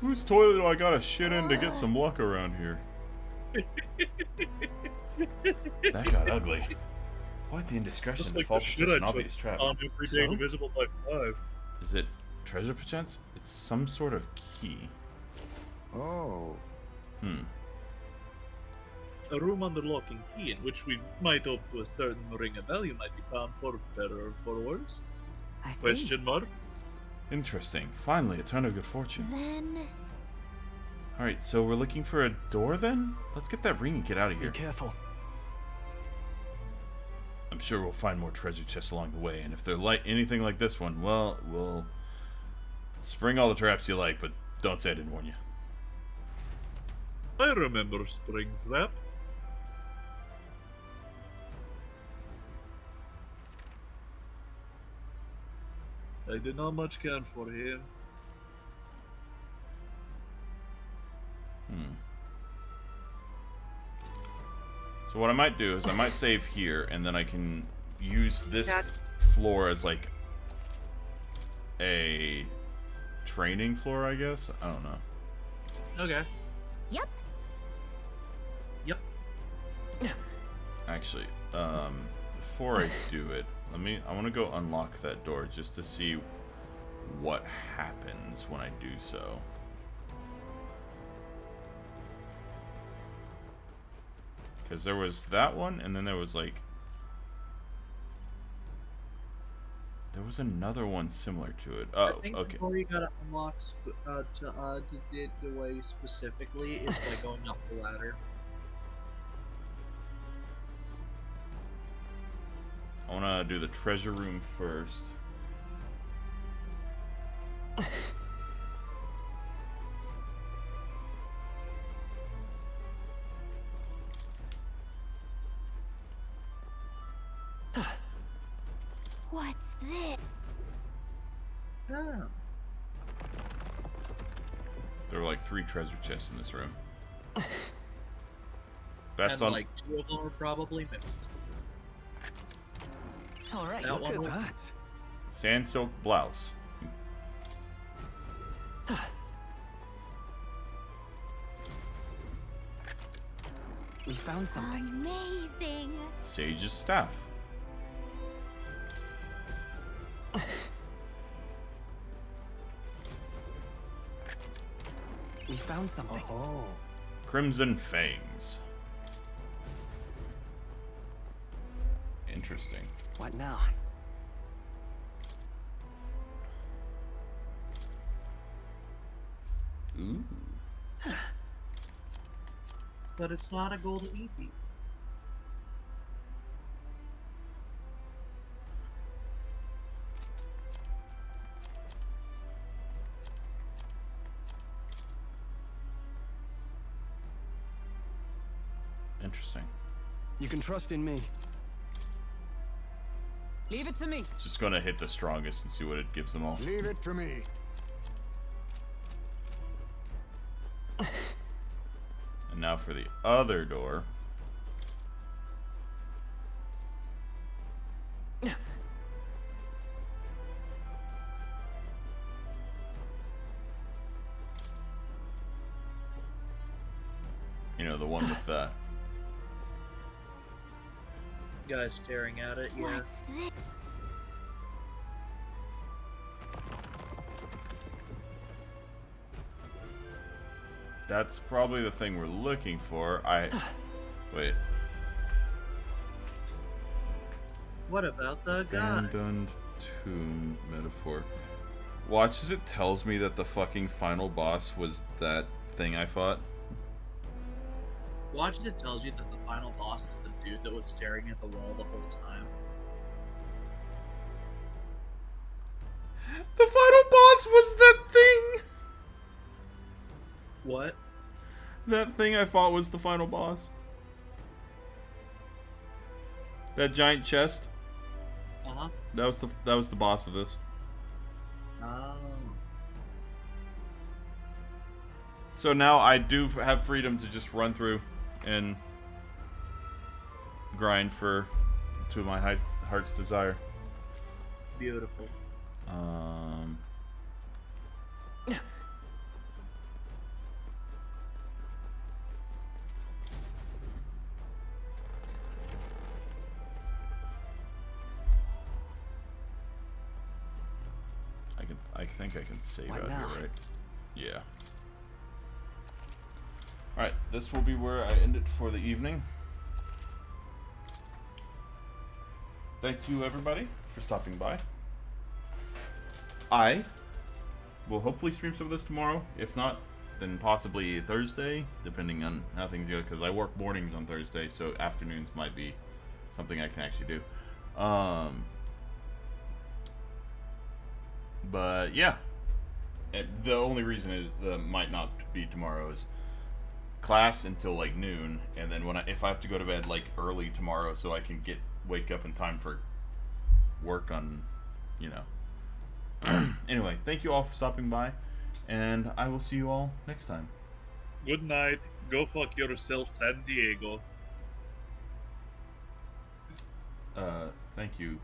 Whose toilet do I gotta shit in to get some luck around here? That got ugly. Quite the indiscretion Just to like fall the for shit such I an took obvious trap. on every day divisible by 5. Is it treasure perchance? It's some sort of key. Oh. A room under lock and key in which we might hope to a certain ring of value might be found, for better or for worse. I see. Question mark? Interesting. Finally, a turn of good fortune. Then... Alright, so we're looking for a door then? Let's get that ring and get out of here. Be careful. I'm sure we'll find more treasure chests along the way, and if they're like anything like this one, well, we'll spring all the traps you like, but don't say I didn't warn you. I remember Spring Trap. I did not much count for him. So what I might do is I might save here, and then I can use this floor as like a training floor, I guess. I don't know. Okay. Yep. Yep. Actually, before I do it, I want to go unlock that door just to see what happens when I do so. Because there was that one, and then there was like... There was another one similar to it. Oh, I think okay. before you gotta unlock the way specifically is by going up the ladder. I want to do the treasure room first. What's this? Oh. There were like 3 treasure chests in this room. That's And on. like 2 of them are probably missed. All right, That Look one at was that. Sand silk blouse. We found something. Amazing. Sage's staff. We found something. Oh. Crimson fangs. Interesting. What now? Ooh. But it's not a golden EP. Interesting. You can trust in me. Leave it to me. Just gonna hit the strongest and see what it gives them all. Leave it to me. And now for the other door. You know, the one with that. Guys staring at it, yeah. What's this? That's probably the thing we're looking for. Wait. What about the guy? Abandoned tomb metaphor. Watch as it tells me that the fucking final boss was that thing I fought. Watch as it tells you that the final boss is the dude that was staring at the wall the whole time. The final boss was that thing! What? That thing I fought was the final boss. That giant chest. Uh-huh. That was the boss of this. Oh. So now I do have freedom to just run through and grind to my heart's desire. Beautiful. I think I can save What out now? here, right? Yeah. Alright, this will be where I end it for the evening. Thank you, everybody, for stopping by. I will hopefully stream some of this tomorrow. If not, then possibly Thursday, depending on how things go, because I work mornings on Thursday, so afternoons might be something I can actually do. But yeah, the only reason is might not be tomorrow is class until like noon, and then if I have to go to bed like early tomorrow, so I can wake up in time for work on, you know. Anyway, thank you all for stopping by, and I will see you all next time. Good night. Go fuck yourself, San Diego. Thank you.